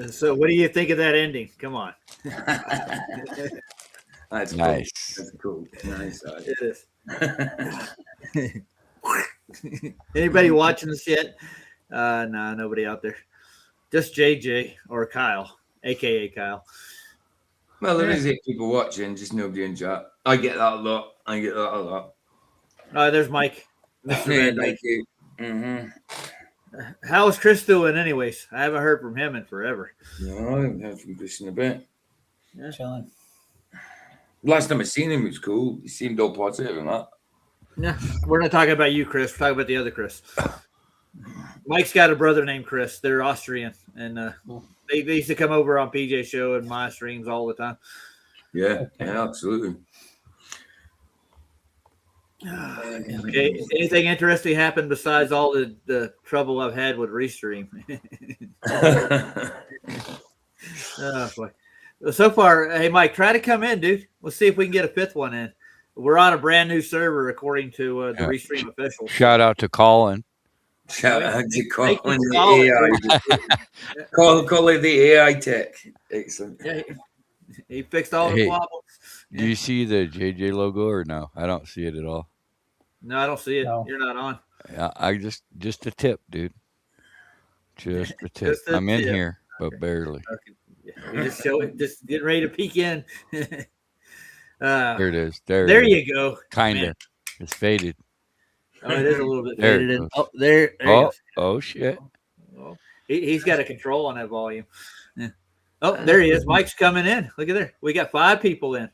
So, what do you think of that ending? Come on. That's Nice. Cool. That's cool. Nice. It is. Anybody watching this yet? Nah, nobody out there. Just JJ or Kyle, aka Kyle. Well, there is 8 people watching, just nobody in chat. I get that a lot. There's Mike, Mr. Yeah, Van Dyke. thank you. Mm-hmm. How's Chris doing, anyways? I haven't heard from him in forever. No, I haven't heard from Chris in a bit. Yeah. Chilling. Last time I seen him was cool. He seemed all positive and that. Yeah, we're not talking about you, Chris. We're talking about the other Chris. Mike's got a brother named Chris. They're Austrian, and they used to come over on PJ show and my streams all the time. Yeah, absolutely. Okay. Anything interesting happened besides all the trouble I've had with Restream? Oh, boy. So far, hey, Mike, try to come in, dude. Let's see if we can get a 5th one in. We're on a brand new server, according to the Restream official. Shout out to Colin. Shout out to Colin, Thank you, the AI. Call it the AI tech. Excellent. Yeah, he fixed all the Hey. problems. Do you see the JJ logo or no? I don't see it at all. No, I don't see it. No. You're not on. Yeah, I just a tip, dude. Just a tip. Just a I'm in tip. here, but barely. We just show it, just getting ready to peek in. There it is. There There it is. you go. Kinda. Man. It's faded. Oh, it is a little bit There it faded in. goes. Oh, there you Oh, go. oh shit. Oh, he's got a control on that volume. Yeah. Oh, there he is. Mike's coming in. Look at there. We got 5 people in.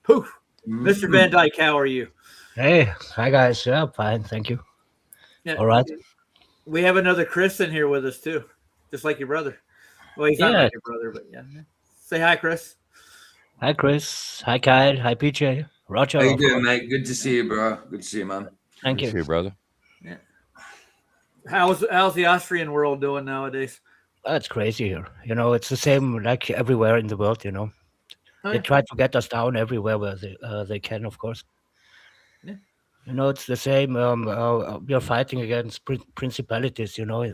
Poof. Mr. Van Dyke, how are you? Hey, hi guys. Yeah, fine. Thank you. Yeah. All right. We have another Chris in here with us too, just like your brother. Well, he's not Yeah. like your brother, but yeah. Say hi, Chris. Hi, Chris. Hi, Kyle. Hi, PJ. Roger. How you of doing, course. mate? Good to see you, bro. Good to see you, man. Thank See you. you, brother. How's the Austrian world doing nowadays? It's crazy here. You know, it's the same like everywhere in the world. You know, Oh, they yeah. try to get us down everywhere where they can, of course. Yeah. You know, it's the same. We are fighting against principalities. You know,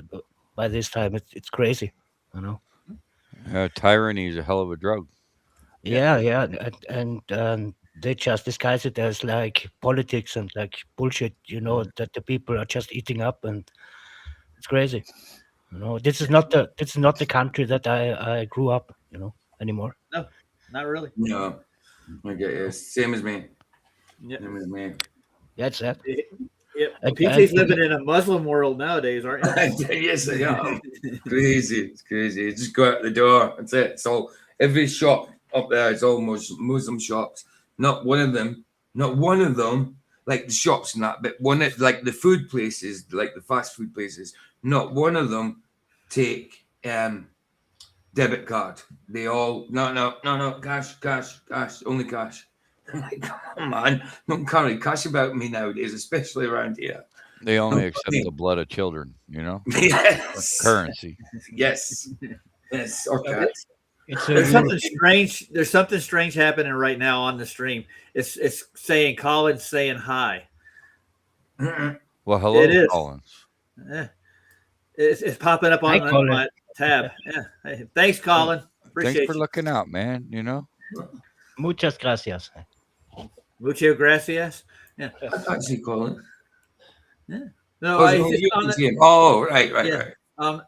by this time it's crazy. You know. Tyranny is a hell of a drug. Yeah, and they just disguise it as like politics and like bullshit. You know that the people are just eating up, and it's crazy. You know, this is not the country that I grew up. You know, anymore. No, not really. No, I get you. Same as me. Yeah. Same as me. Yeah, it's that. Yeah. And- PJ's and- living in a Muslim world nowadays, aren't you? Yes, I am. Crazy. It's crazy. You just go out the door. That's it. It's all every shop up there is all Muslim shops. Not one of them. Like the shops and that, but like the food places, like the fast food places. Not one of them take debit card. They all no cash, only cash. I'm like, come on, man, don't carry cash about me nowadays, especially around here. They only accept the blood of children, you know? Yes, Currency. yes, or cats. It's There's something strange. There's something strange happening right now on the stream. It's saying Colin's saying hi. Mm-mm. Well, hello, It is. Collins. Yeah. It's popping up Hi, on Colin. my tab. Yeah. Hey, thanks, Colin. Appreciate Thanks for you. looking out, man. You know? muchas gracias. Muchas gracias. I can't see Colin. No, Oh, you can see him. Oh, right. Yeah.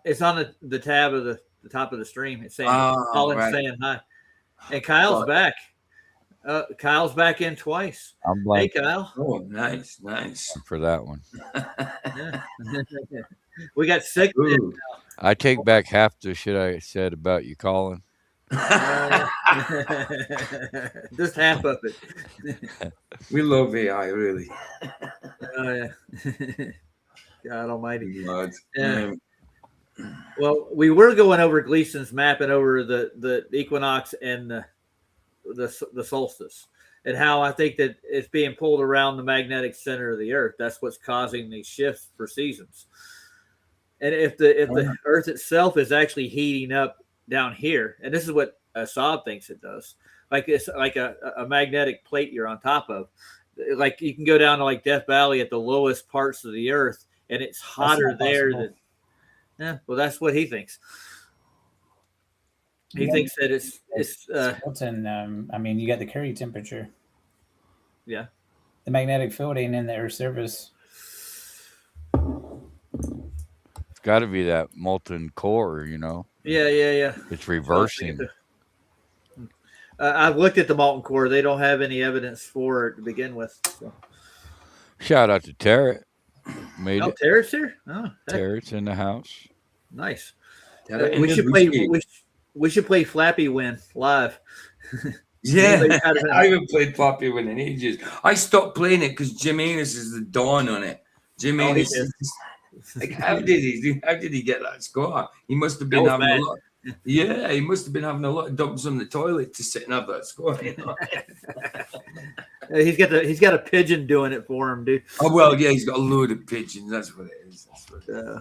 It's on the tab of the top of the stream. It's saying Oh, Colin's right. saying hi. And Kyle's Got back. Kyle's back in twice. I'm Hey, blank Kyle. Oh, nice. for that one. Yeah. We got 6. Ooh. I take back half the shit I said about you, Colin. Just half of it. We love AI, really. Oh, yeah. God almighty. Lads. Yeah. Well, we were going over Gleason's map and over the equinox and the solstice, and how I think that it's being pulled around the magnetic center of the Earth. That's what's causing these shifts for seasons. And if the Earth itself is actually heating up down here, and this is what Saab thinks it does, like it's like a magnetic plate you're on top of. Like you can go down to like Death Valley at the lowest parts of the Earth, and it's hotter not there possible. than. Yeah, well, that's what he thinks. He thinks that it's Skeleton, I mean, you got the Curie temperature. yeah. The magnetic field ain't in the Earth's surface. It's got to be that molten core, you know. Yeah. It's reversing. I've looked at the molten core. They don't have any evidence for it to begin with. So. Shout out to Tarrant. Made Oh, it. Terrence here? Oh, heck, Tarrant's in the house. nice. Tara We in should the play. whiskey. We should play Flappy Win live. Yeah, Anybody got it? I haven't played Flappy Win in ages. I stopped playing it because Jim Anus is the dawn on it. Jim Oh, he Anus, did. like, how did he get that score? He must have been was having bad. a lot. Yeah, he must have been having a lot of dumps on the toilet to sit and have that score. You know? He's got a pigeon doing it for him, dude. Oh well, yeah, he's got a load of pigeons. That's what it is. That's what it is.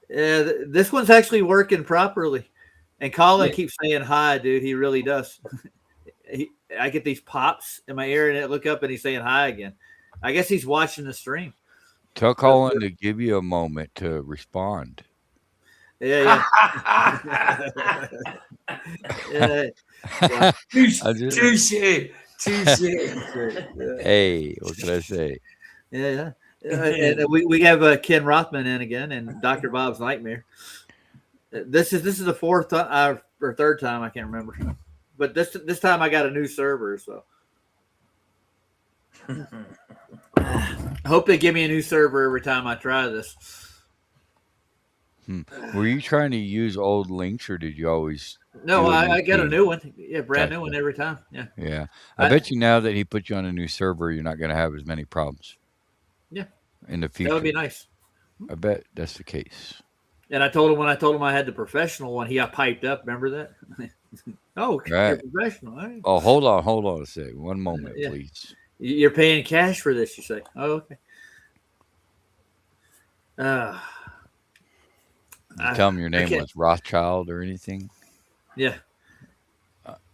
Yeah, this one's actually working properly. And Colin Yeah. keeps saying hi, dude. He really does. I get these pops in my ear, and I look up, and he's saying hi again. I guess he's watching the stream. Tell Colin to give you a moment to respond. Yeah. Yeah. Touche, I just- touche, touche. Yeah. Hey, what can I say? Yeah. And we have Ken Rothman in again, and Dr. Bob's Nightmare. This is the fourth time or third time, I can't remember, but this time I got a new server, so I hope they give me a new server every time I try this. Were you trying to use old links, or did you always? No, do a I new got a key? new one. Yeah, brand new Gotcha. one every time. Yeah. Yeah, I bet you now that he put you on a new server, you're not going to have as many problems. Yeah. In the future, That would be nice. I bet that's the case. And I told him when I told him I had the professional one, he got piped up. Remember that? Oh, Right. you're professional. All right. Oh, hold on a second. One moment, Yeah. please. You're paying cash for this, you say? Oh, okay. You tell him your name can't- was Rothschild or anything. Yeah.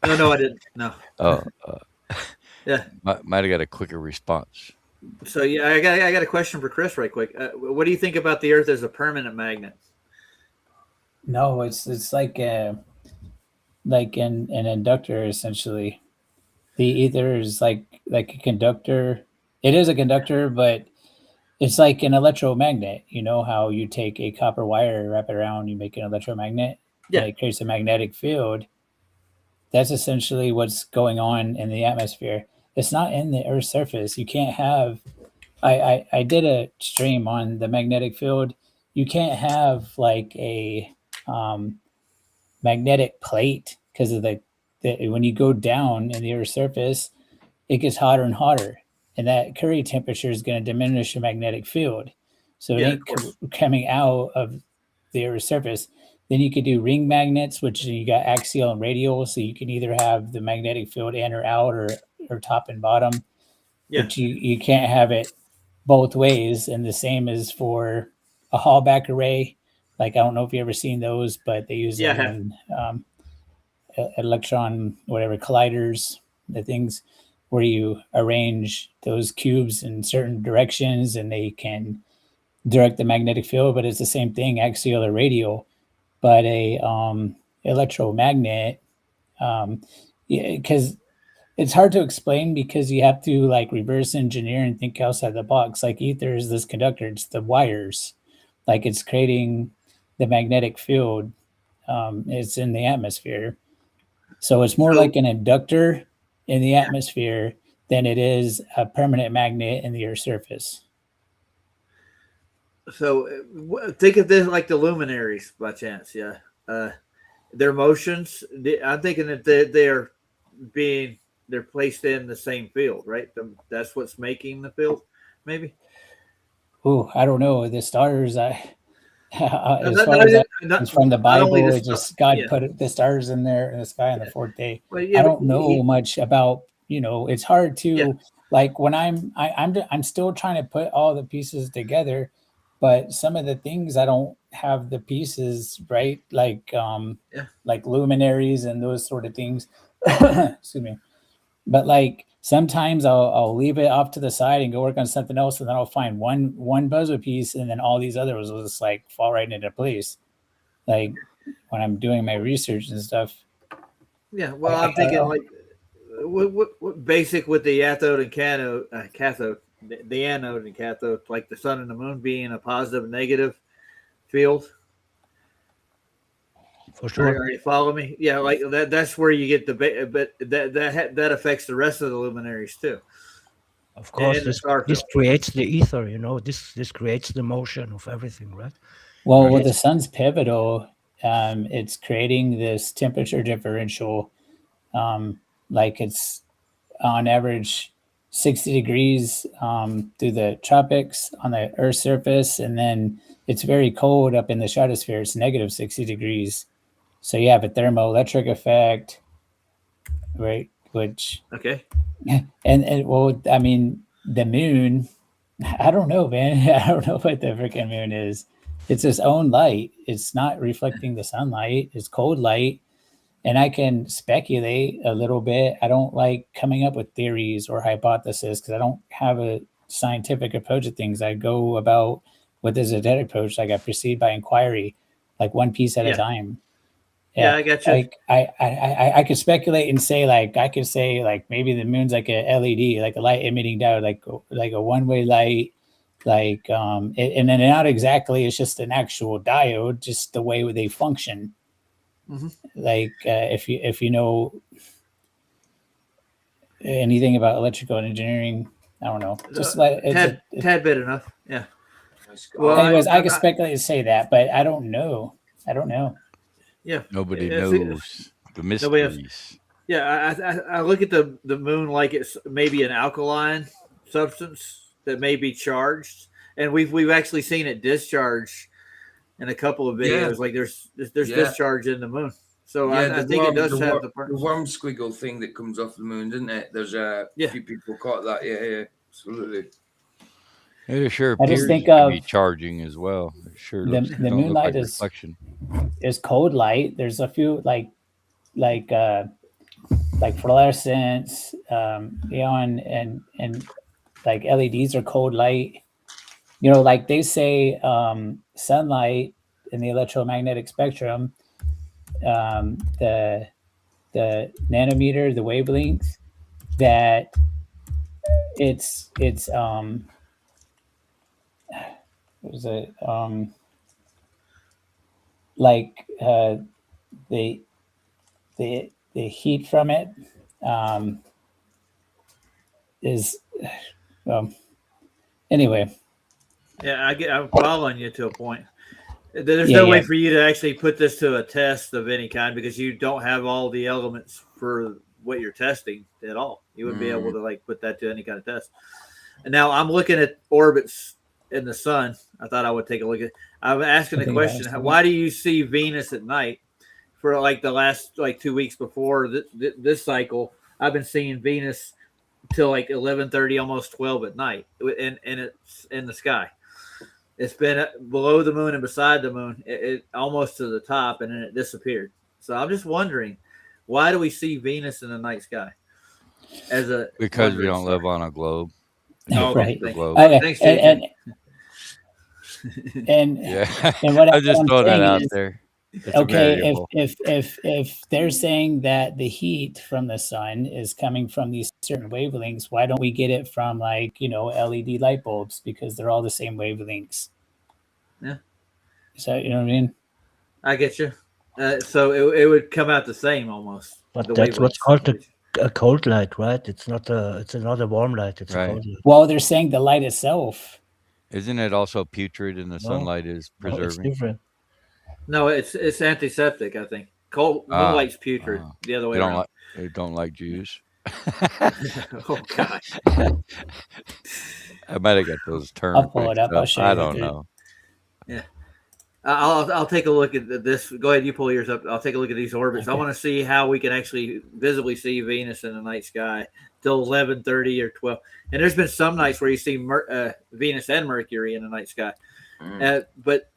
No, I didn't. No. Oh, Yeah. Might have got a quicker response. So yeah, I got a question for Chris, right quick. What do you think about the Earth as a permanent magnet? No, it's like an inductor essentially. The ether is like a conductor. It is a conductor, but it's like an electromagnet. You know how you take a copper wire, wrap it around, you make an electromagnet. Yeah. And it creates a magnetic field. That's essentially what's going on in the atmosphere. It's not in the Earth's surface. You can't have. I did a stream on the magnetic field. You can't have like a magnetic plate because of the when you go down in the Earth's surface, it gets hotter and hotter, and that Curie temperature is going to diminish the magnetic field. So it Yeah, ain't of course. coming out of the Earth's surface. Then you could do ring magnets, which you got axial and radial, so you can either have the magnetic field in or out or top and bottom. Yeah. But you can't have it both ways. And the same is for a Hallback array. Like, I don't know if you ever seen those, but they use Yeah, I them in electron, whatever, colliders, the things where you arrange those cubes in certain directions and they can direct the magnetic field, but it's the same thing, axial or radial. But a electromagnet, because it's hard to explain because you have to like reverse engineer and think outside the box. Like ether is this conductor, it's the wires, like it's creating the magnetic field. It's in the atmosphere, so it's more So- like an inductor in the atmosphere than it is a permanent magnet in the Earth's surface. So think of this like the luminaries by chance. Yeah. Their motions. I'm thinking that they're placed in the same field, right? That's what's making the field, maybe. Oh, I don't know. The stars, as No, far as it's from the not only Bible, the it just stars, God yeah. put the stars in there in the sky on the fourth day. Well, yeah, I don't but know much about, it's hard to Yeah. like when I'm still trying to put all the pieces together, but some of the things I don't have the pieces right, like like luminaries and those sort of things. Excuse me. But like sometimes I'll leave it off to the side and go work on something else, and then I'll find one puzzle piece, and then all these others will just like fall right into place. Like when I'm doing my research and stuff. Yeah, well, I'm thinking like what basic with the cathode and cathode, the anode and cathode, like the sun and the moon being a positive and negative field. For sure. Are you follow me? Yeah, like that. That's where you get but that affects the rest of the luminaries too. Of course, and the this star this field. creates the ether. You know, this creates the motion of everything, right? Well, Right. with the sun's pivotal, it's creating this temperature differential. Like it's on average 60 degrees through the tropics on the Earth's surface, and then it's very cold up in the stratosphere. It's negative 60 degrees. So you have a thermoelectric effect, right? Which Okay. and well, I mean, the moon. I don't know, man. I don't know what the freaking moon is. It's its own light. It's not reflecting the sunlight. It's cold light. And I can speculate a little bit. I don't like coming up with theories or hypotheses because I don't have a scientific approach to things. I go about with this esoteric approach, like I proceed by inquiry, like one piece at a Yeah. time. Yeah, I got you. Like I could speculate and say like maybe the moon's like a LED, like a light emitting diode, like a one-way light, and then not exactly. It's just an actual diode, just the way they function. Mhm. Like if you know anything about electrical engineering, I don't know. Just like tad bit enough. Yeah. Well, anyways, I I'm can not- speculate and say that, but I don't know. Yeah. Nobody It's- knows the Nobody else- mysteries. Yeah, I look at the moon like it's maybe an alkaline substance that may be charged, and we've actually seen it discharge in a couple of videos. Yeah. Like there's Yeah. discharge in the moon, so I think it does have the part. the worm squiggle thing that comes off the moon, doesn't it? There's a Yeah. few people caught that. Yeah, absolutely. It sure I just appears think to be of charging as well. It sure the looks, don't look moonlight like is reflection. There's cold light. There's a few like fluorescence, and like LEDs are cold light. You know, like they say, sunlight in the electromagnetic spectrum, the nanometer, the wavelength, that it's what is it? Like the heat from it is anyway. Yeah, I'm following you to a point. There's no way for you to actually put this to a test of any kind because you don't have all the elements for what you're testing at all. You wouldn't be able to like put that to any kind of test. And now I'm looking at orbits in the sun. I thought I would take a look at. I'm asking the question: why do you see Venus at night? For like the last 2 weeks before this cycle, I've been seeing Venus till like 11:30, almost 12 at night, and it's in the sky. It's been below the moon and beside the moon, it almost to the top, and then it disappeared. So I'm just wondering, why do we see Venus in the night sky? Because we don't live on a globe. Oh, right. The globe. Thanks, and Yeah. and what I just I'm throwing that saying out is, there. It's a okay, variable. if they're saying that the heat from the sun is coming from these certain wavelengths, why don't we get it from LED light bulbs, because they're all the same wavelengths? Yeah. So you know what I mean? I get you. So it would come out the same almost. But the that's what's wavelengths. called a cold light, right? It's not a warm light. It's Right. a cold light. Well, they're saying the light itself. Isn't it also putrid and the sunlight is No, it's preserving? different. No, it's antiseptic. I think cold moonlight's putrid. The other way around. They don't like Jews. Oh God. I might have got those terms. I'll pull it up. I'll mixed show I you don't the- know. I'll take a look at this. Go ahead, you pull yours up. I'll take a look at these orbits. I want to see how we can actually visibly see Venus in the night sky till 11:30 or 12. And there's been some nights where you see Venus and Mercury in the night sky, but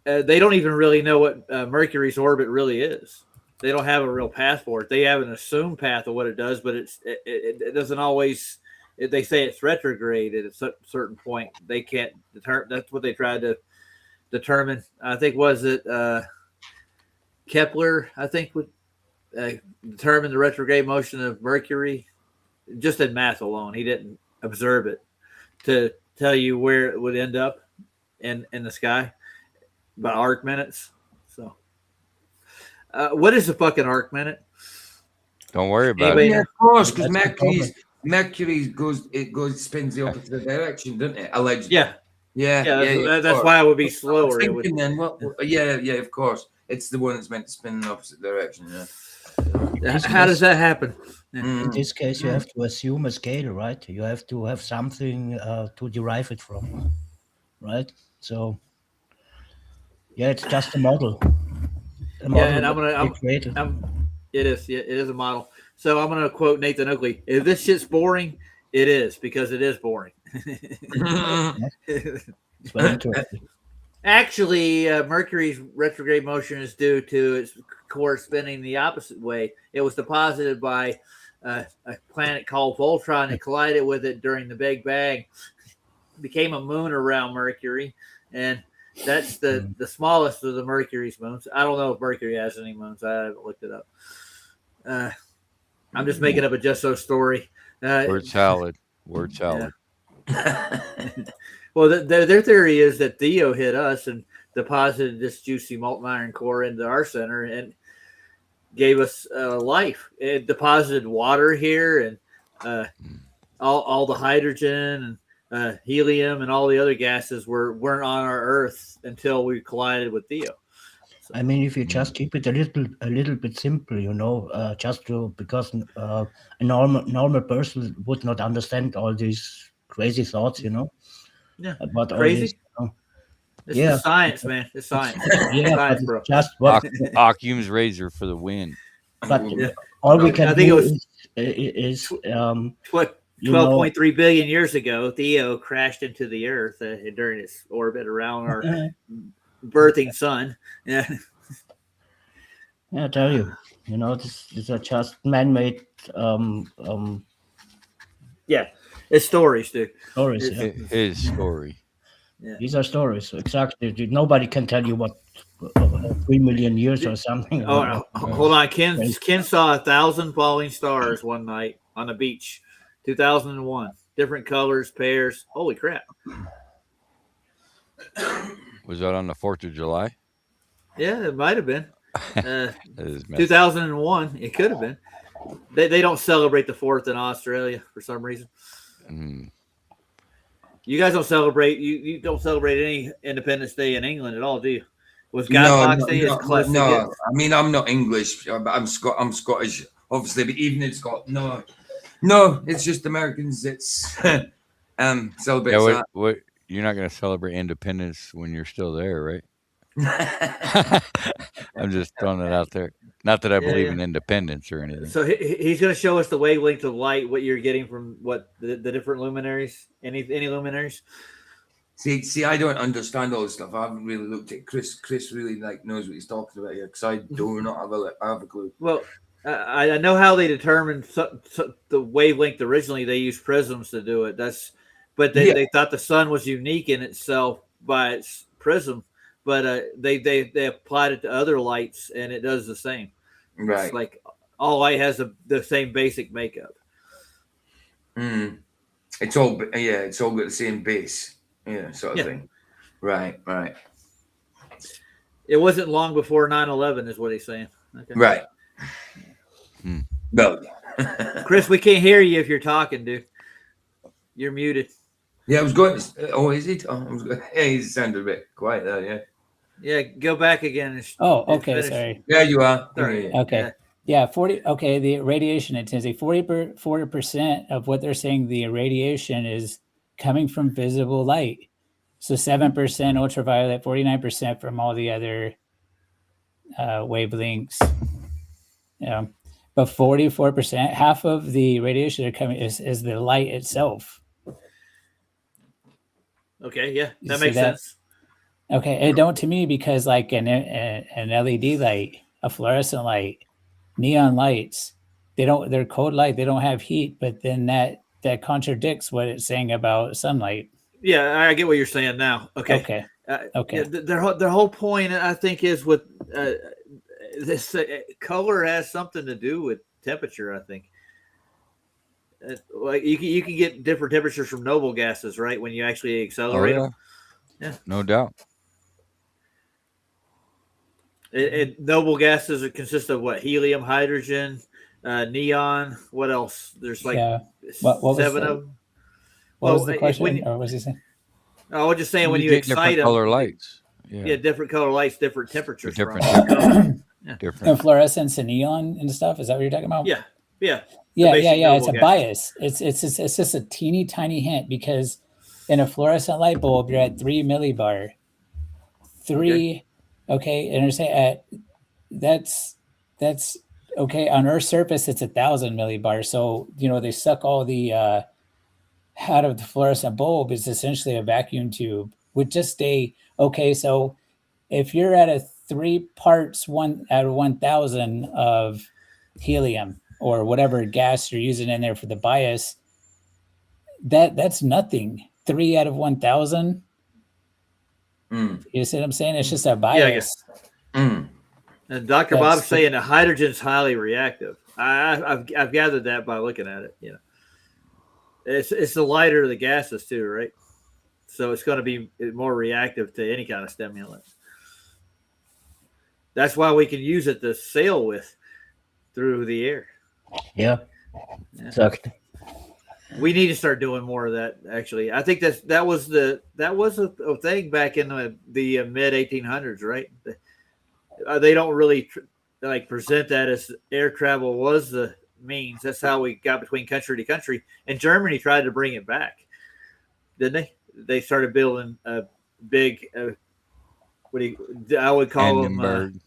they don't even really know what Mercury's orbit really is. They don't have a real path for it. They have an assumed path of what it does, but it doesn't always. They say it's retrograde at a certain point. They can't determine. That's what they tried to determine. I think was it Kepler, I think, would determine the retrograde motion of Mercury just in math alone. He didn't observe it to tell you where it would end up in the sky by arc minutes. So, what is a fucking arc minute? Don't worry about Anybody it. Yeah, of course, because That's the Mercury goes spins the opposite direction, doesn't it? Allegedly. Yeah, Yeah. that's of course. why it would be I was slower. It would, thinking then, yeah, of course. It's the one that's meant to spin in the opposite direction. Yeah. how does that happen? In Mm. this case, you have to assume a scale, right? You have to have something to derive it from, right? So, yeah, it's just a model. A model and that we created. It is a model. So I'm gonna quote Nathan Oakley: "If this shit's boring, it is because it is boring." It's very interesting. Actually, Mercury's retrograde motion is due to its core spinning the opposite way. It was deposited by a planet called Voltron that collided with it during the Big Bang. It became a moon around Mercury, and that's the smallest of the Mercury's moons. I don't know if Mercury has any moons. I haven't looked it up. I'm just making up a just so story. Word salad. Word salad. Well, their theory is that Theo hit us and deposited this juicy molten iron core into our center and gave us life. It deposited water here and all the hydrogen and helium and all the other gases weren't on our Earth until we collided with Theo. I mean, if you just keep it a little bit simple, you know, just to because a normal person would not understand all these crazy thoughts, you know. Yeah, About all crazy? this, you know. It's Yeah. just science, man. It's science. Yeah, Science, but bro. it's just what. Occam's razor for the win. But Yeah. all we can I think it do was- is What you know, 12.3 billion years ago, Theo crashed into the Earth during its orbit around our birthing sun. Yeah. yeah, I tell you, you know, these are just man-made Yeah. It's stories, dude. stories. Yeah. His story. These are stories. Exactly. Nobody can tell you what 3 million years or something. Oh, no. Hold on. Ken saw 1,000 falling stars one night on a beach, 2001. Different colors, pairs. Holy crap. Was that on the 4th of July? Yeah, it might have been. That is messed up. 2001. It could have been. They don't celebrate the 4th in Australia for some reason. Mm. You guys don't celebrate. You don't celebrate any Independence Day in England at all, do you? Was Guy Fawkes Day as close to no. get? I mean, I'm not English, but I'm Scottish, obviously. But even in Scotland, no, it's just Americans. It's celebrate. Yeah, what? You're not going to celebrate independence when you're still there, right? I'm just throwing it out there. Not that I believe in independence or anything. So he's going to show us the wavelength of light, what you're getting from what the different luminaries. Any luminaries? See, I don't understand all this stuff. I haven't really looked at Chris. Chris really knows what he's talking about here because I do not have a clue. Well, I know how they determined the wavelength. Originally, they used prisms to do it. But they thought the sun was unique in itself by its prism. But they applied it to other lights, and it does the same. Right. It's like all light has the same basic makeup. It's all got the same base. Yeah, sort of thing. Right. It wasn't long before 9/11, is what he's saying. Okay. Right. No. Chris, we can't hear you if you're talking, dude. You're muted. Yeah, I was going to. Oh, is it? Yeah, he sounded a bit quiet there. Yeah. Yeah, go back again. Oh, okay. finish. Sorry. Yeah, you are. Sorry. Yeah. Okay. Yeah, 40. Okay, the radiation intensity, 40% of what they're saying the irradiation is coming from visible light. So 7% ultraviolet, 49% from all the other wavelengths. Yeah, but 44%, half of the radiation are coming is the light itself. Okay, yeah, You that see makes that? sense. Okay, and don't to me because like an LED light, a fluorescent light, neon lights, they're cold light, they don't have heat, but then that contradicts what it's saying about sunlight. Yeah, I get what you're saying now. Okay. Okay. Yeah, their whole point, I think, is with this color has something to do with temperature, I think. Like you can get different temperatures from noble gases, right? When you actually accelerate them. Yeah, no doubt. Noble gases consist of what? Helium, hydrogen, neon. What else? There's like What was 7 the- of them. What was the question? Or was he saying? I was just saying when you get excite different them, color lights. yeah, different color lights, different temperatures. Different from them. different. And fluorescence and neon and stuff. Is that what you're talking about? Yeah, yeah. Yeah. basic It's noble a gas. bias. It's just a teeny tiny hint because in a fluorescent light bulb, you're at 3 millibar. 3, okay, and you're saying that's okay. On Earth's surface, it's 1,000 millibar. So they suck all the out of the fluorescent bulb is essentially a vacuum tube with just okay. So if you're at a 3 parts 1 out of 1,000 of helium or whatever gas you're using in there for the bias, that's nothing. 3 out of 1,000. You see what I'm saying? It's just a bias. And Dr. Bob's saying that hydrogen's highly reactive. I've gathered that by looking at it. It's the lighter of the gases too, right? So it's going to be more reactive to any kind of stimulant. That's why we can use it to sail with through the air. Yeah. Exactly. We need to start doing more of that. Actually, I think that was a thing back in the mid 1800s, right? They don't really present that as air travel was the means. That's how we got between country to country. And Germany tried to bring it back, didn't they? They started building a big, I would call Hindenburg. them.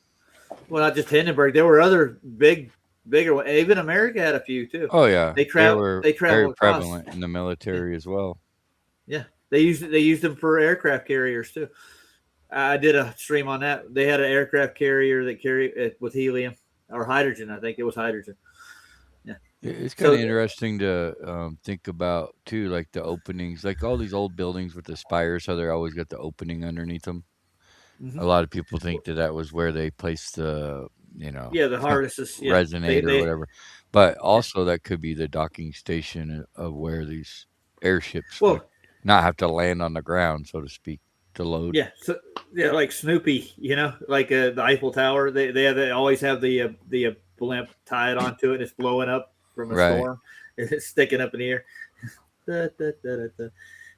Well, not just Hindenburg. There were other bigger ones. Even America had a few too. Oh yeah, They travel very across. prevalent in the military as well. Yeah, they used them for aircraft carriers too. I did a stream on that. They had an aircraft carrier that carried it with helium or hydrogen. I think it was hydrogen. Yeah, it's kind of interesting to think about too, like the openings, like all these old buildings with the spires, how they're always got the opening underneath them. Mm-hmm. A lot of people think that was where they placed the the harnesses, resonate or whatever, but also that could be the docking station of where these airships would not have to land on the ground, so to speak, to load. Yeah, so like Snoopy, like the Eiffel Tower. They always have the blimp tied onto it. And it's blowing up from a storm. It's sticking up in the air.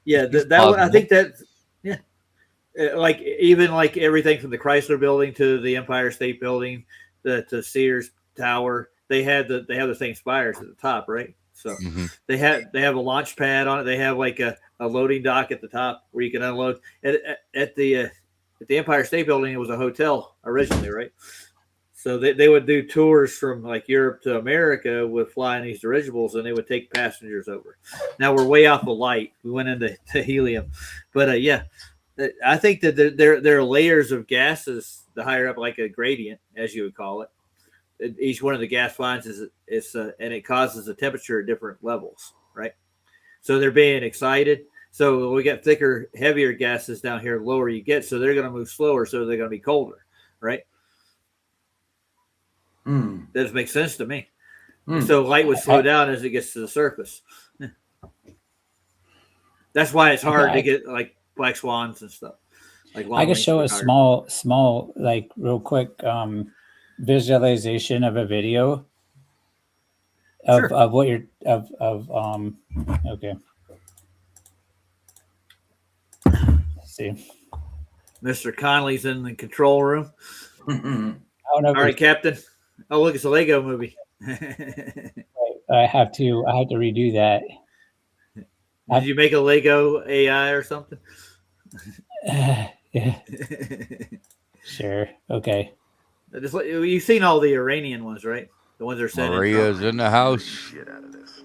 Yeah, I think that. Yeah, like even like everything from the Chrysler Building to the Empire State Building, to Sears Tower, they have the same spires at the top, right? So they have a launch pad on it. They have like a loading dock at the top where you can unload. At the Empire State Building, it was a hotel originally, right? So they would do tours from like Europe to America with flying these dirigibles, and they would take passengers over. Now we're way off the light. We went into helium, but I think that there are layers of gases, the higher up, like a gradient, as you would call it. Each one of the gas lines and it causes the temperature at different levels, right? So they're being excited. So we got thicker, heavier gases down here, the lower you get. So they're going to move slower. So they're going to be colder, right? That does make sense to me. So light would slow down as it gets to the surface. That's why it's hard to get like black swans and stuff. Like I could show a small, like real quick visualization of a video of what you're okay. Let's see. Mr. Connolly's in the control room. All right, Captain. Oh, look, it's a Lego movie. I have to redo that. Did you make a Lego AI or something? Yeah. Sure. Okay. You've seen all the Iranian ones, right? The ones they're sending. Maria's in the house. Shit out of this.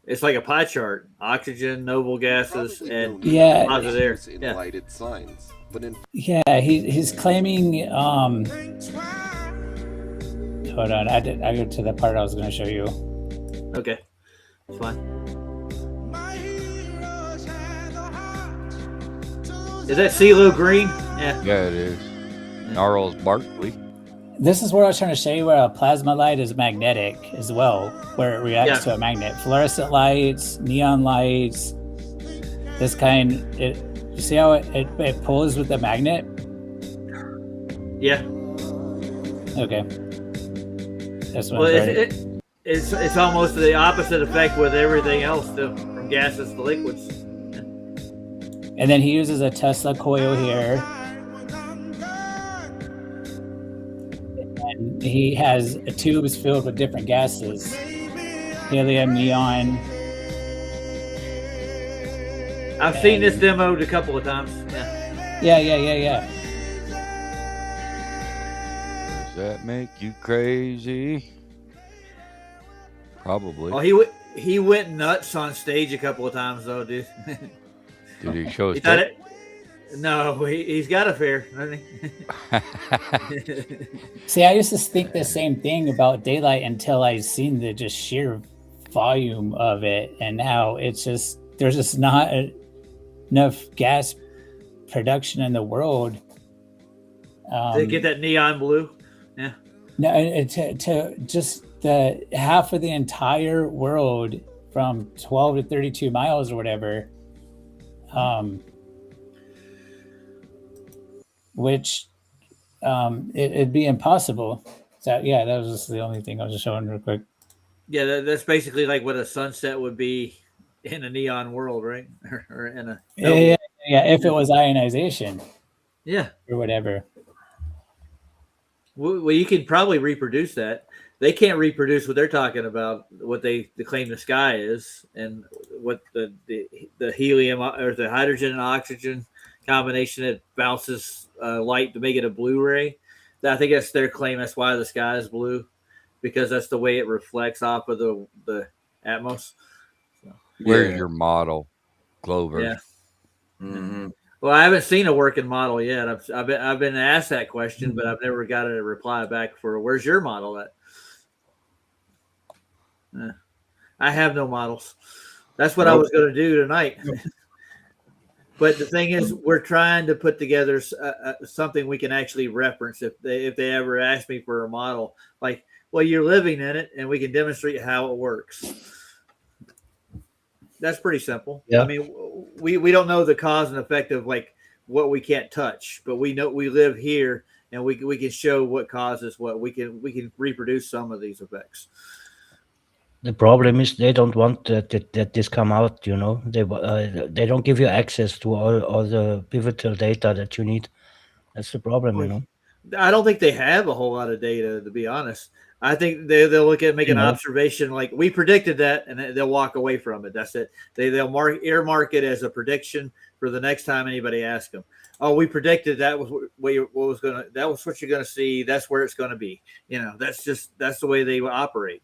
It's like a pie chart: oxygen, noble gases, and positive air. Yeah. Lighted signs, but he's claiming. Hold on, I go to the part I was going to show you. Okay, it's fine. Is that CeeLo Green? Yeah. Yeah, it is. Gnarls Barkley. This is what I was trying to show you, where a plasma light is magnetic as well, where it reacts Yeah. to a magnet. Fluorescent lights, neon lights, this kind. You see how it pulls with the magnet? Yeah. Okay. That's what Well, I'm trying it's almost the opposite effect with everything else, too, from gases to liquids. And then he uses a Tesla coil here. And he has tubes filled with different gases. Helium, neon. I've seen this demoed a couple of times. Yeah. Yeah. Does that make you crazy? Probably. Well, he went nuts on stage a couple of times, though, dude. Did he show He his thought dick? No, he's got a fair, doesn't he? See, I used to think the same thing about daylight until I seen the just sheer volume of it, and now it's just there's just not enough gas production in the world. To get that neon blue. Yeah. No, to just the half of the entire world from 12 to 32 miles or whatever, which it'd be impossible. So yeah, that was just the only thing I was just showing real quick. Yeah, that's basically like what a sunset would be in a neon world, right? or in a Yeah, if it was ionization yeah. or whatever. Well, you can probably reproduce that. They can't reproduce what they're talking about, what they claim the sky is, and what the helium or the hydrogen and oxygen combination that bounces light to make it a blue ray. I think that's their claim. That's why the sky is blue, because that's the way it reflects off of the atmos. So, Where's your model, Glover? yeah. Mm-hmm. Well, I haven't seen a working model yet. I've been asked that question, but I've never got a reply back for where's your model at. I have no models. That's what I was going to do tonight. But the thing is, we're trying to put together something we can actually reference if they ever ask me for a model. Like, well, you're living in it, and we can demonstrate how it works. That's pretty simple. Yeah. I mean, we don't know the cause and effect of like what we can't touch, but we know we live here, and we can show what causes what. We can reproduce some of these effects. The problem is they don't want that this come out. You know, they don't give you access to all the pivotal data that you need. That's the problem. You know. I don't think they have a whole lot of data, to be honest. I think they'll look at make an observation like we predicted that, and they'll walk away from it. That's it. They'll earmark it as a prediction for the next time anybody asks them. Oh, we predicted that was that was what you're gonna see. That's where it's gonna be. You know, that's the way they operate.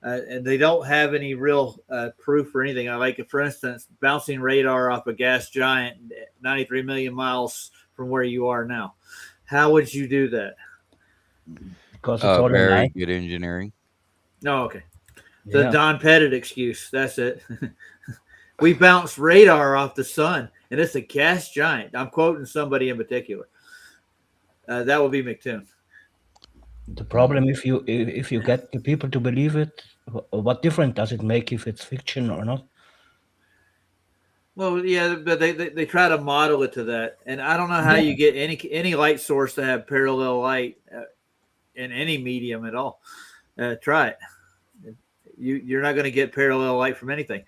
And they don't have any real proof or anything. I like, for instance, bouncing radar off a gas giant 93 million miles from where you are now. How would you do that? Because it's all Very online. good engineering. No, okay. The Yeah. Don Pettit excuse. That's it. We bounced radar off the sun, and it's a gas giant. I'm quoting somebody in particular. That would be McToon. The problem, if you get the people to believe it, what difference does it make if it's fiction or not? Well, yeah, but they try to model it to that, and I don't know how you get any light source to have parallel light in any medium at all. Try it. You're not going to get parallel light from anything.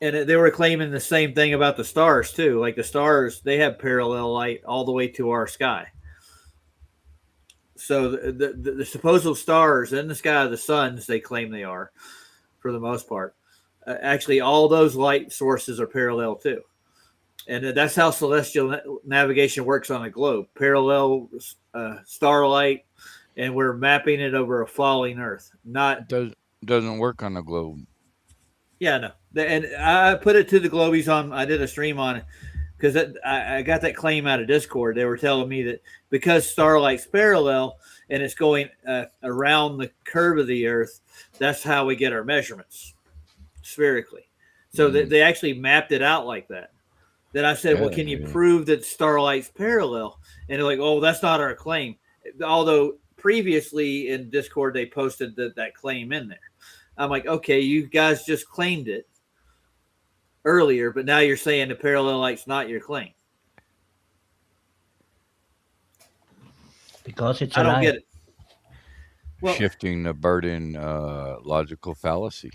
And they were claiming the same thing about the stars too. Like the stars, they have parallel light all the way to our sky. So the supposed stars in the sky, the suns, they claim they are, for the most part. Actually, all those light sources are parallel too. And that's how celestial navigation works on a globe. Parallel starlight, and we're mapping it over a falling Earth. Doesn't work on the globe. Yeah, no. And I put it to the Globies on. I did a stream on it because I got that claim out of Discord. They were telling me that because starlight's parallel and it's going around the curve of the Earth, that's how we get our measurements spherically. So they actually mapped it out like that. Then I said, well, Yeah, can you yeah. prove that starlight's parallel? And they're like, oh, that's not our claim. Although previously in Discord they posted that claim in there. I'm like, okay, you guys just claimed it earlier, but now you're saying the parallel light's not your claim. Because it's I a don't lie. get it. Well, Shifting the burden, logical fallacy.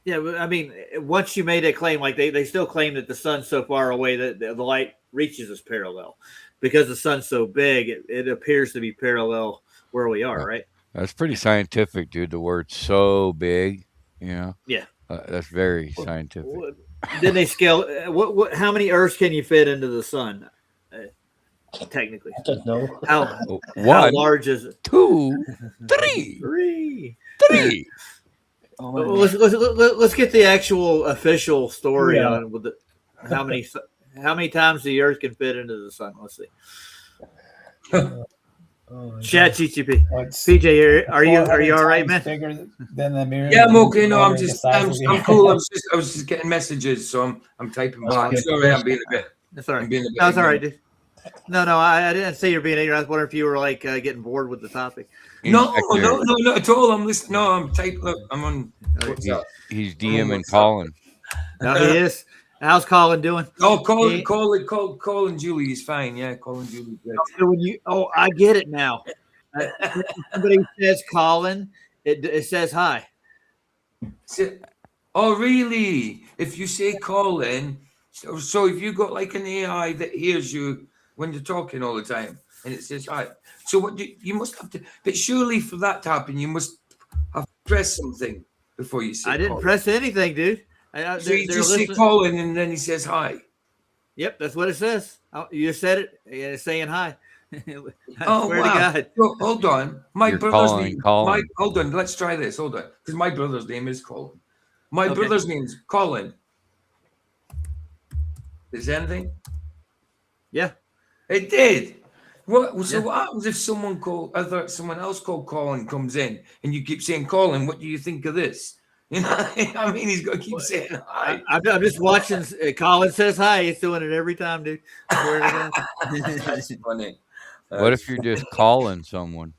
yeah, but I mean, once you made a claim, like they still claim that the sun's so far away that the light reaches us parallel. Because the sun's so big, it appears to be parallel where we are, right? That's pretty scientific, dude. The word "so big," you know. Yeah. That's very scientific. Then they scale. What? How many Earths can you fit into the sun? Technically, I don't know. how One, large is it? 2, 3, Three. 3. Well, let's get the actual official story Yeah. on with how many times the Earth can fit into the sun. Let's see. Chat GTP. PJ, are you all right, man? Bigger than the mirror. Yeah, I'm okay. No, I'm Bigger just, the size I'm, of the I'm earth. cool. I was just getting messages, so I'm typing back. good. Sorry, I'm being a bit. That's all right. I'm being a bit. No, it's all right, dude. No, I didn't say you're being ignorant. I was wondering if you were like getting bored with the topic. No, Inspector, no, not at all. I'm listening. No, I'm typing. Look, I'm on. What's up? He's DMing what's up? Colin. No, he is. How's Colin doing? Oh, He- Colin Julie is fine. Yeah, Colin Julie. Good. I get it now. Somebody says Colin, it says hi. Oh, really? If you say Colin, so if you got like an AI that hears you when you're talking all the time and it says hi, so what you must have to, but surely for that to happen, you must have pressed something before you say I didn't Colin. press anything, dude. So you just say Colin and then he says hi. Yep, that's what it says. You just said it. It's saying hi. I Oh, swear wow. to God. So, hold on. My You're brother's calling name. Colin. Hold on. Let's try this. Hold on. Because my brother's name is Colin. My Okay. brother's name's Colin. Is anything? Yeah. It did. What? So Yeah. what happens if someone someone else called Colin comes in and you keep saying Colin? What do you think of this? You know, I mean, he's got to keep saying hi. I'm just watching. Colin says hi. He's doing it every time, dude. Swear to God. That's funny. What if you're just calling someone?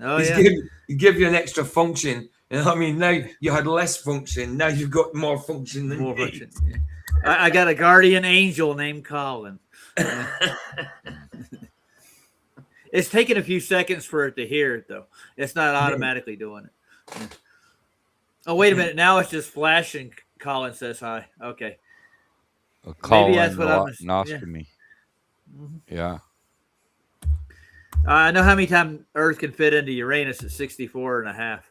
Oh, He's yeah. give you an extra function. You know, I mean, now you had less function. Now you've got more function than More me. function. Yeah. I got a guardian angel named Colin. It's taking a few seconds for it to hear it, though. It's not automatically doing it. Yeah. Oh, wait a minute. Now it's just flashing. Colin says hi. Okay. A Colin that's what I'm- nostomy. Yeah. I know how many times Earth can fit into Uranus at 64 and a half.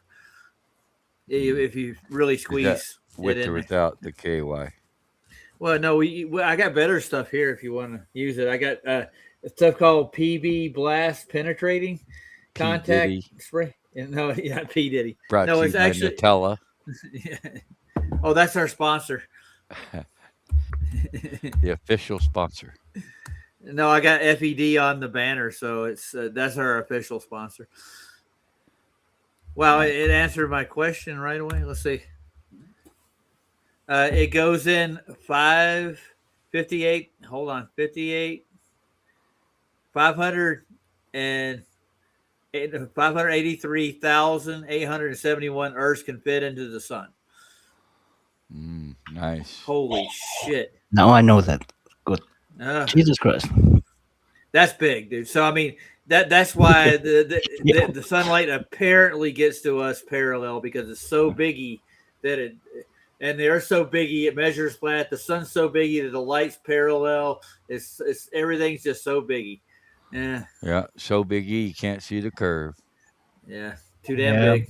If you really squeeze With it or in. without the KY. Well, no, I got better stuff here if you want to use it. I got stuff called PB Blast Penetrating Contact Diddy. Spray. No, yeah, P Diddy. Brought No, to you it's by actually- Nutella. Oh, that's our sponsor. The official sponsor. No, I got FED on the banner, so it's that's our official sponsor. Wow, it answered my question right away. Let's see. It goes in 558. Hold on, 58. 583,871 Earths can fit into the sun. Nice. Holy shit! Now I know that. Good. Uh, Jesus Christ. That's big, dude. So I mean that's why the sunlight apparently gets to us parallel because it's so biggy that it, and the Earth's so biggy it measures flat. The sun's so biggy that the light's parallel. It's everything's just so biggy. Yeah, Yeah. So biggie you can't see the curve. yeah, too damn Yeah. big.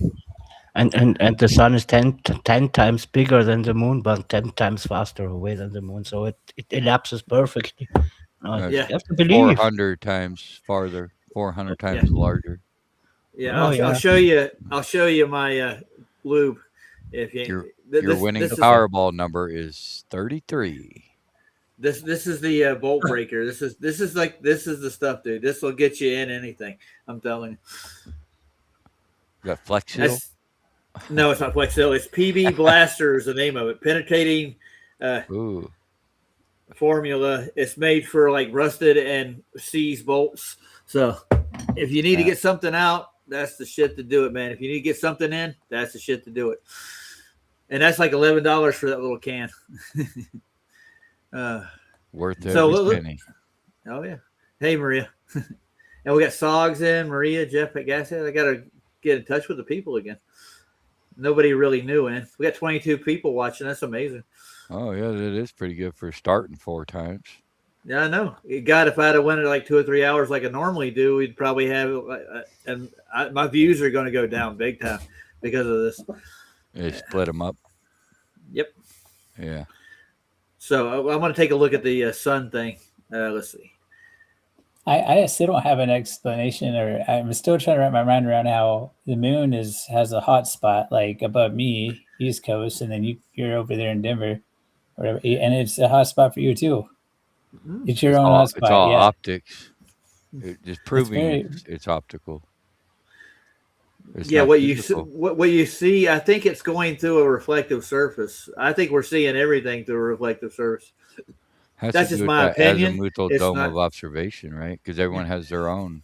And the sun is 10 times bigger than the moon, but 10 times faster away than the moon. So it elapses perfectly. Yeah. You have to believe. 400 times farther. 400 times larger. Yeah, Oh, I'll, yeah. I'll show you my lube. If you Your this, winning this is- Powerball number is 33. This is the bolt breaker. This is the stuff, dude. This will get you in anything. I'm telling you. You got Flex Seal. No, it's not Flex Seal. It's PB Blaster is the name of it. Penetrating Ooh. formula. It's made for like rusted and seized bolts. So if you need to get something out, that's the shit to do it, man. If you need to get something in, that's the shit to do it. And that's like $11 for that little can. Worth every So penny. oh yeah. Hey Maria. And we got Sogs in, Maria, Jeff at Gashead. I gotta get in touch with the people again. Nobody really knew in. We got 22 people watching. That's amazing. Oh yeah, that is pretty good for starting 4 times. Yeah, I know. God, if I'd have went it like 2 or 3 hours like I normally do, we'd probably have. My views are going to go down big time because of this. They split them up. Yep. Yeah. So I'm going to take a look at the sun thing. Let's see. I still don't have an explanation, or I'm still trying to wrap my mind around how the moon has a hot spot like above me, East Coast, and then you're over there in Denver, or whatever, and it's a hot spot for you too. It's your own hot spot. It's all yeah. optics. Just proving it's optical. It's Yeah, not what physical. you see, I think it's going through a reflective surface. I think we're seeing everything through a reflective surface. Has That's to just do with my that opinion. azimuthal It's dome not- of observation, right? Because everyone has their own.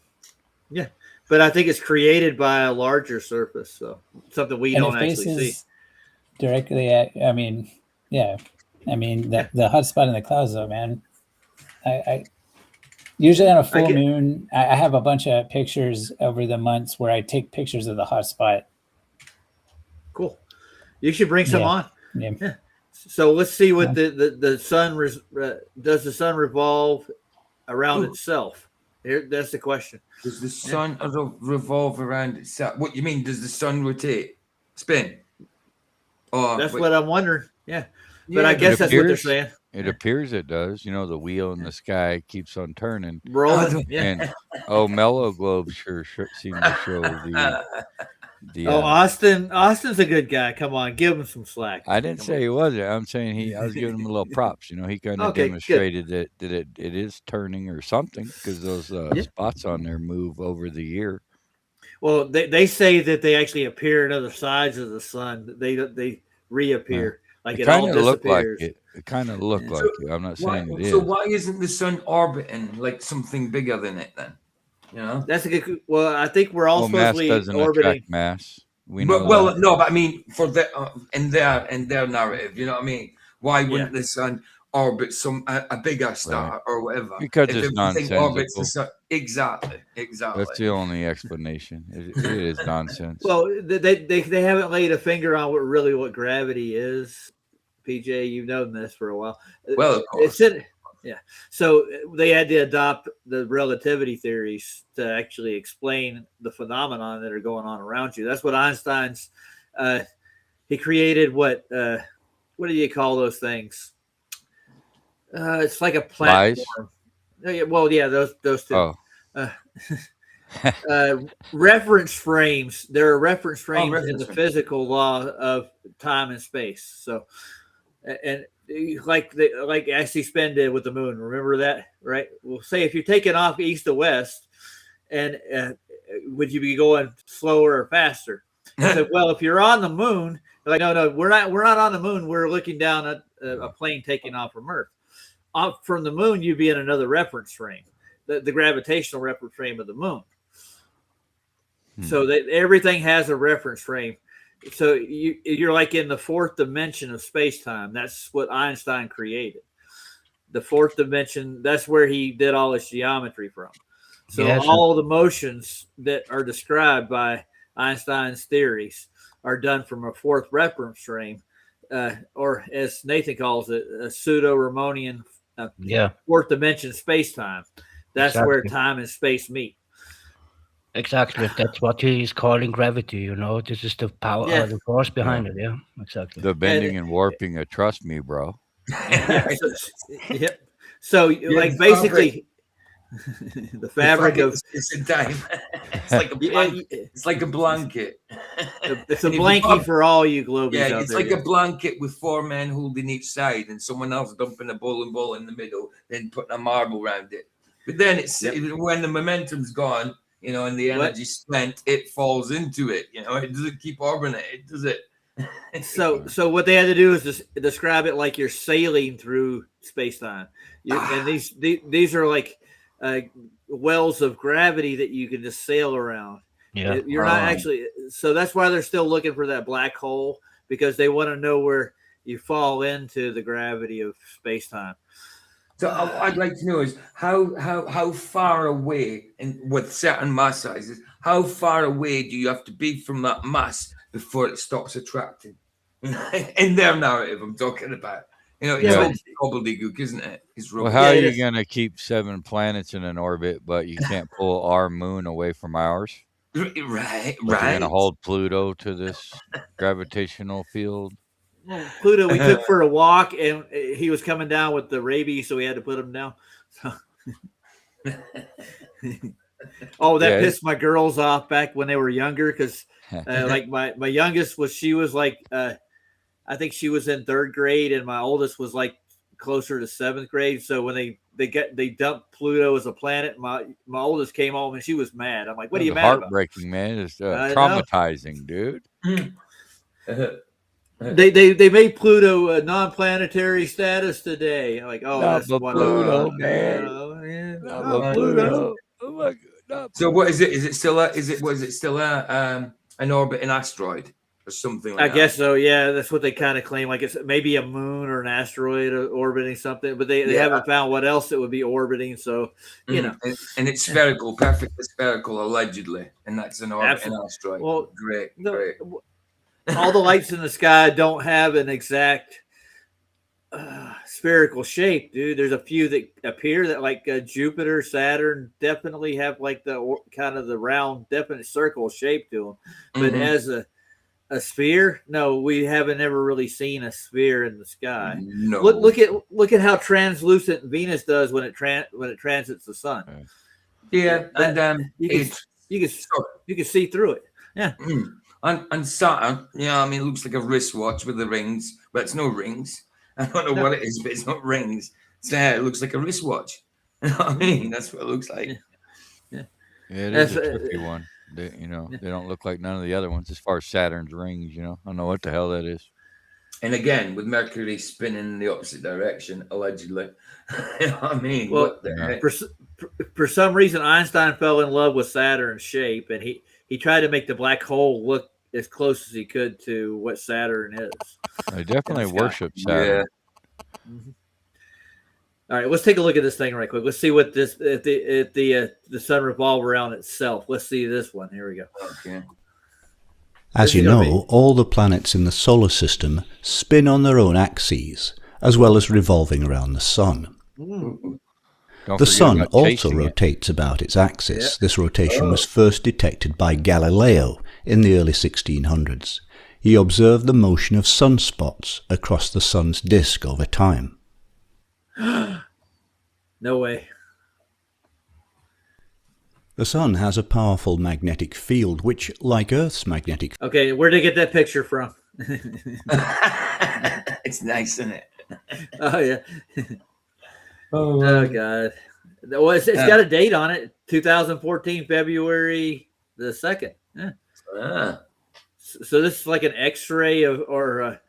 Yeah, but I think it's created by a larger surface, so something we And don't it actually see. faces directly at. I mean, yeah. I mean the hot spot in the clouds, though, man. I usually on a full moon, I have a bunch of pictures over the months where I take pictures of the hot spot. Cool. You should bring some Yeah. on. Yeah. So let's see what the sun does. The sun revolve around itself? That's the question. Does the sun revolve around itself? What you mean? Does the sun rotate, spin? Oh, That's what I'm wondering. Yeah, but Yeah, I guess that's what they're appears- saying. It appears it does. You know, the wheel in the sky keeps on turning. Rolling. Yeah. And Mellow Globe sure seemed to show the. Austin's a good guy. Come on, give him some slack. I didn't say he wasn't. I'm saying I was giving him a little props. You know, he kind of Okay, good. demonstrated that it is turning or something because those spots on there move over the year. Well, they say that they actually appear at other sides of the sun. They reappear. Like it all kind of looked like disappears. it. It kind of looked like it. I'm not saying it is. So why isn't the sun orbiting like something bigger than it then? You know, That's a good. Well, I think we're all Well, mass supposedly doesn't orbiting. attract mass. We know but that. no, but I mean for in their narrative, you know what I mean? Why wouldn't the sun orbit a bigger star or whatever? Because if it's everything orbits the nonsensical. sun, exactly. That's the only explanation. It is nonsense. Well, they haven't laid a finger on what gravity is. PJ, you've known this for a while. Well, of course. Yeah. So they had to adopt the relativity theories to actually explain the phenomenon that are going on around you. That's what Einstein's. He created what do you call those things? It's like a platform. Well, yeah, those two. Oh. Reference frames. There are reference frames in reference the frames. physical law of time and space. So, and like actually Spen did with the moon. Remember that, right? We'll say if you're taking off east to west, and would you be going slower or faster? I said, well, if you're on the moon, they're like, no, we're not on the moon. We're looking down at a plane taking off from Earth. Up from the moon, you'd be in another reference frame, the gravitational reference frame of the moon. So that everything has a reference frame. So you're like in the fourth dimension of space-time. That's what Einstein created. The fourth dimension, that's where he did all his geometry from. So all the motions that are described by Einstein's theories are done from a fourth reference frame, or as Nathan calls it, a pseudo-Riemannian fourth dimension space-time. That's where time and space meet. Exactly. That's what he's calling gravity, you know. This is the power, the force behind it. Yeah, exactly. The bending and warping of trust me, bro. So like basically the fabric of it's a dime. It's like a blanket. It's like a blanket. It's a blankie for all you globies out it's there. like a blanket with 4 men holding each side and someone else dumping a bowling ball in the middle, then putting a marble around it. But then when the momentum's gone, you know, and the energy spent, it falls into it. You know, it doesn't keep orbiting it, does it? So what they had to do is just describe it like you're sailing through space time, and these are like wells of gravity that you can just sail around. Yeah. You're not actually. So that's why they're still looking for that black hole, because they want to know where you fall into the gravity of space time. So I'd like to know is how far away, and with certain mass sizes, how far away do you have to be from that mass before it stops attracting? In their narrative, I'm talking about. It's Yeah. all gobbledygook, isn't it? It's Well, rubbish. how are it you is. going to keep 7 planets in an orbit, but you can't pull our moon away from ours? Right, Like you're right. going to hold Pluto to this gravitational field? Pluto, we took for a walk, and he was coming down with the rabies, so we had to put him down. So. Oh, that Yeah. pissed my girls off back when they were younger, because like my youngest she was like I think she was in 3rd grade, and my oldest was like closer to 7th grade. So when they dumped Pluto as a planet, my oldest came home and she was mad. I'm like, what are you It's mad about? heartbreaking, man. It's I know. traumatizing, dude. They made Pluto a non-planetary status today. I'm like, oh, Not that's but wonderful. Pluto, man. Oh, yeah. Not Oh, but Pluto. Oh my God. Not So what is it? Is it still an orbiting asteroid or something like I that? guess so. Yeah, that's what they kind of claim. Like it's maybe a moon or an asteroid orbiting something, but they Yeah. haven't found what else it would be orbiting. So you know, and it's spherical, perfectly spherical, allegedly, and that's an orbiting Absolutely. asteroid. Well, great. all the lights in the sky don't have an exact spherical shape, dude. There's a few that appear that like Jupiter, Saturn definitely have like the kind of the round, definite circle shape to them. But as a sphere, no, we haven't ever really seen a sphere in the sky. No. Look at how translucent Venus does when it transits the sun. Yeah, and you can see through it. Yeah. And Saturn, it looks like a wristwatch with the rings, but it's no rings. I don't know what it is, but it's not rings. It looks like a wristwatch. You know what I mean? That's what it looks like. Yeah, it is a tricky one. They don't look like none of the other ones as far as Saturn's rings. I don't know what the hell that is. And again, with Mercury spinning in the opposite direction, allegedly. You know what I mean? Well, for some reason, Einstein fell in love with Saturn's shape, and he tried to make the black hole look as close as he could to what Saturn is. They definitely worship Saturn. Yeah. Mm-hmm. All right, let's take a look at this thing right quick. Let's see what this if the sun revolves around itself. Let's see this one. Here we go. Okay. As you know, all the planets in the solar system spin on their own axes, as well as revolving around the sun. The sun also rotates about its axis. Yep. This rotation was first detected by Galileo in the early 1600s. He observed the motion of sunspots across the sun's disk over time. No way. The sun has a powerful magnetic field, which, like Earth's magnetic... Okay, where'd they get that picture from? It's nice, isn't it? Oh, yeah. Oh, God. Well, it's got a date on it, 2014, February the 2nd. Yeah. So this is like an X-ray or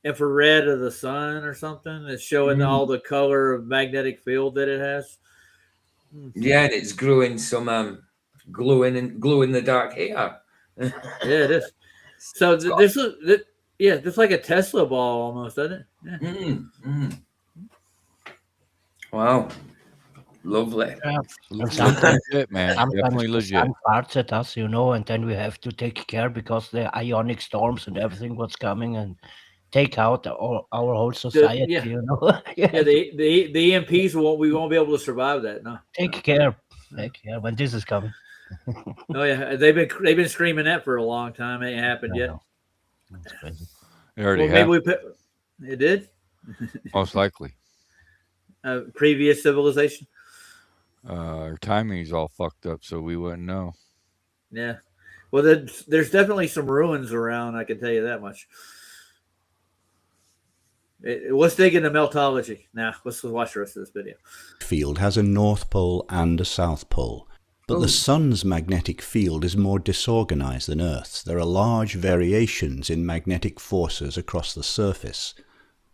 infrared of the sun or something. It's showing all the color of magnetic field that it has. Yeah, and it's growing some glow in the dark hair. Yeah, it is. So this like a Tesla ball almost, doesn't it? Yeah. Wow, lovely. Yeah. Sometimes legit, man. Definitely legit. Sun farts at us, and then we have to take care because the ionic storms and everything what's coming and take out our whole society. Yeah. Yeah. The EMPs we won't be able to survive that. No. Take care when this is coming. Oh yeah, they've been screaming that for a long time. It ain't happened yet. That's crazy. It already happened. It did. Most likely. Previous civilization. Our timing's all fucked up, so we wouldn't know. Yeah. Well, there's definitely some ruins around. I can tell you that much. Let's dig into meltology now. Let's watch the rest of this video. Field has a north pole and a south pole. But the Sun's magnetic field is more disorganized than Earth's. There are large variations in magnetic forces across the surface.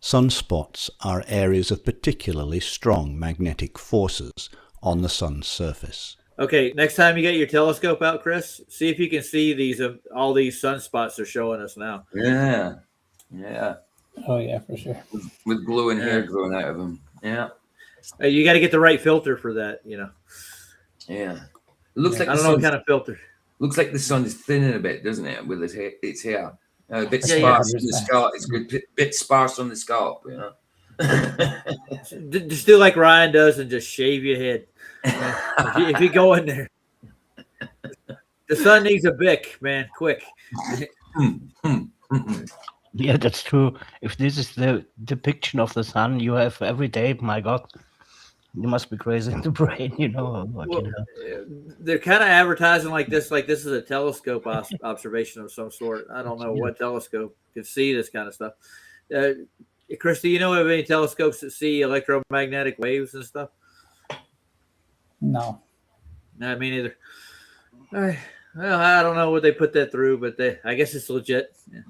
Sunspots are areas of particularly strong magnetic forces on the Sun's surface. Okay, next time you get your telescope out, Chris, see if you can see these all these sunspots they're showing us now. Yeah. Oh yeah, for sure. With glowing hair growing out of them. Yeah. You got to get the right filter for that, Yeah. It looks like I don't know what kind of filter. Looks like the sun is thinning a bit, doesn't it? With its hair. A bit Yeah, sparse on the scalp. It's good. Bit sparse on the scalp, you know. Just do like Ryan does and just shave your head. If you go in there, the sun needs a Bic, man, quick. Yeah, that's true. If this is the depiction of the sun you have every day, my God, you must be crazy in the brain, you know. They're kind of advertising like this is a telescope observation of some sort. I don't know what telescope can see this kind of stuff. Chris, do you know of any telescopes that see electromagnetic waves and stuff? No. No, me neither. All right. Well, I don't know what they put that through, but I guess it's legit. Yeah.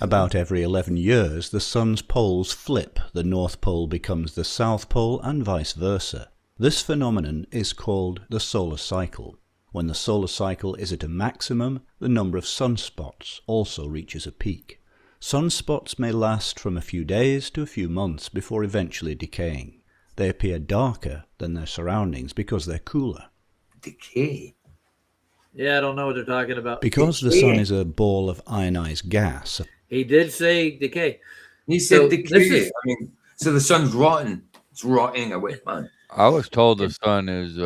About every 11 years, the Sun's poles flip. The North Pole becomes the South Pole and vice versa. This phenomenon is called the solar cycle. When the solar cycle is at a maximum, the number of sunspots also reaches a peak. Sunspots may last from a few days to a few months before eventually decaying. They appear darker than their surroundings because they're cooler. Decay? Yeah, I don't know what they're talking about. Because the Sun is a ball of ionized gas. He did say decay. He said decay. So the sun's rotten. It's rotting away, man. I was told the sun is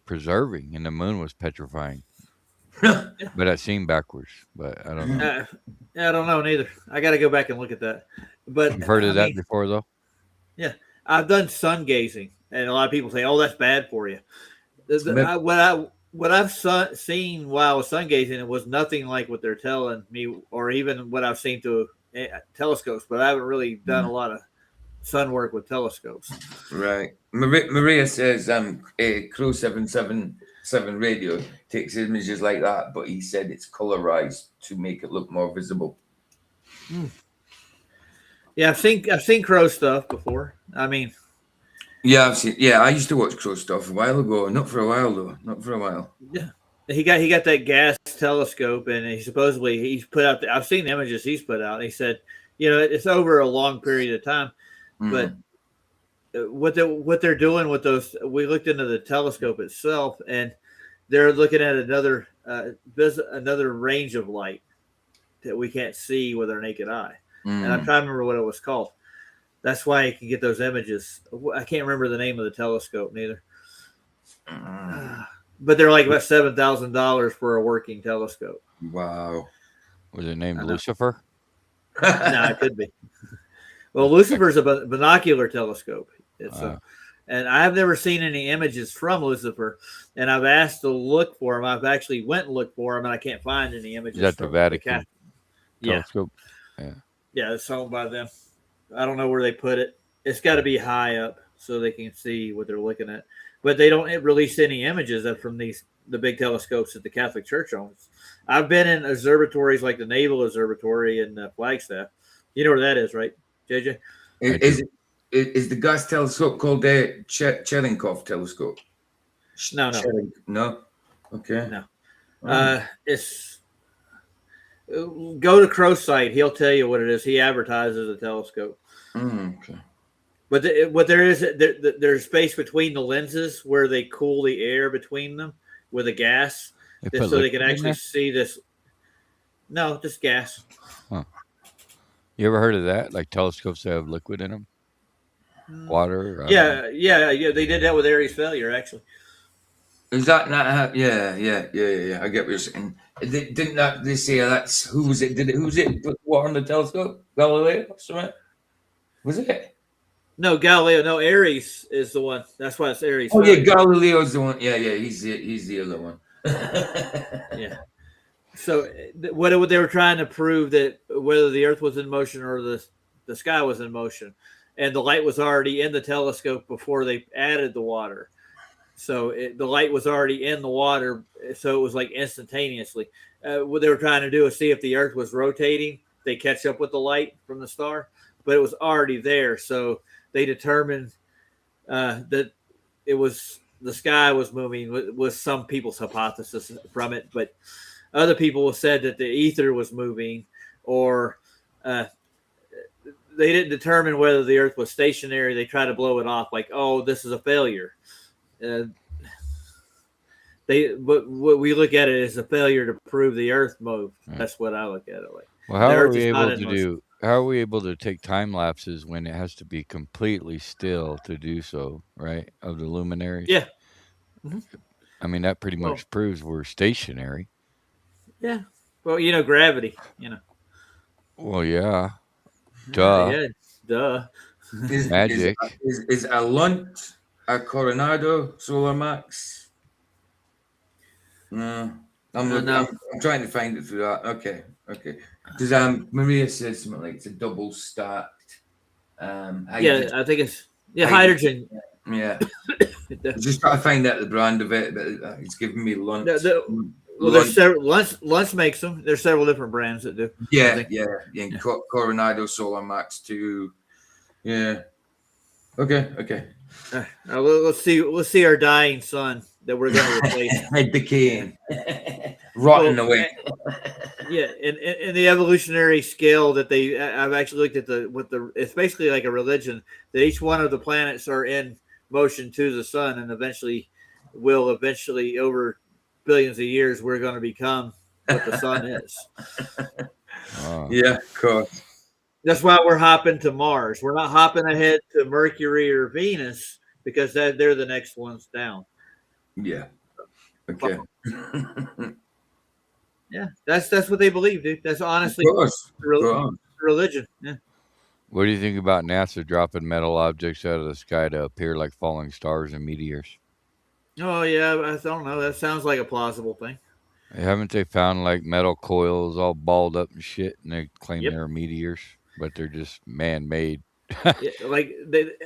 preserving and the moon was petrifying. But I seemed backwards. But I don't know. I don't know neither. I got to go back and look at that. But You've heard of that before, though? Yeah, I've done sun gazing, and a lot of people say, "Oh, that's bad for you." What I've seen while I was sun gazing, it was nothing like what they're telling me, or even what I've seen through telescopes. But I haven't really done a lot of sun work with telescopes. Right. Maria says Crow 777 radio takes images like that, but he said it's colorized to make it look more visible. Yeah, I've seen Crow stuff before. I mean, yeah, I used to watch Crow stuff a while ago. Not for a while though. Not for a while. Yeah, he got that gas telescope, and he's put out. I've seen the images he's put out. And he said, it's over a long period of time, but what they're doing with those, we looked into the telescope itself, and they're looking at another range of light that we can't see with our naked eye. And I'm trying to remember what it was called. That's why you can get those images. I can't remember the name of the telescope neither. But they're like about $7,000 for a working telescope. Wow. Was it named Lucifer? No, it could be. Well, Lucifer's a binocular telescope. And I've never seen any images from Lucifer. And I've asked to look for them. I've actually went and looked for them, and I can't find any images. Is that the Vatican telescope? Yeah, it's owned by them. I don't know where they put it. It's got to be high up so they can see what they're looking at. But they don't release any images from the big telescopes that the Catholic Church owns. I've been in observatories like the Naval Observatory in Flagstaff. You know where that is, right, JJ? Is the gas telescope called the Cherenkov telescope? No. No? Okay. No. It's... Go to Crow's site. He'll tell you what it is. He advertises a telescope. Okay. But there's space between the lenses where they cool the air between them with a gas, so they can actually see this. No, just gas. Huh. You ever heard of that? Like telescopes that have liquid in them? Water? Yeah. They did that with Aries failure, actually. Is that not? Yeah. I get what you're saying. Didn't that they say that's who was it? Who's it? What on the telescope? Galileo? Something? Was it? No, Galileo. No, Aries is the one. That's why it's Aries. Oh yeah, Galileo's the one. Yeah. He's the other one. Yeah. So what they were trying to prove that whether the Earth was in motion or the sky was in motion, and the light was already in the telescope before they added the water. So the light was already in the water, so it was like instantaneously. What they were trying to do is see if the Earth was rotating. They catch up with the light from the star, but it was already there. So they determined that it was the sky was moving. Was some people's hypothesis from it, but other people said that the ether was moving, or they didn't determine whether the Earth was stationary. They tried to blow it off like, oh, this is a failure. But what we look at it as a failure to prove the Earth moved. That's what I look at it like. Well, how are we able to do? How are we able to take time lapses when it has to be completely still to do so? Right, of the luminaries. Yeah. Mm-hmm. I mean, that pretty much proves we're stationary. Yeah. Well, gravity. Well, yeah. Duh. Yeah. Duh. Magic. Is a Lunt a Coronado Solar Max? No. I'm trying to find it through that. Okay. Because Maria said something like it's a double stacked. Yeah, I think it's hydrogen. Yeah. Just trying to find out the brand of it, but it's giving me Lunt. Well, there's several. Luntz makes them. There's several different brands that do. Yeah. Coronado Solar Max 2. Yeah. Okay. Let's see our dying sun that we're going to replace. Decaying, rotting away. Yeah, in the evolutionary scale that I've actually looked at it's basically like a religion that each one of the planets are in motion to the sun, and eventually over billions of years we're going to become what the sun is. Yeah, of course. That's why we're hopping to Mars. We're not hopping ahead to Mercury or Venus because they're the next ones down. Yeah. Okay. Yeah, that's what they believe, dude. That's honestly religion. Yeah. What do you think about NASA dropping metal objects out of the sky to appear like falling stars and meteors? Oh yeah, I don't know. That sounds like a plausible thing. Haven't they found like metal coils all balled up and shit, and they claim they're meteors, but they're just man-made? Yeah, like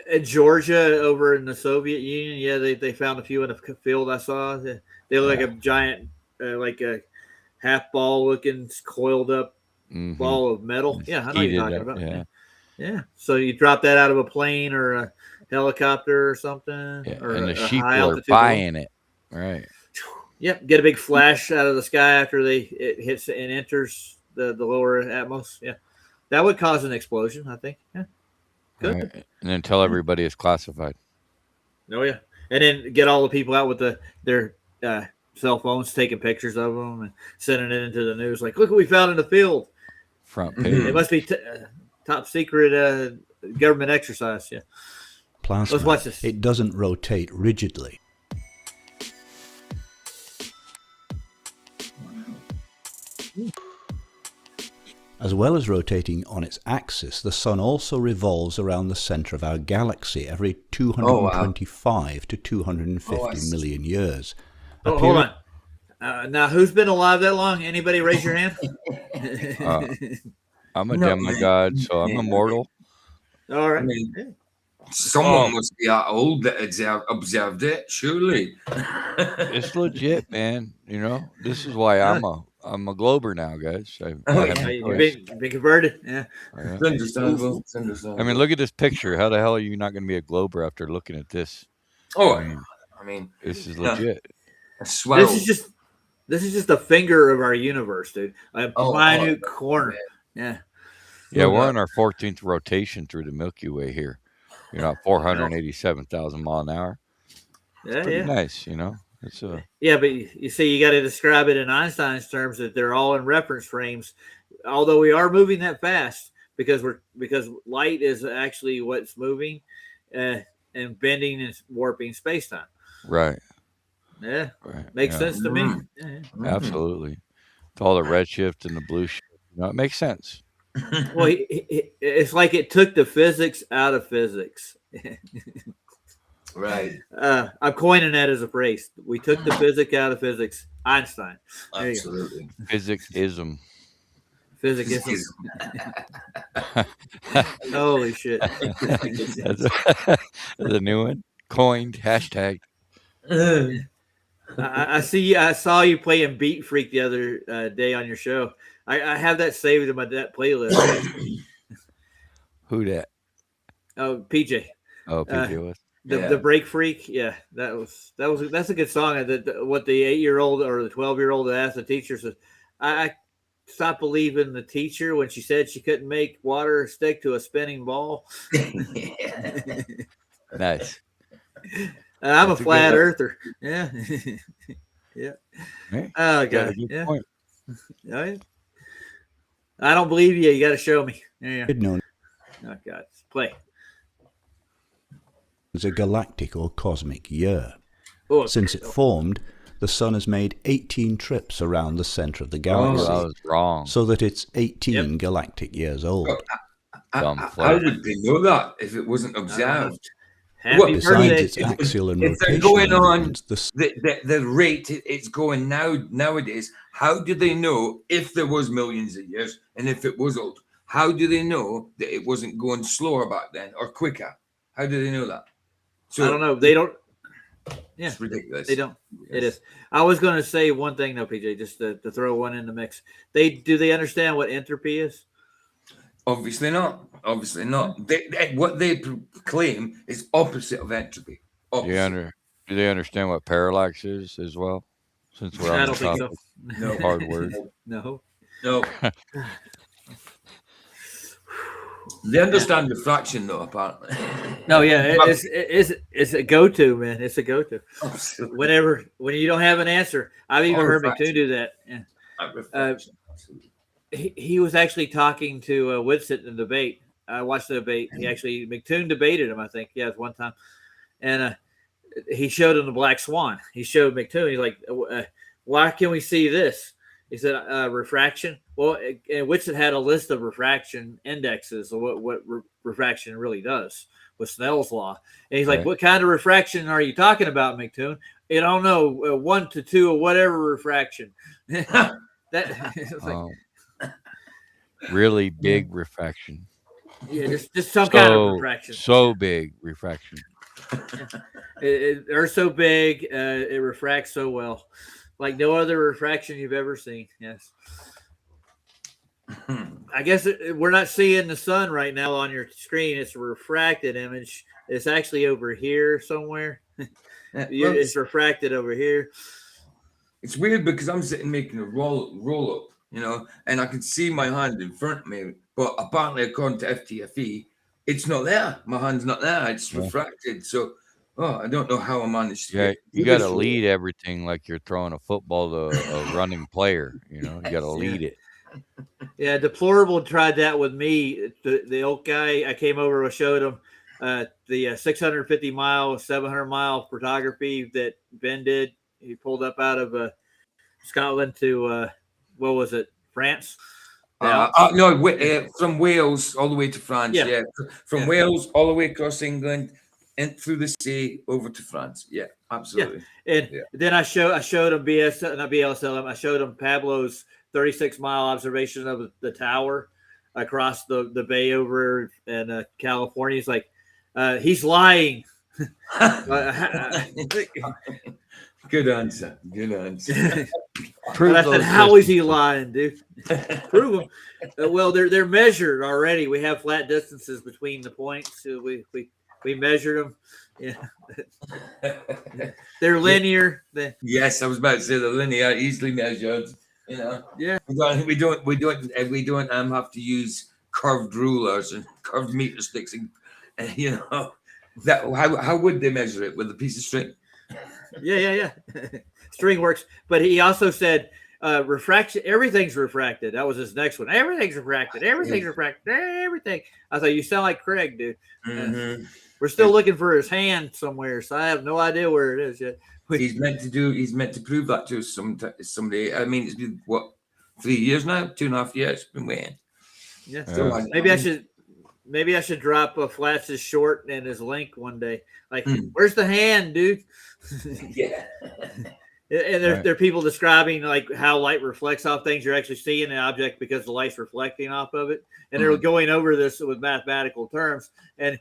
in Georgia, over in the Soviet Union, they found a few in a field I saw. They look like a giant, like a half ball looking coiled up ball of metal. Yeah, I know what you're talking about. Yeah. So you drop that out of a plane or a helicopter or something, or and the sheep are buying it, right? Yep. Get a big flash out of the sky after it hits and enters the lower atmosphere. Yeah, that would cause an explosion, I think. Yeah. Good. Right. And then tell everybody it's classified. Oh yeah, and then get all the people out with their cell phones taking pictures of them and sending it into the news. Like, look what we found in the field. Front page. It must be top secret government exercise. Yeah. Plasma. Let's watch this. It doesn't rotate rigidly. As well as rotating on its axis, the Sun also revolves around the center of our galaxy every 225 to 250 million years. Hold on. Now, who's been alive that long? Anybody raise your hand? I'm a demigod, so I'm immortal. All right. I mean, someone must be that old that observed it, surely. It's legit, man. This is why I'm a glober now, guys. You've been converted. Yeah. It's understandable. I mean, look at this picture. How the hell are you not going to be a glober after looking at this? I mean, this is legit. This is just a finger of our universe, dude. A minute corner. Yeah. Yeah, we're on our 14th rotation through the Milky Way here. 487,000 miles an hour. It's pretty nice, It's yeah, but you see, you got to describe it in Einstein's terms that they're all in reference frames. Although we are moving that fast because light is actually what's moving and bending and warping space-time. Right. Yeah. Right. Makes sense to me. Yeah. Absolutely. With all the redshift and the blue shift, it makes sense. Well, it's like it took the physics out of physics. Right. I'm coining that as a phrase. We took the physics out of physics. Einstein. Absolutely. Physicsism. Physicsism. Holy shit. That's a new one. Coined. Hashtag. I see. I saw you playing Beat Freak the other day on your show. I have that saved in my playlist. Who that? Oh, PJ. Oh, PJ was. The Break Freak. Yeah, that's a good song. What the 8-year-old or the 12-year-old asked the teacher says, I stopped believing the teacher when she said she couldn't make water stick to a spinning ball. Nice. I'm a flat earther. Yeah. Yeah. Hey, Oh got a God. good Yeah. point. Oh, yeah. I don't believe you. You got to show me. Yeah. known Oh God. Play. as a galactic or cosmic year. Oh, Since it formed, the Sun has made 18 trips around the centre of the galaxy, I was wrong. so that it's 18 galactic years old. Dumb How flirt. would they know that if it wasn't observed? Happy Besides birthday. its axial and If they're rotational going on movements, the rate it's going nowadays, how do they know if there was millions of years and if it was old? How do they know that it wasn't going slower back then or quicker? How do they know that? So I don't know. They don't. Yeah, it's ridiculous. they don't. It is. I was going to say one thing though, PJ, just to throw one in the mix. Do they understand what entropy is? Obviously not. Obviously not. What they claim is opposite of entropy. Opposite. Do they understand what parallax is as well? Since we're I on don't the think topic, so. No. hard word. No. No. They understand diffraction though, apparently. No, yeah, it's a go-to, man. It's a go-to. When you don't have an answer, I've even heard McToon do that. Yeah. Refraction, absolutely. He was actually talking to Whitsitt in the debate. I watched the debate. McToon debated him, I think. Yeah, it was one time, and he showed him the black swan. He showed McToon. He's like, "Why can we see this?" He said, "Refraction." Well, and Whitsitt had a list of refraction indexes of what refraction really does with Snell's law. And he's like, Right. "What kind of refraction are you talking about, McToon?" I don't know, 1 to 2 or whatever refraction. That it's like, Really big refraction. yeah, just some kind of refraction. So big refraction. They're so big, it refracts so well, like no other refraction you've ever seen. Yes. I guess we're not seeing the sun right now on your screen. It's a refracted image. It's actually over here somewhere. It's refracted over here. It's weird because I'm sitting making a roll up, and I can see my hand in front of me, but apparently according to FTFE, it's not there. My hand's not there. It's refracted. So, I don't know how I managed to. Yeah, you got to lead everything like you're throwing a football to a running player. You got to lead it. Yeah, Deplorable tried that with me. The old guy, I came over and showed him the 650 mile, 700 mile photography that Ben did. He pulled up out of Scotland to what was it, France? No, from Wales all the way to France. Yeah. From Wales all the way across England and through the sea over to France. Yeah, absolutely. Yeah. And then I showed him BSLM. I showed him Pablo's 36-mile observation of the tower across the bay over in California. He's like, he's lying. Good answer. And I said, how is he lying, dude? Prove him. Well, they're measured already. We have flat distances between the points. So we measured them. Yeah, they're linear. Yes, I was about to say the linear, easily measured. Yeah. We don't have to use curved rulers and curved meter sticks, and that how would they measure it with a piece of string? Yeah. String works. But he also said refraction, everything's refracted. That was his next one. Everything's refracted. Everything's refracted. Everything. I thought, you sound like Craig, dude. Mm-hmm. We're still looking for his hand somewhere, so I have no idea where it is yet. He's meant to prove that to somebody. I mean, it's been 3 years now, 2.5 years. Been waiting. Yeah. Maybe I should drop Flats's short and his link one day. Like, where's the hand, dude? Yeah. And there are people describing like how light reflects off things. You're actually seeing an object because the light's reflecting off of it. And they're going over this with mathematical terms. And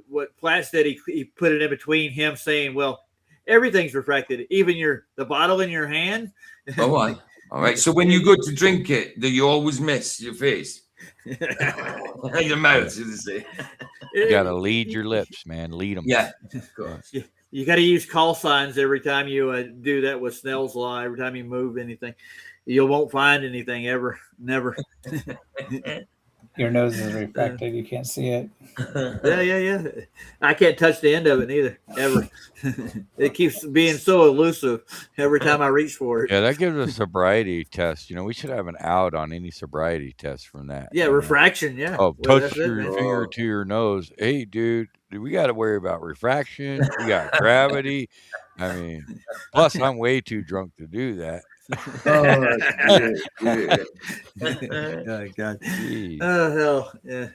what Platts did, he put it in between him saying, well, Everything's refracted, even the bottle in your hand. All right. All right. So when you go to drink it, do you always miss your face? Your mouth, should I say. You got to lead your lips, man. Lead them. Yeah, of course. You got to use call signs every time you do that with Snell's law. Every time you move anything, you won't find anything ever. Never. Your nose is refracted. You can't see it. Yeah. I can't touch the end of it either, ever. It keeps being so elusive every time I reach for it. Yeah, that gives a sobriety test. You know, we should have an out on any sobriety test from that. Yeah, refraction. Yeah. Oh, Well, touch your finger to your nose. Hey, dude, we got to worry about refraction. We got gravity. I mean, plus I'm way too drunk to do that. Oh, God. Jeez. Oh hell, yeah.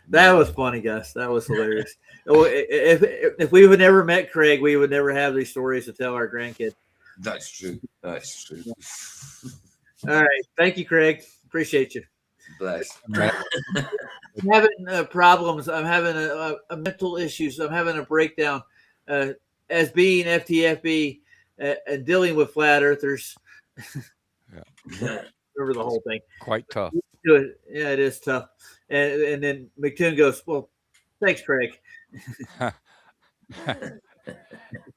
That was funny, Gus. That was hilarious. If we would never met Craig, we would never have these stories to tell our grandkids. That's true. That's true. All right, thank you, Craig. Appreciate you. Bless. I'm having problems. I'm having a mental issues. I'm having a breakdown. As being FTFB and dealing with flat earthers. Remember the whole thing. Quite tough. Yeah, it is tough. And then McToon goes, well, thanks, Craig.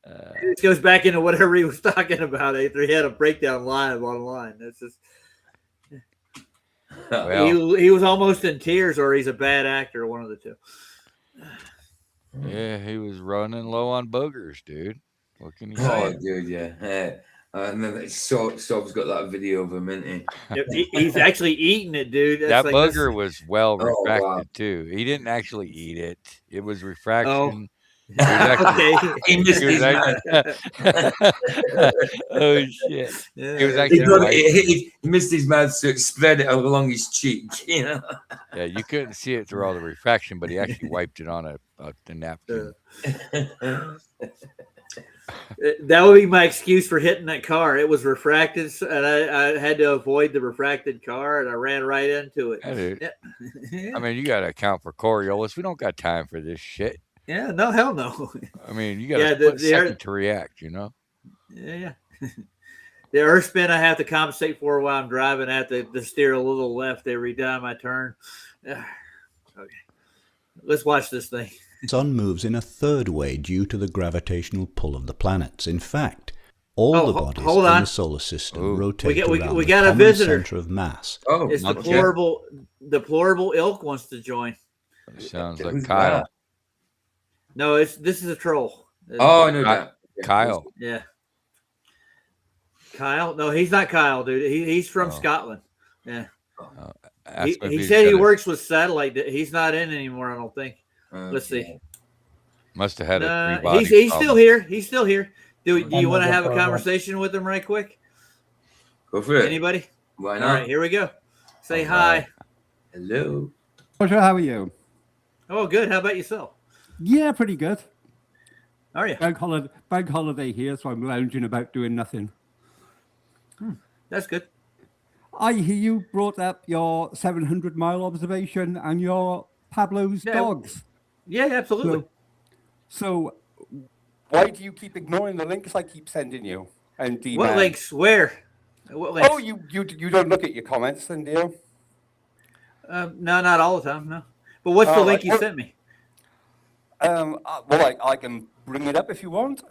It goes back into whatever he was talking about after he had a breakdown live online. That's just he was almost in tears, or he's a bad actor, one of the two. Yeah, he was running low on boogers, dude. What can you Oh, say? dude, yeah. And then Sob's got that video of him, isn't he? He's actually eating it, dude. That That's booger was well refracted wow. too. He didn't actually eat it. It was refraction. Oh. He was actually, Okay. He missed he was his man. oh shit! Yeah. He was He, actually he missed his mouth, so it spread it along his cheek. You know. yeah. You couldn't see it through all the refraction, but he actually wiped it on a napkin. That would be my excuse for hitting that car. It was refracted, and I had to avoid the refracted car, and I ran right into it. Yeah, dude. Yeah. I mean, you got to account for Coriolis. We don't got time for this shit. Yeah, no, hell no. I mean, you got Yeah, a second to react. You know. Yeah. The earth spin I have to compensate for while I'm driving. I have to steer a little left every time I turn. Okay. Let's watch this thing. The sun moves in a third way due to the gravitational pull of the planets. In fact, all the bodies in the solar system rotate around we the got a common visitor. center of mass. Oh, It's okay. deplorable ilk wants to join. Sounds like Who's Kyle. that? No, this is a troll. Oh, no, that. Kyle. Yeah. Kyle? No, he's not Kyle, dude. He's from Scotland. Yeah. Ask him if He he's said he got a- works with satellite. He's not in anymore, I don't think. Let's see. Must have had a three-body He's problem. still here. He's still here. Do you I'm want to looking have a for conversation with him right quick? Go for it. Anybody? Why All not? right, here we go. Say All hi. right. Hello. Roger, how are you? Oh, good. How about yourself? Yeah, pretty good. Are you? Bank holiday here, so I'm lounging about doing nothing. That's good. I hear you brought up your 700-mile observation and your Pablo's Yeah. dogs. Yeah, absolutely. So, why do you keep ignoring the links I keep sending you? And What links? Where? What links? Oh, you don't look at your comments, then, do you? No, not all the time. No. But what's the Oh, link right. you sent me? Well, I can bring it up if you want.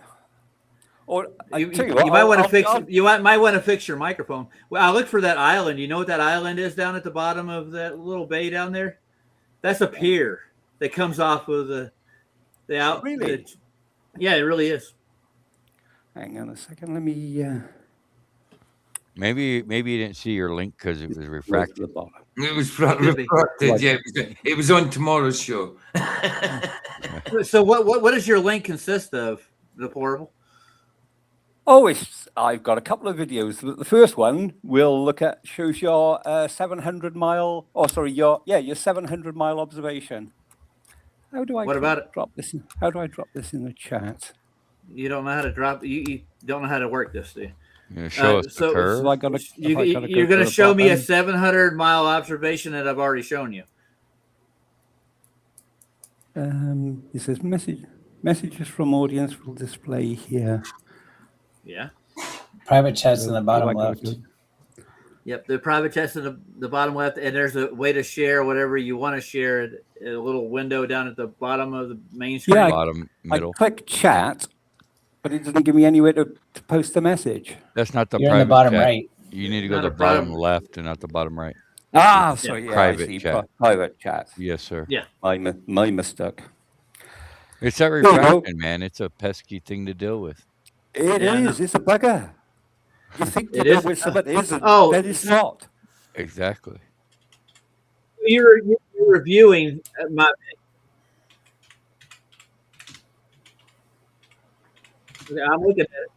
Or You tell you what, might want to I'll- fix. I'll- You might want to fix your microphone. Well, I look for that island. You know what that island is down at the bottom of that little bay down there? That's a pier that comes off of the out. Really? Yeah, it really is. Hang on a second. Let me. Maybe you didn't see your link because it was refracted. It was Could be. refracted. Yeah, it was on tomorrow's show. So what does your link consist of? Deplorable. Oh, I've got a couple of videos. The first one we'll look at shows your 700-mile. Oh, sorry, your 700-mile observation. How do I? What about it? Drop this. How do I drop this in the chat? You don't know how to drop. You don't know how to work this, do you? You know, show us so- the curve. So I gotta, You're going to show me a 700-mile observation that I've already shown you. It says message. Messages from audience will display here. Yeah. Private chats in the bottom I left. Yep. The private chat's in the bottom left, and there's a way to share whatever you want to share. A little window down at the bottom of the main screen. Yeah, Bottom, middle. I click chat, but it doesn't give me anywhere to post a message. That's not the You're in private the bottom chat. right. You need to go Not to a the bottom bottom- left and not the bottom right. Ah, so yeah, Private I see. chat. Private chat. Yes, sir. Yeah. My mistake. It's that you go. refraction, man. It's a pesky thing to deal with. It Yeah. is. It's a bugger. You think It you know is. where something is, and Oh. then it's not. Exactly. You're reviewing my. I'm looking at it.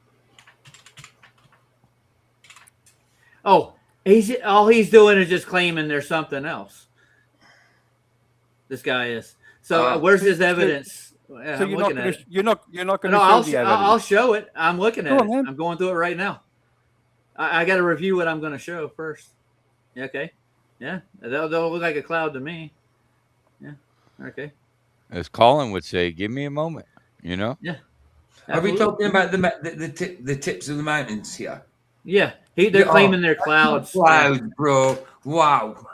Oh, all he's doing is just claiming there's something else. This guy is. So where's his evidence? Yeah, So I'm you're looking not at gonna, it. you're not going No, to show the evidence. I'll show it. I'm looking at Go it. on, then. I'm going through it right now. I got to review what I'm going to show first. Yeah, okay. Yeah, they'll look like a cloud to me. Yeah. Okay. As Colin would say, give me a moment, you know? Yeah. Are we Absolutely. talking about the tips of the mountains here? Yeah. They're claiming they're clouds. Clouds, bro. Wow.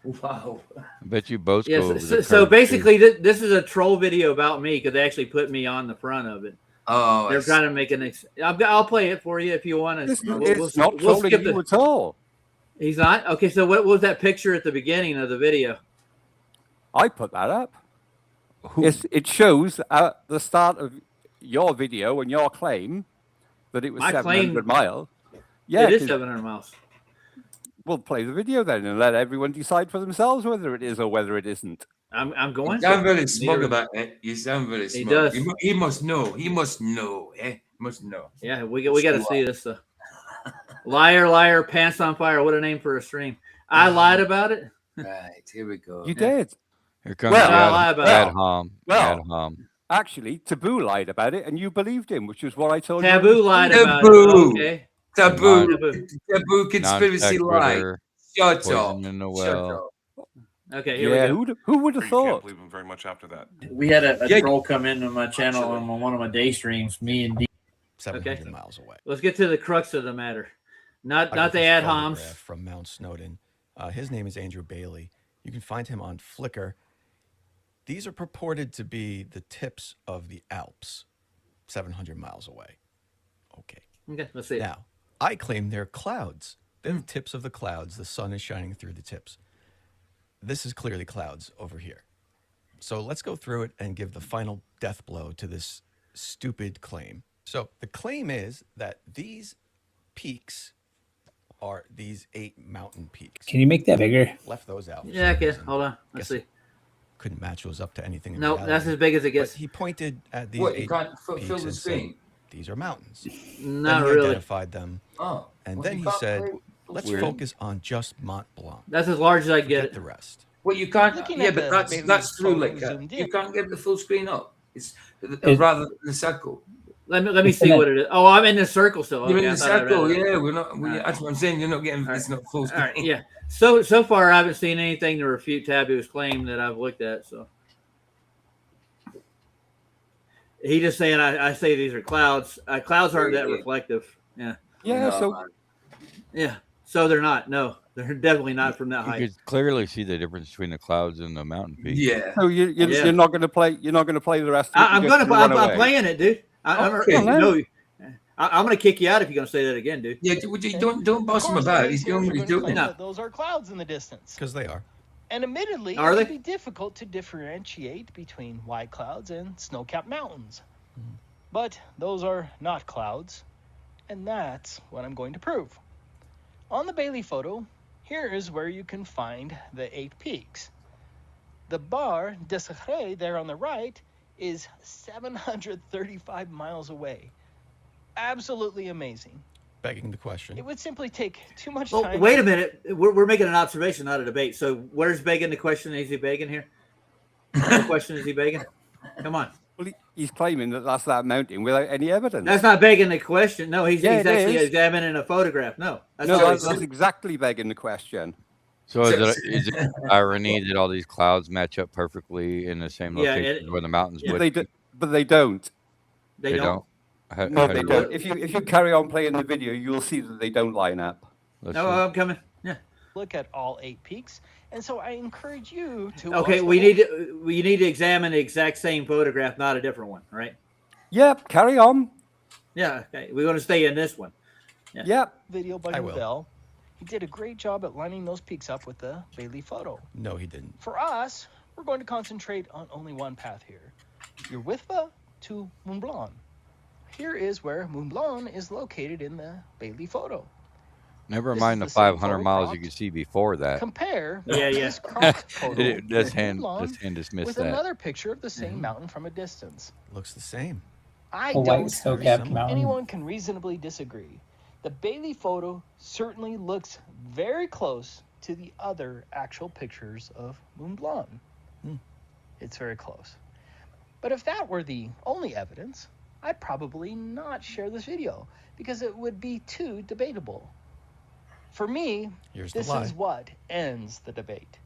Wow. I bet you both go Yes. over So, the so curve, basically, this is a troll video about me because they actually put me on the front of it. Oh, They're trying to make an. I'll play it for you if you want to. It's not we'll trolling skip you at all. He's not. Okay. So what was that picture at the beginning of the video? I put that up. It shows at the start of your video and your claim that it was My 700 claim- miles. Yeah, it is 'cause 700 miles. we'll play the video then and let everyone decide for themselves whether it is or whether it isn't. I'm going. You sound to. very smug Neither- about it. You sound very smug. does. He must know. He must know. Eh? Must know. Yeah, we got to see this. Liar, liar, pants on fire. What a name for a stream. I lied about it. Right. Here we go. You did. Here comes Well, I'll lie about Ad it. Hom. Well, Ad Hom. Actually, Taboo lied about it and you believed him, which is what I told you. Taboo lied about Taboo. it. Okay. Taboo. Taboo. Taboo conspiracy lie. Non-sequitur, Shut poison up. in the Shut well. up. Okay. Here Yeah, we go. who would have You can't thought? believe him very much after that. We had a Yeah. troll come in on my channel on one of my day streams. Me and D. 700 Okay. miles away. Let's get to the crux of the matter. Not I got the this ad photograph homs. from Mount Snowdon. His name is Andrew Bailey. You can find him on Flickr. These are purported to be the tips of the Alps, 700 miles away. Okay. Okay. Let's see. Now, I claim they're clouds. They're the tips of the clouds. The sun is shining through the tips. This is clearly clouds over here. So let's go through it and give the final death blow to this stupid claim. So the claim is that these peaks are these 8 mountain peaks. Can you make that bigger? Left those out. for Yeah. some Okay. reason. Hold on. Let's Guess see. Couldn't match those up to anything. In No, reality. that's as big as it But gets. he pointed at these What? 8 You can't fill peaks the and screen? said, these are mountains. Not then he really. identified them, Oh. and Well, then you he can't said, play- let's Weird. focus on just Mont Blanc. That's as large as I get Forget it. the rest. Well, you can't. Looking Yeah, at but the that's Bailey's through photo like that. zoomed in. You can't get the full screen up. It's It- rather than the circle. Let me see Isn't what it is. Oh, I'm in the circle still. You're Okay, in I the thought I read circle. it. Yeah, we're not. Alright. That's what I'm saying. You're not getting. Alright. It's not full All screen. right, yeah. So far, I haven't seen anything to refute Taboo's claim that I've looked at. So he just saying I say these are clouds. Clouds aren't that reflective. Yeah, Yeah, No, so man. yeah. So they're not. No, they're definitely not from that You height. could clearly see the difference between the clouds and the mountain peaks. Yeah. so Yeah. you're not going to play. You're not going to play the rest. Of it. I'm You're gonna. just run I'm away. playing it, dude. Okay. I'm gonna kick you out if you're gonna say that again, dude. Yeah. Don't boss him about. He's doing what he's doing. No. Those are clouds in the distance. Because they are. And admittedly, Are it they? would be difficult to differentiate between white clouds and snow-capped mountains. But those are not clouds, and that's what I'm going to prove. On the Bailey photo, here is where you can find the 8 peaks. The Bar des Secrets there on the right is 735 miles away. Absolutely amazing. Begging the question. It would simply take too much Well, time. wait a minute. We're making an observation, not a debate. So where's begging the question? Is he begging here? What question is he begging? Come on. Well, he's claiming that that's that mountain without any evidence. That's not begging the question. No, he's Yeah, it actually is. examining a photograph. No, that's no, not that's exactly begging the question. So is it irony that all these clouds match up perfectly in the same Yeah, location where the mountains would be? But they don't. They don't. No, they don't. If you carry on playing the video, you'll see that they don't line up. No, I'm coming. Yeah. Look at all 8 peaks, and so I encourage you to. Okay, we need to examine the exact same photograph, not a different one, right? Yep, carry on. Yeah, okay. We're going to stay in this one. Yeah. Yep. Video by Nobel. He did a great job at lining those peaks up with the Bailey photo. No, he didn't. For us, we're going to concentrate on only one path here. Urwitva to Mont Blanc. Here is where Mont Blanc is located in the Bailey photo. Never mind the 500 miles you can see before that. Compare Yeah. this cropped photo Let's of hand Mont Blanc dismiss with that. another picture of the same mountain from a distance. Looks the same. I A white don't snow-capped think mountain. anyone can reasonably disagree. The Bailey photo certainly looks very close to the other actual pictures of Mont Blanc. It's very close. But if that were the only evidence, I'd probably not share this video because it would be too debatable. For me, this is what ends the debate.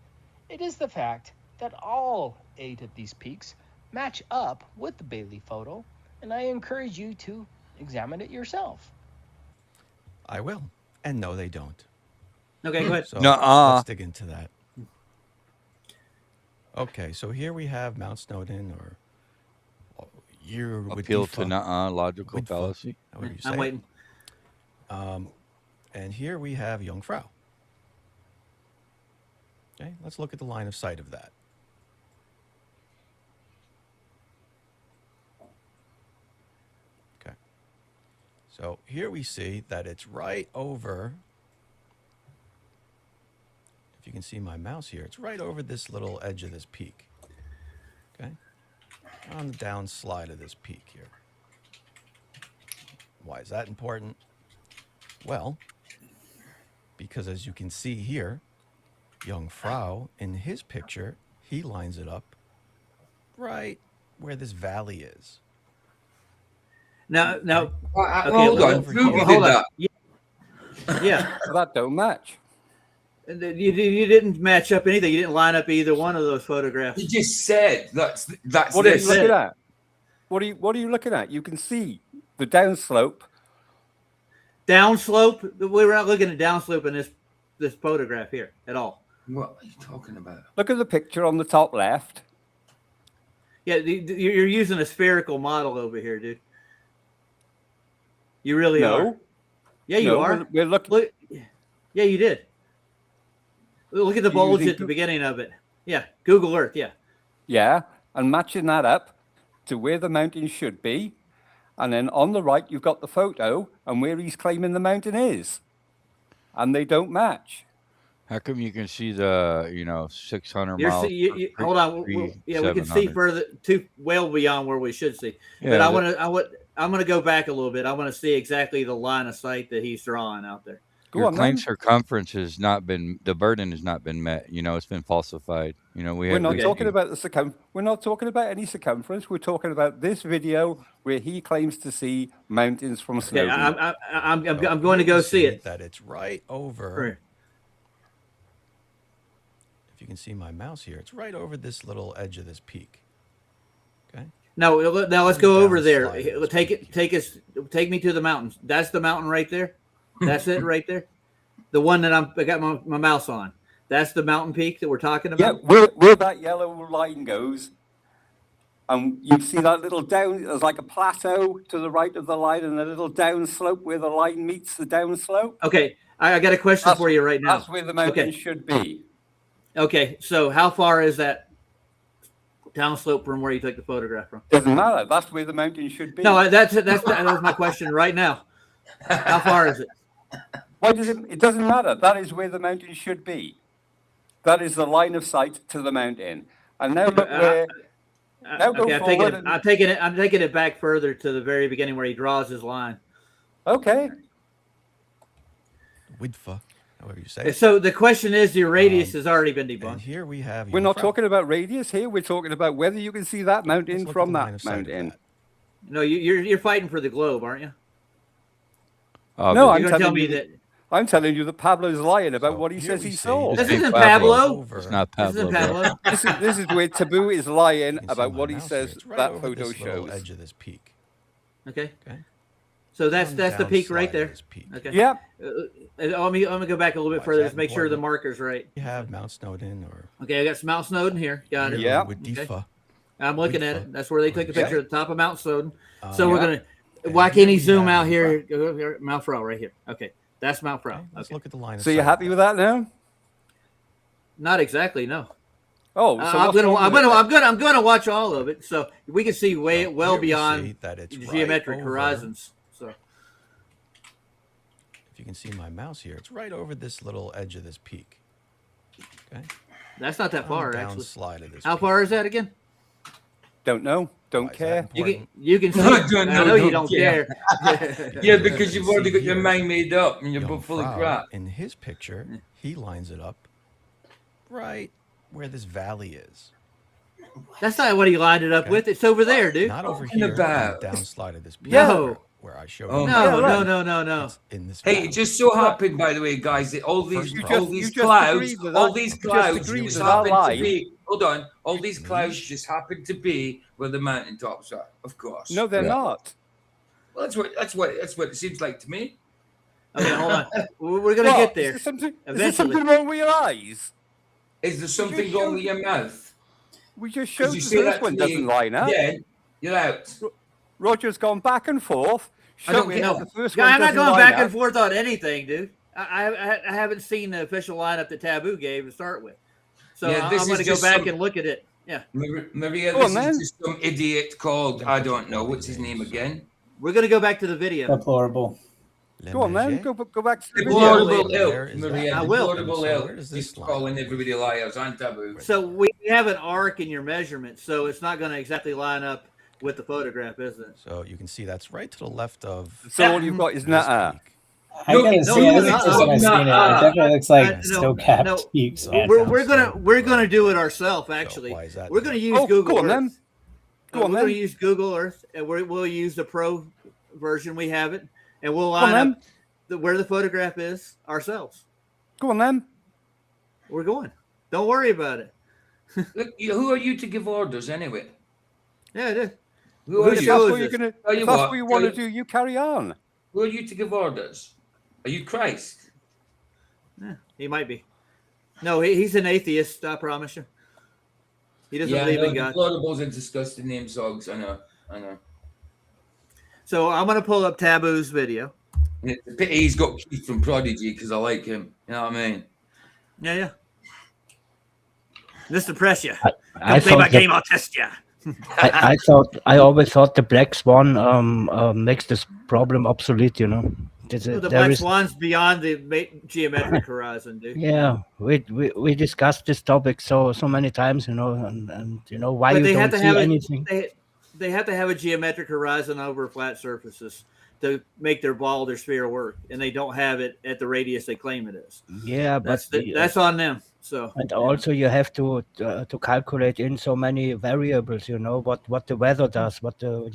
It is the fact that all 8 of these peaks match up with the Bailey photo, and I encourage you to examine it yourself. I will. And no, they don't. Okay, go ahead. So Nuh-uh. let's dig into that. Okay, so here we have Mount Snowdon, or Appeal to logical fallacy. However you say I'm it. waiting. And here we have Jungfrau. Okay, let's look at the line of sight of that. Okay. So here we see that it's right over, if you can see my mouse here, it's right over this little edge of this peak. Okay. On the down slide of this peak here. Why is that important? Well, because as you can see here, Jungfrau, in his picture, he lines it up right where this valley is. Now, okay, hold on. Who did that? Yeah. That don't match. You didn't match up anything. You didn't line up either one of those photographs. You just said that's What are this. you looking at? What are you looking at? You can see the downslope. Downslope? We're not looking at downslope in this photograph here at all. What are you talking about? Look at the picture on the top left. Yeah, you're using a spherical model over here, dude. You really are. Yeah, you are. We're looking. Look, yeah, you did. Look at the bulge using at the beginning of it. Yeah, Google Earth. Yeah. Yeah, and matching that up to where the mountain should be. And then on the right, you've got the photo and where he's claiming the mountain is. And they don't match. How come you can see the 600 miles? Hold on. Yeah, we can see further, well beyond where we should see. Yeah, but I'm gonna go back a little bit. I want to see exactly the line of sight that he's drawing out there. Your claim circumference has not been, the burden has not been met. It's been falsified. We're not talking about the circumference. We're not talking about any circumference. We're talking about this video where he claims to see mountains from Snowdon. I'm going to go see it. That it's right over. Right. If you can see my mouse here, it's right over this little edge of this peak. Okay. Now let's go over there. Take me to the mountains. That's the mountain right there. That's it right there. The one that I got my mouse on. That's the mountain peak that we're talking about. Yeah, where that yellow line goes, and you see that little down. There's like a plateau to the right of the line, and a little down slope where the line meets the down slope. Okay, I got a question for you right now. That's where the mountain should be. Okay, so how far is that downslope from where you took the photograph from? Doesn't matter. That's where the mountain should be. No, that was my question right now. How far is it? Why does it? It doesn't matter. That is where the mountain should be. That is the line of sight to the mountain. And now look where. Now go forward. I'm taking it back further to the very beginning where he draws his line. Okay. Widfa, however you say it. So the question is, your radius has already been debunked. And here we have. We're not talking about radius here. We're talking about whether you can see that mountain from that mountain. No, you're fighting for the globe, aren't you? No, you're going to tell me that. I'm telling you that Pablo's lying about what he here says we he see saw. This Hey, isn't Pablo. Pablo. It's not This isn't Pablo. bro. Pablo. This is where Taboo is lying You can see about my what he mouse here. says It's right that over photo this little shows. edge of this peak. Okay. Okay. So that's On the down peak slide right of there. this peak. Okay. Yeah. Let me go back a little bit Watch further that to make sure the important. marker's right. You have Mount Snowdon or Okay, I got some Mount Snowdon here. Got it. Yeah. Wadifa. I'm looking at it. That's where they took the Okay. picture at the top of Mount Snowdon. So we're Yeah. gonna. And Why here can't he we zoom have out here? Go here, Mount Frow right here. Okay, that's Mount Frow. Okay, let's Okay. look at the line of So you're sight. happy with that now? Not exactly. No. Oh, so I'm what's wrong with it? I'm gonna watch all of it, so we can see well Here we beyond see that it's the right geometric over- horizons. So If you can see my mouse here, it's right over this little edge of this peak. Okay. that's not that On far, the down actually. slide of this. How peak. far is that again? Don't know. Don't Why is that care. important? You can see. No, I don't know, know you don't don't care. Yeah, because You you've already see got your here, mind made up and you're Young full of Frau, crap. in his picture, he lines it up right where this valley is. That's not what he lined it up Okay. with. It's over there, dude. Not over Talking here, about- on the down slide of this peak. No. Where I showed Oh, you. No, Yeah, no, right. no. It's in this Hey, valley. it just so happened, by the way, guys, that all these You just clouds, agreed with all that. these You just clouds agreed just with that happen lie. to be. Hold on, all these clouds just happen to be where the mountaintops are. Of course. No, they're not. Well, that's what it seems like to me. Okay, hold on. We're gonna What? get there. Is there Eventually. something wrong with your eyes? Is there something wrong with your mouth? We just 'Cause showed you the say first that to one me, doesn't line up. Yeah, you're out. Roger's gone back and forth. I don't showing care. that the first Yeah, one I'm not doesn't going line back up. and forth on anything, dude. I haven't seen the official lineup that Taboo gave to start with, so Yeah, I'm this going to is go just back some- and look at it. Yeah, Maria, Go on, this man. is just some idiot called, I don't know, what's his name again? we're going to go back to the video. Deplorable. Go on, then. Go back to the video. Deplorable There ilk, is Maria, I will. deplorable So ilk. where does this Keep line? calling everybody liars on Taboo. So we have an arc in your measurement, so it's not going to exactly line up with the photograph, is it? So you can see that's right to the left of So all you've got is this Nata. peak. I No, gotta no, say, I no, think no, this guy's no, seen it. It definitely looks like no, snow-capped no. peaks, man. We're gonna do it ourselves. Actually, why is that? we're going to use Oh, Google go on Earth. then. Go on We're going to then. use Google Earth, and we'll use the Pro version. We have it, and we'll Go on line up then. where the photograph is ourselves. Go on then. We're going. Don't worry about it. Look, who are you to give orders anyway? Yeah, it is. Who Who are If shows you? that's what you're us? gonna, Tell you if that's what, what you want to tell do, you carry on. Who are you to give orders? Are you Christ? Yeah, he might be. No, he's an atheist. I promise you. He doesn't Yeah, believe no, in God. deplorables and disgusting name songs. I know. So I'm going to pull up Taboo's video. It's a pity he's got Keith from Prodigy because I like him. You know what I mean? Yeah. Just to press you. I Play my thought game, I'll test you. I always thought the black swan makes this problem obsolete. You know, The there Black is- Swan's beyond the geometric horizon, dude. Yeah, we discussed this topic so many times, you know, and you know why But you they don't have to see have anything. They have to have a geometric horizon over flat surfaces to make their ball, their sphere work, and they don't have it at the radius they claim it is. Yeah, but That's on them. So and also you have to calculate in so many variables. You know what the weather does, what the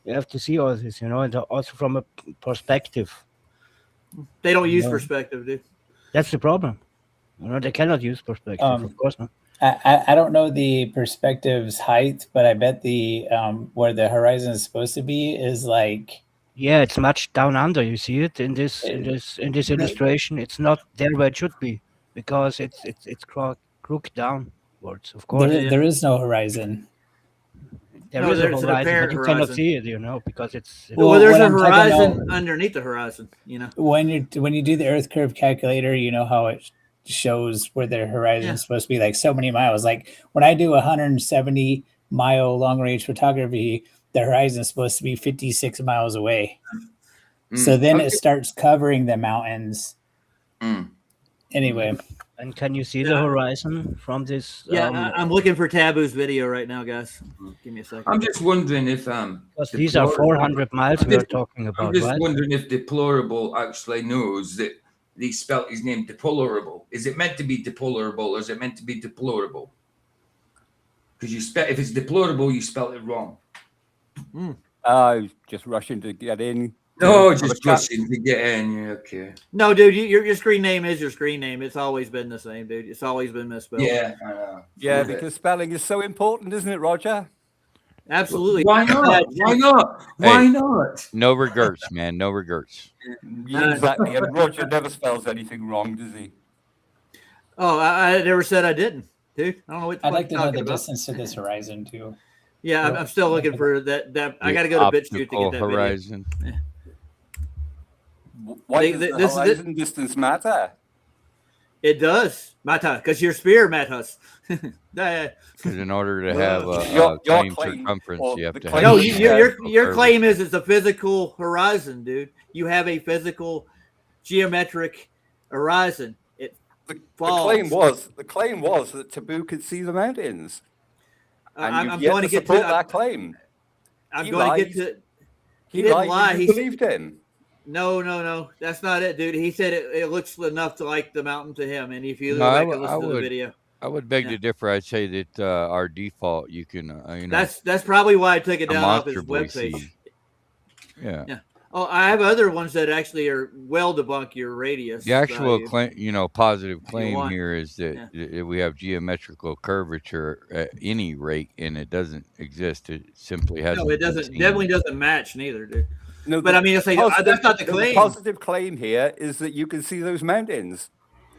you have to see all this. You know, and also from a perspective. they don't use No. perspective, dude. That's the problem. You know, they cannot use perspective, of course not. I don't know the perspective's height, but I bet the where the horizon is supposed to be is like Yeah, it's much down under. You see it in this illustration. It's not there where it should be because it's crooked downwards. Of course, there is no horizon. there No, is a there's an horizon, apparent but you cannot horizon. see it. You know, because it's Well, there's what a I'm talking horizon about- underneath the horizon. You know. When you do the Earth curve calculator, you know how it shows where the horizon Yeah. is supposed to be like so many miles. Like when I do 170 mile long range photography, the horizon is supposed to be 56 miles away. So then Okay. it starts covering the mountains. Mm. Anyway, And can you see the Yeah. horizon from this? Yeah, I'm looking for Taboo's video right now, guys. Give me a second. I'm just wondering if because these are deplorable- 400 miles I'm we are just- talking I'm about, just right? wondering if deplorable actually knows that he spelt his name deplorable. Is it meant to be deplorable or is it meant to be deplorable? Because if it's deplorable, you spelled it wrong. I was just rushing to get in. No, Yeah. just rushing to get in. Yeah, okay. No, dude, your screen name is your screen name. It's always been the same, dude. It's always been misspelled. Yeah, I know. Yeah, Love it. because spelling is so important, isn't it, Roger? Absolutely. Why not? Why not? Why not? No regrets, man. No regrets. Yeah, exactly. And Roger never spells anything wrong, does he? Oh, I never said I didn't, dude. I don't know what the I'd fuck like to you're know talking the about. distance to this horizon too. Yeah, I'm still looking for that. I got to go to BitChute to Optical get that horizon. video. Why They- does the this- horizon distance matter? It does, Mata, because your spear matters. Because in order to have Your a claim claim, circumference, or you have the to claim have. No, you- your claim is it's a physical horizon, dude. You have a physical geometric horizon. It The falls. claim was that Taboo could see the mountains. And I'm you've yet going to to get support to. that claim. I'm He going to get lied. to. He didn't lied lie. and you He- believed him. No. That's not it, dude. He said it looks enough to like the mountain to him. And if you No, go I back would- and listen to the video, I would beg Yeah. to differ. I'd say that our default, you can, you know, that's probably why I took it down off his demonstrably webpage. see. Yeah. Oh, I have other ones that actually are well debunk your radius. The actual value. claim, positive claim want. here is that we have geometrical curvature at any rate, and it doesn't exist. It simply hasn't. No, it been doesn't. seen. Definitely doesn't match neither, dude. No, But the I mean, it's like positive- that's not the The claim. positive claim here is that you can see those mountains,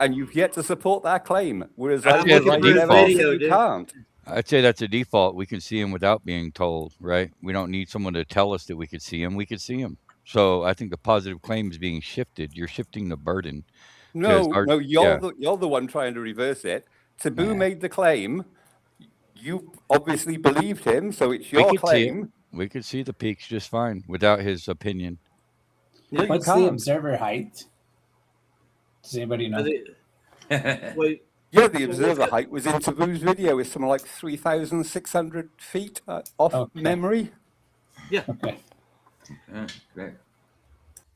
and you've yet to support that claim. Whereas I'm I looking like for the never video, said you dude. can't. I'd say that's a default. We can see them without being told, right? We don't need someone to tell us that we could see them. We could see them. So I think the positive claim is being shifted. You're shifting the burden. No, our- you're the one trying to reverse it. Taboo made the claim. You obviously believed him, so it's We your could see claim. it. We could see the peaks just fine without his opinion. No, you What's the can't. observer height? Does anybody know? Wait, Yeah, the observer height was in Taboo's video. It's something like 3,600 feet off Okay. memory. Okay. Yeah, great.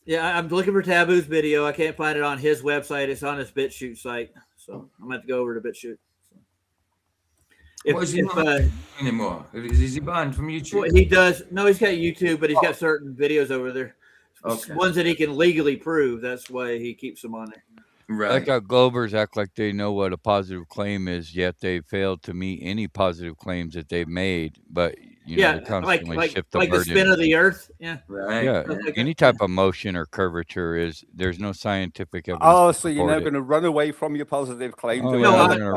yeah, I'm looking for Taboo's video. I can't find it on his website. It's on his BitChute site, so I'm gonna have to go over to BitChute. What is he not anymore? Is he banned from YouTube? Well, he does. No, he's got YouTube, but he's got certain videos over there. Okay. Ones that he can legally prove. That's why he keeps them on there. I Right. like how Globers act like they know what a positive claim is, yet they failed to meet any positive claims that they've made. But they Yeah, constantly shift the like the burden. spin of the earth. Yeah. Right. Yeah, Stuff like any that. type of motion or curvature there's no scientific evidence. Oh, to so you're support now it. going to run away from your positive claim Oh, to yeah, No, I'm another gonna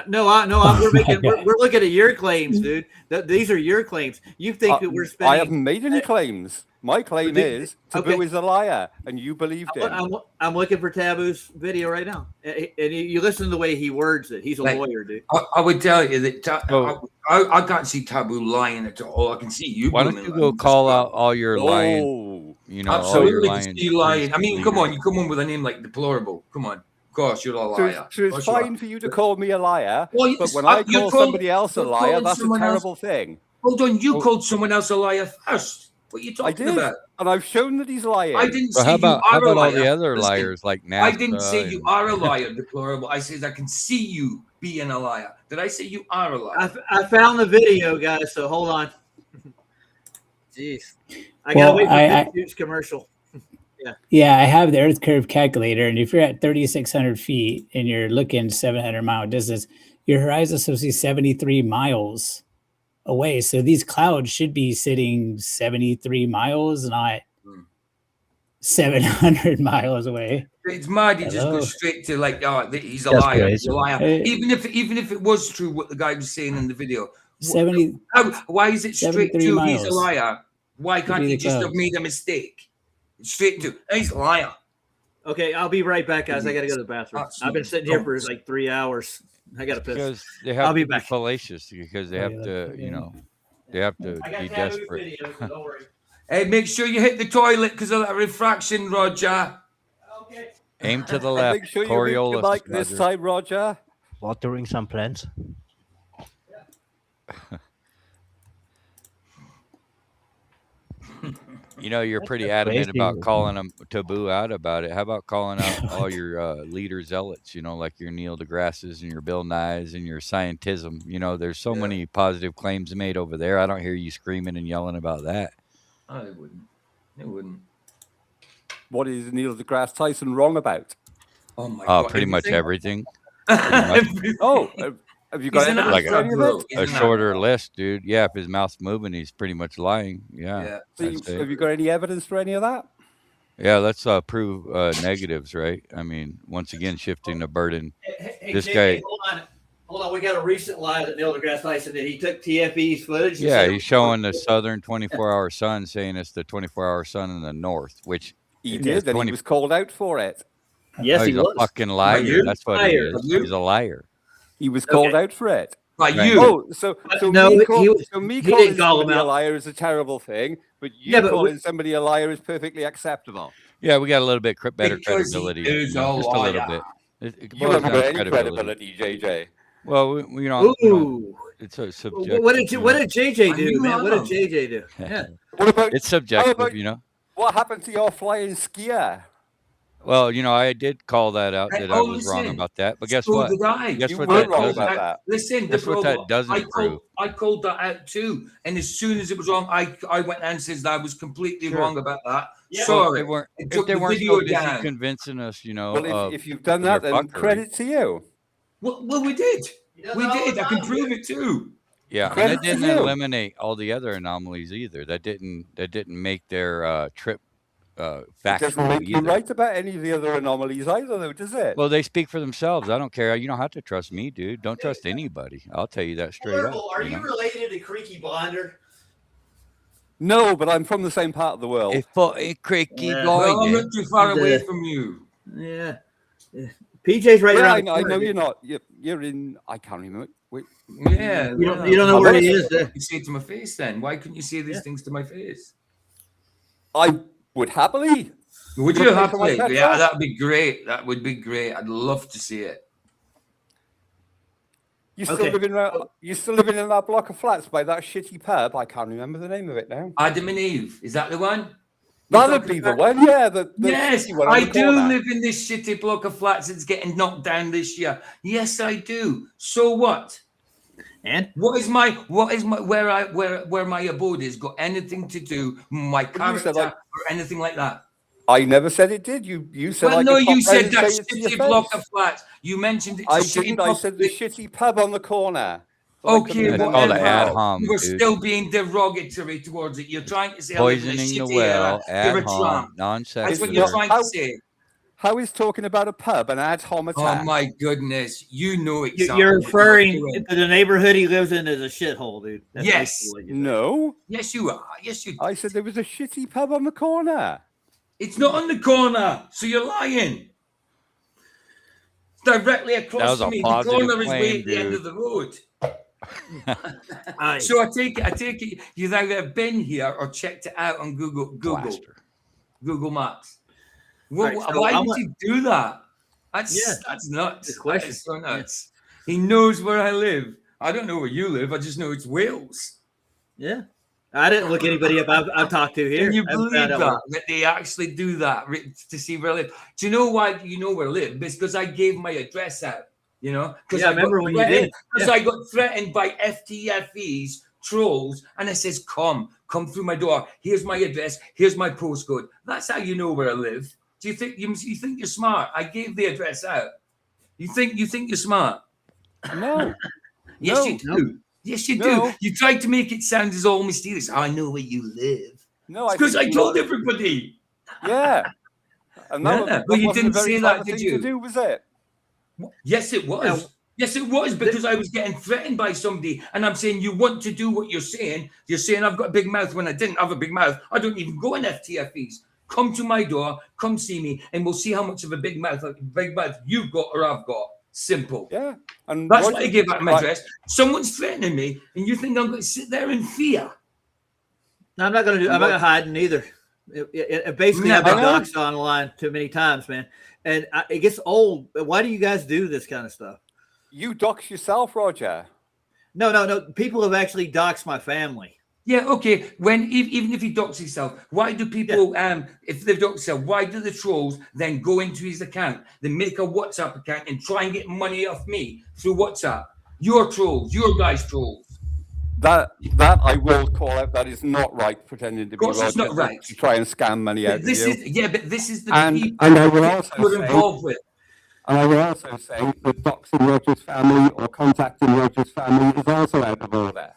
claim. run. no. We're looking at your claims, dude. These are your claims. You think that we're spending? I haven't made any claims. My claim But is Taboo okay. is a liar, and you believed him. I'm looking for Taboo's video right now, and you listen to the way he words it. He's a Like- lawyer, dude. I would tell you that Oh. I can't see Taboo lying at all. I can see you. Why don't blooming you lying go as call well. out all your lying? Oh, All your Absolutely, lying. you lying. I mean, come on, leaders. you come on with a name like Deplorable. Come on, of course you're a so liar. it's, so it's Of course you are. fine for you to call me a liar, Well, but it's- when I you call call- somebody else a you're liar, calling that's a someone else- terrible thing. Hold on, you Oh. called someone else a liar first. What are you I talking did, about? and I've shown that he's lying. I didn't But say how about you are a all liar. the other Listen, liars like NASA? I didn't say you and- are a liar, Deplorable. I said I can see you being a liar. Did I say you are a liar? I found the video, guys. So hold on. Jeez, I gotta Well, wait for I- BitChute's commercial. Yeah, I have the Earth curve calculator, and if you're at 3,600 feet and you're looking 700-mile distance, your horizon is supposed to be 73 miles away. So these clouds should be sitting 73 miles, not 700 miles away. It's mad. He just Hello. goes straight to like, oh, he's a That's liar. He's crazy. a liar. Hey. Even if it was true what the guy was saying in the video, 70. why is it straight 73 to he's a miles. liar? Why can't be he the just have clouds. made a mistake? Straight to he's a liar. Okay, I'll be right back, guys. I gotta go to the bathroom. I've been sitting here for like 3 hours. I gotta piss. Because they have I'll to be be back. fallacious because they Oh, have yeah, to, that's- they have to I got be Taboo's desperate. video, so don't worry. Hey, make sure you hit the toilet because of that refraction, Roger. Okay. Aim to the And left. make sure you mute your Coriolis, mic this Roger. time, Roger. Watering some plants. You're pretty That's adamant crazy. about calling them Taboo out about it. How about calling out all your leader zealots, like your Neil deGrasse's and your Bill Nye's and your scientism? There's so many positive claims made over there. I don't hear you screaming and yelling about that. Oh, it wouldn't. It wouldn't. what is Neil deGrasse Tyson wrong about? Oh my Oh, God, pretty much everything. everything. Oh, have you got He's an evidence like for any of it? He's A an shorter list, dude. Yeah, if his mouth's moving, he's pretty much lying. Yeah. Yeah. So I'd say. have you got any evidence for any of that? Yeah, let's prove negatives, right? I mean, once again, shifting the burden. Hey, This JJ, guy- hold on. We got a recent lie that Neil deGrasse Tyson did. He took TFE's footage. and Yeah, said- he's showing the southern 24-hour sun, saying it's the 24-hour sun in the north, which He Yeah, did, and 20 he was called out for it. Yes, oh, he he's was. a fucking liar. you? That's what he Liar. is. He's a liar. He was called out for it. By Right. you. Oh, so No, me, he calling was- he didn't calling call him somebody a out. liar is a terrible thing, but you Yeah, but calling somebody a liar is perfectly acceptable. Yeah, we got a little bit better Because he credibility. is you know, a just a little liar. bit. It You boils haven't down got to any credibility, JJ. Well, you know, Ooh. it's a subjective. What did JJ I do, knew man? What did that. JJ do? Yeah. What about It's subjective, about- you know. what happened to your flying skier? Well, you know, I did call that out Hey, that oh, I was wrong listen. about that. But guess So what? did I. Guess You what were that wrong doesn't. about that. Listen, Guess what that doesn't prove? I called that out too. And as soon as it was wrong, I went and said I was completely Sure. wrong about that. Yeah. Well, Sorry. they weren't. It If took they the weren't video so busy down. convincing us, you know, Well, if you've done their that, then fuckery. credit to you. Well, we did. We did. I can prove it too. Yeah, and Credit that to didn't you. eliminate all the other anomalies either. That didn't make their trip It doesn't factual make you either. right about any of the other anomalies either, though, does it? Well, they speak for themselves. I don't care. You don't have to trust me, dude. Don't trust anybody. I'll tell you that straight up. Are you you know? related to Creaky Blinder? No, but I'm from the same part of the world. If a cricky Yeah. Well, I'm blind, not too far away The- from you. Yeah. PJ's right yeah, around I the know, I know corner. you're not. You're in. I can't remember. Wait, Yeah. You don't know where he is. You say it to my face then. Why couldn't you say these things to my face? I would happily. Would Would you you have for my to? pet Yeah, dog? that'd be great. That would be great. I'd love to see it. You still Okay. living around? You still living in that block of flats by that shitty pub? I can't remember the name of it now. Adam and Eve. Is that the one? That'd be the one. Yeah, the Yes, shitty one on I the do corner. live in this shitty block of flats that's getting knocked down this year. Yes, I do. So what? And What is my where my abode is got anything to do with my you character said, like- or anything like that? I never said it did. You said. Well, I no, could you pop round said and that say it to your shitty block face. of flats. You mentioned it. I shitty didn't. I block said of the flats. shitty pub on the corner. But I couldn't Okay, That's remember called the an name ad of it. hom, You were dude. still being derogatory towards it. You're trying to say I live in a Poisoning the shitty well, area. You're ad a hom, tramp. That's non-sequitur. what you're not- trying How- to say. How is talking about a pub an ad hom attack? Oh my goodness, you know exactly. you're what referring doing. to the neighborhood he lives in as a shithole, dude. That's Yes. basically what you're saying. No, Yes, you are. Yes, you. I said there was a shitty pub on the corner. It's not on the corner, so you're lying. It's directly That across was a from me. The positive corner is way claim, at the end dude. of the road. Aye. So I take it. You've either been here or checked it out on Google Maps. Well, Right, so why I'm would you do that? That's nuts. Good question. That is so nuts. He knows where I live. I don't know where you live. I just know it's Wales. Yeah. I didn't look anybody up I've talked to here. Can you I haven't believe found out that? That they actually do that to see where I live? Do you know why you know where I live? It's because I gave my address out. You know? Yeah, I remember when you did. Because I got threatened by FTFEs, trolls, and it says, come through my door. Here's my address. Here's my postcode. That's how you know where I live. Do you think you think you're smart? I gave the address out. You think you're smart? No. Yes, No. you do. Yes, you No. do. You tried to make it sound as all mysterious. I know where you live. No, Because I think told you- everybody. Yeah. And Yeah, but you wasn't a didn't very say that, clever did thing you? To do, was it? Yes, it was. Yeah. Yes, it was because I was getting threatened by somebody, and I'm saying you want to do what you're saying. You're saying I've got a big mouth when I didn't have a big mouth. I don't even go in FTFEs. Come to my door, come see me, and we'll see how much of a big mouth you've got or I've got. Simple. Yeah. And That's what why I you- gave out my right. address. Someone's threatening me, and you think I'm going to sit there in fear? No, I'm not going to do. I'm not going to hide neither. Basically, No, I've been I know. doxxed online too many times, man, and it gets old. Why do you guys do this kind of stuff? You dox yourself, Roger. No. People have actually doxed my family. Yeah, okay. Even if he docs himself, why do people if they've doxed himself, why do the trolls then go into his account, then make a WhatsApp account and try and get money off me through WhatsApp? Your trolls, your guys' trolls. that I will call out. That is not right. Pretending to be course it's Roger not right. to try and scam money out of This you. is but this is the And people I will also we're say, involved with. and I will also say that doxing Roger's family or contacting Roger's family is also out of order.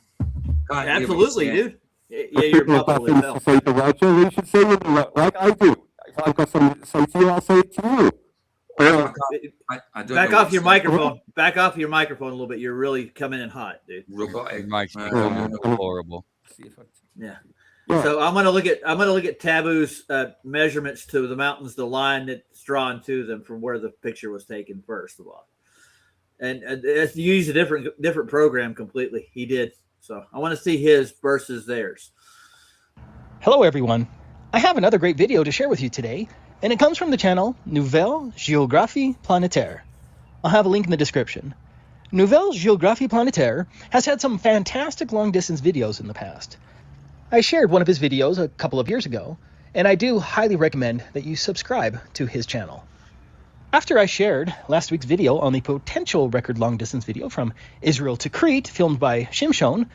Absolutely, dude. Yeah, you're People have got buffalo things hell. to say to Roger. They should say it like I do. If I've got something to say to you, I'll say it to you. Or, I don't Back know off what your to say. microphone. Back off your microphone a little bit. You're really coming in hot, dude. Robotic. Mike's horrible. Yeah. Yeah. So I'm gonna look at Taboo's measurements to the mountains, the line that's drawn to them from where the picture was taken. First of all, and you use a different program completely. He did. So I want to see his versus theirs. Hello, everyone. I have another great video to share with you today, and it comes from the channel Nouvelle Géographie Planétaire. I'll have a link in the description. Nouvelle Géographie Planétaire has had some fantastic long-distance videos in the past. I shared one of his videos a couple of years ago, and I do highly recommend that you subscribe to his channel. After I shared last week's video on the potential record long-distance video from Israel to Crete, filmed by Shimshon,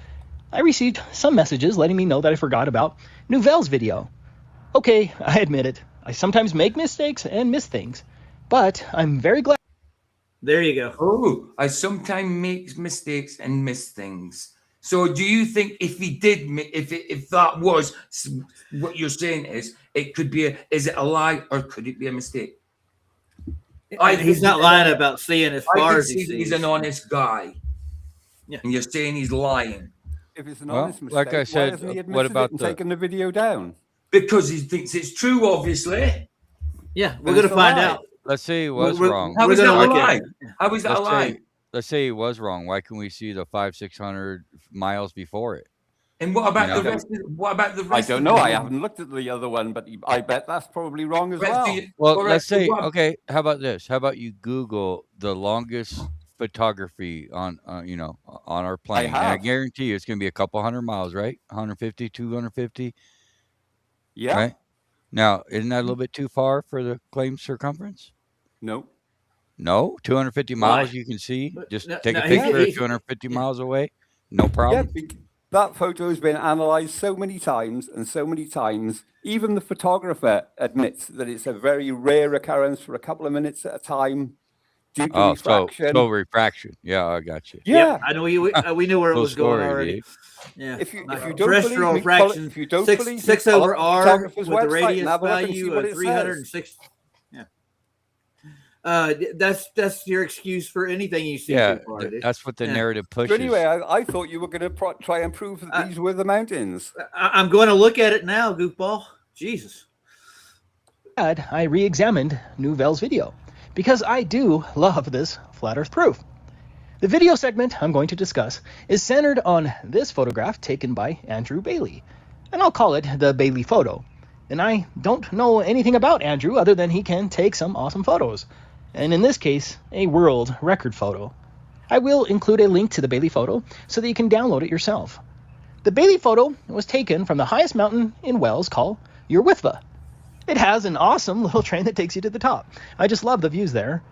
I received some messages letting me know that I forgot about Nouvelle's video. Okay, I admit it. I sometimes make mistakes and miss things, but I'm very glad. There you go. Oh, I sometimes make mistakes and miss things. So, do you think if he did, if that was what you're saying is is it a lie or could it be a mistake? He's not lying about seeing as far as he sees. He's an honest guy. Yeah. And you're saying he's lying. if it's an Well, honest mistake, like I said, why hasn't he what admitted about it and the- taken the video down? Because he thinks it's true, obviously. Yeah, we're But gonna it's a find lie. out. Let's say he was We're- wrong. How We're is that gonna a look at lie? it. How is that a lie? Let's say he was wrong. Why can we see the 500-600 miles before it? And what about You know? the rest? What about the I rest? don't of know. the I video? haven't looked at the other one, but I bet that's probably wrong as Rest well. of you- Well, all right, let's so say, what- okay, how about this? How about you Google the longest photography on, on our plane? And I have. guarantee you it's going to be a couple hundred miles, right? 150, 250, Yeah. right? Now, isn't that a little bit too far for the claimed circumference? No. No, 250 Why? miles you can see. But Just no- take no, a he- picture he- at 250 miles away. No Yeah, problem. that photo has been analyzed so many times and so many times. Even the photographer admits that it's a very rare occurrence for a couple of minutes at a time due to Oh, so refraction. refraction. Yeah, I got you. Yeah. I know we knew where it Cool was going story, already. Dave. Yeah. If you Nice. don't believe Terrestrial me, fraction, if you don't six believe me, six pull over up the R photographer's with the website radius and have a look and see value what of it 306. Yeah. That's your excuse for anything you see Yeah, so far, dude. that's what the Yeah. narrative So pushes. anyway, I thought you were going to try and prove that these were the mountains. I'm going to look at it now, goofball. Jesus. I re-examined Nouvelle's video because I do love this flat earth proof. The video segment I'm going to discuss is centered on this photograph taken by Andrew Bailey, and I'll call it the Bailey photo. And I don't know anything about Andrew other than he can take some awesome photos, and in this case, a world record photo. I will include a link to the Bailey photo so that you can download it yourself. The Bailey photo was taken from the highest mountain in Wales called Llywelyn. It has an awesome little train that takes you to the top. I just love the views there.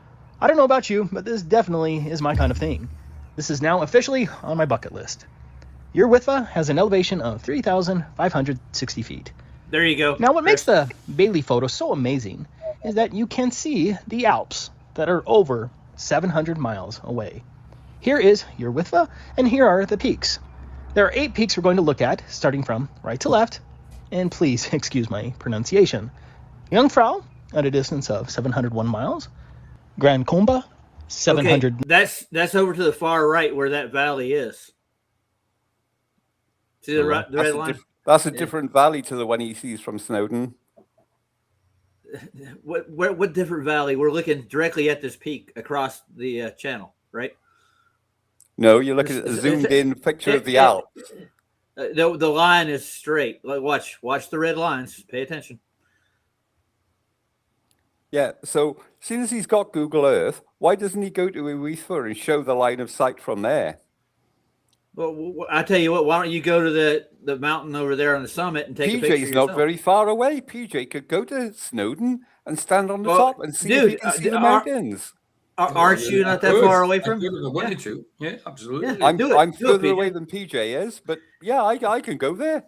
I don't know about you, but this definitely is my kind of thing. This is now officially on my bucket list. Llywelyn has an elevation of 3,560 feet. There you go. Now, what makes the Bailey photo so amazing is that you can see the Alps that are over 700 miles away. Here is Llywelyn, and here are the peaks. There are 8 peaks we're going to look at, starting from right to left, and please excuse my pronunciation. Jungfrau, at a distance of 701 miles. Grand Comba, 700. Okay, that's over to the far right where that valley is. See the, the red line? That's a different valley to the one he sees from Snowdon. What different valley? We're looking directly at this peak across the channel, right? No, you're looking at the zoomed-in picture of the Alps. The line is straight. Like, watch the red lines. Pay attention. Yeah, so as soon as he's got Google Earth, why doesn't he go to Llywelyn and show the line of sight from there? Well, I tell you what. Why don't you go to the mountain over there on the summit and take a picture PJ's not yourself? very far away. PJ could go to Snowdon and stand on the Well, top and see if he dude, can see the our- mountains. Aren't you not that far away from? I wanted to. Yeah, absolutely. Yeah. Do it. I'm Do it, further PJ. away than PJ is, but yeah, I can go there.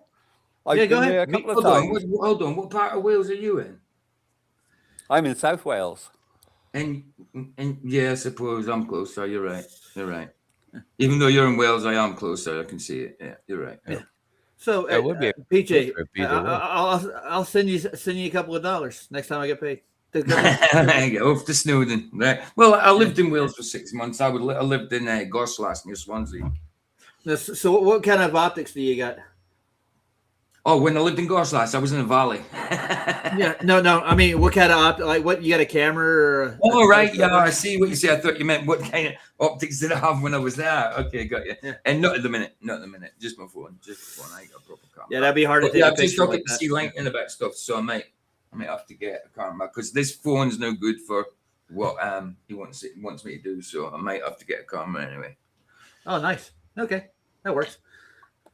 I've Yeah, go been ahead. there a couple of Hold on, times. hold on. What part of Wales are you in? I'm in South Wales. And yeah, I suppose I'm closer. You're right. You're right. Even though you're in Wales, I am closer. I can see it. Yeah, you're right. Yeah. So That would be a PJ, trip either way. I'll send you a couple of dollars next time I get paid. There you go. Off to Snowdon. Right. Well, I lived in Wales for 6 months. I lived in Gorslas near Swansea. So what kind of optics do you got? Oh, when I lived in Gorslas, I was in a valley. Yeah, no. I mean, what kind of like what you got a camera or? Oh, right. Yeah, I see what you say. I thought you meant what kind of optics did I have when I was there. Okay, got you. Yeah. And not at the minute. Just my phone. I ain't got a proper camera. Yeah, that'd be hard to But take yeah, a I've just picture talking like to that. see lighting about stuff, so I might have to get a camera because this phone's no good for what he wants me to do. So I might have to get a camera anyway. Oh, nice. Okay, that works.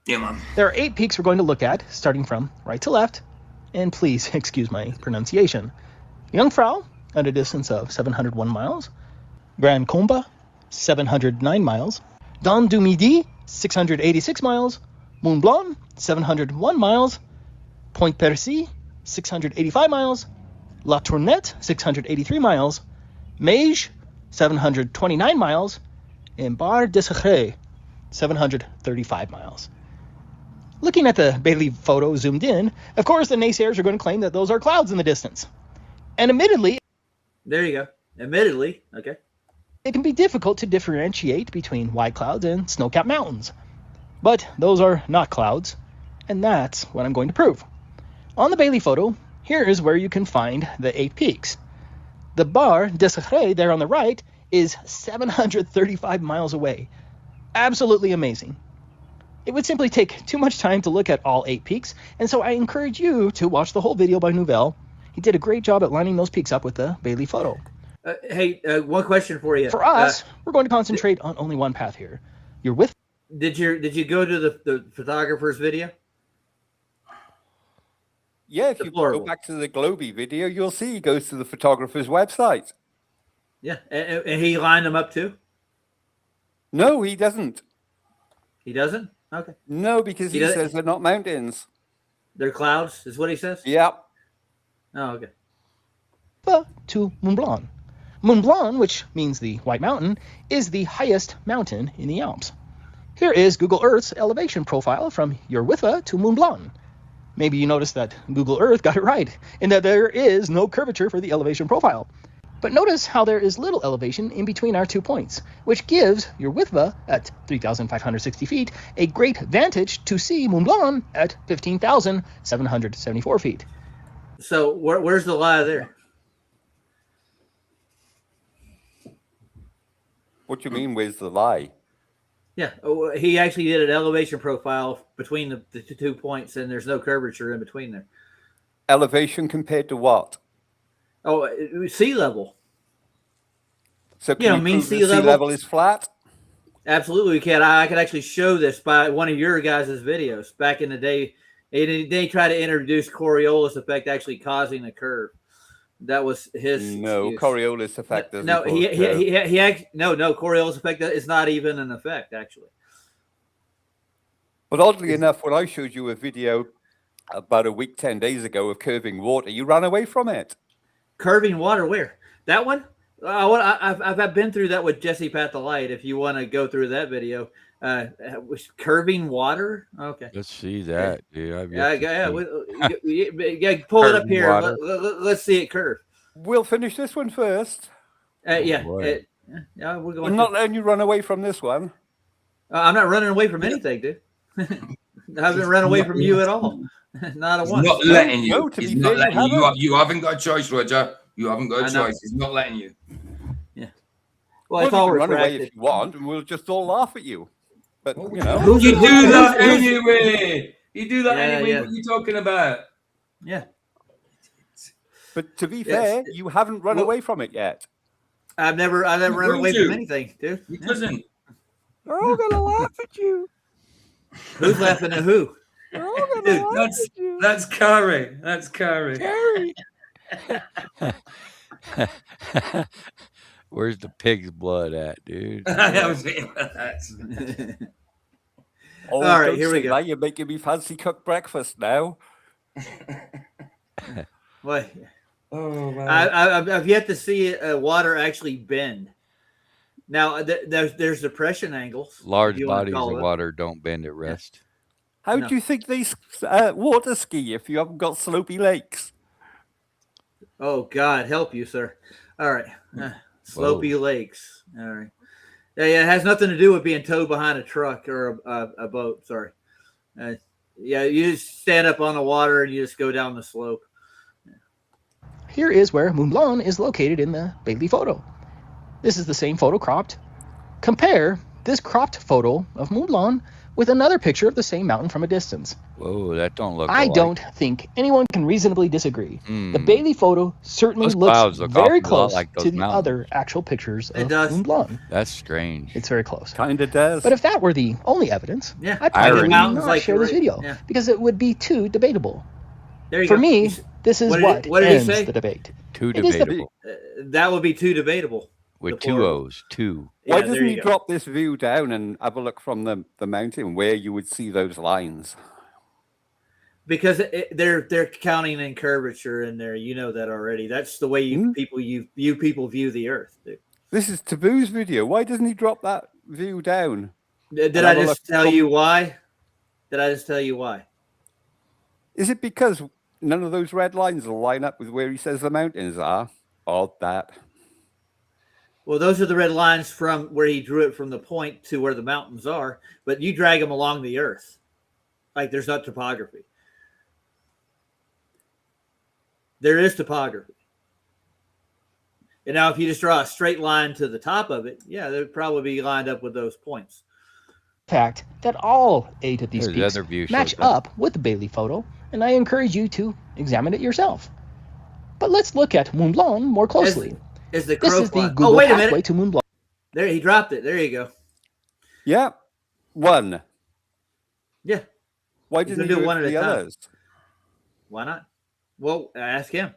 Yeah, man. There are 8 peaks we're going to look at, starting from right to left. And please excuse my pronunciation. Jungfrau, at a distance of 701 miles. Grand Comba, 709 miles. Dent du Midi, 686 miles. Mont Blanc, 701 miles. Point Percy, 685 miles. La Tournette, 683 miles. Meige, 729 miles. And Bar des Secrets, 735 miles. Looking at the Bailey photo zoomed in, of course the naysayers are going to claim that those are clouds in the distance. And admittedly, there you go. Admittedly, okay. It can be difficult to differentiate between white clouds and snow-capped mountains. But those are not clouds, and that's what I'm going to prove. On the Bailey photo, here is where you can find the 8 peaks. The Bar des Secrets there on the right is 735 miles away. Absolutely amazing. It would simply take too much time to look at all 8 peaks, and so I encourage you to watch the whole video by Nouvelle. He did a great job at lining those peaks up with the Bailey photo. Hey, one question for you. For us, we're going to concentrate on only one path here. You're with. Did you go to the photographer's video? Yeah, if you go back to the Globey video, you'll see he goes to the photographer's website. Yeah, and he lined them up too? No, he doesn't. He doesn't? Okay. No, because he says they're not mountains. They're clouds, is what he says? Yep. Oh, okay. To Mont Blanc. Mont Blanc, which means the White Mountain, is the highest mountain in the Alps. Here is Google Earth's elevation profile from Urwitha to Mont Blanc. Maybe you noticed that Google Earth got it right, in that there is no curvature for the elevation profile. But notice how there is little elevation in between our 2 points, which gives Urwitha at 3,560 feet a great vantage to see Mont Blanc at 15,774 feet. So where's the lie there? What do you mean, where's the lie? Yeah, he actually did an elevation profile between the 2 points, and there's no curvature in between there. Elevation compared to what? Oh, sea level. So can you mean prove sea that sea level is flat? Absolutely, we can. I could actually show this by one of your guys' videos back in the day. They tried to introduce Coriolis effect actually causing a curve. That was his. No, excuse. Coriolis effect doesn't. No, no, Coriolis effect is not even an effect actually. But oddly enough, when I showed you a video about a week, 10 days ago of curving water, you ran away from it. Curving water, where? That one? I've been through that with Jesse Pathelite. If you want to go through that video, was curving water. Okay, let's see that. Yeah, pull it up here. Let's see it curve. We'll finish this one first. Yeah, we're going. I'm not letting you run away from this one. I'm not running away from anything, dude. I haven't run away from you at all. Not a one. Not letting you. No, He's not letting you. You haven't got a choice, Roger. You haven't got a choice. He's not letting you. Yeah. Well, it's all run away refracted. if you want, and we'll just all laugh at you. But you know, you do that anyway. You do that anyway. Yeah. What are you talking about? Yeah. But to be fair, you haven't run away from it yet. I've never run away from anything, dude. He doesn't. They're all gonna laugh at you. Who's laughing at who? They're all gonna laugh at you. That's Carrie. That's Carrie. Carrie. Where's the pig's blood at, dude? I was thinking that. Oh, All right, don't here we say go. that. You're making me fancy cook breakfast now. What? Oh man. I've yet to see water actually bend. Now there's depression angles. Large if you wanna bodies call of it. water don't bend at rest. How No. do you think they water ski if you haven't got slopey lakes? Oh God, help you, sir. All right, slopey lakes. All right. Yeah, it has nothing to do with being towed behind a truck or a boat. Sorry. Yeah, you just stand up on the water and you just go down the slope. Here is where Mont Blanc is located in the Bailey photo. This is the same photo cropped. Compare this cropped photo of Mont Blanc with another picture of the same mountain from a distance. Whoa, that don't look I alike. don't think anyone can reasonably disagree. The Bailey photo certainly Those looks clouds look very awful lot close like those to the mountains. other actual pictures It of does. Mont Blanc. That's strange. It's very close. Kind of does. But if that were the only evidence, Yeah, I'd I probably reckon mountains not like share this you're right. video Yeah. because it would be too debatable. There you For go. me, this is what did he ends say? the debate. Too It is the- debatable. That would be too debatable. With the two plural. O's. Two. Why Yeah, doesn't there he you go. drop this view down and have a look from the mountain where you would see those lines? Because they're counting in curvature in there. You know that already. That's the way you people view the Earth. Dude. This is Taboo's video. Why doesn't he drop that view down? Did And I have a just look tell from- you why? Did I just tell you why? Is it because none of those red lines will line up with where he says the mountains are? Odd that. Well, those are the red lines from where he drew it from the point to where the mountains are, but you drag them along the Earth. Like there's not topography. There is topography. And now if you just draw a straight line to the top of it, yeah, they'd probably be lined up with those points. Fact that all 8 of these There's the peaks other view match shows that. up with the Bailey photo, and I encourage you to examine it yourself. But let's look at Mont Blanc more closely. Is the This crow is the fly- Google Oh, wait a pathway minute. to Mont Blanc. There, he dropped it. There you go. Yeah. One. Yeah. Why He's didn't gonna he do do one it at for a the time. others? Why not? Well, ask him.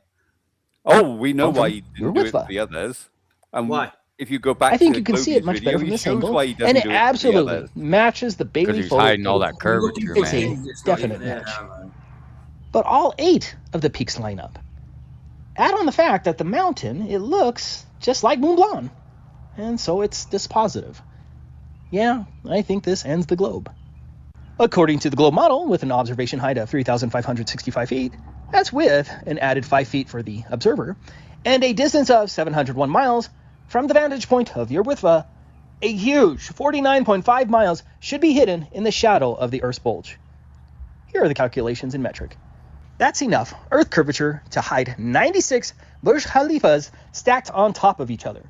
Oh, we know Come why from he your didn't do it Witwa. for the others. And Why? if you go back I think to you can see it Globius much better video, from he this shows angle, why he doesn't and it do it for the absolutely others. matches the Because Bailey he's photo. hiding all that Looking curvature, for It's a man. things that's not definite even there, match. man. But all 8 of the peaks line up. Add on the fact that the mountain, it looks just like Mont Blanc, and so it's dispositive. Yeah, I think this ends the globe. According to the globe model, with an observation height of 3,565 feet, that's with an added 5 feet for the observer, and a distance of 701 miles from the vantage point of your Witwa, a huge 49.5 miles should be hidden in the shadow of the Earth's bulge. Here are the calculations in metric. That's enough Earth curvature to hide 96 Burj Khalifas stacked on top of each other.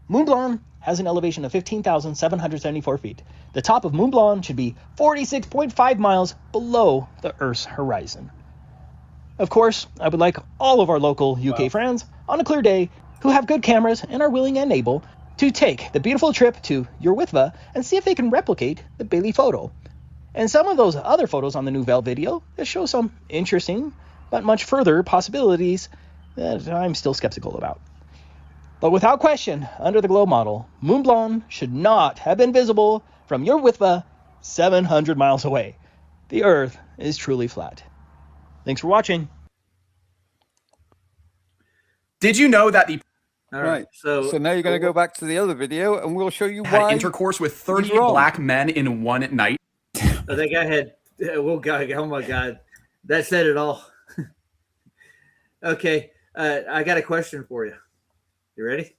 Mont Blanc has an elevation of 15,774 feet. The top of Mont Blanc should be 46.5 miles below the Earth's horizon. Of course, I would like all of our local UK friends on a clear day who have good cameras and are willing and able to take the beautiful trip to your Witwa and see if they can replicate the Bailey photo. And some of those other photos on the Nouvelle video that show some interesting but much further possibilities that I'm still skeptical about. But without question, under the globe model, Mont Blanc should not have been visible from your Witwa 700 miles away. The Earth is truly flat. Thanks for watching. Did you know that the All right. So now you're going to go back to the other video, and we'll show you had why intercourse with 30 he's wrong. black men in one night? Oh, that guy had. Oh God! Oh my God! That said it all. Okay, I got a question for you. You ready?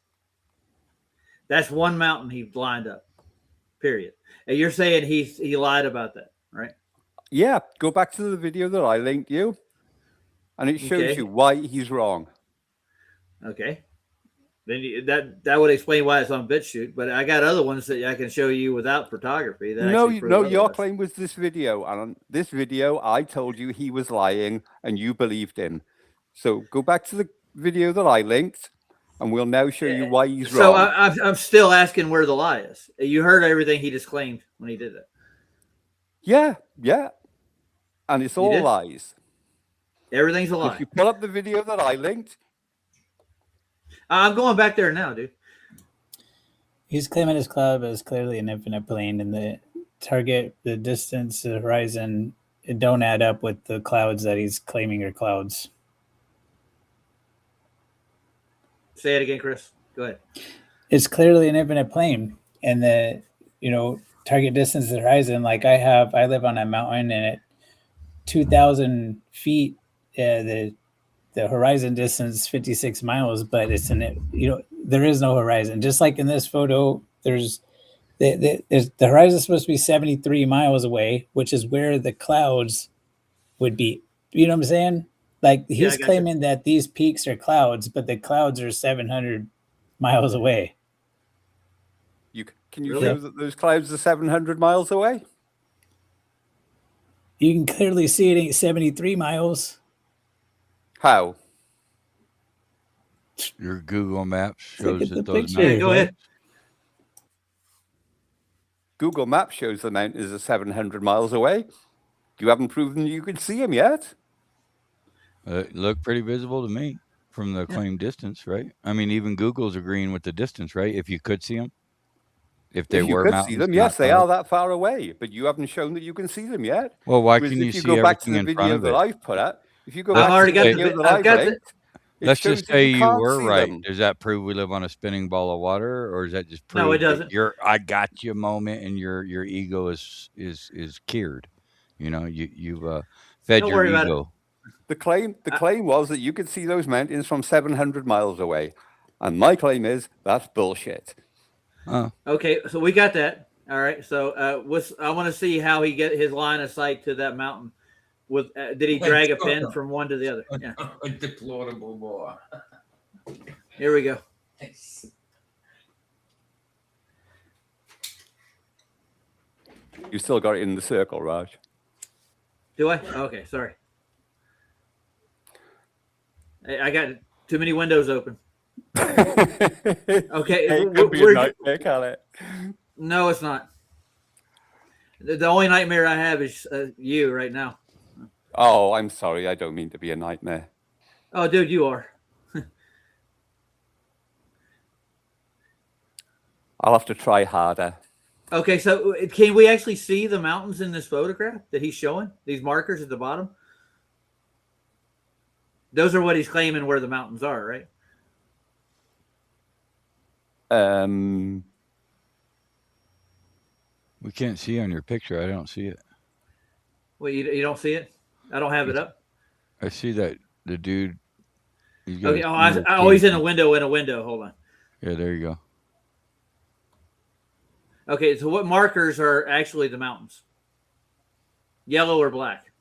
That's one mountain he lined up. Period. And you're saying he lied about that, right? Yeah, go back to the video that I linked you, and it shows Okay. you why he's wrong. Okay. Then that would explain why it's on BitChute. But I got other ones that I can show you without photography. That No, actually prove no, your otherwise. claim was this video, and on this video, I told you he was lying, and you believed him. So go back to the video that I linked, and we'll now show you why he's So wrong. I'm still asking where the lie is. You heard everything he disclaimed when he did that. Yeah, and it's You all did? lies. Everything's a lie. If you pull up the video that I linked, I'm going back there now, dude. He's claiming his cloud is clearly an infinite plane, and the target, the distance, the horizon, it don't add up with the clouds that he's claiming are clouds. Say it again, Chris. Go ahead. It's clearly an infinite plane, and the target distance to the horizon. Like I live on a mountain, and at 2,000 feet, the horizon distance 56 miles, but it's there is no horizon. Just like in this photo, there's the horizon is supposed to be 73 miles away, which is where the clouds would be. You know what I'm saying? Like he's claiming that these peaks are clouds, but the clouds are 700 miles away. Can you show that those clouds are 700 miles away? You can clearly see it ain't 73 miles. How? Your Google Maps shows that those picture. mountains. Go ahead. Google Maps shows the mountains are 700 miles away. You haven't proven you can see them yet. Look pretty visible to me from the claimed distance, right? I mean, even Google's agreeing with the distance, right? If you could see them, if they were could mountains, see them, yes, they are that far away. But you haven't shown that you can see them yet. Well, why Whereas can you if you see go back to everything the in front video of that it? I've put up, if you go I've back already to the got video the- that I've I've got linked, it Let's shows just that say you can't were see right. them. Does that prove we live on a spinning ball of water, or is that just prove No, it that doesn't. your "I got you" moment and your ego is cured? You've fed Don't your worry about it. ego. The claim was that you could see those mountains from 700 miles away. And my claim is that's bullshit. Okay, so we got that. All right. So I want to see how he get his line of sight to that mountain. With did he drag a pin from one to the other? Yeah. A deplorable boy. Here we go. You still got it in the circle, Raj. Do I? Okay, sorry. I got too many windows open. Okay, It could be a nightmare, can't it? No, it's not. The only nightmare I have is you right now. Oh, I'm sorry. I don't mean to be a nightmare. Oh, dude, you are. I'll have to try harder. Okay, so can we actually see the mountains in this photograph that he's showing? These markers at the bottom? Those are what he's claiming where the mountains are, right? We can't see on your picture. I don't see it. Well, you don't see it? I don't have it up. I see that the dude. He's got Okay, his I finger always in case. a window. Hold on. Yeah, there you go. Okay, so what markers are actually the mountains? Yellow or black?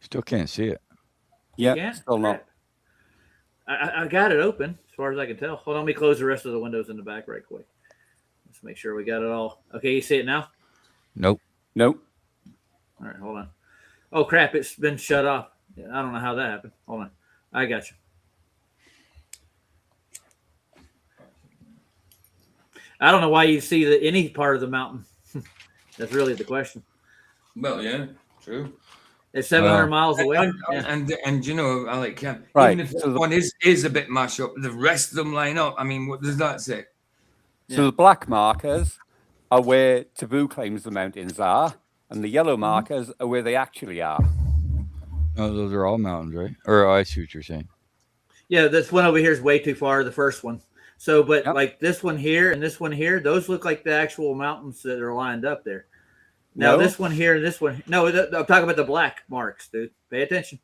Still can't see it. Yeah, Yeah? still not. I got it open as far as I can tell. Hold on, let me close the rest of the windows in the back right quick. Let's make sure we got it all. Okay, you see it now? Nope. Nope. All right, hold on. Oh, crap, it's been shut off. Yeah, I don't know how that happened. Hold on. I got you. I don't know why you see any part of the mountain. That's really the question. Well, yeah, true. It's 700 miles away. And you know, Alec, Right. even if that one is a bit mashed up, the rest of them line up. I mean, what does that say? So the black markers are where Taboo claims the mountains are, and the yellow markers are where they actually are. No, those are all mountains, right? Or I see what you're saying. Yeah, this one over here is way too far, the first one. So, but like this one here and this one here, those look like the actual mountains that are lined up there. Now, this one here and this one, no, I'm talking about the black marks, dude. Pay attention.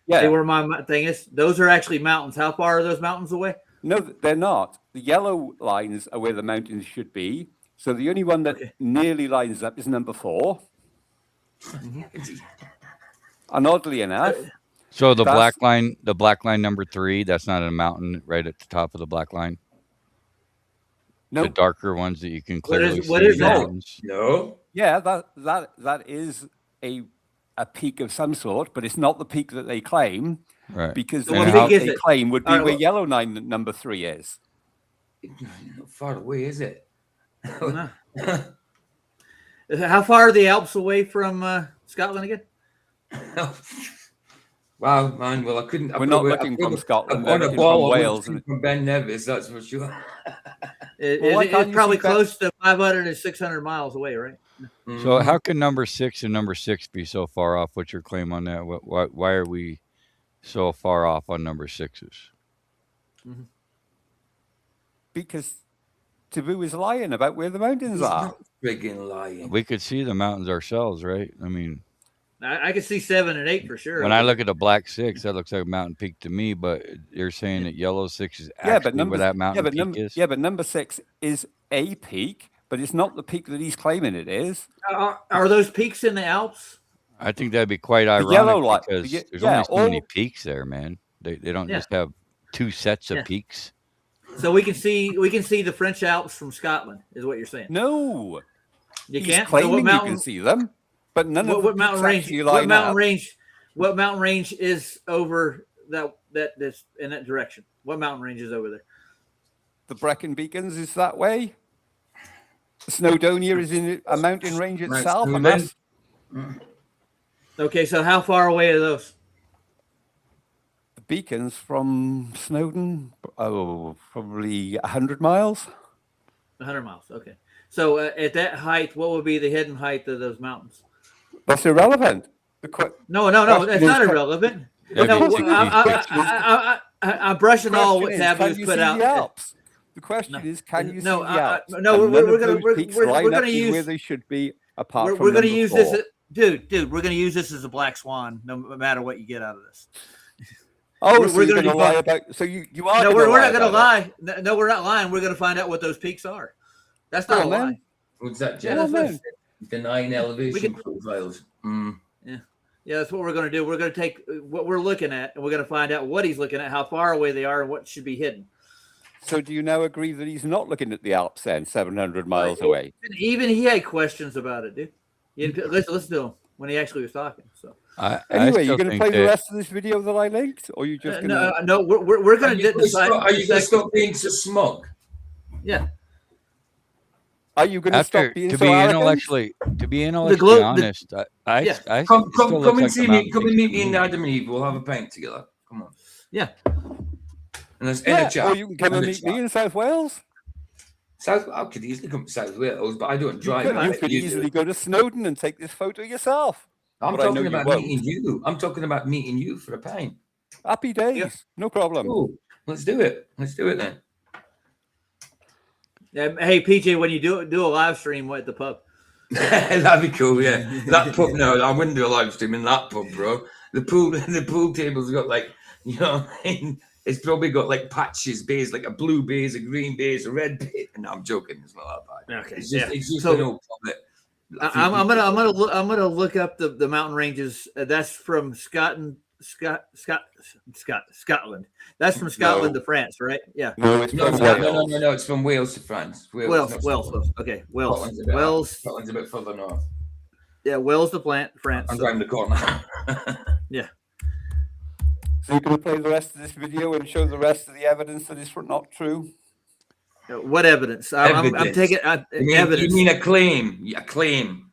Yeah. See where my thing is? Those are actually mountains. How far are those mountains away? No, they're not. The yellow lines are where the mountains should be. So the only one that nearly lines up is number 4. And oddly enough, So the black line number 3, that's not a mountain right at the top of the black line. no, The darker ones that you can clearly see. what is that? mountains. No. yeah, that is a peak of some sort, but it's not the peak that they claim, Right. because So the what peak peak is they it? claim would be All right, where well- yellow line number 3 is. Not far away, is it? No. How far are the Alps away from Scotland again? Wow, man. Well, I couldn't. We're not looking from Scotland, I've we're got a looking ball from of Wales. from Ben Nevis, that's for sure. It's probably close to 500 and 600 miles away, right? So how can number 6 and number 6 be so far off? What's your claim on that? Why are we so far off on number 6s? Because Taboo is lying about where the mountains are. Friggin' lying. We could see the mountains ourselves, right? I mean, I can see 7 and 8 for sure. when I look at the black 6, that looks like a mountain peak to me. But you're saying that yellow 6 is actually where that mountain peak is? Yeah, but number 6 is a peak, but it's not the peak that he's claiming it is. Are those peaks in the Alps? I think that'd be quite ironic yellow light- because yeah, there's only so many all- peaks there, man. They don't Yeah. just have 2 sets of Yeah. peaks. So we can see the French Alps from Scotland, is what you're saying? No, You he's can't. So claiming what you mountain? can see them, but none of What the mountain peaks range? actually What line mountain up. range? What mountain range is over that's in that direction? What mountain range is over there? The Brecon Beacons is that way. Snowdonia is in a mountain range itself, and that's Okay, so how far away are those? the beacons from Snowdon. Oh, probably 100 miles. 100 miles. Okay. So at that height, what would be the hidden height of those mountains? That's irrelevant. No, that's not irrelevant. Yeah, No, but I'm brushing all what Taboo can has you put see out. the Alps? The question is, can you see No, the Alps? no, And we're none of gonna- those we're- peaks we're line gonna up with use- where they should be. Apart We're from going to number use 4. this, dude. We're going to use this as a black swan, no matter what you get out of this. Oh, we're so you're gonna going to debunk- lie about? So you are? No, gonna we're not going to about lie. No, we're not lying. We're going to find out what those peaks are. That's not a man. lie. What's that, Yeah, Jeff? that's what- Denying elevation We can- profiles. Yeah, that's what we're going to do. We're going to take what we're looking at, and we're going to find out what he's looking at, how far away they are, and what should be hidden. So do you now agree that he's not looking at the Alps then, 700 miles away? Even he had questions about it, dude. Listen to him when he actually was talking. So Anyway, you're going to play the rest of this video that I linked, or you just going to? no, we're going to decide. Are you going to stop being so smug? Yeah. Are you going to stop being to so be arrogant? intellectually honest, I Come still and looks like see the me. mountain Come and peaks meet to me in Adam and Eve. We'll have a pint together. Come on. Yeah. And there's Yeah, a chat. or you can come and meet me in South Wales. I could easily come to South Wales, but I don't drive. You could easily go to Snowdon and take this photo yourself. I'm But I know talking you about won't. meeting you. I'm talking about meeting you for a pint. Happy days. No problem. Cool. Let's do it. Let's do it then. Hey, PJ, when you do a live stream at the pub. That'd be cool, yeah. That pub, no, I wouldn't do a live stream in that pub, bro. The pool table's got like, you know what I mean? It's probably got like patches, bays, like a blue base, a green base, a red base. No, I'm joking. It's not that bad. Okay, It's just So, an old pub that I'm gonna look up the mountain ranges. That's from Scotland. That's from Scotland to France, right? Yeah. No, it's No, from no. It's from Wales to France. Wales. not Okay, Scotland. Wales. Scotland's a bit further north. Yeah, Wales to France. I'm round the corner. Yeah. So you're going to play the rest of this video and show the rest of the evidence that it's not true? What evidence? I'm Evidence. taking evidence. You mean a claim? A claim.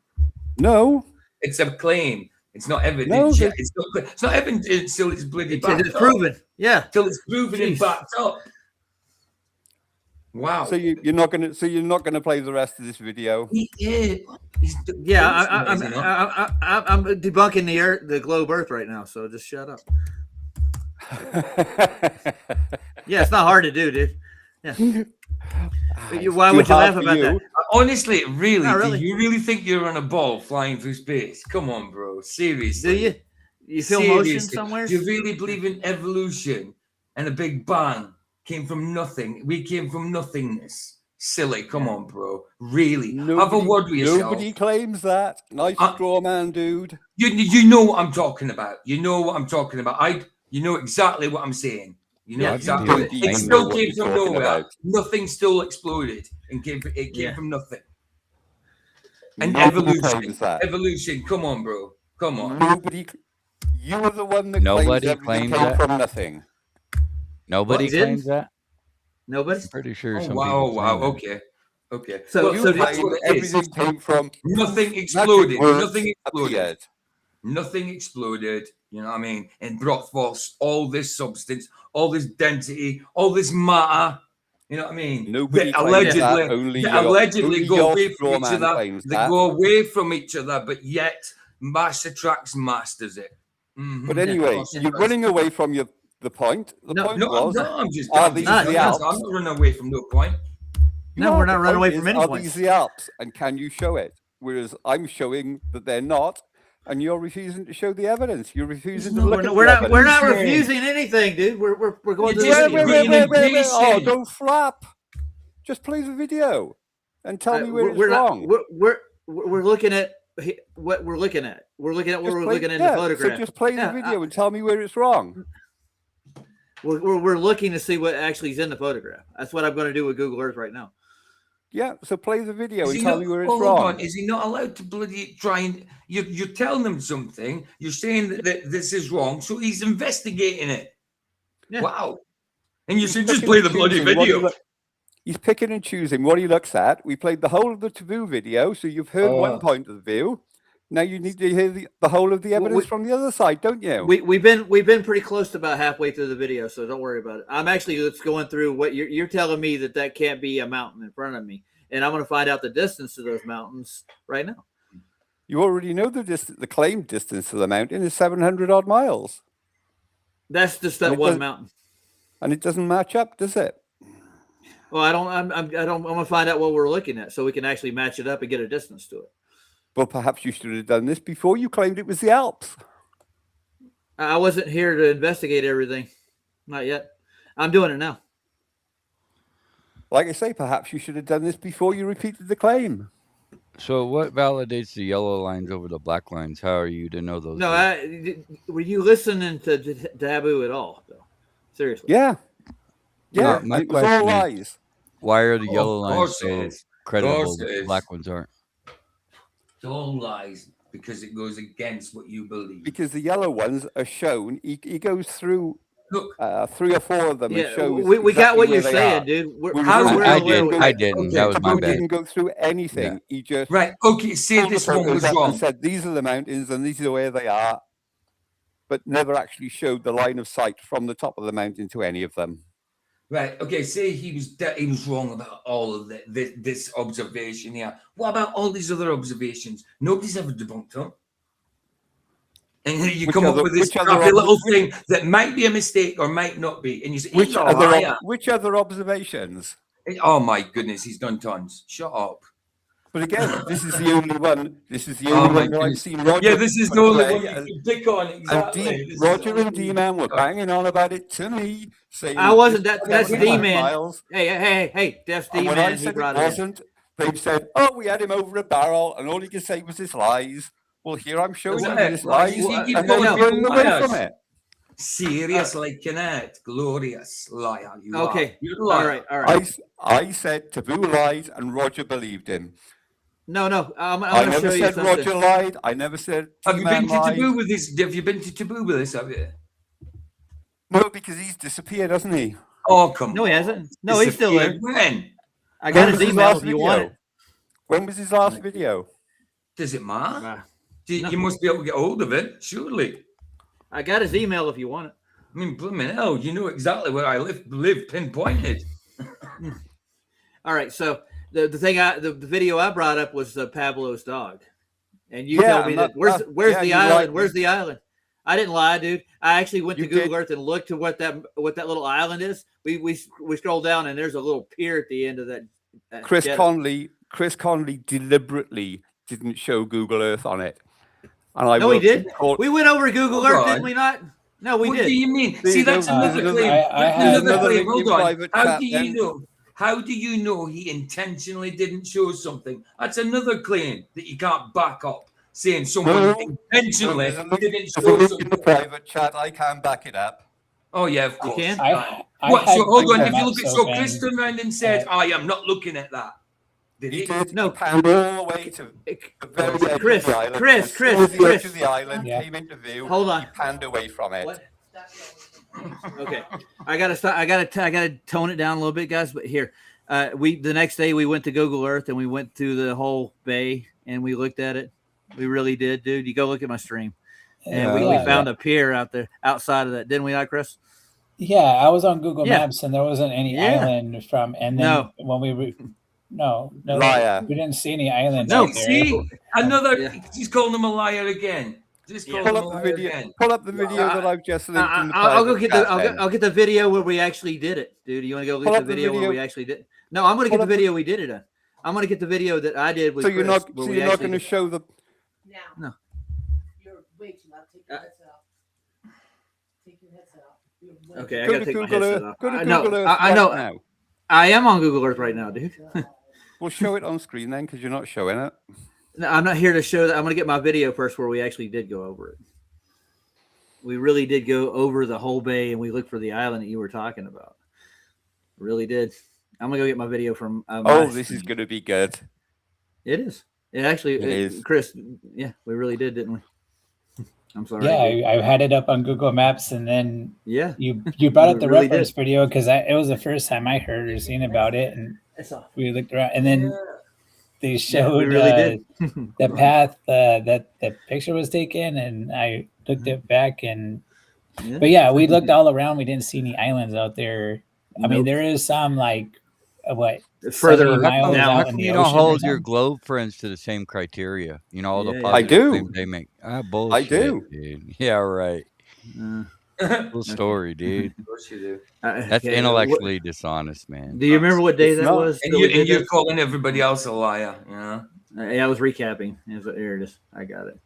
No. It's a claim. It's not evidence. No, yet. It's not evidence until it's bloody backed It's up. proven. Yeah. Till it's proven and Jeez. backed up. Wow. So you're not going to. So you're not going to play the rest of this video. Yeah, I'm debunking the globe Earth right now. So just shut up. Yeah, it's not hard to do, dude. Yeah. Why would you laugh about that? Honestly, really, Not really. do you really think you're on a ball flying through space? Come on, bro. Seriously. Do you? You feel motion Seriously. somewhere? Do you really believe in evolution and a big bang came from nothing? We came from nothingness. Silly. Come on, bro. Really. Have a word with yourself. Nobody claims that. Nice straw man, dude. You know what I'm talking about. You know what I'm talking about. You know exactly what I'm saying. You know Yeah, exactly. you do It know still what came you're from talking nowhere. about. Nothing still exploded and it came from nothing. And Nobody evolution. claims that. Evolution. Come on, bro. Come on. Nobody. You are the one that Nobody claims everything claims came that? from nothing. Nobody What, you claims that. Nobody? I'm pretty sure. Oh, some wow. people Wow. claim that. Okay. Okay. So- Well, so that's claim what that it is. everything came from Nothing exploded. magic words Nothing exploded. appeared. Nothing exploded. You know what I mean? And brought forth all this substance, all this density, all this matter. You know what I mean? Nobody They claims that, allegedly, only they your- allegedly only go your away from straw each man other. claims They that. go away from each other, but yet Master Tracks masters it. But anyway, Awesome. you're running away from the point. The No, point No, was, I'm just are I'm these just the saying, I'm Alps? not running away from no point. No, Yeah, we're the not running point away from is, any are points. these the Alps? And can you show it? Whereas I'm showing that they're not, and you're refusing to show the evidence. You're refusing to look at We're the not. We're not evidence. refusing anything, dude. We're going You to just- the video. Oh, Impatient. don't flap. Just play the video and tell me where it's we're wrong. not. We're looking at what we're looking at. We're looking at what we're looking at in the photograph. So just play the video and tell me where it's wrong. We're looking to see what actually is in the photograph. That's what I'm going to do with Google Earth right now. Yeah, so play the video Is and he tell not- me where it's hold wrong. on, is he not allowed to bloody try and you're telling them something? You're saying that this is wrong, so he's investigating it. Yeah. Wow! And you should He's just picking play and the bloody choosing what he video. He's picking and choosing what he looks at. We played the whole of the taboo video, so you've heard Oh. one point of view. Now you need to hear the whole of the evidence from the other side, don't you? We've been pretty close to about halfway through the video, so don't worry about it. I'm actually just going through what you're telling me that can't be a mountain in front of me, and I'm going to find out the distance to those mountains right now. You already know the distance. The claimed distance to the mountain is 700 odd miles. That's just And that it one does- mountain. And it doesn't match up, does it? Well, I'm going to find out what we're looking at so we can actually match it up and get a distance to it. Well, perhaps you should have done this before you claimed it was the Alps. I wasn't here to investigate everything, not yet. I'm doing it now. Like I say, perhaps you should have done this before you repeated the claim. So what validates the yellow lines over the black lines? How are you to know those? No, were you listening to Taboo at all? Though? Seriously? Yeah. Yeah, My it was all question is, lies. why are the Of yellow lines course it so is. credible, Of course but it the is. black ones aren't? It's all lies because it goes against what you believe. Because the yellow ones are shown. He goes through Look, 3 or 4 of them and Yeah, shows we got exactly what where you're they saying, are. dude. I didn't. That was my Taboo bad. didn't go through anything. He just right? Okay, say pulled the this one photos was up wrong. and said these are the mountains and these are where they are, but never actually showed the line of sight from the top of the mountain to any of them. Right. Okay. Say he was wrong about all of this observation here. What about all these other observations? Nobody's ever debunked them. And then you Which come other- up with this which other crappy little obs- thing that might be a mistake or might not be, and you say, Which "He's a other liar." which other observations? Oh my goodness, he's done tons. Shut up. But again, this is the only one. This is the Oh only my one that I've goodness. seen Roger. Yeah, this is the only portray one you as- can pick on. Exactly. And This is Roger the and only- D-Man were banging on about it to me, saying I wasn't. this That's was D-Man. miles. Hey, that's And when I D-Man. He said brought it it in. wasn't, they've said, "Oh, we had him over a barrel, and all he could say was his lies." Well, here I'm showing Is you it? his Why lies, does he keep and calling then people running away liars? from it. Serious like it. Glorious liar. You Okay. Are. You're a All liar. right. All right. I said Taboo lied, and Roger believed him. No. I'm I going to show never you said something. Roger lied. I never said Have you T-Man been to lied. Taboo with this? Have you been to Taboo with this? Have you? No, because he's disappeared, hasn't he? Oh, come No, on. he hasn't. No, he's still there. Disappeared. When? I got When his was email last if you video? want it. When was his last video? Does it matter? Nah. You must be able to get hold of it, surely. I got his email if you want it. I mean, blooming hell, you know exactly where I live pinpointed. All right. So the video I brought up was Pablo's dog, and you Yeah, told me that and where's that- the you island? lied. Where's the island? I didn't lie, dude. I actually went to You Google did. Earth and looked to what that little island is. We scrolled down and there's a little pier at the end of that. Chris jet. Conley deliberately didn't show Google Earth on it. And I No, he will did. call- We went over Google Hold Earth, on. didn't we not? No, we What did. do you mean? See, See, that's there's another another- claim. I That's have another another claim. in Hold on. private How chat do you then. know? How do you know he intentionally didn't show something? That's another claim that you can't back up. Saying someone No. intentionally There's a look- didn't If I show look in the something. private chat, I can back it up. Oh yeah, of You course. can. I What? had So hold on. Google If you look Maps at so open. Chris turned around and said, "I am not looking at that." Did He he? did. No. He panned all the way to the very edge Chris, of the island. Chris, As soon as the Chris. edge of the island Yeah. came into view. Hold on. He panned away from it. What? Okay, I gotta stop. I gotta tone it down a little bit, guys. But here, the next day we went to Google Earth and we went through the whole bay and we looked at it. We really did, dude. You go look at my stream, and we Yeah. found a pier out there outside of that, didn't we, not Chris? Yeah, I was on Google Yeah. Maps and there wasn't any Yeah. island from. And then No. when we no, Liar. we didn't see any islands No, out there. See, another. Yeah. He's calling him a liar again. Just call Pull him a up the liar video. again. Pull up the video that I've just linked in the I'll go private get chat the then. I'll get the video where we actually did it, dude. You want to go Pull get the up the video where video. we actually did? No, I'm going to Pull get the up the- video we did it on. I'm going to get the video that I did with. So you're Chris, not. where So we you're not actually going to did- show the. No. You're way too loud. Take your headset off. Take your headset off. You're way Okay, I Go got to to take my Google headset Earth. off. Go to I Google know. Earth I right know. now. I am on Google Earth right now, dude. We'll show it on screen then, because you're not showing it. No, I'm not here to show that. I'm going to get my video first where we actually did go over it. We really did go over the whole bay and we looked for the island that you were talking about. Really did. I'm going to go get my video from. This is going to be good. It is. It actually It is. Chris. Yeah, we really did, didn't we? I'm sorry. Yeah, I had it up on Google Maps, and then Yeah. you brought up We the really reference did. video because it was the first time I heard or seen about it, and we looked around, and then they Yeah, showed we really did. the path that the picture was taken, and I looked it back, and Yeah. but yeah, we looked all around. We didn't see any islands out there. I mean, Nope. there is some like what Further 70 miles down. How out come in the you don't ocean or hold your something? globe friends to the same criteria? You know, all the Yeah, yeah. I positive do. claims they make. Bullshit, do. dude. Yeah, right. Of Cool story, dude. course you do. That's Okay, intellectually dishonest, man. Do you remember what day It's that not. was? And, that you, we did and you're this? calling everybody else a liar. You know. Yeah, I was recapping. Here it is. I got it.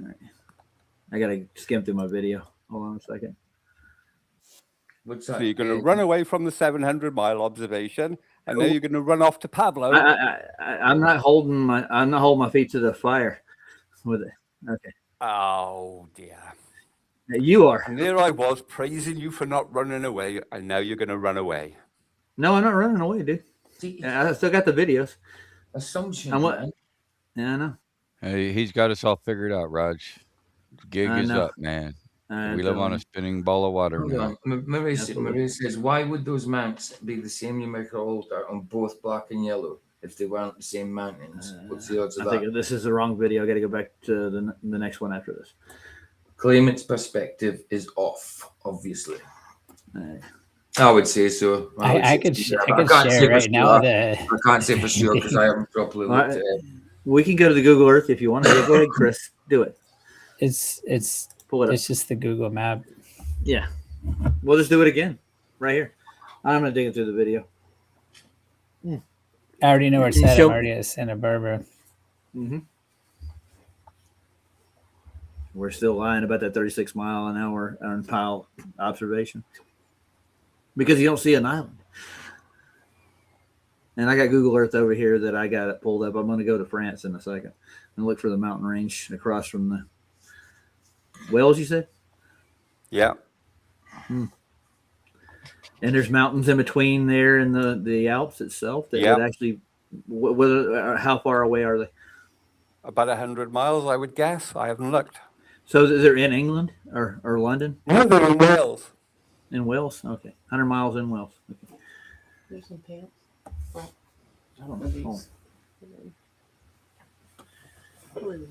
All right. I got to skim through my video. Hold on a second. What's So that? you're going to run away from the 700-mile observation, and then you're going to run off to Pablo. I'm not holding my feet to the fire with it. Okay. Oh dear. You are. And there I was praising you for not running away, and now you're going to run away. No, I'm not running away, dude. See, I still got the videos. assumption. I'm what? man. Yeah, I know. Hey, he's got us all figured out, Raj. Gig I is know. up, man. I We live on don't- a spinning ball of water Hold now. on. Marie Absolutely. says, why would those mounts be the same numerical order on both black and yellow if they weren't the same mountains? What's the odds of I that? think this is the wrong video. I got to go back to the next one after this. Claimant's perspective is off, obviously. All right. I would say so. would I say could so, I but could can't say share for right now sure. the I can't say for sure because I haven't properly All looked right. at it. We can go to the Google Earth if you want to. Go ahead, Chris. Do it. it's Pull it up. it's just the Google map. Yeah. We'll just do it again right here. I'm going to dig into the video. I already know where it's You at. show- I'm already at Santa Barbara. Mm-hmm. We're still lying about that 36 mile an hour on pile observation because you don't see an island. And I got Google Earth over here that I got it pulled up. I'm going to go to France in a second and look for the mountain range across from the Wales, you said? Yeah. And there's mountains in between there in the Alps itself that Yeah. would actually, whether how far away are they? About 100 miles, I would guess. I haven't looked. So they're in England or London? No, they're in Wales. In Wales? Okay. 100 miles in Wales. Okay. There's some pants. I don't know. Hold on. Blue.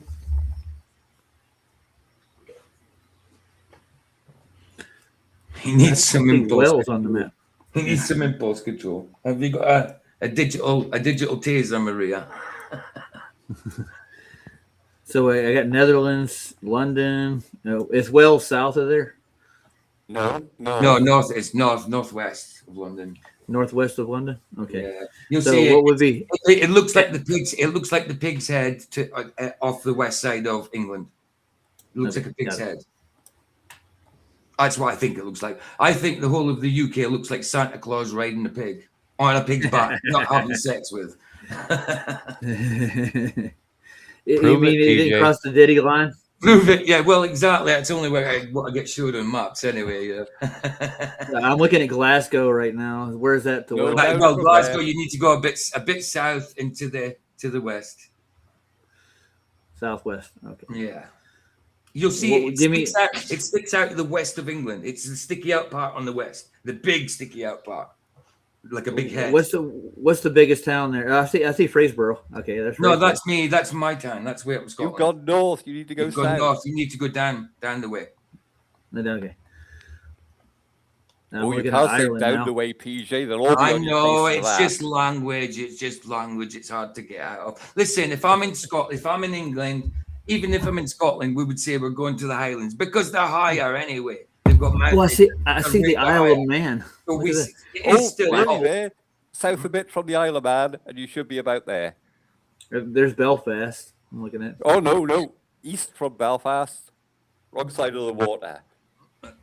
He needs some think impulse Wales on the control. map. He needs some impulse control. Have you got a digital taser, Maria? So I got Netherlands, London. No, is Wales south of there? No. No, it's northwest of London. Northwest of London? Okay. Yeah. You'll So see what would be? it looks like the pigs. It looks like the pig's head off the west side of England. It looks Okay, like a pig's got it. head. That's what I think it looks like. I think the whole of the UK looks like Santa Claus riding a pig on a pig's back, not having sex with. You Prove mean it, anything TJ. across the Diddy line? Prove it. Yeah, well, exactly. That's only where I get showed on maps anyway. Yeah. I'm looking at Glasgow right now. Where's that to No, Wales? that- Well, Glasgow, you need to go a bit south into the west. Southwest. Okay. Yeah. You'll see Well, it, give me- sticks out to the west of England. It's the sticky out part on the west, the big sticky out part, like a big head. What's the biggest town there? I see Fraserburgh. Okay, that's No, Fraserburgh. that's me. That's my town. That's way up You've Scotland. gone north. You need to go You've gone south. north. You need to go down the way. Okay. I'm Oh, you looking can't at say Ireland down now. the way, PJ. They'll all be I on your know face for it's that. just language. It's just language. It's hard to get out of. Listen, if I'm in Scotland, if I'm in England, even if I'm in Scotland, we would say we're going to the Highlands because they're higher anyway. They've got Well, I mountains. see. I They're see the really Isle higher. of Man. So Look we, at that. it is Oh, still nearly out. there. South a bit from the Isle of Man, and you should be about there. There's Belfast. I'm looking at. Oh, no. East from Belfast. Wrong side of the water.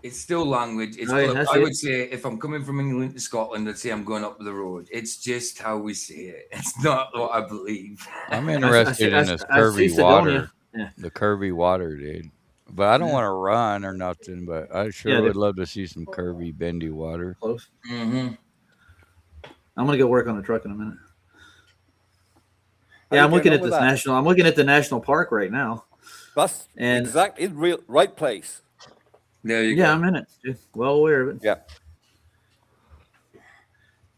It's still language. It's Oh, yeah, look, that's I it. would say if I'm coming from England to Scotland, I'd say I'm going up the road. It's just how we say it. It's not what I believe. I'm interested in this I see curvy Sidonia. water. Yeah. The curvy water, dude. But I don't want to run or nothing. But I sure Yeah, would love to see some curvy, bendy water. Close. Mm-hmm. I'm gonna go work on the truck in a minute. How Yeah, you I'm looking getting at on with this that? national. I'm looking at the national park right now. That's And- exactly right place. There you Yeah, go. I'm in it. Dude. Well aware of it. Yeah.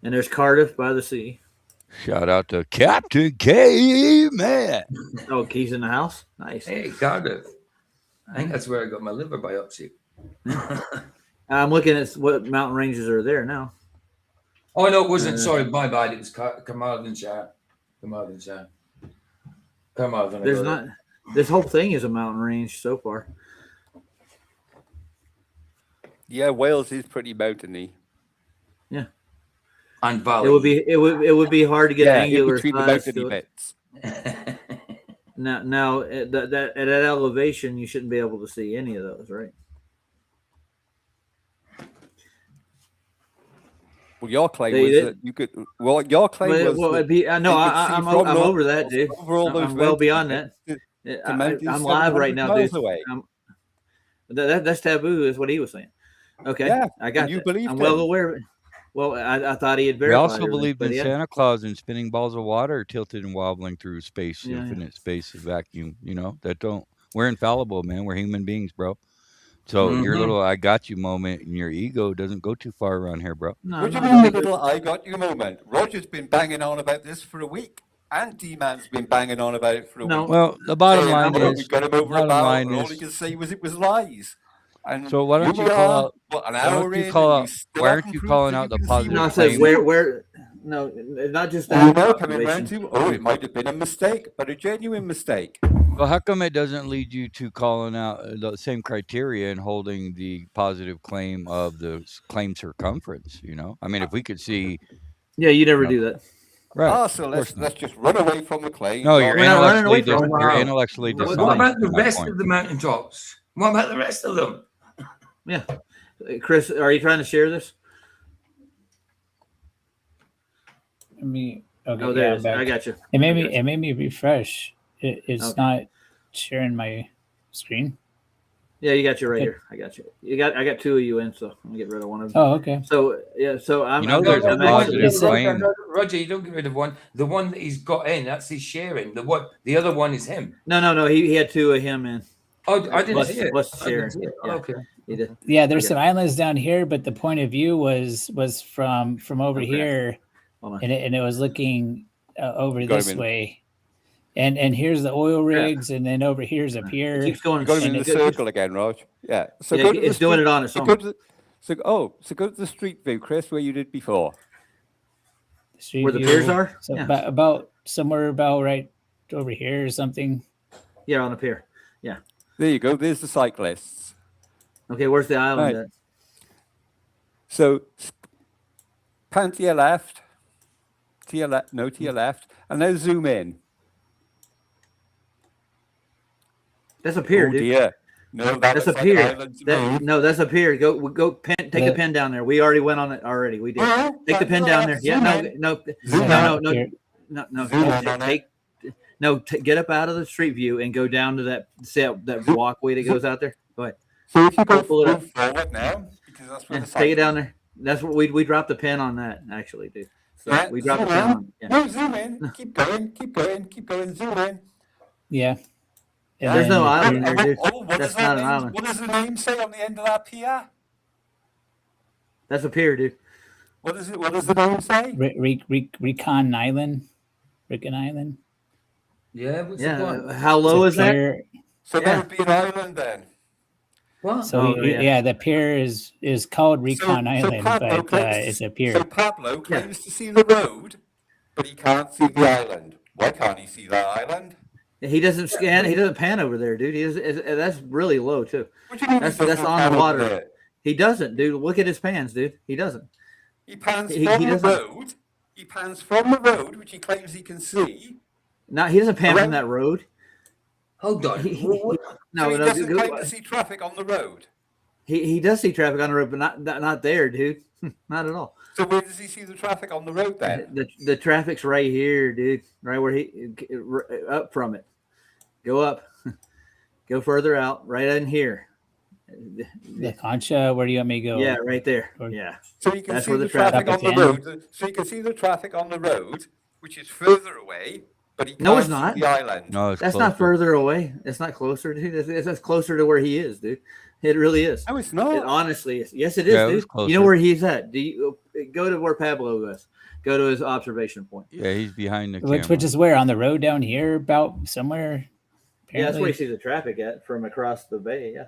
And there's Cardiff by the sea. Shout out to Captain K, man. Oh, Keys in the house. Nice. Hey, Cardiff. I think that's where I got my liver biopsy. I'm looking at what mountain ranges are there now. Oh no, it wasn't. Sorry, my bad. It was Carmarthenshire. Carmarthenshire. Carmarthen. I There's got not. it. This whole thing is a mountain range so far. Yeah, Wales is pretty mountainy. Yeah. And valley. It would be hard to get Yeah, in angular between the size mountainy to it. bits. Now at that elevation, you shouldn't be able to see any of those, right? Well, your claim They was did. that you could. Well, your claim was. Well, that it'd be, no, you could see I'm from North over that, Wales dude. over all those I'm well mountains beyond that. to mountains I'm live right 700 now, miles dude. away. That's taboo, is what he was saying. Okay, Yeah, I got and you that. believed I'm well him. aware of it. Well, I thought he had We verified. also everything, believed but in yeah. Santa Claus and spinning balls of water tilted and wobbling through space, Yeah, yeah. infinite space, vacuum. You know that don't. We're infallible, man. We're human beings, bro. So your Mhm. little "I got you" moment and your ego doesn't go too far around here, bro. No, What do you no, mean, no, the little I got you moment? Roger's been banging on about this for a week, and D-Man's been banging on about it for a No. week. Well, the bottom Saying, line "Oh, is, we got him over a bottom barrel, line and all is- he could say was it was lies. And So why don't here you we call are, out- what, an why hour don't you in, call and out- still why aren't haven't you proved calling that out you the can see positive No, I what said he's claim? where. No, not just saying. that. Well, now coming round observation. to, oh, it might have been a mistake, but a genuine mistake. Well, how come it doesn't lead you to calling out the same criteria and holding the positive claim of the claim circumference? You know, I mean, if we could see, Yeah, you never No. do that. right? Ah, so of let's course not. let's just run away from the claim. No, you're We're not running away intellectually from it. you're Wow. intellectually What dishonest. What about the at that rest point. of the mountaintops? What about the rest of them? Yeah, Chris, are you trying to share this? Okay, Oh, there yeah, it is. back. I got you. It made I got you. me refresh. It's Okay. not sharing my screen. Yeah, you got you right Okay. here. I got you. I got two of you in, so I'm gonna get rid of one of them. Oh, okay. So yeah, so I'm. You know, I'm, there's a I'm positive actually, claim. Roger, you don't get rid of one. The one that he's got in, that's his sharing. The other one is him. No. He had two of him in. Oh, I didn't Plus- see it. plus I didn't Sharon. see it. Yeah. Okay. He did. Yeah, there's Okay. some islands down here, but the point of view was from over Okay. here, Hold on. and it was looking over Got him this in. way. And here's the oil rigs, and then over here's a It pier. keeps going. You got him in And the it's- circle again, Raj. Yeah. So Yeah, go to the it's doing street- it on its so own. go to the- so go to the street view, Chris, where you did before. Street Where the view. piers are? So Yeah. about somewhere about right over here or something. Yeah, on the pier. Yeah. There you go. There's the cyclists. Okay, where's the island Right. at? So pan to your left, to your left, no, to your left, and now zoom in. That's a pier, Oh dude. dear. No, That's a looks like pier. island to me. No, that's a pier. Go pen. Take a Yeah. pen down there. We already went on it already. We did. Well, Take the pen down there. Yeah, no. Here. Zoom in on Take. No, get up out of the street view and go down to that walkway that goes out there. Go ahead. So if you go Pull it up. move forward now, because that's where Yeah, the take it down cycle- there. That's what we dropped the pin on that actually, dude. So Yeah, we dropped the zoom pin in. on. Yeah. No, zoom in. Keep going. Keep going. Keep going. Zoom in. Yeah. And There's then no the island pier- there, dude. Oh, what That's does that not an mean? island. What does the name say on the end of that pier? That's a pier, dude. What is it? What does the name say? Recon Island. Rickon Island. Yeah. What's the Yeah. point? How low is It's a that? pier. So Yeah. that would be an island then. What? So Oh, yeah. yeah, the pier is called Recon Island, Pablo but claims it's to, a pier. so Pablo claims to see the road, but he can't see the island. Why can't he see that island? He doesn't scan. He doesn't pan over there, dude. That's really low too. What do you mean That's he doesn't on pan the over water. there? He doesn't, dude. Look at his pans, dude. He doesn't. He pans He from the doesn't. road. He pans from the road, which he claims he can see. No, he doesn't pan Around- from that road. Hold on. No, So he no. doesn't claim to see traffic on the road. He does see traffic on the road, but not there, dude. Not at all. So where does he see the traffic on the road then? The traffic's right here, dude. Right where up from it. Go up. Go further out. Right in here. The Concha, where do you want me to go? Yeah, right there. Yeah. So you can That's see where the the traffic traffic on the road. So you can see the traffic on the road, which is further away, but he can't No, it's see not. the island. No, it's That's closer. not further away. It's not closer, dude. That's closer to where he is, dude. It really is. No, it's not. It honestly is. Yes, it is, Yeah, it was dude. You know closer. where he's at. Do you go to where Pablo is? Go to his observation point. Yeah, he's behind the camera. Which is where on the road down here, about somewhere. Yeah, that's where you apparently. see the traffic at from across the bay. Yeah.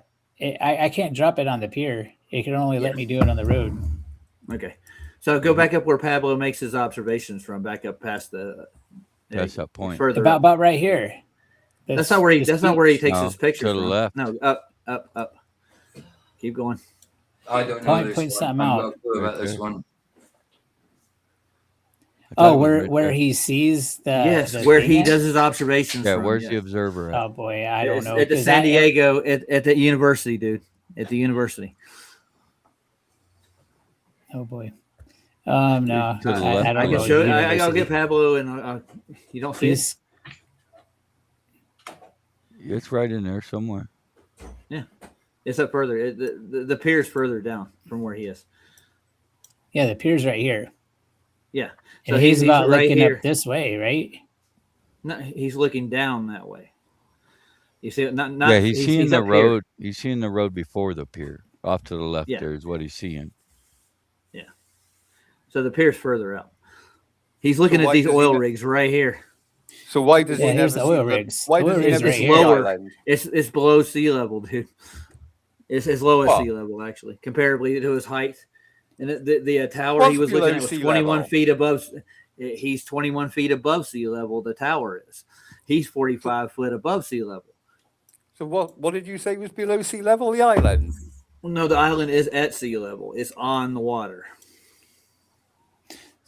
I can't drop it on the pier. It can only let me do it on the road. Okay. So go back up where Pablo makes his observations from. Back up past the. That's that point. Further. up. About right here. That's not where he. That's not where he takes No, his pictures to the from. left. No, up. Keep going. I don't know Point this something one. I'm out. not sure about this one. I thought Oh, it was where right where there. he sees the Yes, the where thing he at? does his observations. Yeah, from, where's yeah. the observer at? Oh boy, I don't It's know. at the 'cause San that- Diego at the university, dude. At the university. Oh boy. No, To the left. I don't I know. can show it. I'll University. get Pablo, and you don't see it. He's It's right in there somewhere. It's up further. The pier's further down from where he is. yeah, the pier's right here. Yeah. And he's about right looking here. up this way, right? No, he's looking down that way. You see, not Yeah, he's seeing the up here. road. He's seeing the road before the pier. Off to the left Yeah. there is what he's seeing. So the pier's further out. He's looking So at why these does he oil not- rigs right here. So why does Yeah, he here's never the oil see rigs. Why The does oil he rigs never right see here. the Lower. island? It's below sea level, dude. It's below What? sea level actually, comparably to his height. And the tower What's he was below looking at was sea 21 level? feet above. He's 21 feet above sea level. The tower is. He's 45 foot above sea level. So what did you say was below sea level? The island. No, the island is at sea level. It's on the water.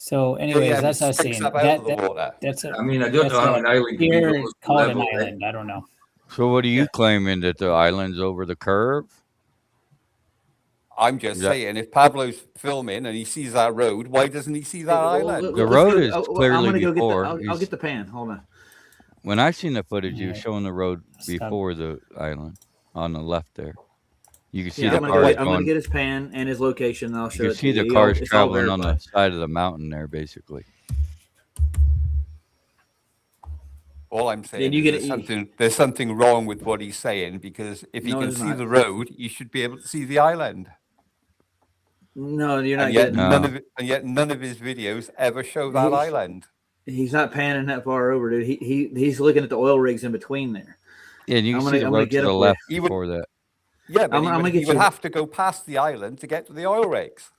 So, anyways, yeah, that's it us sticks saying up out that, of the water. that's a I mean, I don't that's know how a an island can be pier below sea called an level, eh? island. I don't know. So what are you claiming, that the island's over the curve? I'm just Yeah. saying, if Pablo's filming and he sees that road, why doesn't he see that island? The Let's road go- is I'm clearly gonna go before. I'll He's- get the pan. Hold on. When I seen the footage, you was Alright. showing the road Stop. before the island on the left there. You can see Yeah, the I'm gonna, cars I'm gonna going. get his pan and his location, and I'll show You it can see to the you. cars It's all traveling on the verified. side of the mountain there, basically. All I'm saying Then you is get- there's something wrong with what he's saying, because if he No, can there's see not. the road, he should be able to see the island. No, you're not And yet, getting. none of his videos ever show that He's- island. He's not panning that far over, dude. He's looking at the oil rigs in between there. Yeah, and you can I'm see gonna- the I'm gonna road to get the up with- left He would- before that. Yeah, but I'm gonna he get would you- have to go past the island to get to the oil rigs.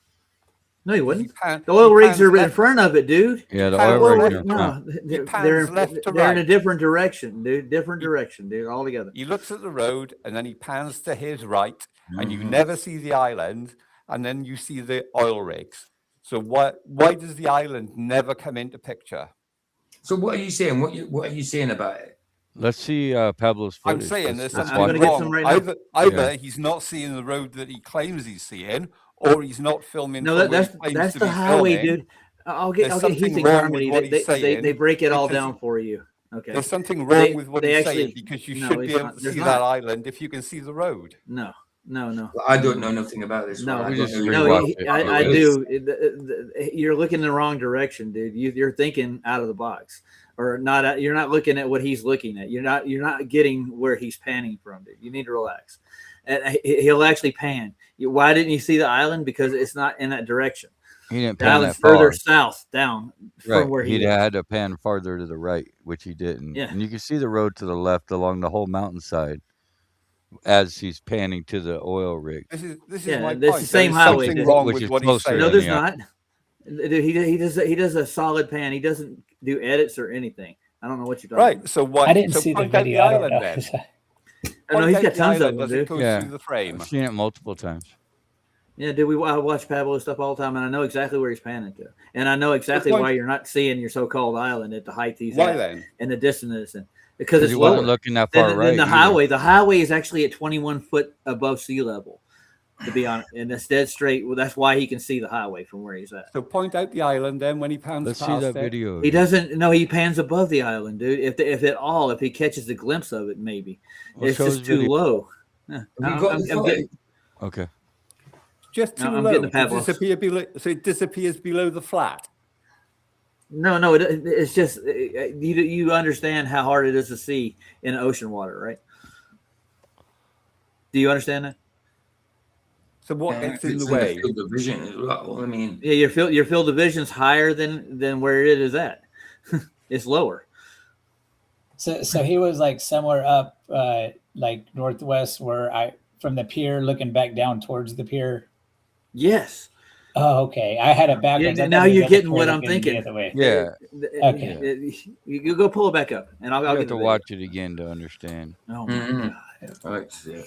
No, he He wouldn't. pan- The oil he rigs pans are in left- front of it, dude. Yeah, the Pan oil left- rigs are in No, front. they're, pans they're, left to they're in a right. different direction, dude. Different direction, dude. Altogether. He looks at the road and then he pans to his right, and you Mm-hmm. never see the island, and then you see the oil rigs. So why does the island never come into picture? So what are you saying? What are you saying about it? Let's see Pablo's I'm footage. saying there's Let's I'm something gonna watch get it. some wrong. right now. Either Yeah. he's not seeing the road that he claims he's seeing, or he's not filming. No, from where he that's claims to the be highway, filming. dude. I'll get There's Heath something and wrong with Harmony. what he's They saying, break it all because down for you. Okay. There's something wrong They- with what they he's actually- saying, because you no, should it's be able not. to There's see not. that island if you can see the road. No. I don't know nothing about this. No, one. I we don't just know rewatched No, anything it. I about do. this. You're looking in the wrong direction, dude. You're thinking out of the box, or not. You're not looking at what he's looking at. You're not getting where he's panning from, dude. You need to relax. And he'll actually pan. Why didn't you see the island? Because it's not in that direction. He didn't The pan island's that far. further south down Right. from where he He'd is. had to pan farther to the right, which he didn't. Yeah. And you can see the road to the left along the whole mountainside. as he's panning to the oil rig. This is Yeah, my this point. is the same There's highway. something wrong Which with is what he's closer saying. No, than there's the not. He does a solid pan. He doesn't do edits or anything. I don't know what you're talking Right. So what? I didn't so see the point out video. I don't island know. then. about. No, he's Point got out the tons of island them, as it dude. goes Yeah. through the frame. I've seen it multiple times. Yeah, dude, I watch Pablo stuff all the time, and I know exactly where he's panning to, and I know exactly point- why you're not seeing your so-called island at the height he's Why at then? and the distance it's in, because it's He wasn't lower looking that far than right. the either. highway. The highway is actually at 21 foot above sea level, to be honest, and it's dead straight. Well, that's why he can see the highway from where he's at. So point out the island then when he pans Let's see past that it. video. He again. doesn't. No, he pans above the island, dude. If at all, if he catches a glimpse of it, maybe Well, it's show just his too video. low. Yeah, Have you got the I'm getting, Okay. Just too No, I'm low. getting the to Pavlos. disappear below, so it disappears below the flat. no. It's just you understand how hard it is to see in ocean water, right? Do you understand that? So what Yeah, gets in it's the way? field of vision as well. I mean, Yeah, your field of vision's higher than where it is at. It's lower. So he was like somewhere up, like northwest, where from the pier looking back down towards the pier. Yes. Oh, okay. I had it backwards. Yeah, I now thought it was you're the other getting pier what I'm looking thinking. The other way. Yeah. Okay. You go pull it back up, and I'll You get have the to video. watch it again to understand. Oh my Mhm. God. I like to see it.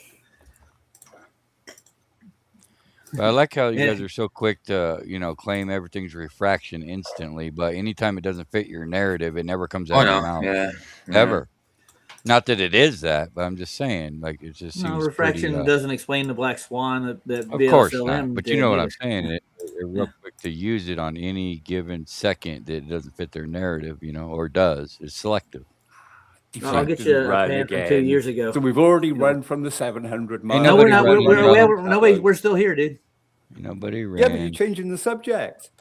But I like how you Yeah. guys are so quick to, claim everything's refraction instantly. But anytime it doesn't fit your narrative, it never comes out Oh of your no, mouth. yeah, Ever. Not that it is that, but I'm just saying, like, it just seems No, refraction pretty, doesn't explain the black swan that of course BLSLM not. But you did know what either. I'm saying. They're real quick to use it on any given second that it doesn't fit their narrative, or does. It's selective. I'll get you a Run pan from 2 again. years ago. So we've already run from the 700 miles. No, we're nobody not. ran We're still here, dude. Nobody ran. Yeah, but you're changing the subject.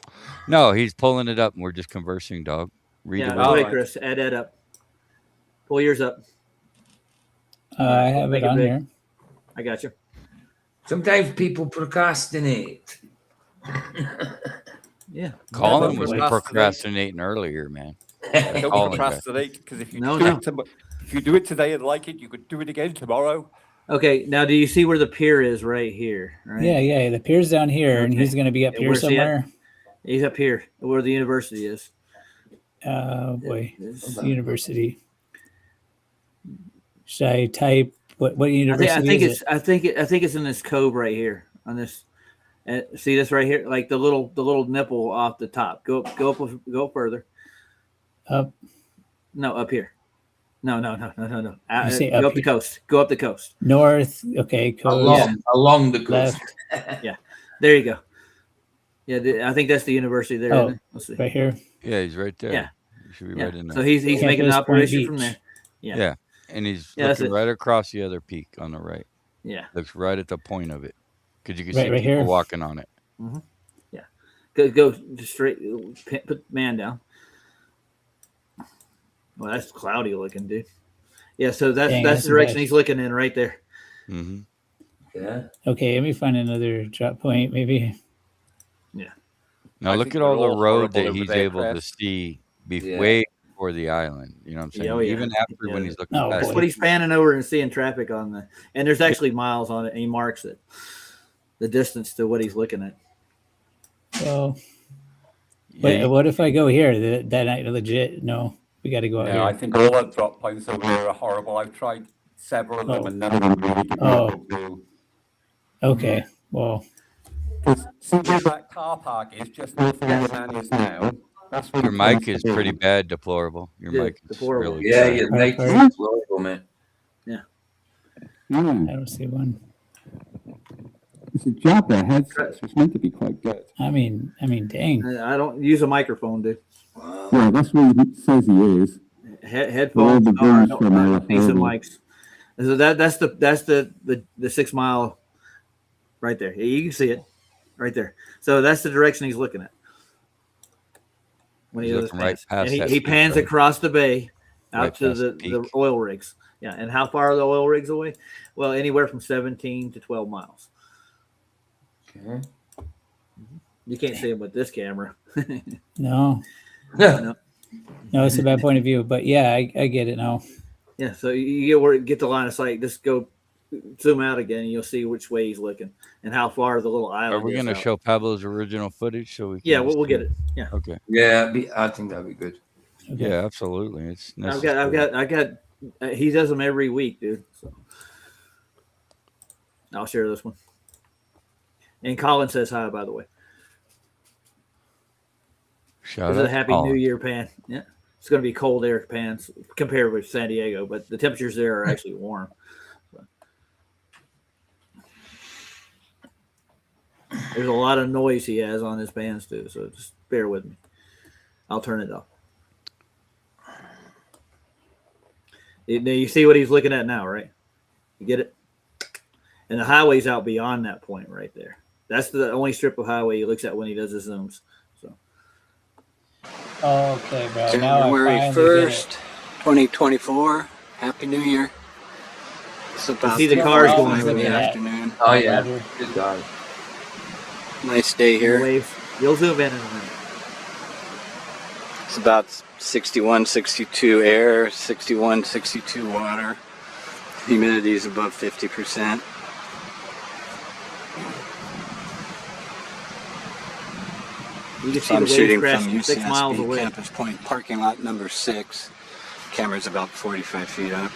No, he's pulling it up, and we're just conversing, dog. Read Yeah, the go video. ahead, Chris. Add that up. Pull yours up. I have Make it it on big. here. I got you. Sometimes people procrastinate. Yeah. Colin was Procrastinate. procrastinating earlier, man. Don't Colin guy. procrastinate because if you No, do no. it if you do it today and like it, you could do it again tomorrow. Okay. Now, do you see where the pier is right here? Right? Yeah. The pier's down here, and Okay. he's going to be up And here where's he at? somewhere. He's up here where the university is. Oh boy, It's- university. Should I type what I university think is it's. I think it's in this cove right here on this. See this right here, like the little nipple off the top. Go up further. Up. No, up here. No. You say Go up up the coast. Go up the coast. north? Okay, coast. Along the coast. Left. Yeah, there you go. Yeah, I think that's the university there. Oh, isn't it? Let's see. right here. Yeah, he's right there. Yeah. You should be Yeah. right in there. So he's making an Campus Point operation from Beach. there. Yeah. Yeah, and he's Yeah, that's looking it. right across the other peak on the right. Yeah. Looks right at the point of it, because you can Right- see right people here? walking on it. Yeah. Go straight. Put man down. Well, that's cloudy looking, dude. Yeah. So that's Dang, the that's direction bad. he's looking in right there. hmm Yeah. Okay, let me find another drop point. Maybe. Now I look think at all they're the all road horrible that over he's there, able to Chris. see Yeah. way before the island. You know what I'm saying? Yeah, oh, yeah. Even after when Yeah. he's looking Oh, past That's boy. what he's panning over and seeing traffic on the. And there's actually miles on it, and he marks it. The distance to what he's looking at. Well, Yeah, but what if I go here? That ain't legit. No, we got to go out No, I here. think all the drop points over there are horrible. I've tried several of them Oh. and none of them really give me Oh. a clue. Okay. Well, Because see where that car park is just north of where the man is now. That's where your the mic place is to pretty be. bad, deplorable. Your Yeah, mic is deplorable. really Yeah, bad. your Right, mic right. is horrible, man. Mm. I don't see one. It's a Jabra headset, so it's meant to be quite good. I mean, dang. I don't use a microphone, dude. Yeah, that's what he says he is. Headphones. the No, I boys don't, from I there don't need some are mics. So that's the 6 mile right there. You can see it right there. So that's the direction he's looking at when he He's does his looking right pans. past And that he peak, pans right? across the bay out Right to past the the peak. oil rigs. Yeah, and how far are the oil rigs away? Well, anywhere from 17 to 12 miles. Okay. You can't see them with this camera. No, Yeah. no, it's a bad point of view. But yeah, I get it now. Yeah, so you get the line of sight. Just go zoom out again, and you'll see which way he's looking and how far the little island. Are we going to show Pablo's original footage so we can? Yeah, we'll get it. Yeah. Okay. Yeah, I think that'd be good. Okay. Yeah, absolutely. It's necessary. I got. He does them every week, dude. So I'll share this one. And Colin says hi, by the way. Shout This out is a happy New Year, Pan. Yeah, it's going to be cold air, Pans, compared with San Diego, but the temperatures there are actually warm. So. There's a lot of noise he has on his bands too, so just bear with me. I'll turn it off. Now you see what he's looking at now, right? You get it? And the highway's out beyond that point right there. That's the only strip of highway he looks at when he does his zooms. So. Okay, bro. January 1st, 2024. Happy New Year. It's about see the cars going in the afternoon. Oh, yeah. Good guy. Nice day here. You'll zoom in a minute. It's about 61, 62 air, 61, 62 water. Humidity is above 50%. So I'm shooting from UCSB Campus Point parking lot number 6. Camera's about 45 feet up.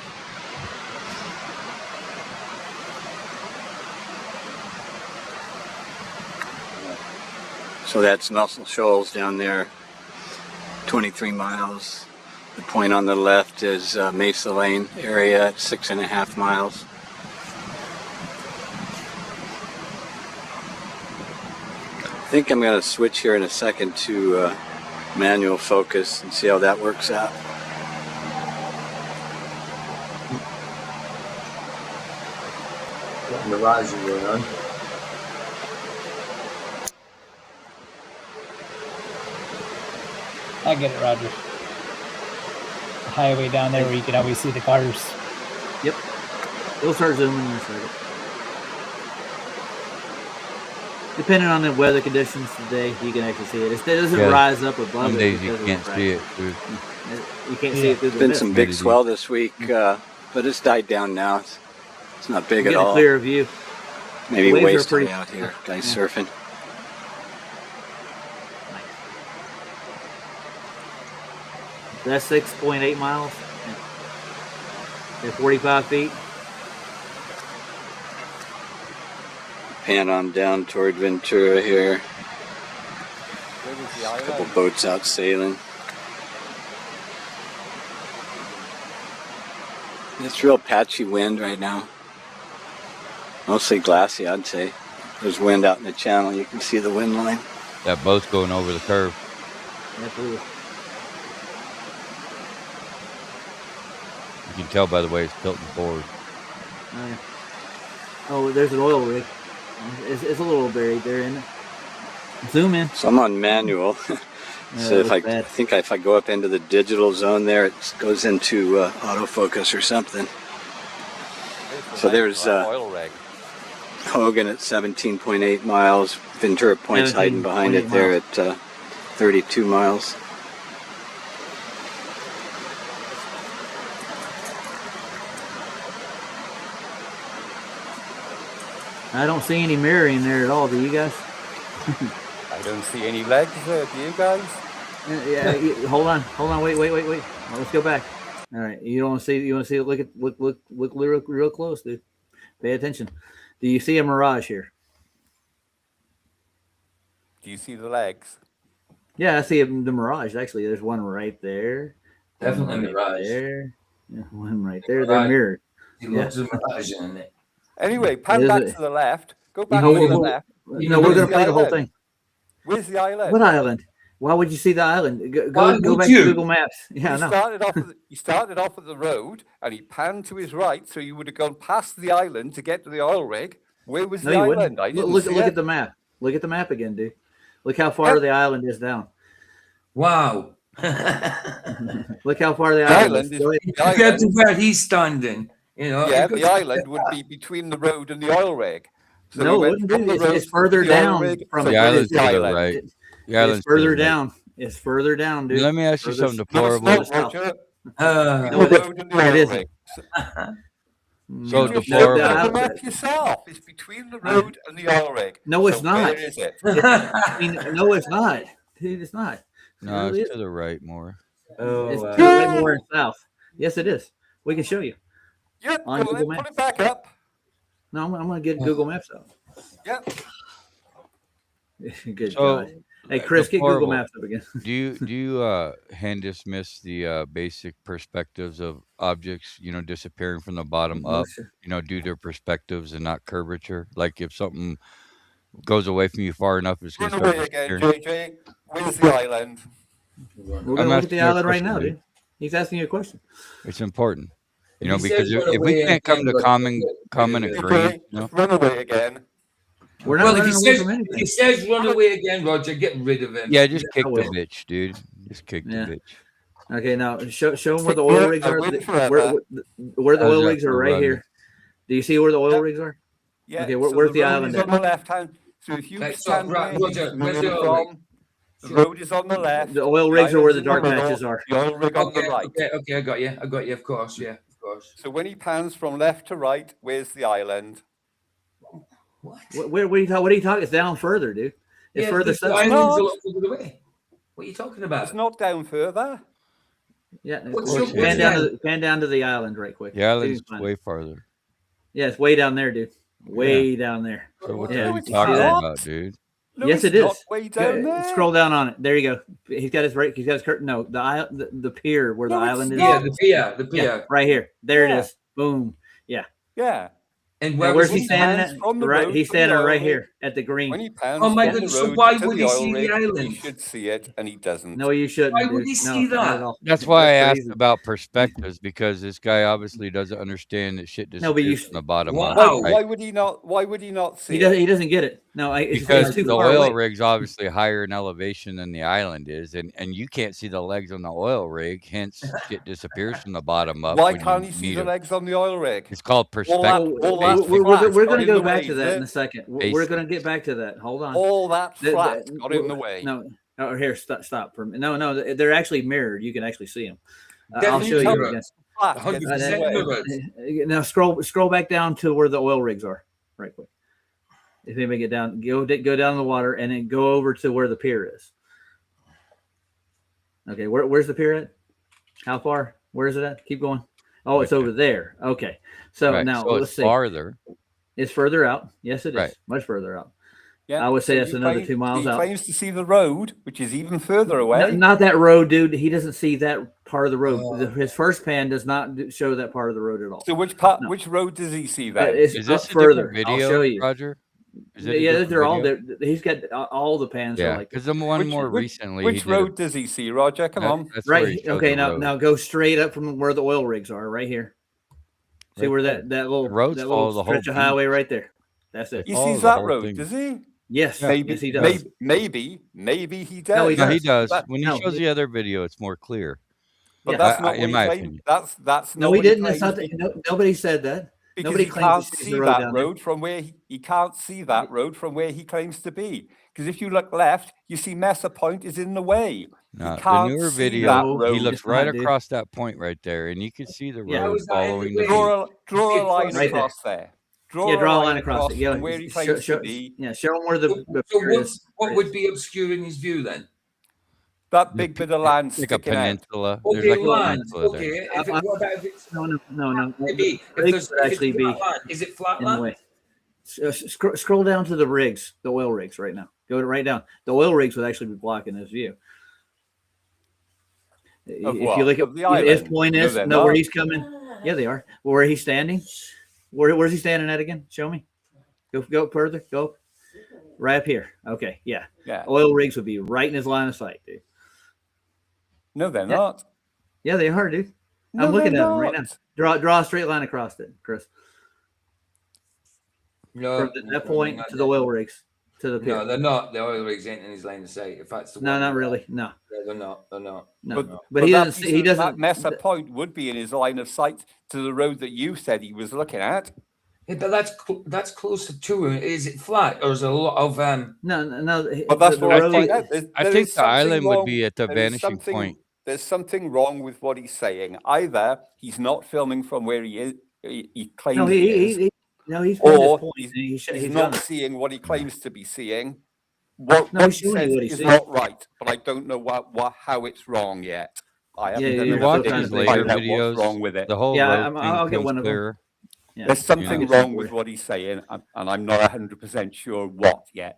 So that's Muscle Shoals down there, 23 miles. The point on the left is Mesa Lane area at 6.5 miles. I think I'm going to switch here in a second to manual focus and see how that works out. What Mirage are going on? I get it, Roger. The highway down there where you can always see the cars. Yep. We'll start zooming in a second. Depending on the weather conditions today, you can actually see it. It doesn't rise up above some it. days you can't see it. You can't see it through the Been mist. some big swell this week, but it's died down now. It's not big You're at all. getting a clear view. Maybe The waves are wasting pretty- out here, guys surfing. That's 6.8 miles. They're 45 feet. Pan on down toward Ventura here. A couple boats out sailing. It's real patchy wind right now. Mostly glassy, I'd say. There's wind out in the channel. You can see the wind line. That boat's going over the curve. Absolutely. You can tell by the way it's tilting forward. Oh, yeah. Oh, there's an oil rig. It's a little buried there, isn't it? Zoom in. So I'm on manual. So if I go up into the digital zone there, it goes into autofocus or something. So there's Hogan at 17.8 miles. Ventura Point's hiding behind it there at 32 miles. I don't see any mirroring there at all. Do you guys? I don't see any legs there. Do you guys? Yeah. Hold on. Wait. Well, let's go back. All right. You don't want to see. You want to see? Look real close, dude. Pay attention. Do you see a mirage here? Do you see the legs? Yeah, I see the mirage. Actually, there's one right there. Definitely one mirage. There. Yeah, one right there. They're mirrored. He loves a mirage in it. Anyway, pan back to the left. Go back to the left. We're going to play the whole thing. Where's the island? What island? Why would you see the island? Go back you? to Google Maps. Yeah, He started off at the road and he panned to his right, so you would have gone past the island to get to the oil rig. Where was the you island? wouldn't. I didn't Look see at it. the map. Look at the map again, dude. Look how far the island is down. Wow. Look how far the island is. Get to where he's standing. You know. Yeah, the island would be between the road and the oil rig. So No, we it went wouldn't from be. the road It's to further the oil down rig, from so The where's island's the to the island? right. The It's island's to further the right. down. It's further down, dude. Let me ask you Further something south. deplorable. Roger. No, The road and the it oil isn't. rig. So You just deplorable. looked at the map yourself. It's between the road and the oil rig. No, it's So not. Where is it? No, it's not. Dude, it's not. No, really it's is. to the right more. It's to the right more south. Yes, it is. We can show you. Yep. On Go Google ahead, Maps. put it back up. No, I'm going to get Google Maps out. Yep. Good So, God. Hey, Chris, get Google Maps up again. Do you hand dismiss the basic perspectives of objects, disappearing from the bottom up, due to perspectives and not curvature? Like if something goes away from you far enough, it's going to Run start away again, disappearing. JJ. Where's the island? We're I'm going to look at asking the you a island right question, now, dude. dude. He's asking you a question. It's important, If he because says run if we away can't come again, to but- common Okay, agreement, Just run away again. We're not Well, if running he away says from if anything. he says run away again, Roger, get rid of him. yeah, just kick I the will. bitch, dude. Just kick the Yeah. bitch. Okay, now show them where the oil rigs are. Where the How's oil that rigs are for right running? here. Do you see where the oil rigs are? Yeah. Okay, so where's the road island is at? on the left hand. So if you Right, so, stand right, where Roger, he's where's the moving oil rig? from, the road is on the left. The oil rigs are where the island's in dark middle, patches are. The oil rig on the Okay, right. okay, I got you, of course, yeah, of course. So when he pans from left to right, where's the island? What? What are you talking? It's down further, dude. It's Yeah, further the south. island's No. a lot further away. What are you talking about? It's not down further. Yeah, What's your- pan down to the island right quick. The island's See if you can find way it. farther. Yeah, it's way down there, dude. Way down there. So what Yeah, are you it's talking not. about, dude? No, Yes, it's it not is. way down there. Scroll down on it. There you go. He's got his right. He's got his curtain. No, the pier where No, the it's island is. Yeah, the pier. Yeah, right here. There Yeah. it is. Boom. Yeah. Yeah. And Now, where where's was he he? standing pans at? from the Right. road He's to the standing oil right rig. here at the green. When he pans Oh my from the goodness, so road why to would the he oil see the rig, island? He should see it, and he doesn't. No, you shouldn't. Why dude. would he No, see not that? at all. That's why I That's asked crazy. about perspectives, because this guy obviously doesn't understand that shit No, but you disappears from the bottom Wow. up. Oh, Why, Right? why would he not? Why would he not see He it? doesn't. He doesn't get it. No, it's Because too the far oil away. rig's obviously higher in elevation than the island is, and you can't see the legs on the oil rig, hence shit disappears from the bottom up. Why when can't you he see need the 'em. legs on the oil rig? It's called All perspective. that, all that basic. We're flat's going got to in go the back way, to that in a is it? second. We're Basic. going to get back to that. Hold on. All that The- flat the- got in the way. No. Oh, here, stop for a minute. No, they're actually mirrored. You can actually see them. I'll Definitely show you mirrored. again. Flat gets 100% in the way. mirrored. Now scroll back down to where the oil rigs are, right quick. If anybody get down, go down in the water and then go over to where the pier is. Okay, where's the pier at? How far? Where is it at? Keep going. Oh, it's over there. Okay, so Right, now so let's it's see. farther. It's further out. Yes, it is. Right. Much further out. Yeah. I would say so that's he another claims- 2 miles he out. claims to see the road, which is even further away. Not that road, dude. He doesn't see that part of the road. His first pan does not show that part of the road at all. So which part? No. Which road does he see then? It's Is up this a further. different I'll video, show you. Roger? Is it a Yeah, different they're all video? there. He's got all the pans. Are Yeah, like because the one Which- more which- recently. Which he did a- road does he see, Roger? Come that- on. that's where he right. showed Okay, the now road. go straight up from where the oil rigs are, right here. See Right where there. that little The roads that follow little the whole stretch of beach. highway right there. That's it. He follows sees the that whole road, thing. does he? Yes, Maybe, yes, he does. maybe he does. No, he No, he does. does. That- When he no, shows he- the other video, it's more clear. But Yeah. that's I- not in what he my claimed. opinion. That's No, not he what didn't. claims. That's not nobody said that. Because Nobody he claims can't to see see the road that down there. road from where he can't see that road from where he claims to be. Because if you look left, you see Mesa Point is in the way. No, the can't newer see video, that he road. looks It's right not, dude. across that point right there, and you can see the Yeah. road How is that in the following the way? beach. Draw a line Right there. across there. Yeah, draw a line across it. Yeah, from where he show, claims show, to be. yeah, show him where the So pier is. what would be obscuring his view then? That big bit of land Like a sticking out. peninsula. There's Okay, like a land. peninsula there. Okay. If it, what about if it's No. maybe The if rigs there's would if actually it's be flat land, is it flat in the land? way. Scroll down to the rigs, the oil rigs right now. Go right down. The oil rigs would actually be blocking his view. Of If what? you look Of at the his island? point No, is they're no where not. he's coming. Yeah, they are. Where he's standing. Where's he standing at again? Show me. Go further. Go right up here. Okay, yeah. Yeah. Oil rigs would be right in his line of sight, dude. No, they're Yeah. not. Yeah, they are, dude. No, I'm looking they're at them right now. not. Draw a straight line across it, Chris. No, From that point to the oil rigs to the pier. No, they're not. The oil rigs ain't in his line of sight. If that's the No, one. not really. No, Yeah, they're not. They're not. no. But he that doesn't. piece He of- doesn't. That Mesa Point would be in his line of sight to the road that you said he was looking at. Yeah, but that's closer to him. Is it flat or is there a lot of No. But that's the what I road- point out. I There think is the something island would wrong- be at the there is vanishing something- point. There's something wrong with what he's saying. Either he's not filming from where he is, he claims No, he is, he's made his or point. he's He's not done it. seeing what he claims to be seeing. What, No, what he's he showing you says what he is sees. not right, but I don't know how it's wrong yet. I haven't done You enough watch digging his to later find out videos, what's wrong with it. the whole Yeah, road thing I'll get comes one of them. clearer. Yeah. There's something Get some wrong for with you. what he's saying, and I'm not 100% sure what yet.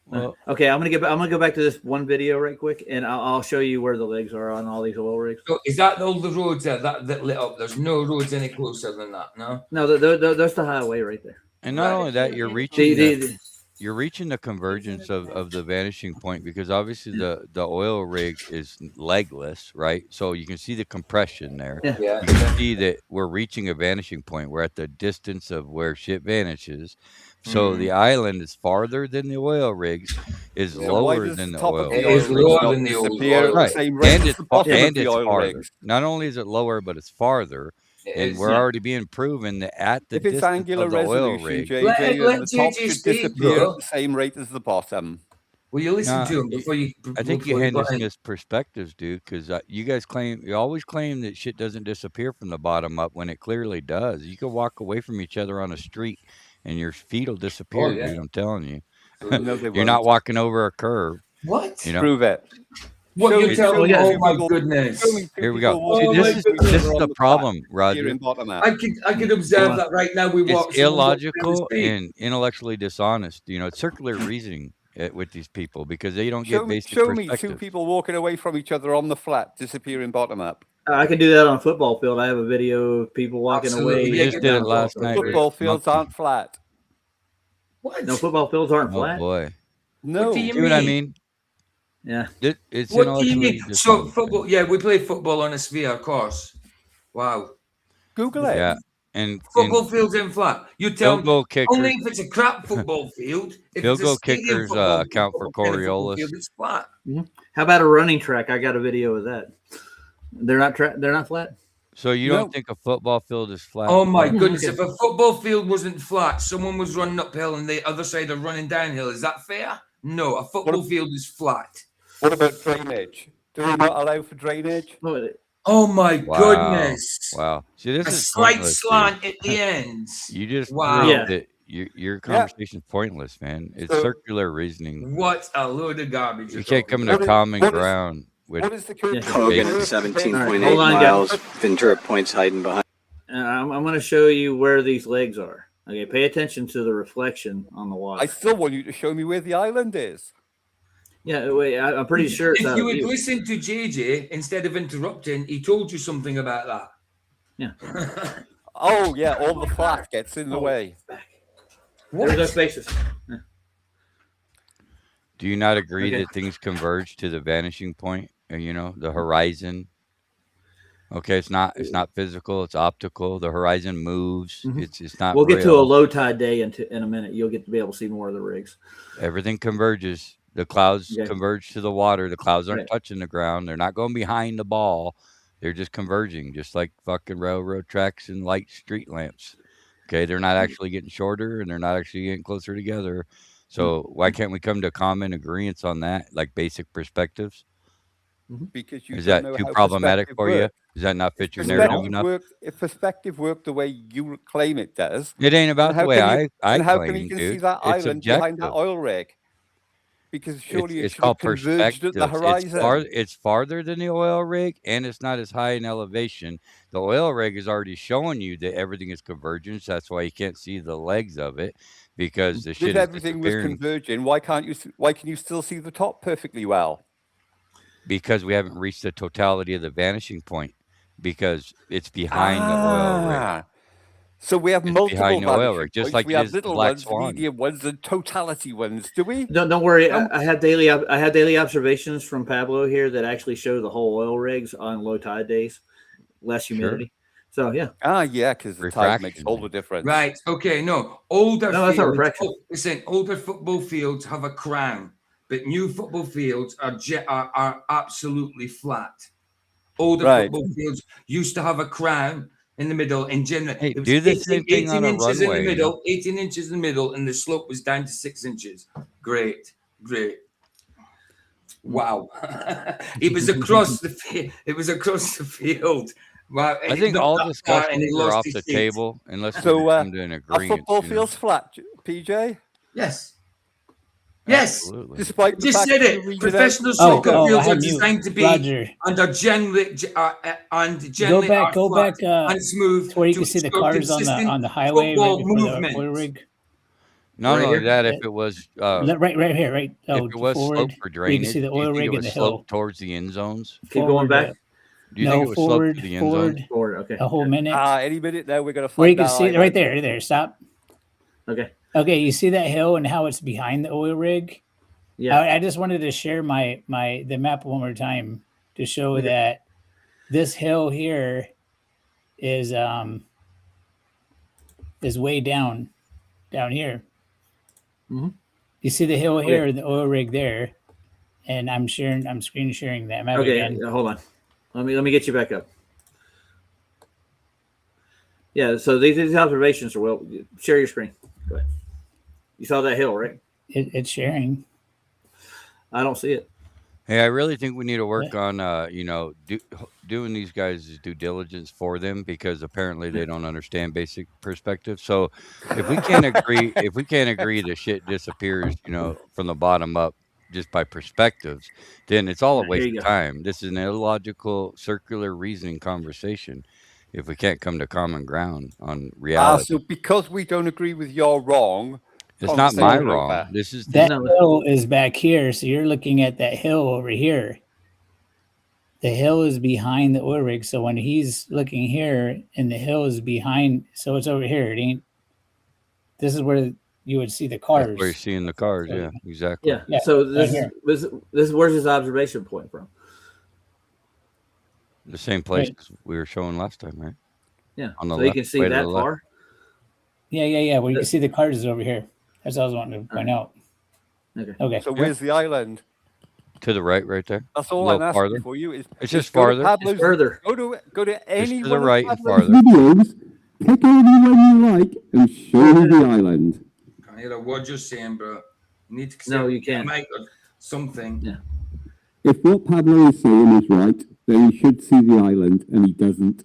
Well, Okay, I'm gonna go back to this one video right quick, and I'll show you where the legs are on all these oil rigs. So is that all the roads there that lit up? There's no roads any closer than that, no? No, that's the highway right there. and not Right. only that, you're The- reaching the- you're reaching the convergence of the vanishing point, because obviously the oil rig is legless, right? So you can see the compression there. Yeah. Yeah. You can see that we're reaching a vanishing point. We're at the distance of where shit vanishes. So the island is farther than the oil rigs, is So why lower does than the the top oil of It the rigs. is oil rigs lower not than the old disappear at oil the Right. same rate And as it's the bottom of and the it's oil farther. rigs? Not only is it lower, but it's farther. It And is. we're already being proven that at the If it's distance angular of the oil resolution, rig, JJ, Let then the top JJ should speak, disappear bro. at the same rate as the bottom. Will you listen Nah, to him before you? I think you before hand buy this it? mis perspectives, dude, because you guys you always claim that shit doesn't disappear from the bottom up when it clearly does. You can walk away from each other on a street and your feet will disappear, Oh yeah. dude. I'm telling you. No, they You're not won't. walking over a curve, What? you know. Prove it. What Show you me- tell show me? me Oh two my people- goodness! Show me two Here we people go. walking Oh See, my this next is to each goodness. this other is on the the problem, flat, Roger. here in bottom up. I could observe that right now. We walk. It's someone walks down the illogical street. and intellectually dishonest. You know, it's circular reasoning with these people because they don't Show get me, basic show me two perspective. people walking away from each other on the flat, disappearing bottom up. I can do that on a football field. I have a video of people walking Absolutely. away. We Yeah, just get did down it the last football night. field. Football fields Monkey. aren't flat. What? No, football fields aren't Oh flat. boy. No. What do you See what I mean? mean? Yeah. It's What do you intellectually mean? So dishonest. football? Yeah, we play football on a sphere, of course. Wow. Google it. Yeah. And Football fields in flat. You tell field me. goal kickers. Only if it's a crap football field. If Field it's a goal stadium kickers, football account for football Coriolis. field, it's flat. How about a running track? I got a video of that. They're not flat. So you No. don't think a football field is flat? Oh my Mhm. goodness! Okay. If a football field wasn't flat, someone was running uphill and the other side are running downhill. Is that fair? No, a football field is flat. What about drainage? Do we not allow for drainage? Oh my Wow. goodness! Wow. See, this A is slight pointless, dude. slant at the ends. You just Wow. proved Yeah. that your conversation's pointless, man. It's So- circular reasoning. What a load of garbage! You you're can't talking come to about. common what is- ground with What is the current? Yeah. Hogan basic- at 17.8 Hold on, guys. miles. Ventura Point's hiding behind. I'm going to show you where these legs are. Okay, pay attention to the reflection on the water. I still want you to show me where the island is. Yeah, wait, I'm pretty sure it's If out you of would view. listen to JJ instead of interrupting, he told you something about that. Yeah. Oh yeah, all the flat gets in the way. There's no spaces. Do you not agree Okay. that things converge to the vanishing point? You know, the horizon. Okay, it's not physical, it's optical. The horizon moves. Mhm. It's not We'll get to a real. low tide day in a minute. You'll get to be able to see more of the rigs. Everything converges. The clouds Okay. converge to the water. The clouds aren't Right. touching the ground. They're not going behind the ball. They're just converging, just like fucking railroad tracks and light street lamps. Okay, they're not actually getting shorter and they're not actually getting closer together. So why can't we come to common agreements on that, like basic perspectives? Because you Is don't that know too how problematic perspective for you? works. Does that not fit your Perspective narrative enough? if perspective worked the way you claim it does, It ain't about then how the way can you, I then how can claim, you can dude. see that It's island behind that objective. oil rig? Because surely it It's should have called converged at perspective. the horizon. It's farther than the oil rig, and it's not as high in elevation. The oil rig is already showing you that everything is convergence. That's why you can't see the legs of it because the shit If is everything was disappearing converging, why can't you? Why can you still see the top perfectly well? because we haven't reached the totality of the vanishing point because it's behind the oil rig. Ah, so we have It's multiple behind the oil vanishing rig, just points. like We it have is the little Black ones, Swan. medium ones, and totality ones. Do we? Don't worry. I had daily observations from Pablo here that actually show the whole oil rigs on low tide days, less humidity. So yeah. Ah, yeah, because the tide makes Refraction. all the difference. Right. Okay. No. Older No, that's not fields. refraction. Listen, older football fields have a crown, but new football fields are absolutely flat. Older Right. football fields used to have a crown in the middle. In general, Hey, it was do the same thing 18 on a inches in runway, the you know? middle, 18 inches in the middle, and the slope was down to 6 inches. Great. Wow. It was across the field. Well, I think all and he discussions are lost off his the seat. table unless we So, come to an our agreement. football you know? field's flat, PJ. Yes. Yes. Absolutely. Despite the Just fact said that it. you read Professional out. soccer I fields are had mute. designed to be Roger. and are generally Go back and smooth to where you to can see the ensure cars on consistent the highway right football before movement. the oil rig. Not Right only here? that, if it was Right here, right. Oh, if it was forward. sloped for Where you can drainage, see the do you oil think it rig and was the sloped hill. towards the end zones? Keep going back. Do you think No, it was sloped forward, to the end zones? Forward. Okay. a whole minute. Any minute now, we're going to Where you find can out. see it right there. Stop. Okay. Okay, you see that hill and how it's behind the oil rig? Yeah. I just wanted to share the map one more time to show Okay. that this hill here is way down here. Mm-hmm. You see the hill Okay. here, the oil rig there, and I'm screen sharing that map Okay. again. Hold on. Let me get you back up. Yeah. So these observations are well. Share your screen. Go ahead. You saw that hill, right? It's sharing. I don't see it. Hey, I really think we need to work on, doing these guys' due diligence for them because apparently they don't understand basic perspective. So if we can't agree, the shit disappears, from the bottom up just by perspectives, then it's all a There waste you of go. time. This is an illogical, circular reasoning conversation if we can't come to common ground on reality. So because we don't agree with your wrong, It's not my conversation wrong. over. This is That hill is back here, so you're looking at that hill over here. The hill is behind the oil rig, so when he's looking here, and the hill is behind, so it's over here. It ain't. This is where you would see the cars. That's where you're seeing the cars. Yeah, exactly. Yeah. So right this is where's his observation point from? The same place we were showing last time, right? Yeah. On the So you left, can see way to that the left. far. Yeah. Where you can see the cars is over here. That's what I was wanting to point out. Okay. So where's the island? To the right there. That's A all little I'm asking farther. for you. It's just go to farther. Pablo's- It's further. Go to any Just to the one of right and Pablo's farther. Videos, pick anyone you like and show me the island. Can't hear what you're saying, bro. You need to No, you can't. make something. Yeah. If what Pablo is saying is right, then he should see the island, and he doesn't.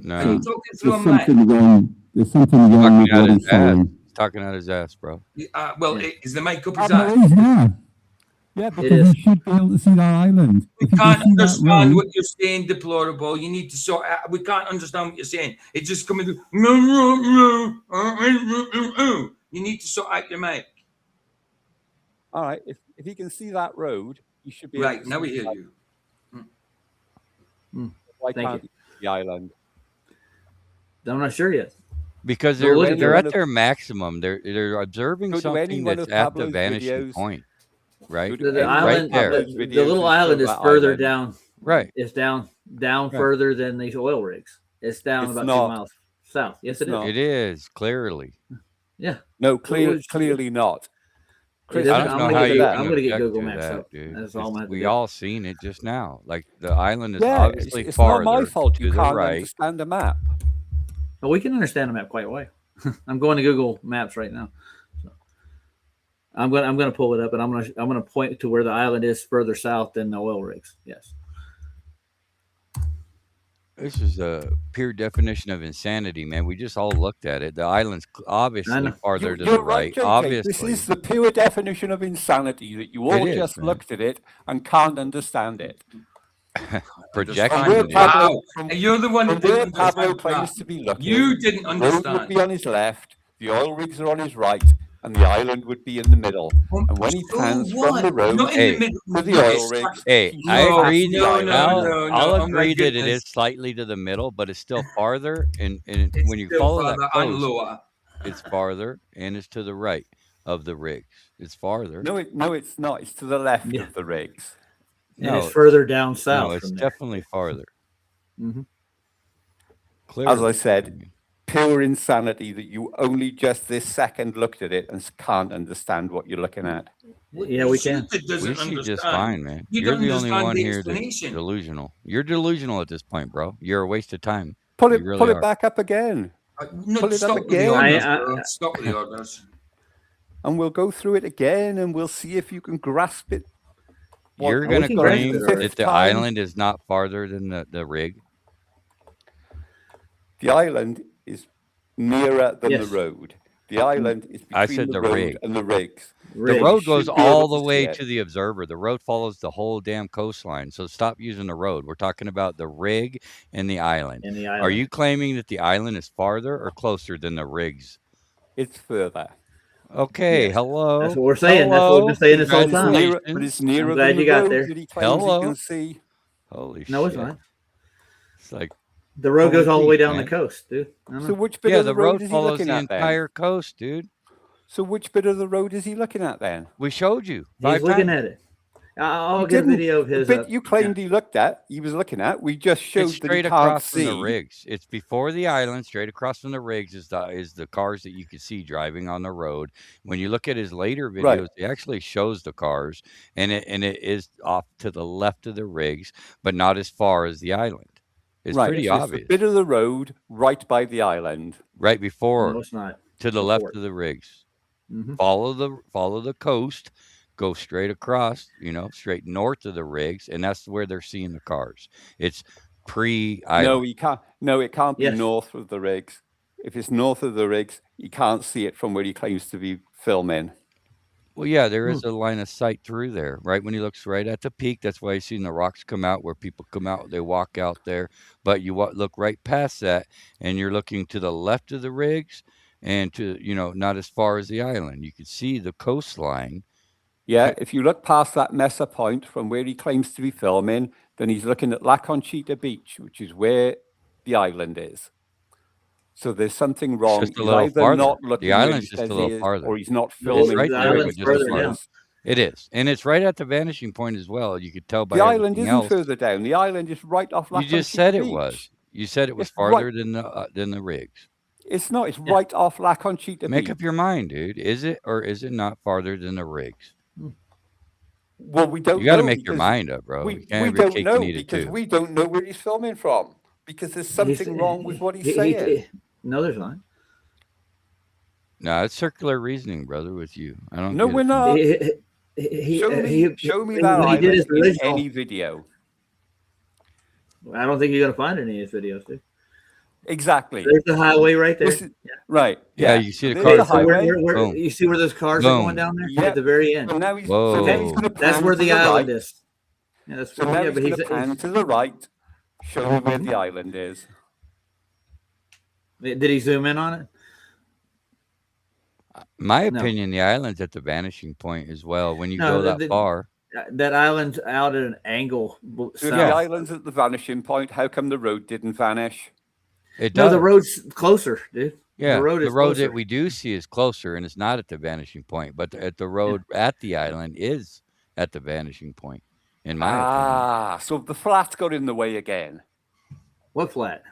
No. Are you talking through There's a mic? something wrong. There's something wrong with Talking out what his he's ass. saying. He's talking out his ass, bro. Is the mic up his Pablo ass? is, yeah, because he should be able to see that island. We If he can't can see that understand road, what you're saying, deplorable. You need to sort out. We can't understand what you're saying. It's just coming through. You need to sort out your mic. All right. If he can see that road, you should be able Right, to now see we hear that. you. Why Thank can't you see the island? I'm not sure yet. Because Well, look they're at they're one at their maximum. They're observing Go to any something one that's of at the Pablo's vanishing videos. point, right? Go to The any one of island, there. Pablo's the videos little and island show is that further island. down. Right. It's down further than these oil rigs. It's down It's about not. 2 miles south. Yes, It's it is. not. It is clearly. Yeah. No, Well, clearly not. It is. I don't know I'm how gonna you get, can I'm gonna get object Google to Maps that, up. dude. That's all I'm gonna have to We do. all seen it just now. Like the island is Yeah, obviously it's not farther my fault to you the can't right. understand a map. But we can understand the map quite well. I'm going to Google Maps right now. So I'm gonna pull it up, and I'm gonna point to where the island is further south than the oil rigs. Yes. This is a pure definition of insanity, man. We just all looked at it. The island's obviously farther to You're the right, right. JK. Obviously. This is the pure definition of insanity that you all It is, just man. looked at it and can't understand it. Projecting Where it. Pablo, And you're the one from that where didn't Pablo understand claims that. to be looking, You didn't the road would understand. be on his left, the oil rigs are on his right, and the island would be in the middle. And when he So pans from what? the road Not in Hey. the middle. to the No, oil it's rigs, not- Hey, he I No, agree passes the that no, island. no, no. I'll Oh my agree that it goodness. is slightly to the middle, but it's still farther. And It's when you still follow farther that and coast, lower. it's farther and it's to the right of the rigs. It's farther. No, it's not. It's to the left Yeah. of the rigs. And No, it's further down south. no, it's from there. definitely farther. Mhm. Clearly. As I said, pure insanity that you only just this second looked at it and can't understand what you're looking at. Yeah, we can. That doesn't We see understand. just fine, man. You You're don't the only understand one the here that's explanation. delusional. You're delusional at this point, bro. You're a waste of time. Pull You it, really pull are. it back up again, No, Pull it up stop with the again. orders, I- bro. Stop with the orders. and we'll go through it again, and we'll see if you can grasp it. You're we going to can grasp claim it that already. the island is not farther than the rig? The island is nearer than Yes. the road. The island is between I said the the road rig. and the rigs. The Rig. road should goes be able all the to way see it. to the observer. The road follows the whole damn coastline. So stop using the road. We're talking about the rig and the island. And the Are island. you claiming that the island is farther or closer than the rigs? It's further. Okay, Yes. hello. That's what we're saying. That's what we've been saying this whole time. Nearer, but it's nearer I'm glad than the you got road there. that he claims Hello. he can see. Holy No, shit. it's not. It's like The road goes all the way down man. the coast, dude. I don't So know. which bit yeah, of the the road road is he follows looking the at then? entire coast, dude. So which bit of the road is he looking at then? We showed you. He's 5 looking times. at it. I'll You get a didn't. video of his. The bit you claimed he looked at, he was looking at. We just showed It's that he straight can't across from the see. rigs. It's before the island, straight across from the rigs is the cars that you could see driving on the road. When you look at his later videos, Right. he actually shows the cars, and it is off to the left of the rigs, but not as far as the island. It's Right. pretty So it's obvious. the bit of the road right by the island. Right before, No, it's not. to the Before left it. of the rigs. Mhm. Follow the coast, go straight across, straight north of the rigs, and that's where they're seeing the cars. It's pre-island. No, he can't. No, it can't be Yes. north of the rigs. If it's north of the rigs, you can't see it from where he claims to be filming. Well, yeah, there is a line of sight through there, right? When he looks right at the peak, that's why he's seen the rocks come out where people come out, they walk out there. But you look right past that, and you're looking to the left of the rigs and to, not as far as the island. You can see the coastline. Yeah, if you look past that Mesa Point from where he claims to be filming, then he's looking at La Conchita Beach, which is where the island is. So there's something wrong. just a He's little either farther. not The looking where he island's just says a he little is, farther. or he's not It's filming. right The there, island's but just further as far. down. It is, and it's right at the vanishing point as well. You could tell by The island everything isn't else. further down. The island is right off La You just Conchita said it Beach. was. You said it was It's farther right. than the rigs. It's not. It's right off La Conchita Make Beach. up your mind, dude. Is it or is it not farther than the rigs? Well, we don't You got to know make your because mind up, bro. We, You can't we have your don't cake know and eat it because too. we don't know where he's filming from because there's something wrong with what he's saying. No, there's not. No, it's circular reasoning, brother. With you, I don't. No, get we're it. not. He, Show me when that he did island his in original, any video. I don't think you're gonna find any of his videos, dude. Exactly. There's the highway right there. This is- Right. Yeah, you see the There's car. the So highway. Boom. you see where those cars are going Boom. down there Yeah. at the very end. So now he's, Whoa. so now he's going to That's pan where to the island right. is. Yeah, that's So now yeah, he's but going to he's, pan to the right, show me where the island is. did he zoom in on it? My No. opinion, the island's at the vanishing point as well. When you No, go that far, That island's out at an angle So if south. the island's at the vanishing point, how come the road didn't vanish? it No, does. the road's closer, dude. Yeah, the road is closer. that we do see is closer, and it's not at the vanishing point. But at the road at the island is at the vanishing point, in my opinion. Ah, so the flat got in the way again. What flat?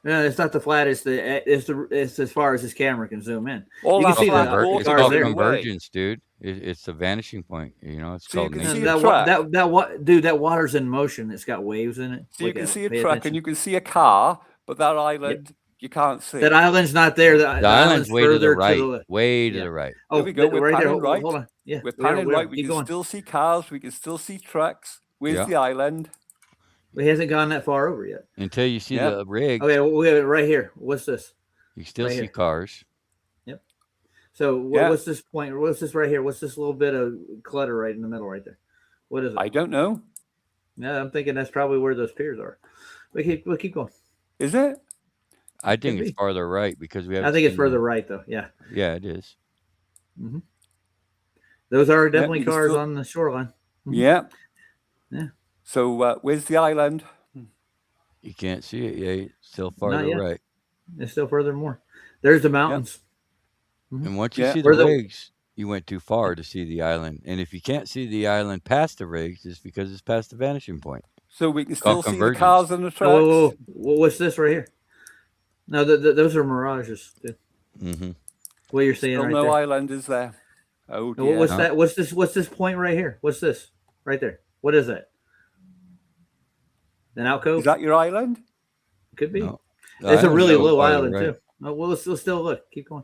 No, it's not the flat. It's as far as his camera can zoom in. All You can that see flat the water It's cars called there. away. convergence, dude. It's the vanishing point. It's So you called can nature. see a Dude, that water's in motion. It's got waves in it. So you Look can at see it. a Pay truck attention. and you can see a car, but that island you can't see. That island's not there. The The island's way to the further right. left. way to Yeah. the right. Oh, There we go. We're right there. panning right. Hold on. Yeah, We're panning right. We keep can going. still see cars. We can still see trucks. Where's Yeah. the island? He hasn't gone that far over yet. Until you see Yeah. the rig, Okay, well, we have it right here. What's this? you still right see here. cars. So Yeah. what's this point? What's this right here? What's this little bit of clutter right in the middle right there? What is it? I don't know. Yeah, I'm thinking that's probably where those piers are. We'll keep going. Is it? I think Could it's be. farther right because we have. I think it's further right though. Yeah. Yeah, it is. Those are definitely you can cars still- on the shoreline. Yeah. Yeah. So where's the island? You can't see it yet. It's still Not farther yet. right. It's still further more. There's the mountains. And once you Yeah. see the Where the- rigs, you went too far to see the island. And if you can't see the island past the rigs, it's because it's past the vanishing point. So we can Called still see the convergence. cars and the trucks. What's this right here? No, those are mirages. Dude. Mm-hmm. What you're seeing Still right no there. island is there. Oh No, dear. What's that? What's this point right here? What's this right there? What is that? An alcove? Is that your island? Could be. No. The It's a island really goes low farther island right. too. Oh, well, let's still look. Keep going.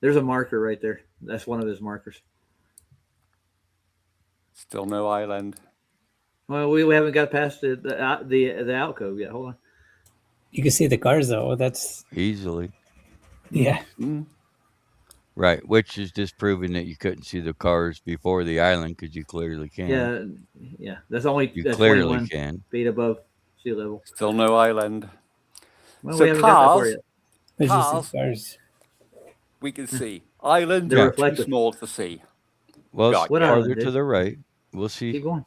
There's a marker right there. That's one of his markers. Still no island. Well, we haven't got past the alcove yet. Hold on. You can see the cars though. That's easily. Yeah. Right, which is just proving that you couldn't see the cars before the island because you clearly can. Yeah. That's only You that's clearly 21 can. feet above sea level. Still no island. Well, So we haven't got that far cars, yet. There's just cars, the cars. we can see. Islands They're are too reflective. small to see. Well, Got What ya. island, farther to dude? the right. We'll see. Keep going.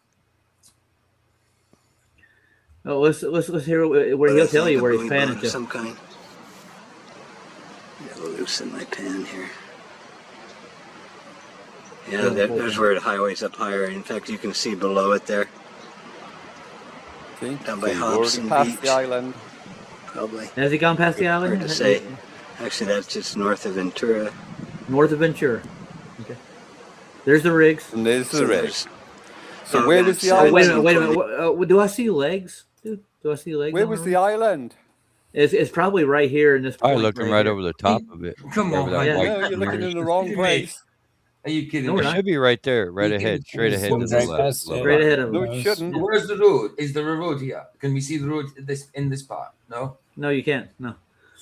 Oh, let's hear where he'll tell you where he's panning to. Some kind. Got a loosen my pan here. Yeah, there's where the highway's up higher. In fact, you can see below it there. See? Down by So you've already Hobson passed Beach. the island. Probably. Has he gone past the island? Hard to say. Actually, that's just north of Ventura. North of Ventura. Okay. There's the rigs. And there's the So rig. there's- So where was the Oh, island? wait a minute. Do I see legs, dude? Do I see legs? Where on was the the island? It's probably right here in this I'm point. looking right here. over the top of it. Come on, wherever that man. white No, you're looking mark in is. the wrong place. Are you kidding No, me? we're It not. should be right there, right ahead, straight ahead to Right the left. past it. little Right bit. ahead of No, him. it shouldn't. Where's the road? Is there a road here? Can we see the road in this part? No. No, you can't. No,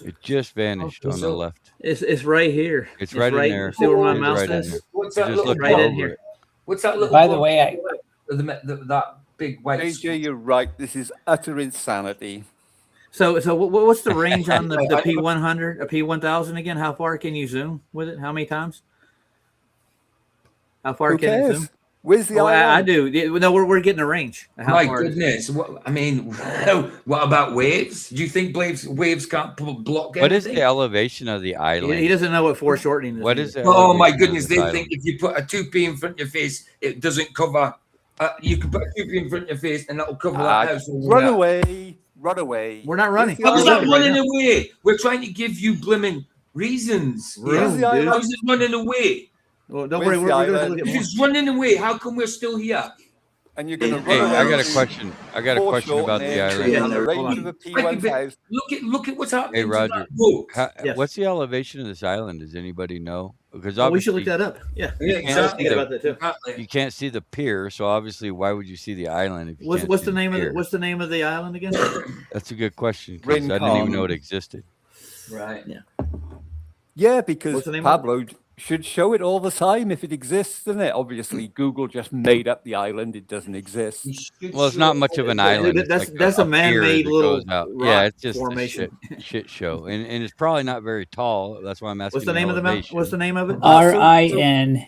It just vanished on the so- left. it's right here. It's right in there. See where my It's mouse right in is? there. What's You that just little look right in over here. it. What's that little? By the box? way, I that big white. AJ, you're right. This is utter insanity. So what's the range on the P100, a P1000 again? How far can you zoom with it? How many times? How far Who can it cares? zoom? Where's the Oh, I island? do. Yeah, no, we're getting a range. How My far? goodness! What, I mean, what about waves? Do you think waves can't block anything? What is the elevation of the island? He doesn't know what foreshortening is. What either. is the Oh my elevation of goodness! this They island? think if you put a 2p in front of your face, it doesn't cover. You can put a 2p in front of your face, and that'll cover that house. Run away. Run away. We're not running. How's We're that running right running now. away? We're trying to give you blimmin' reasons. Room, the island? How's it running away? Well, don't Where's worry. the We're going to island? look at If more. it's running away, how come we're still here? And you're going to Hey, run I away. got a question. I got a question about the island. In the Hold range on. of a P1000. Look at what's happening. Hey, to Roger. that boat. Yes. What's the elevation of this island? Does anybody know? Because Oh, we should look obviously that up. Yeah. Yeah, I was exactly. thinking about that too. Exactly. you can't see the pier, so obviously, why would you see the island if you What's can't what's see the name of pier? the what's the name of the island again? That's a good question because I didn't even know it existed. Right. Yeah, because What's the name of it? Pablo should show it all the time if it exists, doesn't it? Obviously, Google just made up the island. It doesn't exist. Well, it's not much of an island. It's That's- like that's a pier man-made that little goes out. rock Yeah, it's just formation. a shit show, and it's probably not very tall. That's why I'm asking. What's the name of the mountain? What's the name of it? RINCON.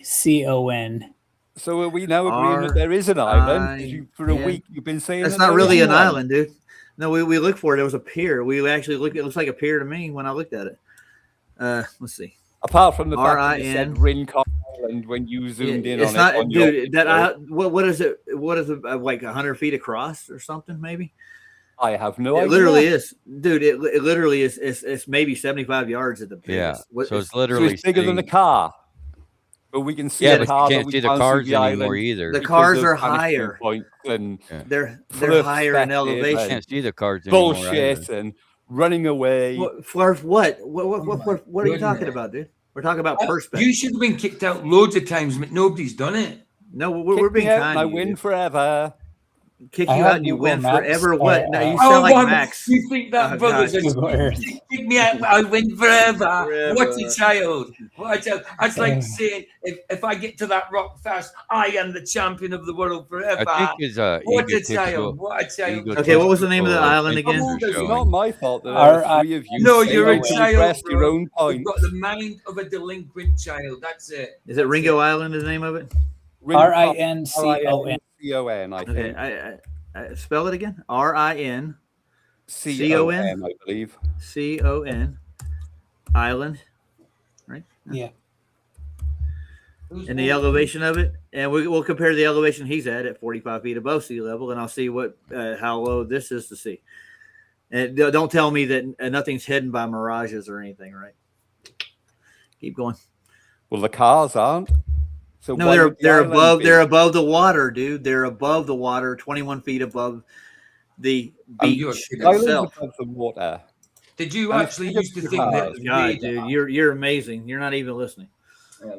So are we now agreeing that there is an island? 'Cause for a week you've been saying That's that not there really isn't an one. island, dude. No, we looked for it. It was a pier. We actually looked. It looks like a pier to me when I looked at it. Let's see. Apart from the fact that it RIN. said Rincon Island when you zoomed in It's on not, it. On your dude. That video. what is it? What is it? Like 100 feet across or something? Maybe. I have no It idea. literally is, dude. It literally is. It's maybe 75 yards at the biggest. Yeah, What- so it's So literally it's bigger than the sitting- car. But we can see Yeah, the but you car, can't we see the can't cars the anymore island either. The because cars of are vanishing higher. points and They're perspective higher in and elevation. You can't see the cars anymore. bullshit either. and running away. For what? What are you talking about, dude? We're talking about perspective. You should have been kicked out loads of times, but nobody's done it. No, we're Kick me being out kind. and I to you, win dude. forever. Kick I you have out and you Google win Maps, forever. What? No, you or, sound like wow, Max. You think that, Oh, brothers? God. Google Earth. Kick me out, I win forever. Forever. What a child! What a child! That's like saying, if I get to that rock fast, I am the champion of the world forever. I think his What a egotistical. child! What a child! Okay, what was the name of the egotistical island again? things are It's showing. not my fault that there are three of you. No, saying you're a you child. pressed your bro. own You've point. got the mind of a delinquent child. That's it. Is it Ringo Island? Is the name of it? RINCON. CON, I Okay, think. I spell it again. RINCON CON, I believe. Island, right? Yeah. And the elevation of it, and we'll compare the elevation he's at 45 feet above sea level, and I'll see what how low this is to sea. And don't tell me that nothing's hidden by mirages or anything, right? Keep going. Well, the cars aren't. So No, why they're would the they're island above be? they're above the water, dude. They're above the water, 21 feet above the beach The island's itself. above the water. Did you And actually it's used to bigger think that? cars. God, dude, you're amazing. You're not even listening.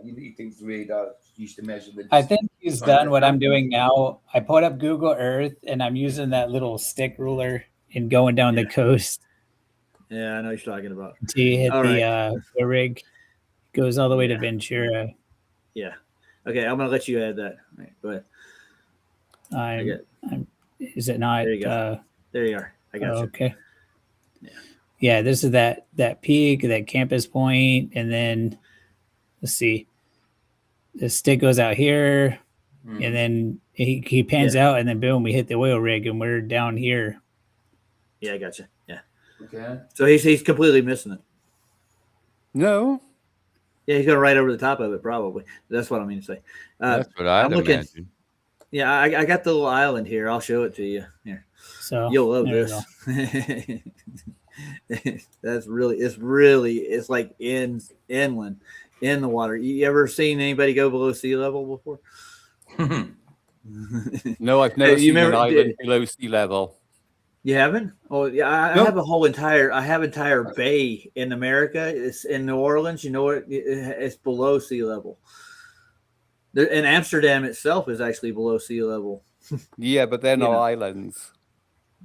You think radar used to measure the I think he's done what I'm doing now. I put up Google Earth and I'm using that little stick ruler and going down the coast. Yeah, I know what you're talking about. Until you hit All the rig. Goes all the way to Ventura. Yeah. Okay, I'm gonna let you add that. All right, go ahead. Is it not? There you go. There you are. I got you. Okay. Yeah, this is that peak, that campus point, and then let's see. The stick goes out here, and then he pans out, and then boom, we hit the oil rig, and we're down here. Yeah, I got you. Yeah. Okay. So he's completely missing it. No. Yeah, he's going right over the top of it, probably. That's what I mean to say. That's what I'd imagine. Yeah, I got the little island here. I'll show it to you. Here. So you'll love this. It's like inland in the water. You ever seen anybody go below sea level before? No, I've never seen an island below sea level. You haven't? Oh, yeah. I have entire bay in America. It's in New Orleans. You know what? It's below sea level. And Amsterdam itself is actually below sea level. Yeah, but they're not islands.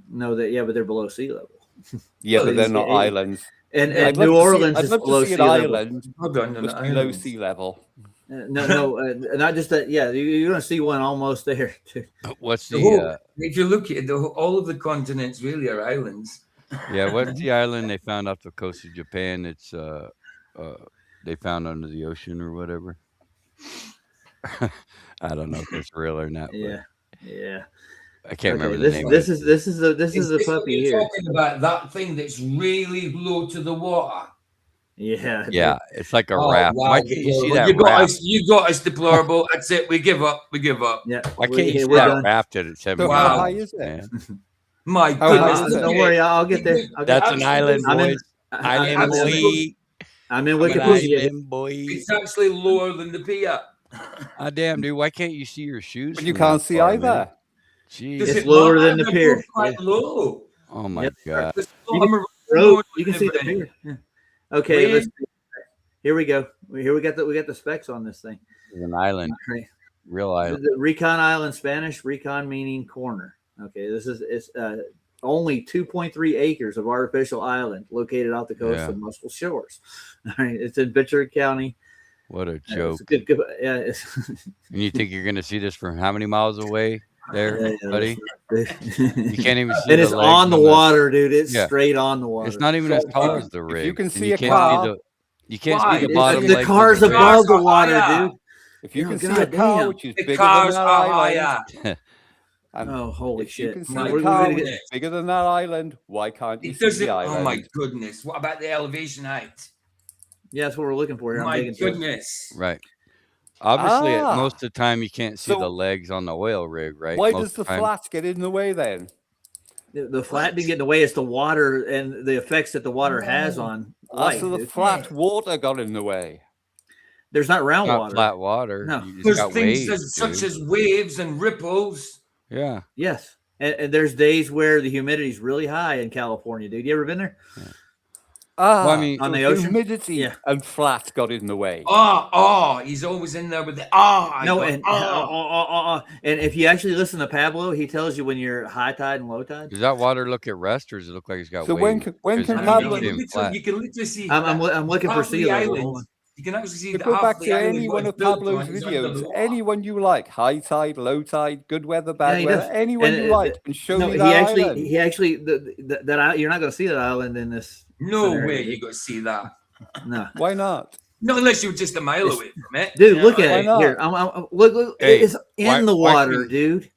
No, but they're below sea level. Yeah, but they're not islands. And New Orleans is below sea level. Island below sea level. No, not just that. Yeah, you're going to see one almost there too. What's the? If you look at all of the continents, really are islands. Yeah, what's the island they found off the coast of Japan? It's they found under the ocean or whatever. I don't know if it's real or not. Yeah, yeah. I can't remember the name. This is the puppy here. Talking about that thing that's really low to the water. Yeah. Yeah, it's like a raft. Wow. Why can't you see that raft? You got us, deplorable. That's it. We give up. Yeah. Why can't you see that raft at 70? So how high is it? My goodness. Don't worry, I'll get there. That's an island, boys. Island boy. I'm in Wikipedia. Island boy. It's actually lower than the pier. Ah, damn, dude. Why can't you see your shoes? But you can't see either. Jeez. It's lower than the pier. Quite low. Oh my god. You can see the pier. Yeah. Okay, let's see. Here we go. Here we got the specs on this thing. It's an island. Okay. Real island. The Recon Island, Spanish, Recon meaning corner. Okay, it's only 2.3 acres of artificial island located off the coast of Muscle Shores. All right, it's in Ventura County. What a joke. Good, and you think you're going to see this from how many miles away there, buddy? You can't even see it. It's on the water, dude. It's straight on the water. It's not even as tall as the rig. You can see a car. You can't see the bottom. The car's above the water, dude. If you can see a car, which is bigger than that island. Oh, holy shit. You can see a car which is bigger than that island. Why can't you see the island? Oh my goodness. What about the elevation height? Yeah, that's what we're looking for here. My goodness. Right. Obviously, most of the time you can't see the legs on the oil rig, right? Why does the flat get in the way then? The flat didn't get in the way. It's the water and the effects that the water has on life. So the flat water got in the way. There's not round water. Flat water. No. There's things such as waves and ripples. Yeah. Yes. And there's days where the humidity is really high in California, dude. You ever been there? Yeah. Well, I mean, on the ocean, humidity and flat got in the way. He's always in there with the and if you actually listen to Pablo, he tells you when you're high tide and low tide. Does that water look at rest, or does it look like it's got? So waves? when can Pablo? You can literally see. I'm looking for sea level. You can actually see. Go back to any one of Pablo's videos, anyone you like, high tide, low tide, good weather, bad weather, anyone you like, and show me that island. He actually that you're not going to see that island in this. No way you got to see that. No. Why not? Not unless you're just a mile away from it. Dude, look at it here. Look. Hey, it's in the water, dude.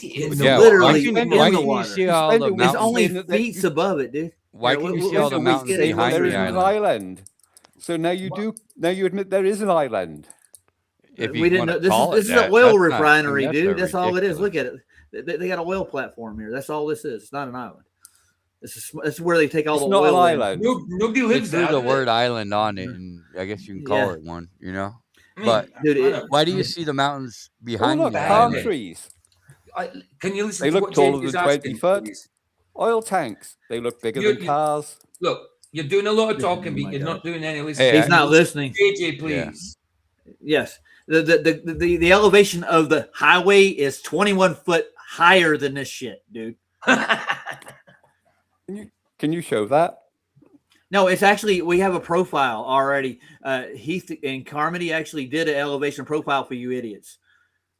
Yeah, literally in the you water. see all the it's only feet above it, dude. Why can you see all the mountains behind there the is an island? island. So now you do. Now you admit there is an island. If We didn't know. This is an oil refinery, dude. That's all it is. Look at it. They got an oil platform here. That's all this is. It's not an island. This is where they take all the It's not oil. an island. Nobody lives There's there. the word island on it, and I guess you can call it one. You know, but Dude, why do you see the mountains behind look, the palm island? trees. Can you listen They to look what taller James is than 20 asking, foot. please? Oil tanks. They look bigger You- than cars. Look, you're doing a lot of talking, Oh but my you're God. not doing any listening. Hey, He's not listening. JJ, please. Yes. The elevation of the highway is 21 foot higher than this shit, dude. Can you show that? No, it's actually, we have a profile already. Heath and Carmody actually did an elevation profile for you idiots.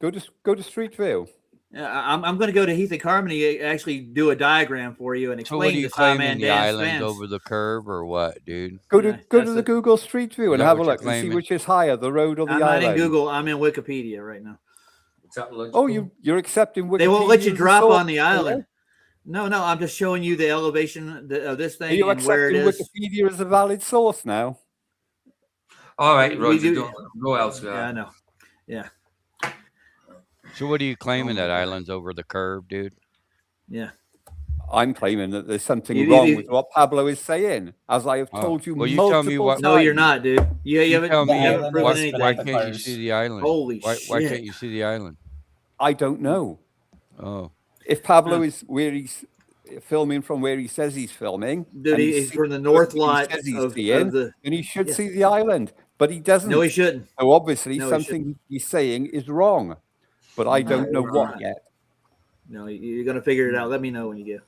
Go to Street View. I'm going to go to Heath and Carmody, actually do a diagram for you and So what are explain you the claiming, the Dance islands fans. over the curb or what, dude? Go to the Google Street View and that have a what you're look and see claiming? which is higher, the road or the I'm not island. in Google. I'm in Wikipedia right now. Oh, you're accepting Wikipedia. They won't let you as a drop source, on the island. No, I'm just showing you the elevation of this Are thing you and where it accepting is. Wikipedia as a valid source now? All right, We Roger, do- don't go elsewhere. Yeah, I know. Yeah, So what are you claiming, that island's over the curb, dude? yeah. I'm claiming that there's something You- wrong you- with what Pablo is saying, as I have Oh, told you well, you tell multiple me what- times. No, you're not, dude. You You haven't, tell you me, haven't island proven was anything. why the can't you cars. see the island? Holy why shit. can't you see the island? I don't know. Oh, If Pablo is where he's filming from where he says he's filming, Dude, and he's seeing from the north what he lot says he's of seeing, the. then he should yeah. see the island, but he doesn't. No, he shouldn't. So obviously No, he something he's saying is wrong, but I don't know what right. yet. No, you're gonna figure it out. Let me know when you go.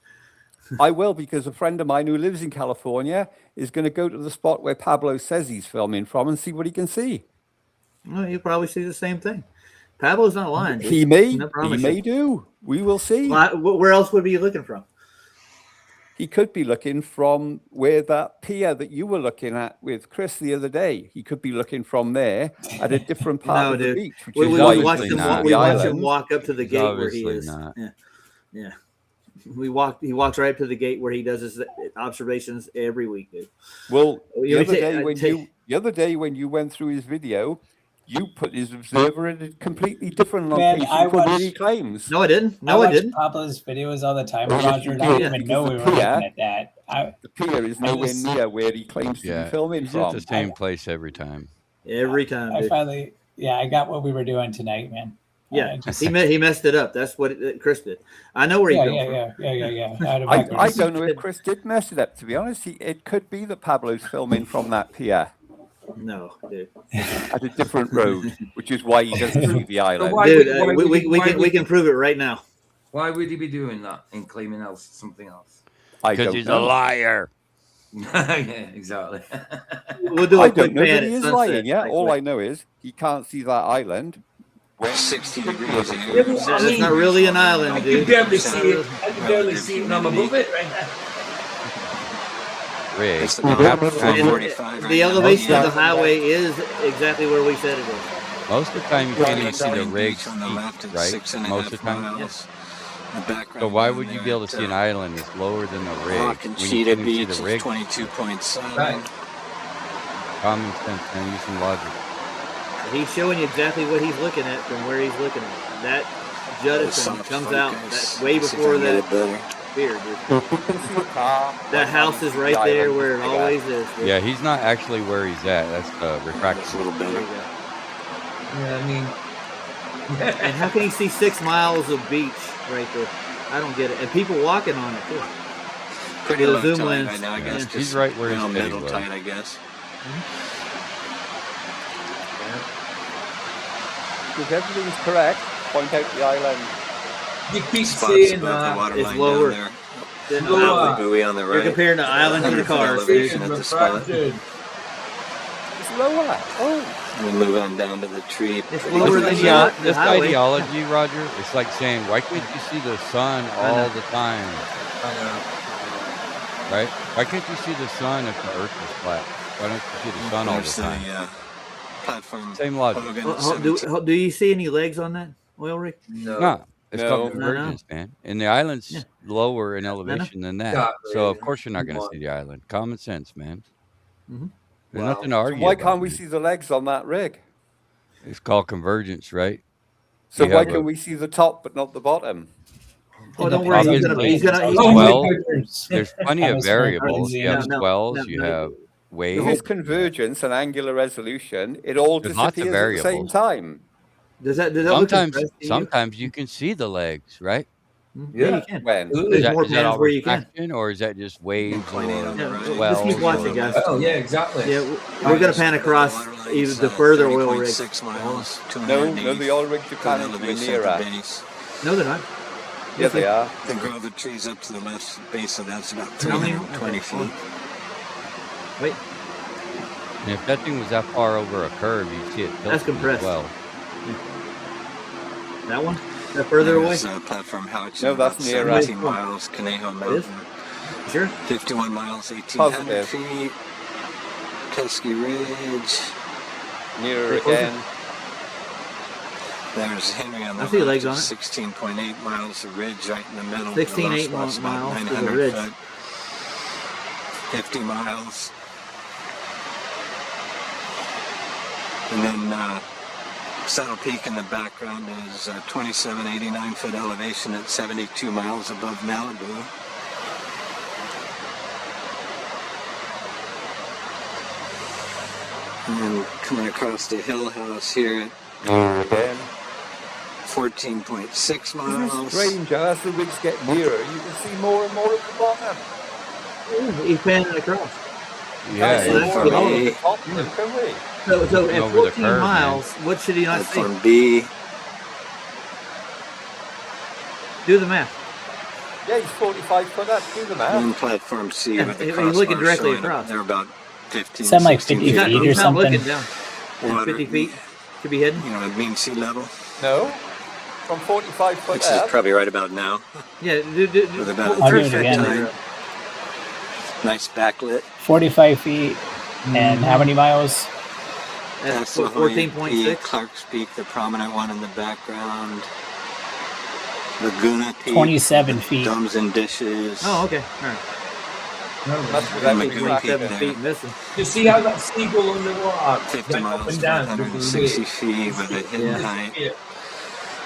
I will, because a friend of mine who lives in California is going to go to the spot where Pablo says he's filming from and see what he can see. Well, you probably see the same thing. Pablo's not lying. dude. He may, I promise he may you. do. We will see. Where else would he be looking from? He could be looking from where that pier that you were looking at with Chris the other day. He could be looking from there at a different part No, of the dude. beach, which We is He's why watched he's him. not. We the watched him island. walk up to the He's gate where he obviously is. not. Yeah. He walks right up to the gate where he does his observations every week, dude. Well, You the know, other day when you went through his video, you put his observer in a completely different Man, location I from where watched- he claims. No, I didn't. I No, I watch didn't. Pablo's videos all the time, Well, Roger, and I yeah, didn't even because know the we were pier- looking at that. The pier is nowhere just- near where he claims to Yeah, be filming he's at from. the same place every time. Every time, I dude. finally, I got what we were doing tonight, man. Yeah, I just- he messed it up. That's what Chris did. I know where he yeah, comes yeah, from. yeah. Out of I backwards. don't know if Chris did mess it up. To be honest, it could be that Pablo's filming from that pier No, dude. at a different road, which is why he doesn't see the island. why Dude, would- why would he- we why can would- can prove it right now. Why would he be doing that and claiming else something else? I Because don't he's know. a liar. Yeah, exactly. We'll do a I quick don't know pan that he at is sunset lying. Yeah, next all week. I know is he can't see that island. We're 60 degrees Yeah, here. but I That's mean, not really an island, I dude. can barely see it. I can barely see it, and I'm above it right now. Rick, It's you about have to And 445 the right now. elevation of the Yeah. highway is exactly where we said it is. most of the time you can't even see the Green rigs, Beach on the left at right? 6.5 Most of the time. miles. The background So why down would you there be able at, to see an island that's lower than the rig? Rock and when you Cheetah can't even see Beach the is rig? 22.7. Right. Common sense, man. Use some logic. He's showing you exactly what he's looking at from where he's looking at. That Judson Soft comes out focus. that way See if I before can get that it better. beer, dude. That house is right there where it always is. Dude. Yeah, he's not actually where he's at. That's That's refractive. a little There better. you go. Yeah, I mean, And how can you see 6 miles of beach right there? I don't get it. And people walking on it too. Pretty With a low zoom tide lens. right now, I Yeah. guess. He's just right where he around said he middle was. tide, I guess. If everything's correct, point out the island. you keep Spots saying above the that. water it's line lower. down there. Then Lower. island. The buoy on the You're right. comparing the island to the 100 foot cars, elevation dude. at the spot. Refracted. It's lower. Oh, We'll move on down to the tree. It's This, lower than this the highway. ideology, Roger, it's like saying, why can't you see the sun I know. all the time? I know. Right? Why can't you see the sun if the earth is flat? Why don't you see the sun all the There's time? the platform. Same logic. Hogan Oh, at do 17. do you see any legs on that oil rig? No. No, it's No. called No, no. convergence, man. And the island's Yeah. lower in know. elevation than that. Yeah, So of man. course you're not going Come to see the island. Common sense, man. Mhm. There's Wow. nothing to so argue why about, can't we man. see the legs on that rig? It's called convergence, right? So You why have can a- we see the top but not the bottom? Oh, don't worry. He's gonna. Obviously, He's Oh, gonna well, There's there's plenty of atmospheric variables. You have No, no, swells, no, you no. have If waves. it's convergence and angular resolution, it all There's lots of disappears at the same variables. time. Does that look Sometimes, impressive to you? sometimes you can see the legs, right? Yeah, you can. When? There's more pans where you can. refraction, or is that just waves or Just swells? keep watching, guys. Oh yeah, exactly. Yeah, we're gonna pan across even the further oil rigs. 6 miles, No, the oil rigs are panning to nearer. No, they're not. Yeah, they are. The grove of trees up to the left base of that's about How many? 320 feet. Wait, And if that thing was that far over a curve, you'd see it That's tilting compressed. as well. that one? That further away? There's platform Houch, No, about that's near 17 us. miles, Conejo It is? Mountain, Sure. 51 miles, 1,800 Positive. feet, Tusky Ridge. Nearer Hey, close it. again. There's Henry on the I see legs left, on it. 16.8 miles, the ridge right in the middle. 16.8 the low spot's about miles to the 900 ridge. foot. 50 miles. And then Saddle Peak in the background is 2789 foot elevation at 72 miles above Malibu. And coming across the Hill House here at Again. 14.6 Isn't miles. it strange how as the rigs get nearer, you can see more and more of the bottom. Ooh, he's panning across. Yeah, So that's more good. and more of the top, can we? So at Over the 14 curve, miles, what should he not see? Platform B. Do the math. Yeah, he's 45 foot up. Do the math. And platform C Yeah, with the he's crossbar looking directly showing across. They're about 15, Something like 16 50 He's feet not, feet or he's not something. looking down. water. 50 feet should be hidden. You know, at mean sea level. No. From 45 foot Which is up. probably right about now. Yeah, With about a I'll do it 3 foot again. tide. Nice backlit. 45 feet and how many miles? That's La Jolla Peak, 14.6. Clark's Peak, the prominent one in the background. Laguna Peak. 27 feet. Domes and Dishes. Oh, okay. All right. Must be Yeah, that McGill big Peak back there. 7 feet missing. You see how that seagull on the water 50 went miles, up and down through the 160 wave? feet with a hidden Yeah. height. Yeah.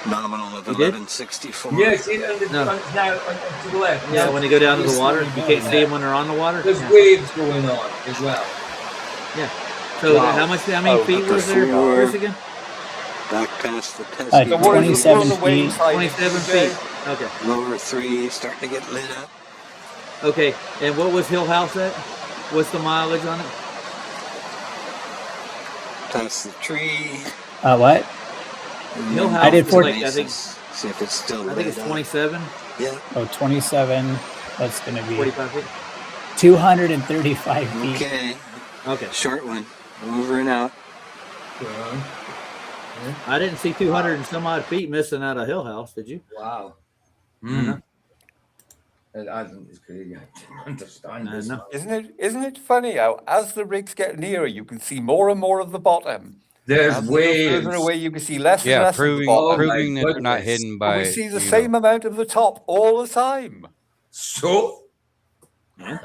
Nominal of You did? 1164. Yeah, see it on the No. front now to the left. Yeah, Now, when they go down to the it's water, slowing you down can't see there. them when they're on the water. There's Yeah. waves going on as well. Yeah. So Wow. how many Oh, feet was there, before- Chris, again? Back past the Pesky. Like So what is the 27 wave feet. height, 27 PJ? feet. Okay. Lower 3 starting to get lit up. Okay. And what was Hill House at? What's the mileage on it? Past the tree. What? And Hill then House I did is 40 like, I think See if it's still I think it's lit up. 27, Yeah. Oh, 27. That's going to be 45 feet. 235 feet. Okay. Okay. Short one. Over and out. I didn't see 200 and some odd feet missing out of Hill House, did you? Wow. Mhm. I think it's crazy. I can't understand this. No. Isn't it funny how as the rigs get nearer, you can see more and more of the bottom. There's As they go waves. further away, you can see less and Yeah, less of the proving bottom. proving that they're not goodness. hidden But by. we see the you same know. amount of the top all the time. So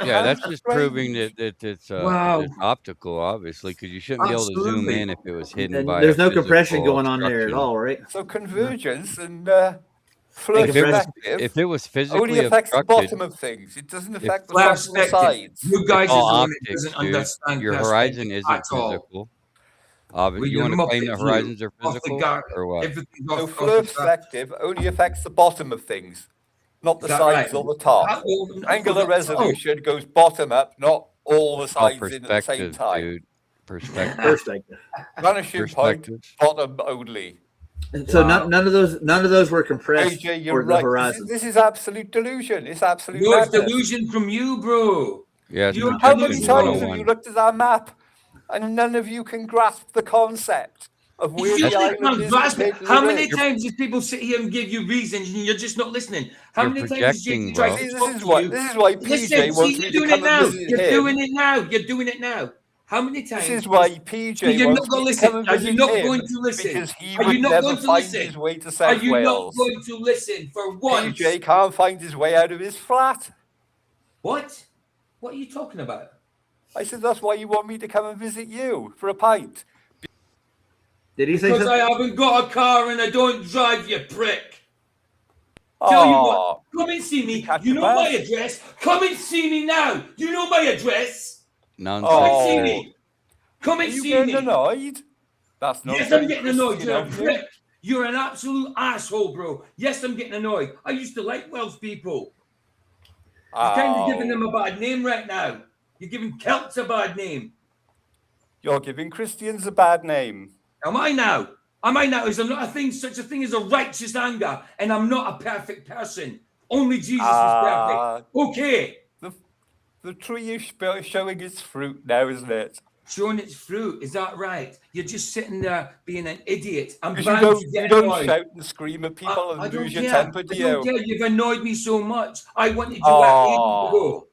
Yeah, that's just Strange. proving that it's Wow. it's optical, obviously, because you shouldn't be able to zoom Absolutely. in if it was hidden And by. there's a no compression physical going on there at obstruction. all, right? So convergence and If it was perspective if it was only physically affects the obstructed, bottom of things. It doesn't affect the Flat top and the perspective. sides. You guys it's are all the one that optics, doesn't dude. understand Your perspective horizon isn't at all. physical. Well, You you're want to not claim the that view horizons are off the physical, guard. or what? Everything's So off the perspective only affects the bottom of things, not the Is that sides right? or the top. Angular Oh, resolution goes bottom up, not all the Oh, sides in at the same perspective, time. dude. Perspective. Perspective. Vanishing point, Perspective. bottom only. And so Wow. none of those were compressed AJ, for you're the right. horizon. This is absolute delusion. It's absolute No, it's madness. delusion from you, bro. Yeah, it's You- How many projection times have 101. you looked at our map and none of you can grasp the concept of where You the just island can't is? grasp it. compared to How the many rest? times did people sit here and give you reasons and you're just not listening? How You're many times did projecting, you try bro. to See, talk this is to why you? this is why PJ Listen, see, wants you're me to doing come it now. and visit You're him. doing it now. You're doing it now. How many times? This is why PJ You're wants not going me to to come listen. and Are visit you not him going to listen? because he Are you would not never going to find listen? his way to Are South you not Wales. going to listen for once? PJ can't find his way out of his flat. What? What are you talking about? I said, that's why you want me to come and visit you for a pint. Did he say Because something? I haven't got a car and I don't drive, you prick. Tell you what, come and see me. You know my address. Come and see me now. You know my address. Nonsense. Come and see me. Come Are and you see getting me. annoyed? That's not Yes, very I'm getting annoyed. Christian You're a of you. prick. You're an absolute asshole, bro. Yes, I'm getting annoyed. I used to like Welsh people. You're kind of giving them a bad name right now. You're giving Celts a bad name. You're giving Christians a bad name. Am I now? Am I now? Is there not such a thing as a righteous anger? And I'm not a perfect person. Only Jesus is perfect. Okay. The tree is showing its fruit now, isn't it? Showing its fruit. Is that right? You're just sitting there being an idiot. I'm You bound don't, to get you don't annoyed. shout and scream at people I and don't lose your care. temper, do I don't you? care. You've annoyed me so much. I wanted you out ages ago.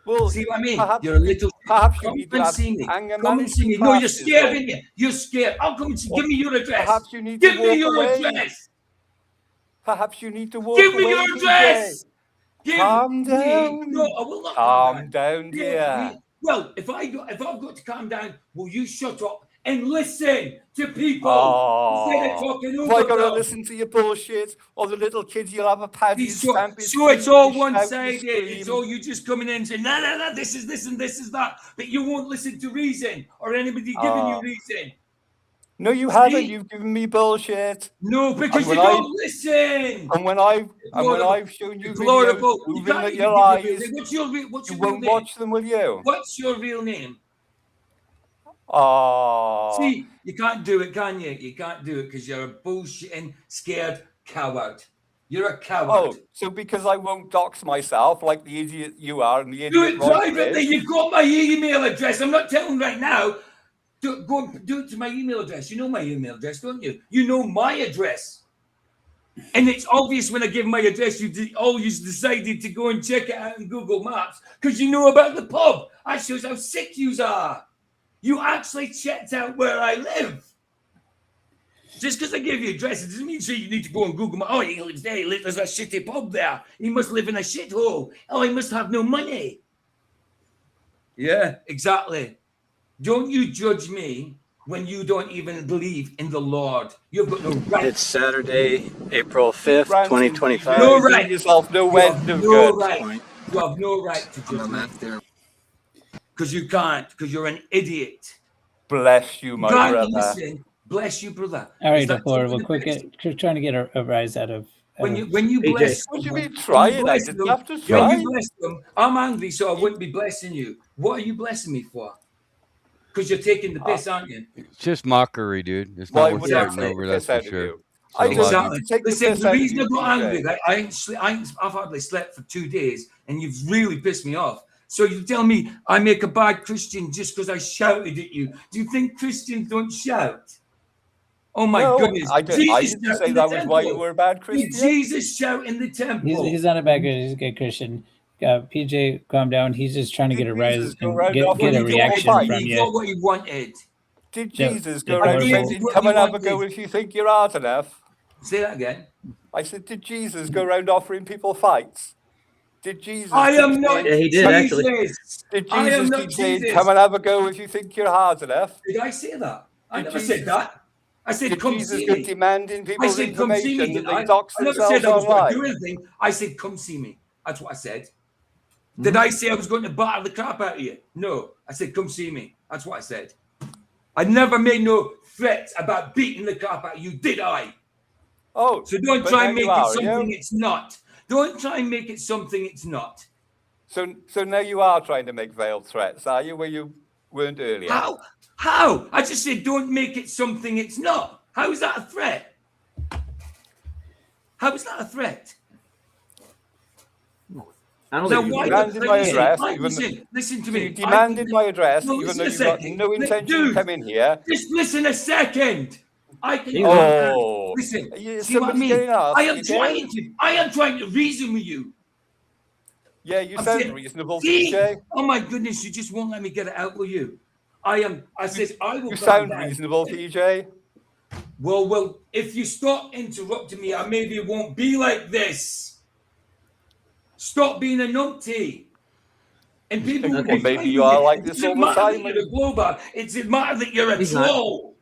Well, see what I mean? perhaps You're a little. perhaps you Come need to and have see me. anger Come and see me. management No, you're classes, scared, though. aren't you? You're scared. I'll come and see. Give me your address. Perhaps you need Give to me walk your away. address. Perhaps you need to walk Give away. me your PJ. address. Calm me. down. No, I will not Calm down, Give dear. me- Well, if I've got to calm down, will you shut up and listen to people instead of talking Have I over got to them? listen to your bullshit? Or the little kids you'll have a paddy and So, stamp his so it's feet all and shout and one-sided. scream. It's all you just coming in and saying, no, this is this and this is that. But you won't listen to reason or anybody giving you reason. No, you See? haven't. You've given me bullshit. No, because And you when don't listen. And when I've shown you videos Deplorable. You moving can't with even your give eyes, me real name. What's your you real won't name? watch them, will you? What's your real name? See, you can't do it, can you? You can't do it because you're a bullshitting, scared coward. You're a coward. Oh, so because I won't dox myself like the idiot you are and the idiot Do it Roger privately. is. You've got my email address. I'm not telling right now. Go and do it to my email address. You know my email address, don't you? You know my address. And it's obvious when I give my address, you always decided to go and check it out in Google Maps because you know about the pub. That shows how sick you are. You actually checked out where I live. Just because I gave you address, it doesn't mean you need to go on Google Maps. Oh, he lives there. There's a shitty pub there. He must live in a shithole. Oh, he must have no money. Yeah, exactly. Don't you judge me when you don't even believe in the Lord. You've got no right. It's Saturday, April 5th, 2025. No right. Yourself no You have end of no good. right. You have no right to judge me. Because you can't, because you're an idiot. Bless you, my You can't brother. listen. Bless you, brother. All right, Is that Deplorable, something quick, that- trying to get a rise out of. When you bless What do you someone- mean trying? when you I bless didn't them- have to when try. you bless them, I'm angry, so I wouldn't be blessing you. What are you blessing me for? Because you're taking the piss, aren't you? It's just mockery, dude. It's Why not worth would I fighting take over, the that's piss for out of sure. you? So I a don't lot need of- to take the Listen, piss the out of reason you, I got PJ. angry, like, I've hardly slept for 2 days, and you've really pissed me off. So you tell me I make a bad Christian just because I shouted at you. Do you think Christians don't shout? Oh my No, goodness. I didn't shout say in the that was why you temple. were a bad Did Christian. Jesus shout in the temple? He's not a bad guy. He's a good Christian. PJ, calm down. He's just trying to get a rise go and around get offering a people reaction fight. from He you. got what he wanted. Did Yeah, Jesus yeah, go around Deplorable. saying, What come you and have a wanted. go if you think you're hard enough? Say that again. I said, did Jesus go around offering people fights? Did Jesus I keep am not saying- Yeah, he did, actually. Jesus. Did I am Jesus not keep saying, Jesus. come and have a go if you think you're hard enough? Did I say that? I Did never Jesus- said that. I said, Did come Jesus see go me. demanding I people's said, come see me. information that Did they I? dox I never themselves said I was going to do online? anything. I said, come see me. That's what I said. Did I say I was going to batter the crap out of you? No. I said, come see me. That's what I said. I never made no threats about beating the crap out of you, did I? Oh, So don't but try now and make you it are, something you? it's not. Don't try and make it something it's not. So now you are trying to make veiled threats, are you, where you weren't earlier? How? How? I just said don't make it something it's not. How is that a threat? How is that a threat? I don't Now, think why you demanded my address, listen to So me. you demanded my address, No, even listen though a you've got second. no intention Dude, to come in here. Just listen a second. I can. Oh, listen. you- See what I somebody's mean? getting asked, I am you trying to. I am trying to reason with you. Yeah, you I'm sound saying- reasonable, See? PJ. Oh my goodness! You just won't let me get it out, will you? I am. I said I will. You calm sound down. reasonable, PJ. Well, if you stop interrupting me, I maybe won't be like this. Stop being a numpty. And people will Well, be maybe fine you with are it. like It this doesn't all the matter time. that you're a global. It's a matter that you're a He's not. troll.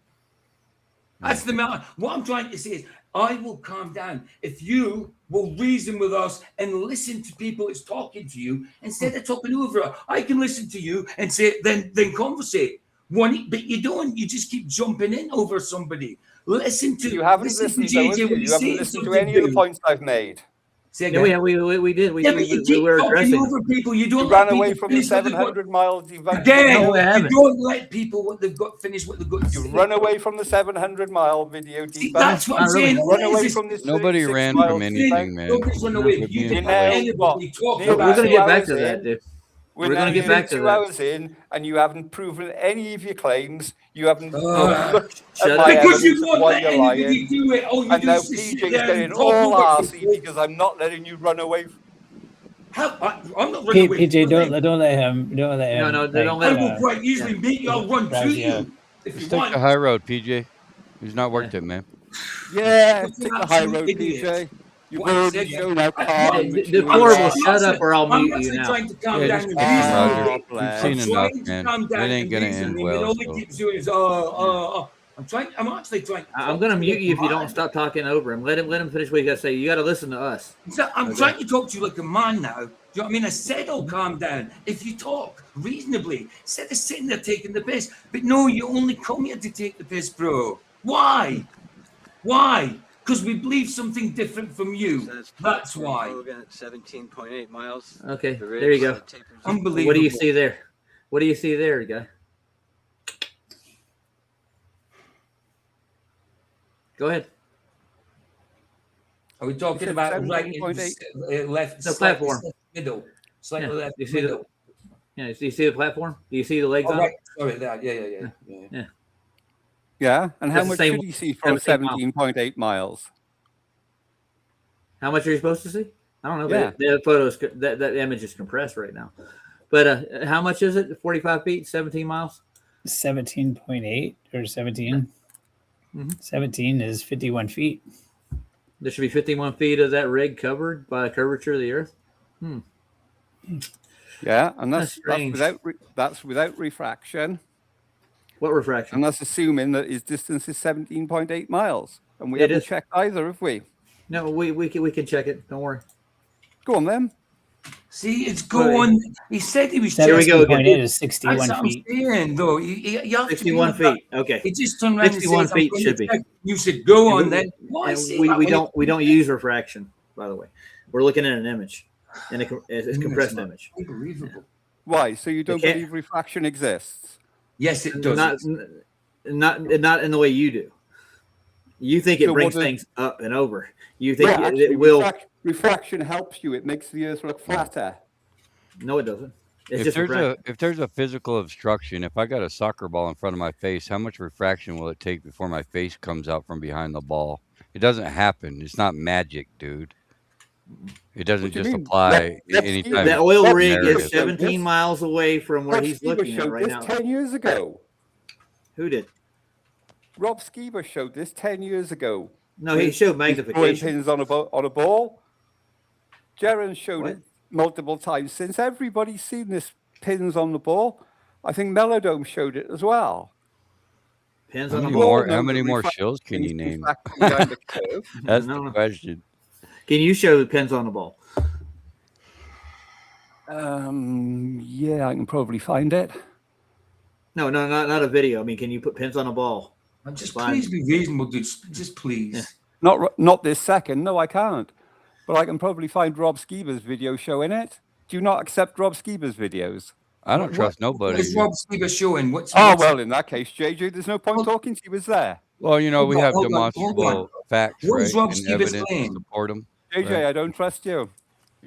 That's the matter. What I'm trying to say is, I will calm down if you will reason with us and listen to people that's talking to you instead of talking over it. I can listen to you and say, then conversate. But you don't. You just keep jumping in over somebody. Listen to You haven't listen listened, to though, JJ have you? when You he's haven't saying listened to something any of the good. points I've made. Say Yeah, again. we did. Yeah, but you We keep were talking addressing. over people. You don't You let ran away people from the finish what they've got. 700 miles. You've Again, No, we you haven't. don't let people what they've got finish what they've got to You say. run away from the 700 mile video See, deeper. that's what I'm Not really. saying. You What run is away this? from this Nobody 36 ran mile from anything, man. Nobody's run No. away. You're You You're didn't now, let anybody what, talk nearly We're about going to two it. get back hours to that, in. dude. We're We're now going to get nearly back to 2 that. hours in, and you haven't proven any of your claims. You haven't Ugh. looked Shut at up. my Because you evidence of won't why let you're anybody lying. do it. All you And do now is just sit PJ's there getting and talk all over arsey people. because I'm not letting you run away. I'm not running away. PJ, from nothing. don't let him. Don't let him. No, they don't I let will him. quite easily make you. I'll run drive through you. you if you Just take want. the high road, PJ. He's not worth it, man. Yeah, You're take an the high absolute road, idiot. PJ. You've What? Say already again. shown how I- calm what? and mature you Deplorable, are. shut up or I'll I'm mute you actually now. trying to calm Yeah, down just and calm, reason Roger. with Oh, you. We've bless. I'm seen enough, trying to man. calm It down ain't and gonna reason end with you, well. but all he So. keeps doing is I'm actually trying. I'm going to mute you if you don't stop talking over him. Let him finish what you got to say. You got to listen to us. I'm Okay. trying to talk to you like a man now. Do you know what I mean? I said, "Oh, calm down." If you talk reasonably, instead of sitting there taking the piss, but no, you only come here to take the piss, bro. Why? Why? Because we believe something different from you. That's why. 17.8 miles. Okay, The there you ridge, go. tapers off. Unbelievable. What do you see there? What do you see there, guy? Go ahead. Are we talking said about right in 17.8? left, The slightly platform. middle, slightly Yeah. left Do you see middle? do you see the platform? Do you see the legs Oh, on right. it? Sorry, that. Yeah. Yeah. Yeah, and how That's the much same should you see from 17 miles. 17.8 miles? How much are you supposed to see? I don't know. Yeah. The photos, that image is compressed right now. But how much is it? 45 feet, 17 miles? 17.8 or 17. 17 is 51 feet. There should be 51 feet of that rig covered by the curvature of the earth. Yeah, and that's strange. that's without refraction, What refraction? and that's assuming that his distance is 17.8 miles, and we It haven't is. checked either, have we? No, we can check it. Don't worry. Go on then. See, it's going. He said he was. Here we go again. 17.8 is 61 That's what I'm feet. saying, though. You have to 61 believe that. feet. Okay. He just turned around and 61 said, feet "I'm going should to be. check." You said, "Go And on we- then." Why and say we that when we don't use refraction, by the way. We're looking at an image, and it's a compressed not image. Unbelievable. Why? So you don't can't- believe refraction exists? Yes, it does. Not in the way you do. You think it So brings what does- things up and over. You think Yeah, it actually, will. refraction helps you. It makes the Earth look flatter. No, it doesn't. It's If just there's refraction. if there's a physical obstruction, if I got a soccer ball in front of my face, how much refraction will it take before my face comes out from behind the ball? It doesn't happen. It's not magic, dude. It doesn't What do you just mean? apply Let's anytime. see. The oil Let's rig see. is 17 miles away from where Rob he's Skiba looking at showed right this now. 10 years ago. Who did? Rob Skiba showed this 10 years ago. No, he With- showed with throwing magnification. pins on a ball. Jaron showed What? it multiple times since. Everybody's seen this pins on the ball. I think Melodome showed it as well. Pins How on the many ball. more? know How that many more refraction shows can is you name? refraction behind the curve. That's No. the question. Can you show the pins on the ball? Yeah, I can probably find it. No, not a video. I mean, can you put pins on a ball? And just Fine. please be reasonable, dude. Just please. Not this second. No, I can't. But I can probably find Rob Skiba's video showing it. Do you not accept Rob Skiba's videos? I don't trust nobody. What is dude. Rob Skiba showing? What's Well, in that case, JJ, there's no point talking to you. Was there? Well, you know, Hold we on, have hold on, hold demonstrable on. facts, What right? is Rob And Skiba's evidence to claim? support them. JJ, Right. I don't trust you.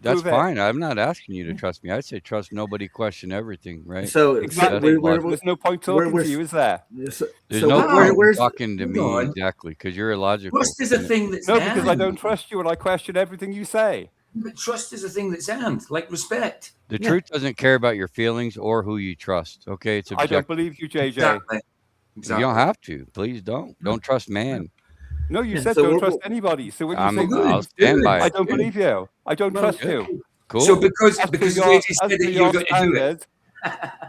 That's Prove it. fine. I'm not asking you to trust me. I say trust nobody, question everything, right? So Exactly. That's There's no point talking to you. Is there? So, There's so no where- point where's talking to hold me on. exactly because you're illogical. Trust is a thing that's No, because I earned. don't trust you and I question everything you say. But trust is a thing that's earned, like respect. The Yeah. truth doesn't care about your feelings or who you trust. Okay, it's I don't objective. believe you, JJ. Exactly. You don't have to. Please don't. Don't trust man. No, you Yeah, said so don't we're- trust anybody. So when you say I'll stand by I it. don't believe you. I don't Well, trust good. you. Cool. So because As per because your- JJ as said per that your you're going to do it, standards,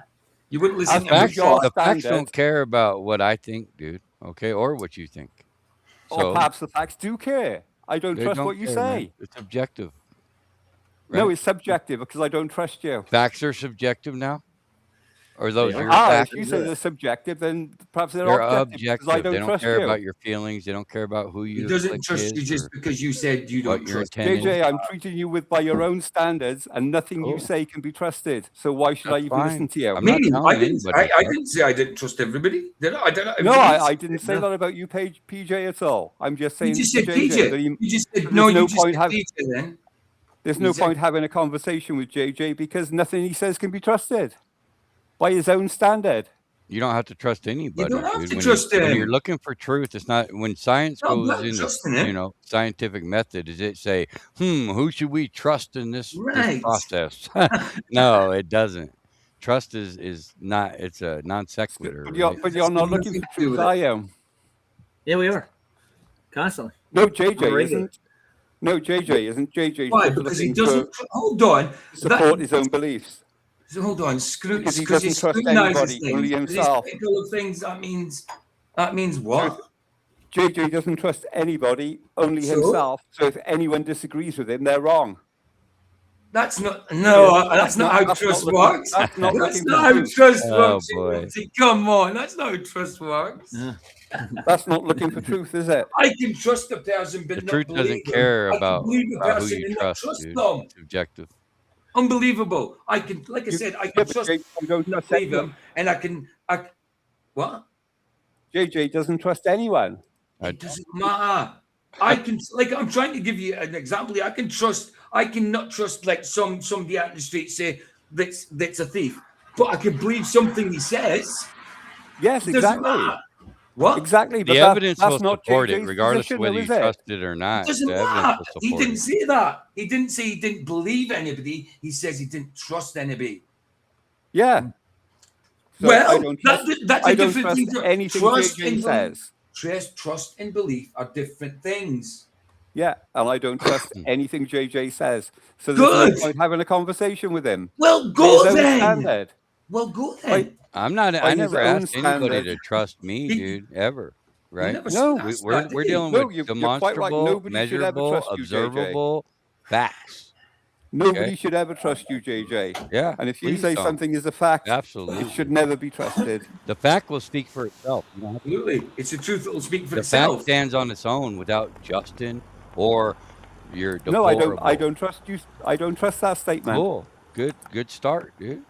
you wouldn't listen as to per me. facts, your the facts standards, don't care about what I think, dude. Okay, or what you think. or So perhaps the facts do care. I don't they trust don't what you care, say. man. It's objective. No, right? it's subjective because I don't trust you. Facts are subjective now. Or those your If facts? you say they're subjective, then perhaps they're They're objective. Because I objective. don't They don't trust care you. about your feelings. They don't care about who He your doesn't clique trust you is just or because you said you what don't your trust. intent is. JJ, I'm treating you by your own standards, and nothing you Cool. say can be trusted. So why should I That's even listen fine. to you? I'm not Me? telling I didn't. anybody. I didn't say I didn't trust everybody. Did I? I don't know. No, Everybody I didn't say No. that about you, PJ, at all. I'm just saying You just to said JJ PJ. that You just said there's no. no You just point said having PJ then. there's no You said- point having a conversation with JJ because nothing he says can be trusted by his own standard. You don't have to trust anybody, don't have dude. to When trust when you're him. looking for truth, it's not when science No, I'm goes not into trusting him. scientific method. Does it say, who should we trust in this Right. process? No, it doesn't. Trust is not. It's a non sequitur. But you're That's not nothing looking to for do truth, with it. I am. Yeah, we are constantly. No, On JJ the regular. isn't. No, JJ isn't. JJ Why? just Because he looking doesn't. to Hold on. support his own beliefs. Hold on. Because he Because he doesn't trust scrutinizes anybody, only things. Because he's himself. critical of things. That means what? JJ doesn't trust anybody, only So? himself. So if anyone disagrees with him, they're wrong. That's not. No, that's not how that's trust not looking- works. that's not That's looking not for how truth. trust Oh, works. boy. Come on, that's not how trust works. That's not looking for truth, is it? I can trust a person, but The not truth believe doesn't them. care I can about believe a who person you and not trust, trust dude. them. It's subjective. Unbelievable. I can, like I said, I Yeah, can but trust JJ don't not trust believe anyone. them, and I can. What? JJ doesn't trust anyone. It doesn't matter. I can, like, I'm trying to give you an example here. I can not trust like somebody out in the street say that's a thief, but I can believe something he says. Yes, It doesn't exactly. matter. What? Exactly. But The evidence that's will not support it, JJ's regardless position, of whether though, you is it? trust it or It not. doesn't The evidence matter. will He support didn't it. say that. He didn't say he didn't believe anybody. He says he didn't trust anybody. Yeah. So Well, I don't trust, that's I a don't different trust thing. anything Trust JJ and says. Trust and belief are different things. Yeah, and I don't trust anything JJ says. So there's Good. no point having a conversation with him. Well, By go his own then. standard. Well, go then. By- I'm not. by I his never own asked anybody standard. to trust me, dude. Ever. Right? never No. said that, We're did he? dealing No, with you're quite right. demonstrable, Nobody should ever measurable, trust you, JJ. observable facts. Nobody Okay. should ever trust you, JJ. Yeah. And if you please say don't. something is a fact, Absolutely. it should never be trusted. The fact will speak for itself. You don't have to- Absolutely. It's the truth that will speak for the itself. fact stands on its own without Justin or your No, I deplorable. don't trust you. I don't trust that statement. Cool. Good start, dude.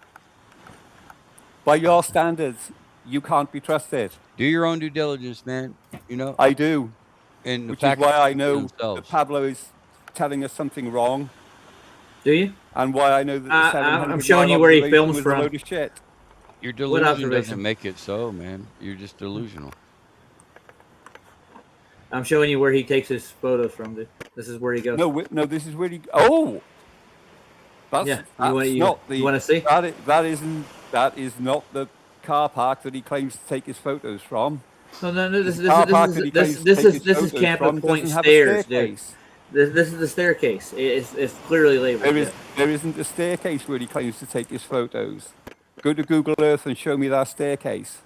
By your standards, you can't be trusted. Do your own due diligence, man. You know, I do, and the which is facts why I speak for know that themselves. Pablo is telling us something wrong, Do you? and why I know that the I'm 700 showing mile you where he observation films was from. a load of shit. Your What delusion observation? doesn't make it so, man. You're just delusional. I'm showing you where he takes his photos from, dude. This is where he goes. No, this is where he. Oh, that's, Yeah, that's you not the. want to see? That is not the car park that he claims to take his photos from. No. This The car park that he claims to take his is photos Camp from of Point doesn't have a Stairs, dude. staircase. This is the staircase. It's clearly labeled. There isn't a staircase where he claims to take his photos. Go to Google Earth and show me that staircase.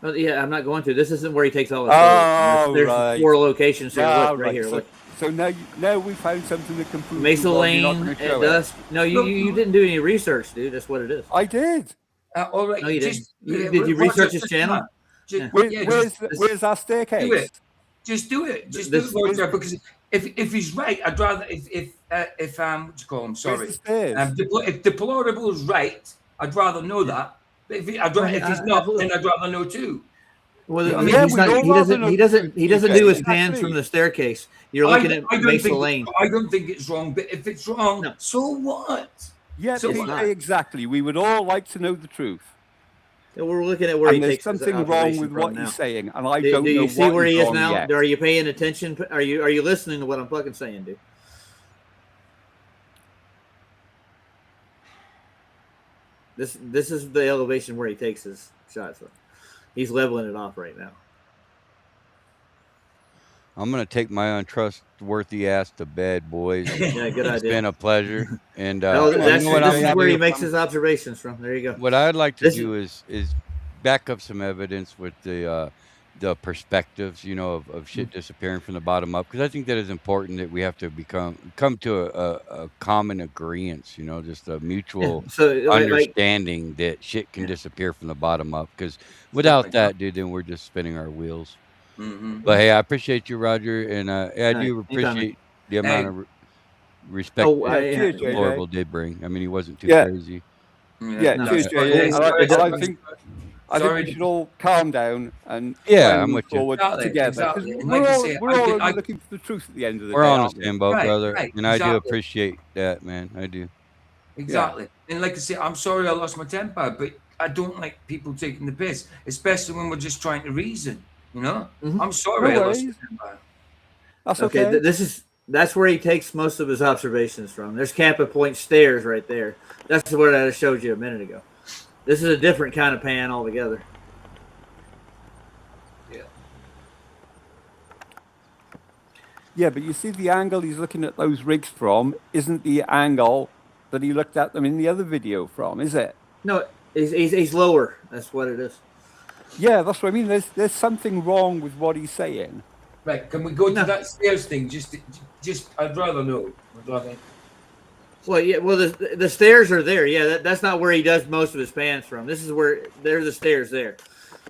Oh, yeah, I'm not going to. This isn't where he takes all his photos. Oh, There's right. 4 locations here. Yeah, Look, right here. So, Look. so now we found something that can prove Mesa you wrong. You're not Lane gonna at show it. dusk. No, you didn't do any research, dude. That's what it is. I did. All right. No, you didn't. just- Did you watch research it his just channel? now. Just- Where, yeah, where's our staircase? do it. Just do it. Just This- do it, Roger, because if he's right, I'd rather if what do you call him? Where's Sorry. the stairs? If deplorable is right, I'd rather know that. But if he's not, then I'd rather know too. Well, I mean, he's we not, all he rather doesn't. know He the doesn't. truth, He doesn't okay? do his pans Exactly. from the staircase. You're looking at Mesa Lane. I don't think it's wrong, but if it's wrong, No. so what? Yeah, So PJ, what? exactly. We would all like to know the truth. And we're looking at where he And there's takes his something wrong observation with from what now. he's saying, and I Do don't know you see what where he he's is wrong now? yet. Are you paying attention? Are you listening to what I'm fucking saying, dude? This is the elevation where he takes his shots from. He's leveling it off right now. I'm gonna take my untrustworthy ass to bed, boys. Yeah, good It's idea. been a pleasure. And No, you this know what I'm is gonna where he do? makes his observations from. There you go. What I'd like to This do is back up some evidence with the the perspectives, of shit Mm-hmm. disappearing from the bottom up, because I think that is important that we have to come to a common agreement, just a mutual So like understanding that shit can disappear from the bottom up. Because without that, dude, then we're just spinning our wheels. Mm-hmm. But hey, I appreciate you, Roger, and I do anytime, man. appreciate the amount Hey. of respect Oh, that cheers, JJ. Deplorable did bring. I mean, he wasn't too Yeah. crazy. Yeah, No, cheers, it's JJ. cool. And I think Sorry we should all calm down and Yeah, try and I'm move with you. forward Exactly, together. 'Cause exactly. And like I say, we're I all did- only I- looking for the truth at the end of the We're day, on the aren't we? same boat, Right, brother, right, and I do exactly. appreciate that, man. I do. Exactly. And like I say, I'm sorry I lost my temper, but I don't like people taking the piss, especially when we're just trying to reason, I'm sorry No I lost my worries. temper. That's Okay, okay. that's where he takes most of his observations from. There's Kappa Point stairs right there. That's what I showed you a minute ago. This is a different kind of pan altogether. Yeah, but you see the angle he's looking at those rigs from isn't the angle that he looked at them in the other video from, is it? No, he's lower. That's what it is. Yeah, that's what I mean. There's something wrong with what he's saying. Right, can we go to that stairs thing? Just I'd rather know. Well, yeah. Well, the stairs are there. Yeah, that's not where he does most of his pans from. This is where there's the stairs there.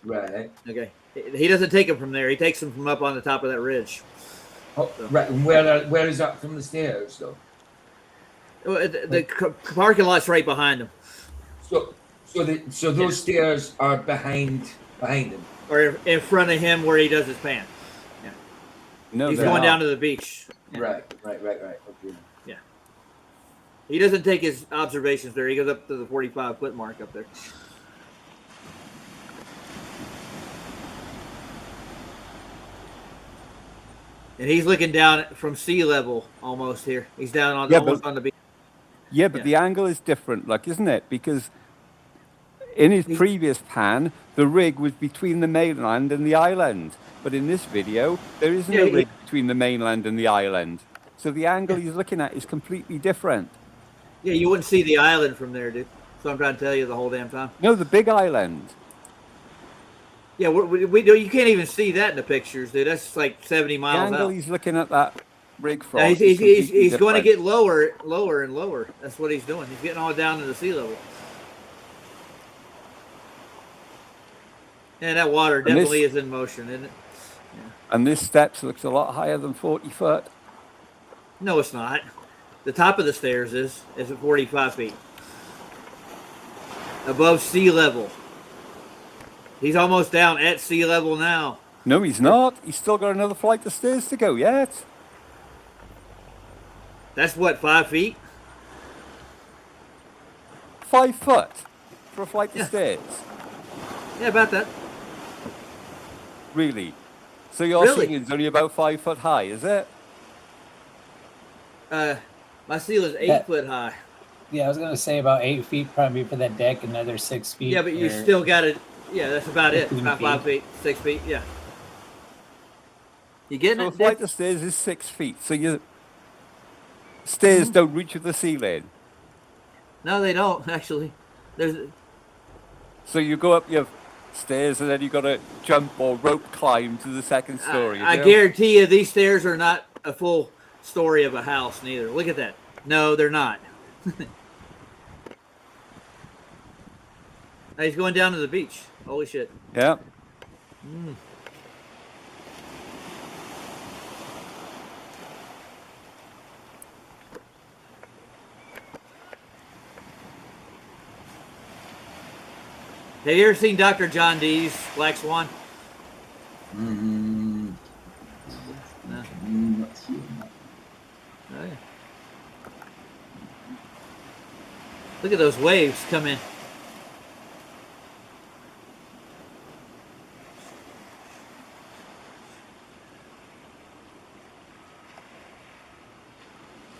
Right. Okay. He doesn't take them from there. He takes them from up on the top of that ridge. Oh, right. And where is that from the stairs, though? Well, the parking lot's right behind him. So those stairs are behind him, or in front of him where he does his pan. Yeah. No, he's they're going not. down to the beach. Yeah. Right. Okay. Yeah. He doesn't take his observations there. He goes up to the 45-foot mark up there. And he's looking down from sea level almost here. He's down on almost on the beach. Yeah, but the angle is different, like, isn't it? Because in his previous pan, the rig was between the mainland and the island. But in this video, there isn't a rig between the mainland and the island. So the angle he's looking at is completely different. Yeah, you wouldn't see the island from there, dude. So I'm trying to tell you the whole damn time. No, the big island. Yeah, you can't even see that in the pictures, dude. That's like 70 The miles angle out. he's looking at that rig from. Yeah, is he's completely going to different. get lower and lower. That's what he's doing. He's getting all down to the sea level. And that water And this- definitely is in motion, isn't it? And this steps looks a lot higher than 40 foot. No, it's not. The top of the stairs is at 45 feet. Above sea level. He's almost down at sea level now. No, he's not. He's still got another flight of stairs to go yet. That's what, 5 feet? 5 foot for a flight of stairs. Yeah, about that. Really? So your Really? ceiling's only about 5 foot high, is it? My ceiling's 8 foot high. Yeah, I was gonna say about 8 feet, probably for that deck, another 6 feet. Yeah, but you or- still got it. Yeah, that's about it. 15 About 5 feet, 6 feet. Yeah. You getting So a it? flight of stairs is 6 feet. So your stairs don't reach with the ceiling. No, they don't actually. There's So you go up your stairs and then you got to jump or rope climb to the second story. I you know? guarantee you these stairs are not a full story of a house neither. Look at that. No, they're not. Now he's going down to the beach. Holy shit. Yeah. Have you ever seen Dr. John Dee's Black Swan? Mm-hmm. No. Not sure. Oh, yeah. Look at those waves come in.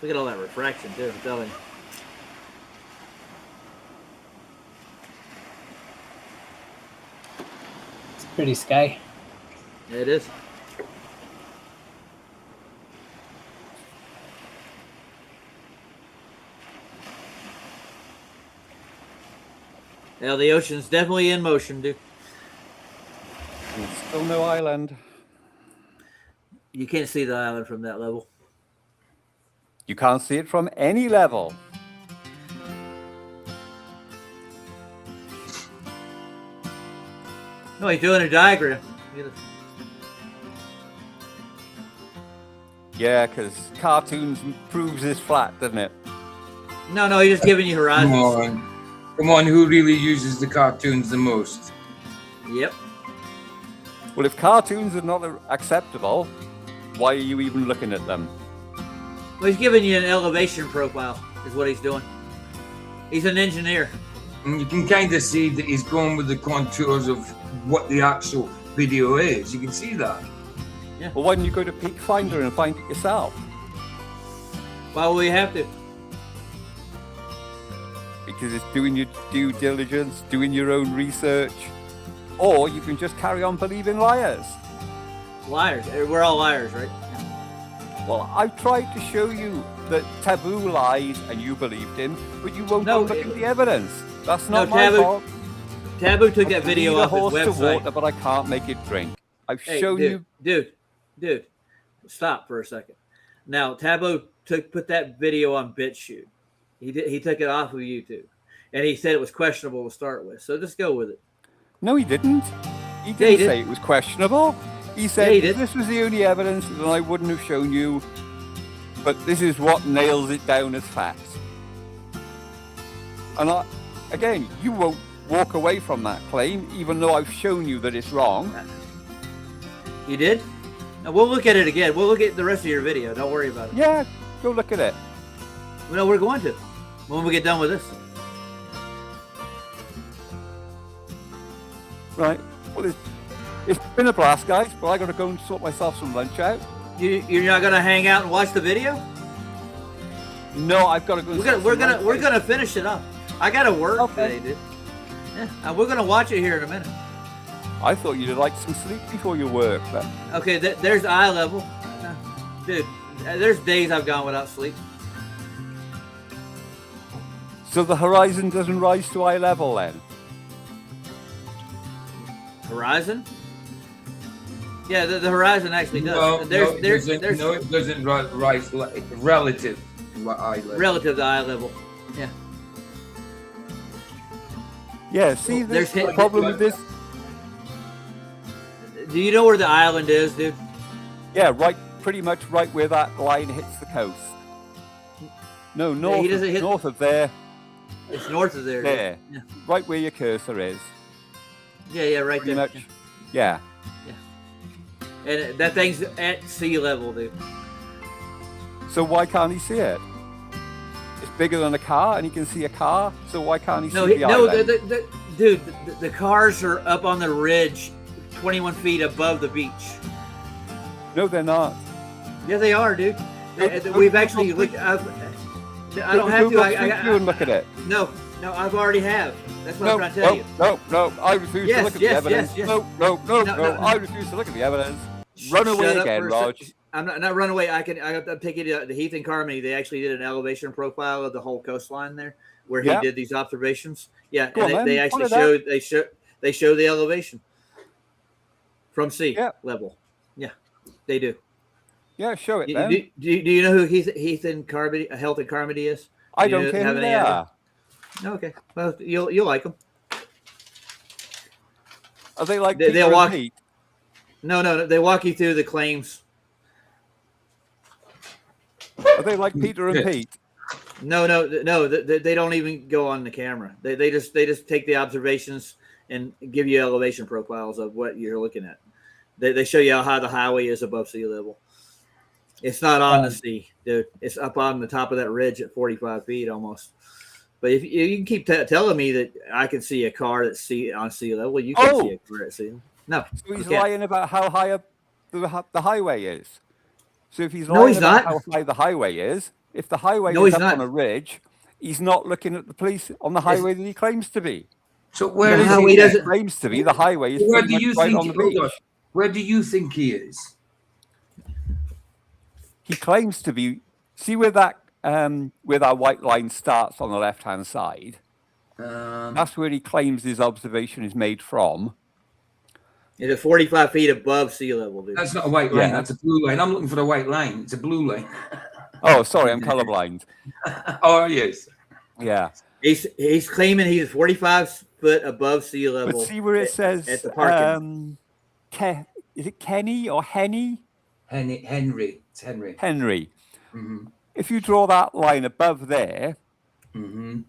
Look at all that refraction too, I'm telling you. It's a pretty sky. Yeah, it is. Yeah, the ocean's definitely in motion, dude. It's Still no island. You can't see the island from that level. You can't see it from any level. No, he's doing a diagram. Yeah, because cartoons proves it's flat, doesn't it? No, he's just giving you horizons. Come on, who really uses the cartoons the most? Yep. Well, if cartoons are not acceptable, why are you even looking at them? Well, he's giving you an elevation profile, is what he's doing. He's an engineer. And you can kind of see that he's going with the contours of what the actual video is. You can see that. Yeah. Well, why don't you go to Peak Finder and find it yourself? Why will we have to? Because it's doing your due diligence, doing your own research. Or you can just carry on believing liars. Liars. We're all liars, right? Well, I've tried to show you that Taboo lied and you believed him, but you won't go look at the evidence. That's not my fault. Taboo took that video off his horse website. to water, but I can't make it drink. I've shown you. Dude, stop for a second. Now, Taboo put that video on BitChute. He took it off of YouTube, and he said it was questionable to start with. So just go with it. No, he didn't. He didn't say it was questionable. He said if this was the only evidence, then I wouldn't have shown you. But this is what nails it down as facts. And again, you won't walk away from that claim, even though I've shown you that it's wrong. You did? Now, we'll look at it again. We'll look at the rest of your video. Don't worry about it. Yeah, go look at it. No, we're going to when we get done with this. Right. Well, it's been a blast, guys, but I got to go and sort myself some lunch out. You're not going to hang out and watch the video? No, I've got to go. We're gonna finish it up. I got to work today, dude. Yeah, we're gonna watch it here in a minute. I thought you'd like some sleep before your work. But... Okay, there's eye level, dude. There's days I've gone without sleep. So the horizon doesn't rise to eye level then? Horizon? Yeah, the horizon actually does. No, there's it doesn't rise relative to eye level. Relative to eye level. Yeah. Yeah, see, there's the problem with this. Do you know where the island is, dude? Yeah, pretty much right where that line hits the coast. No, north, north of there. It's north of there. There, yeah. Right where your cursor is. Yeah, right pretty there. Much, yeah. And that thing's at sea level, dude. So why can't he see it? It's bigger than a car, and he can see a car. So why can't he see the island? Dude, the cars are up on the ridge, 21 feet above the beach. No, they're not. Yeah, they are, dude. We've actually looked. I don't have to. You and look at it. No, I've already have. That's what I'm trying to tell you. No, I refuse to look at the evidence. Yes. No, I refuse to look at the evidence. Run away again, Rog. I'm not run away. I'm taking it to Heath and Carmody. They actually did an elevation profile of the whole coastline there, where he did these observations. Yeah, and they actually show the elevation from sea level. Yeah, they do. Yeah, show it. Do you know who Heath and Carmody, Health and Carmody is? I don't care who they are. Okay, well you'll like them. Are they like they'll walk? Pete? No, they walk you through the claims. Are they like Peter and Pete? No, they don't even go on the camera. They just take the observations and give you elevation profiles of what you're looking at. They show you how high the highway is above sea level. It's not on the sea, dude. It's up on the top of that ridge at 45 feet almost. But if you can keep telling me that I can see a car that's on sea level, you can see a car at sea level. No. So he's lying about how high up the highway is. So if he's lying about how high the highway is, if the highway is up on a ridge, he's not looking at the police on the highway that he claims to be. So where is he claims to be? The highway is where do you right think on the beach. Where do you think he is? He claims to be. See where that white line starts on the left-hand side. That's where he claims his observation is made from. It is 45 feet above sea level, dude. That's not a white line. Yeah. That's a blue line. I'm looking for a white line. It's a blue line. Oh, sorry, I'm colorblind. Oh, yes. Yeah. He's claiming he's 45 foot above sea level. But see where it says, at the parking. is it Kenny or Henny? Henry. It's Henry. Henry. Mm-hmm. If you draw that line above there, Mm-hmm.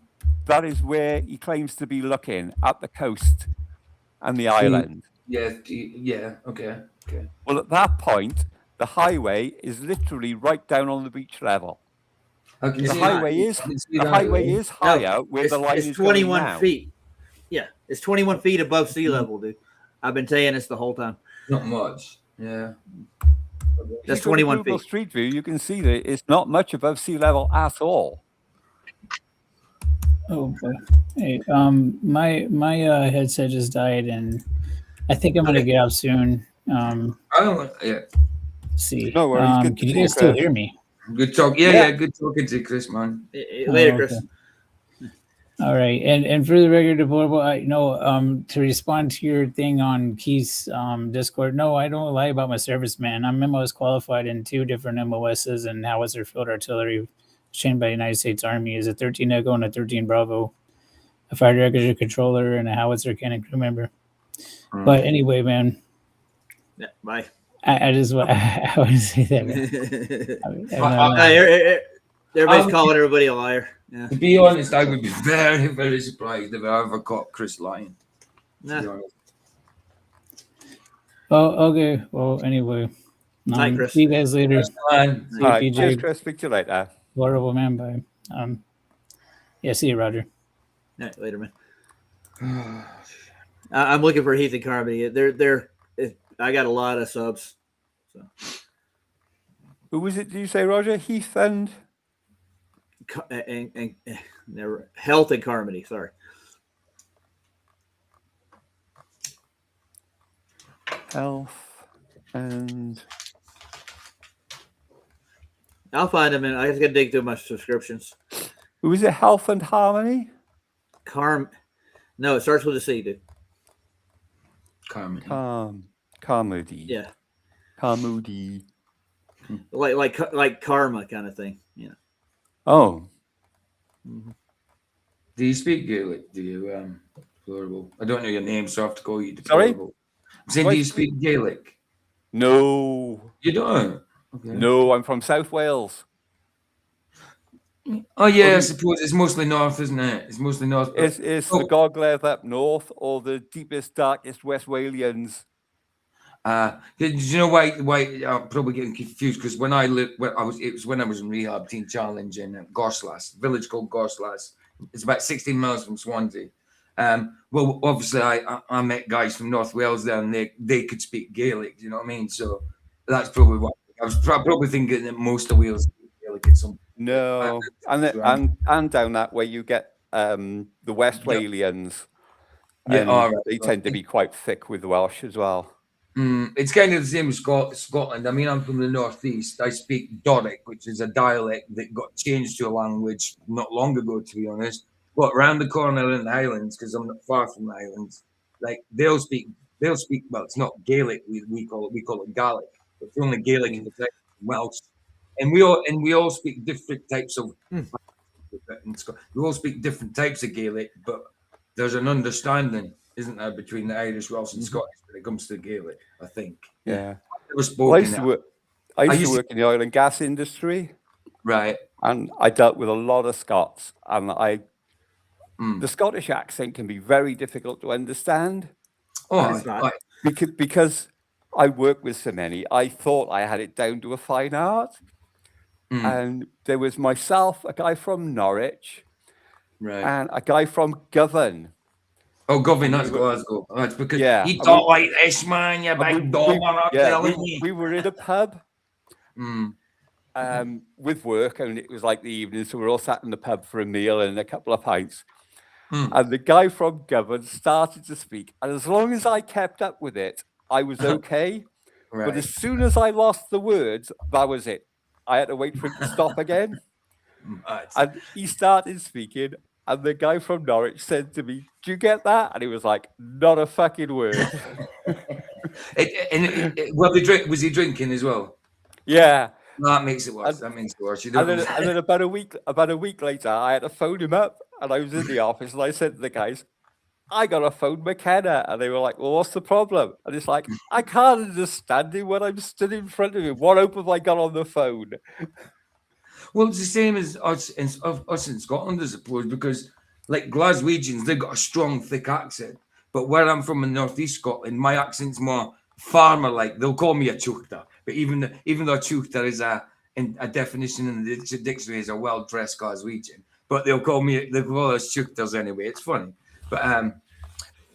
that is where he claims to be looking at the coast and the island. Yeah. Okay. Well, at that point, the highway is literally right down on the beach level. The highway is high out where the line it's is 21 going now. feet. Yeah, it's 21 feet above sea level, dude. I've been saying this the whole time. Not much. Yeah. That's If you go to 21 Google feet. Street View, you can see that it's not much above sea level at all. Oh boy. Hey, my headset just died, and I think I'm gonna get out soon. I don't. Yeah. See. No worries. Good to Can you see guys you, still Chris. hear me? Good talk. Yeah. Good talking to you, Chris, man. Later, Oh, Chris. okay. All right, and for the record, deplorable, I know to respond to your thing on Keith's Discord. No, I don't lie about my service, man. I'm MOS qualified in 2 different MOSs and howitzer field artillery, trained by the United States Army, is a 13 Echo and a 13 Bravo, a fire director controller, and a howitzer cannon crew member. But anyway, man, Yeah, bye. I just want to say that, man. Everybody's calling everybody a liar. Yeah. To be honest, I would be very, very surprised if I ever caught Chris lying. Nah. Oh, okay. Well, anyway. Night, Chris. See you guys later. Man. See you, All right, PJ. cheers, Chris. Speak to you later. Horrible man. Bye. Yeah. See you, Roger. Yeah, later, man. I'm looking for Heath and Carmody. I got a lot of subs. So. Who was it? Did you say, Roger? Heath and Never Health and Carmody. Sorry. Health and I'll find them, and I just got to dig through my subscriptions. who is it? Health and Harmony. No, it starts with a C, dude. Carmody. Carmody. Yeah. Carmody. Like karma kind of thing. Yeah. Oh. Mm-hmm. Do you speak Gaelic? Do you, Deplorable? I don't know your name, so I have to call you Sorry? Deplorable. I'm saying, do you speak Gaelic? No. You don't? Okay. No, I'm from South Wales. Oh, yeah, I suppose it's mostly north, isn't it? It's mostly north. It's the Gogledd up north or the deepest, darkest West Walians. Did you know why I'm probably getting confused? Because when I was in rehab, Teen Challenge in Gorslas, village called Gorslas. It's about 16 miles from Swansea. Well, obviously, I met guys from North Wales there, and they could speak Gaelic. You know what I mean? So that's probably what I was probably thinking that most of Wales speak Gaelic at some. No, and down that way you get the West Walians. Yeah, and all right, they tend to be quite thick with Welsh as well. It's kind of the same as Scotland. I mean, I'm from the northeast. I speak Doric, which is a dialect that got changed to a language not long ago, to be honest. But around the corner in the Highlands, because I'm not far from the Highlands, like they'll speak. Well, it's not Gaelic. We call it Gaelic. It's only Gaelic in the Welsh, and we all speak different types of. We all speak different types of Gaelic, but there's an understanding, isn't there, between the Irish, Welsh, and Scottish when it comes to Gaelic? I think. Yeah. I used to work in the oil and gas industry. Right. And I dealt with a lot of Scots, and the Scottish accent can be very difficult to understand. Oh, because I work with so many, I thought I had it down to a fine art. And there was myself, a guy from Norwich, and a guy from Govan. Oh, Govan, that's Glasgow. That's because he talk like this, man. You big dog, I'm telling you. We were in a pub with work, and it was like the evening, so we were all sat in the pub for a meal and a couple of pints. And the guy from Govan started to speak, and as long as I kept up with it, I was okay. But as soon as I lost the words, that was it. I had to wait for him to stop again. And he started speaking, and the guy from Norwich said to me, "Do you get that?" And he was like, "Not a fucking word." Well, was he drinking as well? Yeah. No, that makes it worse. That makes it worse. You don't And then about a week later, I had to phone him up, and I was in the office, and I said to the guys, "I got to phone McKenna," and they were like, "Well, what's the problem?" And it's like, I can't understand him when I'm stood in front of him. What hope have I got on the phone? Well, it's the same as us in Scotland, I suppose, because like Glaswegians, they've got a strong, thick accent. But where I'm from in northeast Scotland, my accent's more farmer-like. They'll call me a chuchter, but even though a chuchter is a definition in the dictionary is a well-dressed Glaswegian, but they'll call us chuchters anyway. It's funny, but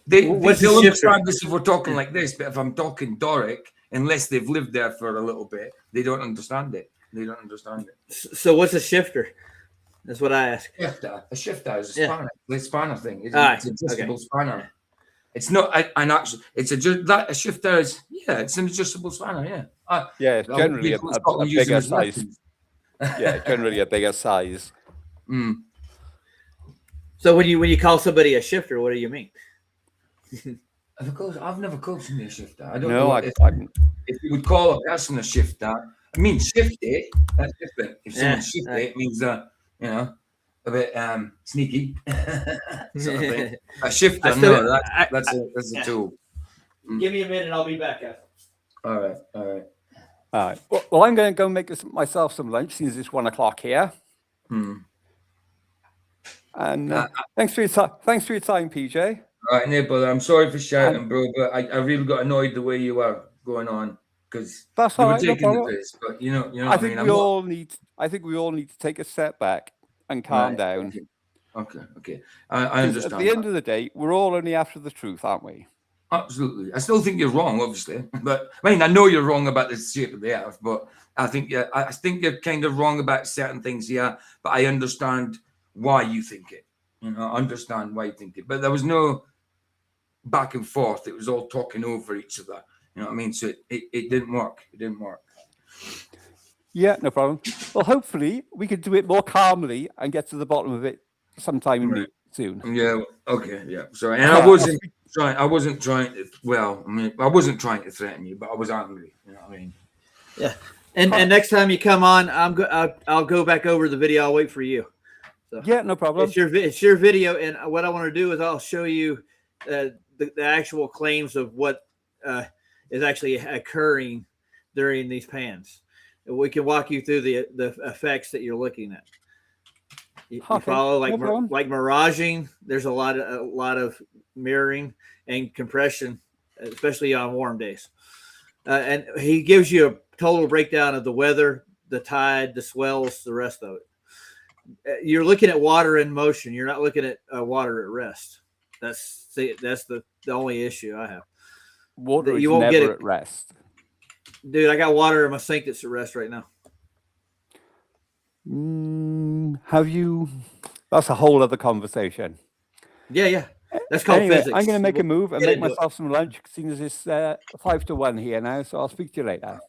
they'll understand this if we're talking like this. But if I'm talking Doric, unless they've lived there for a little bit, they don't understand it. They don't understand it. So what's a shifter? That's what I ask. A shifter is a spanner. The spanner thing. It's an adjustable spanner. It's not an actual. It's a shifter is it's an adjustable spanner. It's generally a bigger size. Generally a bigger size. So when you call somebody a shifter, what do you mean? I've never called somebody a shifter. I don't know if you would call a person a shifter. I mean, shifty. That's different. If someone's shifty, it means a bit sneaky. Sort of thing. A shifter, that's a tool. Give me a minute, I'll be back. All right. Well, I'm going to go make myself some lunch since it's 1 o'clock here. And thanks for your time, PJ. All right, no, brother. I'm sorry for shouting, bro, but I really got annoyed the way you were going on because that's you all were right, taking no the piss. But you know I think I think we all need to take a step back and calm down. Okay. I understand. At the end of the day, we're all only after the truth, aren't we? Absolutely. I still think you're wrong, obviously. But I mean, I know you're wrong about the shape of the earth, but I think you're kind of wrong about certain things here. But I understand why you think it. I understand why you think it. But there was no back and forth. It was all talking over each other. You know what I mean? So it didn't work. It didn't work. Yeah, no problem. Well, hopefully we could do it more calmly and get to the bottom of it sometime soon. Yeah. Okay. Yeah. Sorry. And I wasn't trying to. Well, I mean, I wasn't trying to threaten you, but I was angry. You know what I mean? Yeah. And next time you come on, I'll go back over the video. I'll wait for you. So yeah, no problem. It's your video, and what I want to do is I'll show you the actual claims of what is actually occurring during these pans. And we can walk you through the effects that you're looking at. You follow like miraging. There's a lot of mirroring and compression, especially on warm days. And he gives you a total breakdown of the weather, the tide, the swells, the rest of it. You're looking at water in motion. You're not looking at water at rest. That's the only issue I have. Water is never at rest. Dude, I got water in my sink that's at rest right now. Have you? That's a whole other conversation. Yeah. That's called physics. I'm going to make a move and make myself some lunch, seeing as it's 5-1 here now. So I'll speak to you later.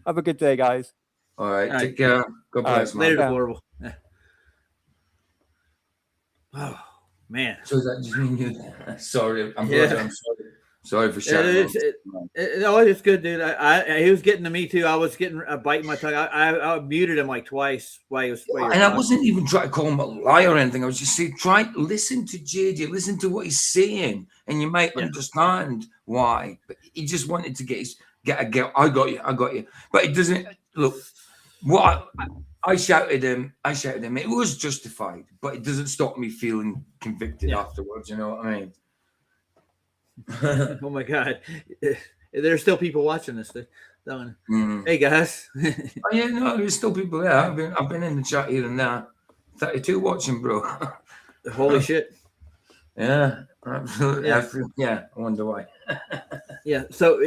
Have a good day, guys. All right. Take care. God bless, man. Later, Deplorable. Yeah. Oh, man. So that just mean you? Sorry. I'm sorry. Sorry for shouting. It's good, dude. He was getting to me too. I was getting biting my tongue. I muted him like twice while he was. And I wasn't even trying to call him a liar or anything. I was just saying, try to listen to JJ, listen to what he's saying, and you might understand why. But he just wanted to get. I got you. But it doesn't look. What I shouted him. It was justified, but it doesn't stop me feeling convicted afterwards. You know what I mean? Oh my God, there's still people watching this. Hey guys. Oh yeah, no, there's still people there. I've been in the chat here and there. 32 watching, bro. Holy shit. Yeah, absolutely. I wonder why. Yeah, so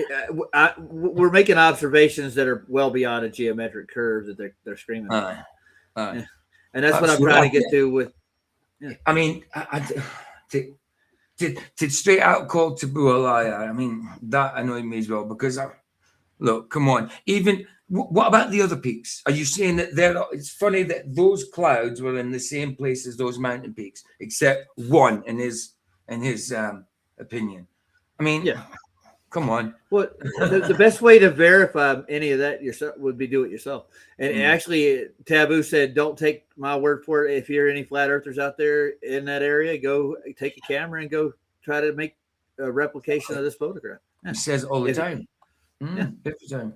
we're making observations that are well beyond a geometric curve that they're screaming. Yeah. And that's what I'm trying to get to with. Yeah. I mean, to straight out call Taboo a liar, I mean, that annoyed me as well because, look, come on. Even, what about the other peaks? Are you saying that it's funny that those clouds were in the same place as those mountain peaks, except one in his opinion? I mean, Come on. Well, the best way to verify any of that yourself would be do it yourself. And actually, Taboo said, "Don't take my word for it. If you're any flat earthers out there in that area, go take a camera and go try to make a replication of this photograph." He says all the time. Every time.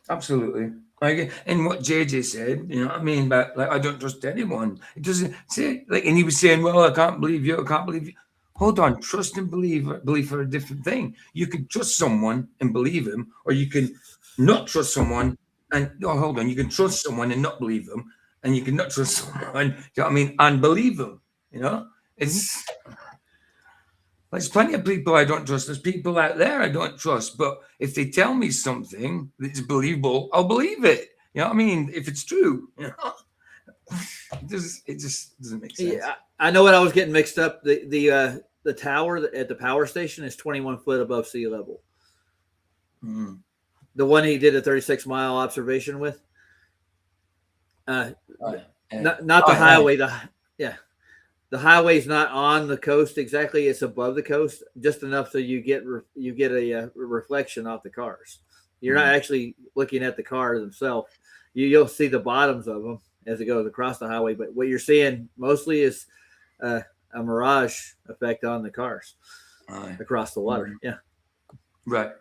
Absolutely. Like, and what JJ said, you know what I mean? But like, I don't trust anyone. It doesn't say like, and he was saying, "Well, I can't believe you. I can't believe you." Hold on, trust and believe are a different thing. You can trust someone and believe him, or you can not trust someone and hold on, you can trust someone and not believe them, and you can not trust someone, you know what I mean, and believe them. You know, there's plenty of people I don't trust. There's people out there I don't trust, but if they tell me something that's believable, I'll believe it. You know what I mean? If it's true, you know, it just doesn't make sense. Yeah, I know what I was getting mixed up. The tower at the power station is 21 foot above sea level. The one he did a 36-mile observation with. Not the highway. The highway's not on the coast exactly. It's above the coast, just enough so you get a reflection off the cars. You're not actually looking at the cars themselves. You'll see the bottoms of them as it goes across the highway. But what you're seeing mostly is a mirage effect on the cars across the water. Yeah. Right.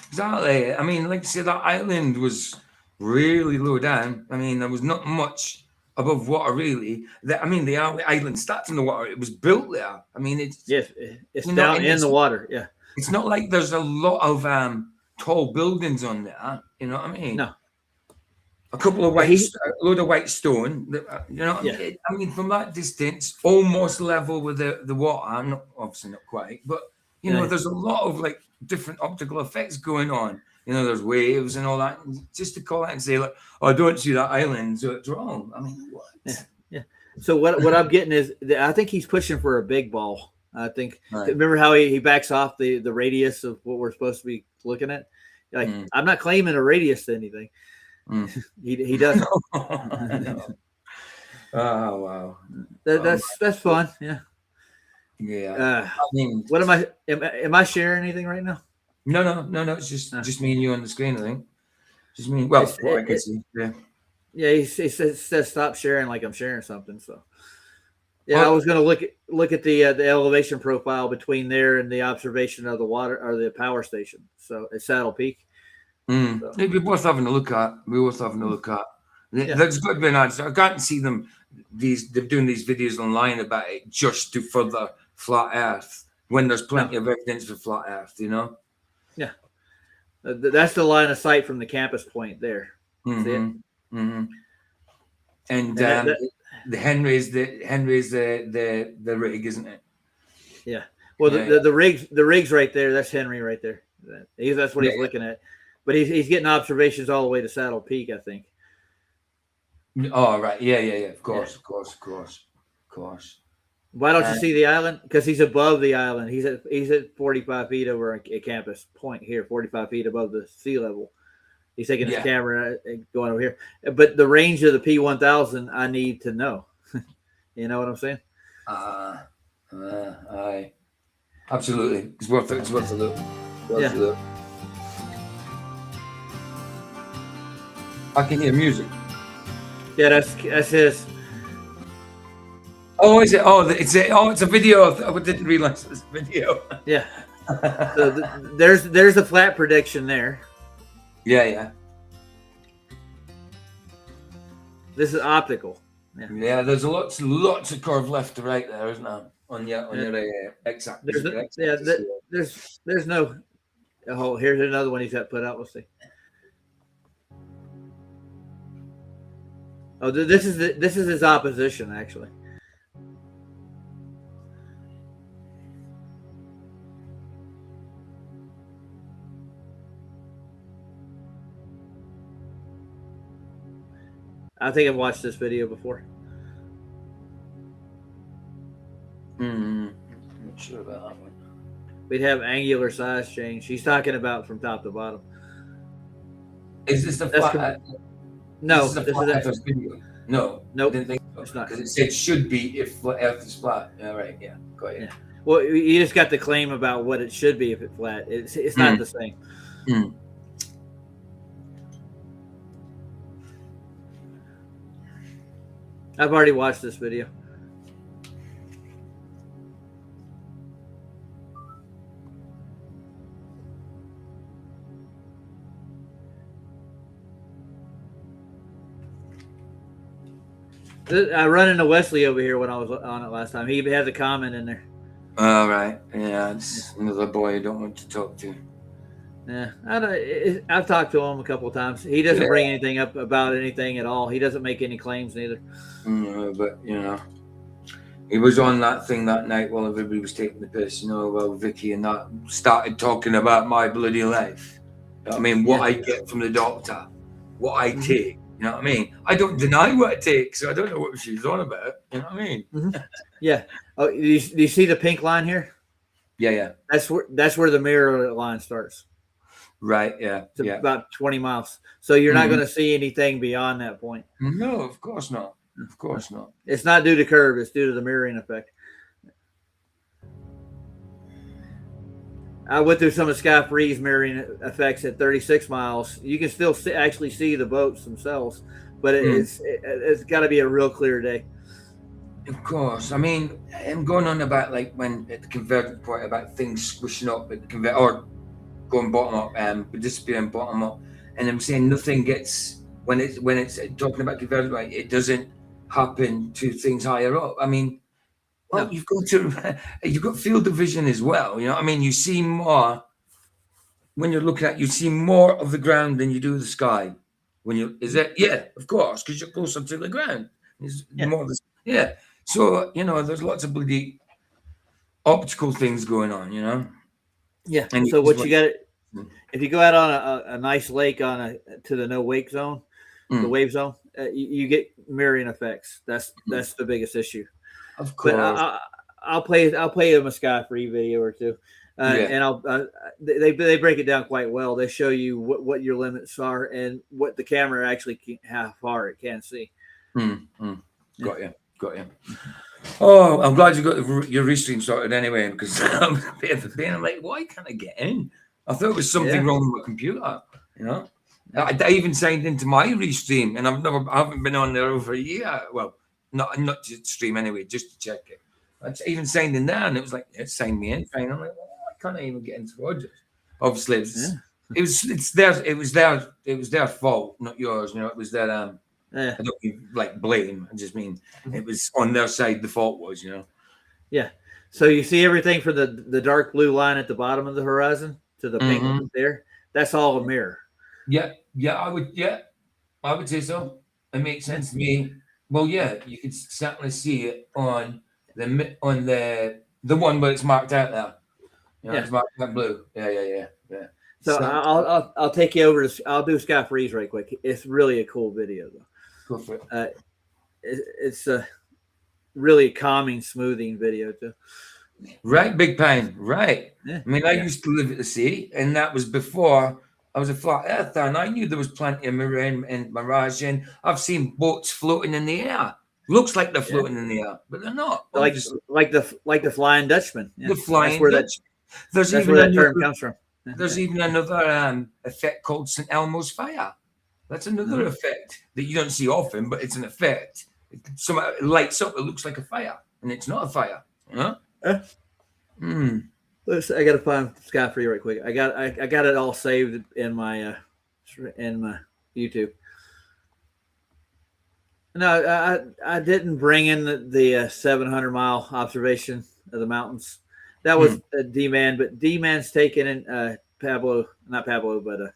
Exactly. I mean, like I said, that island was really low down. I mean, there was not much above water, really. The island starts in the water. It was built there. I mean, it's down in the water. Yeah. It's not like there's a lot of tall buildings on there. You know what I mean? No. A couple of load of white stone. You know what I mean? From that distance, almost level with the water. Obviously not quite, but you know, there's a lot of like different optical effects going on. You know, there's waves and all that. And just to call out and say, like, "Oh, I don't see that island," so it's wrong. I mean, what? Yeah. So what I'm getting is, I think he's pushing for a big ball. I think. Remember how he backs off the radius of what we're supposed to be looking at? Like, I'm not claiming a radius to anything. He doesn't. Oh wow. That's fun. Yeah. Yeah. I mean, what am I sharing anything right now? No. It's just me and you on the screen, I think. Just me. Well, I can see. Yeah. Yeah. He says stop sharing like I'm sharing something. So. Yeah, I was going to look at the elevation profile between there and the observation of the water or the power station. So at Saddle Peak. So. We're both having a look at. There's got to be an answer. I can't see them. They're doing these videos online about it just to further flat Earth when there's plenty of evidence for flat Earth. You know. Yeah, that's the line of sight from the campus point there. And the Henry's the rig, isn't it? Yeah. Well, the rig's right there. That's Henry right there. That's what he's looking at. But he's getting observations all the way to Saddle Peak, I think. Oh, right. Yeah. Of course. Why don't you see the island? Because he's above the island. He's at 45 feet over a campus point here, 45 feet above the sea level. He's taking his camera and going over here. But the range of the P1000, I need to know. You know what I'm saying? Aye. Absolutely. It's worth it. It's worth a look. I can hear music. Yeah, that's his. Oh, is it? Oh, it's a video. I didn't realize it was a video. Yeah. So there's the flat prediction there. Yeah. This is optical. Yeah. There's lots of curve left to right there, isn't there? On your x-axis. There's no. Oh, here's another one he's got put out. We'll see. Oh, this is his opposition, actually. I think I've watched this video before. Not sure about that one. We'd have angular size change. He's talking about from top to bottom. Is this the flat? No, this is video. No, nope. I didn't think so. It's not. Because it said should be if Earth is flat. Yeah, right. Yeah, got it. Yeah. Well, you just got the claim about what it should be if it's flat. It's not the same. I've already watched this video. I run into Wesley over here when I was on it last time. He has a comment in there. All right. Yeah, it's another boy I don't want to talk to. Yeah, I've talked to him a couple of times. He doesn't bring anything up about anything at all. He doesn't make any claims neither. But he was on that thing that night while everybody was taking the piss. Well, Vicky and that started talking about my bloody life. I mean, what I get from the doctor, what I take. You know what I mean? I don't deny what I take, so I don't know what she's on about. You know what I mean? Yeah. Oh, do you see the pink line here? Yeah. That's where the mirror line starts. Right. Yeah. It's about 20 miles. So you're not going to see anything beyond that point. No, of course not. Of course not. It's not due to curve. It's due to the mirroring effect. I went through some of Sky Free's mirroring effects at 36 miles. You can still actually see the boats themselves, but it's got to be a real clear day. Of course. I mean, I'm going on about like when at the convergence point about things squishing up at the convert or going bottom up, disappearing bottom up, and I'm saying nothing gets when it's talking about convergence point, it doesn't happen to things higher up. I mean. Well, you've got field of vision as well. You know what I mean? You see more when you're looking at. You see more of the ground than you do the sky. Of course, because you're closer to the ground. So there's lots of bloody optical things going on. Yeah. And so what you got? If you go out on a nice lake to the no wake zone, the wave zone, you get mirroring effects. That's the biggest issue. Of course, but I'll play them a Sky Free video or two, and they break it down quite well. They show you what your limits are and what the camera actually how far it can see. Got you. Oh, I'm glad you got your restream sorted anyway, because I'm a bit of a pain. I'm like, why can't I get in? I thought it was something wrong with my computer. I even signed into my restream, and I haven't been on there over a year. Well. Not to stream anyway, just to check it. I even signed in there, and it was like it signed me in. Fine. I'm like, why can't I even get into Rogers? Obviously, it was their fault, not yours. It was their I don't mean like blame. I just mean it was on their side. The fault was, Yeah. So you see everything from the dark blue line at the bottom of the horizon to the pink one there. That's all a mirror. Yeah. I would say so. It makes sense to me. Well, yeah, you can certainly see it on the one where it's marked out there. It's marked out blue. Yeah. So I'll take you over to. I'll do Sky Freeze right quick. It's really a cool video though. Go for it. It's a really calming, smoothing video too. Right, Big Pine. Right. Yeah. I mean, I used to live at the sea, and that was before. I was a flat earther, and I knew there was plenty of marine and mirage, and I've seen boats floating in the air. Looks like they're floating in the air, but they're not. Like the Flying Dutchman. Yeah. The Flying Dutchman. That's where that term comes from. There's even another effect called St. Elmo's fire. That's another effect that you don't see often, but it's an effect. It lights up. It looks like a fire, and it's not a fire. I gotta find Sky Free right quick. I got it all saved in my YouTube. No, I didn't bring in the 700-mile observation of the mountains. That was D-Man, but D-Man's taken in not Pablo, but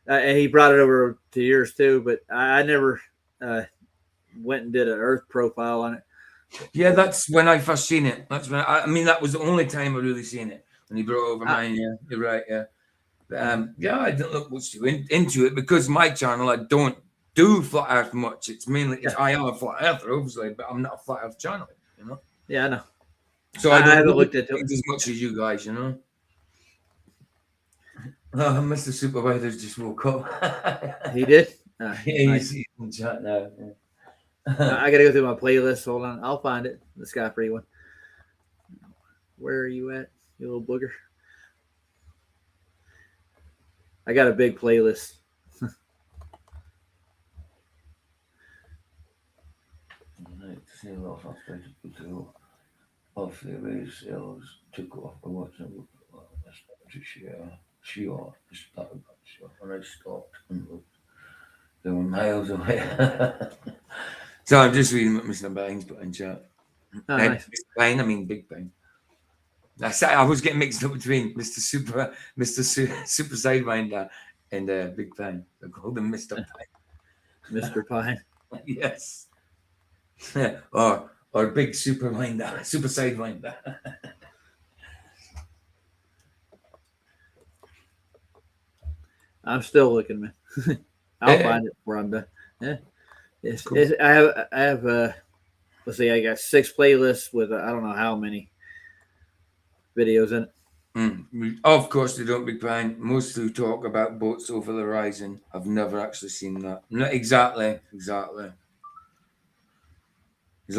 and he brought it over to yours too. But I never went and did an Earth profile on it. Yeah, that's when I first seen it. That's when that was the only time I really seen it when he brought over mine. Yeah, you're right. Yeah, I didn't look much into it because my channel I don't do flat Earth much. It's mainly I am a flat Earther, obviously, but I'm not a flat Earth channel. Yeah, I know. So I haven't looked at it as much as you guys. Mr. Supervisor's just woke up. He did. He's in the chat now. Yeah. I gotta go through my playlist. Hold on, I'll find it. The Sky Free one. Where are you at, you little booger? I got a big playlist. Off the race, I took off. I watched them. I started to share, and I stopped and looked. They were miles away. So I'm just reading what Mr. Baines put in chat. Oh, nice. Big Bang. I was getting mixed up between Mr. Super Sidewinder and Big Bang. I called him Mr. Pine. Mr. Pine. Yes. or Big Super Sidewinder. I'm still looking, man. I'll find it before I'm done. Yeah. I have let's see, I got 6 playlists with I don't know how many videos in it. Of course, they don't Big Bang. Most who talk about boats over the horizon. I've never actually seen that. No, exactly.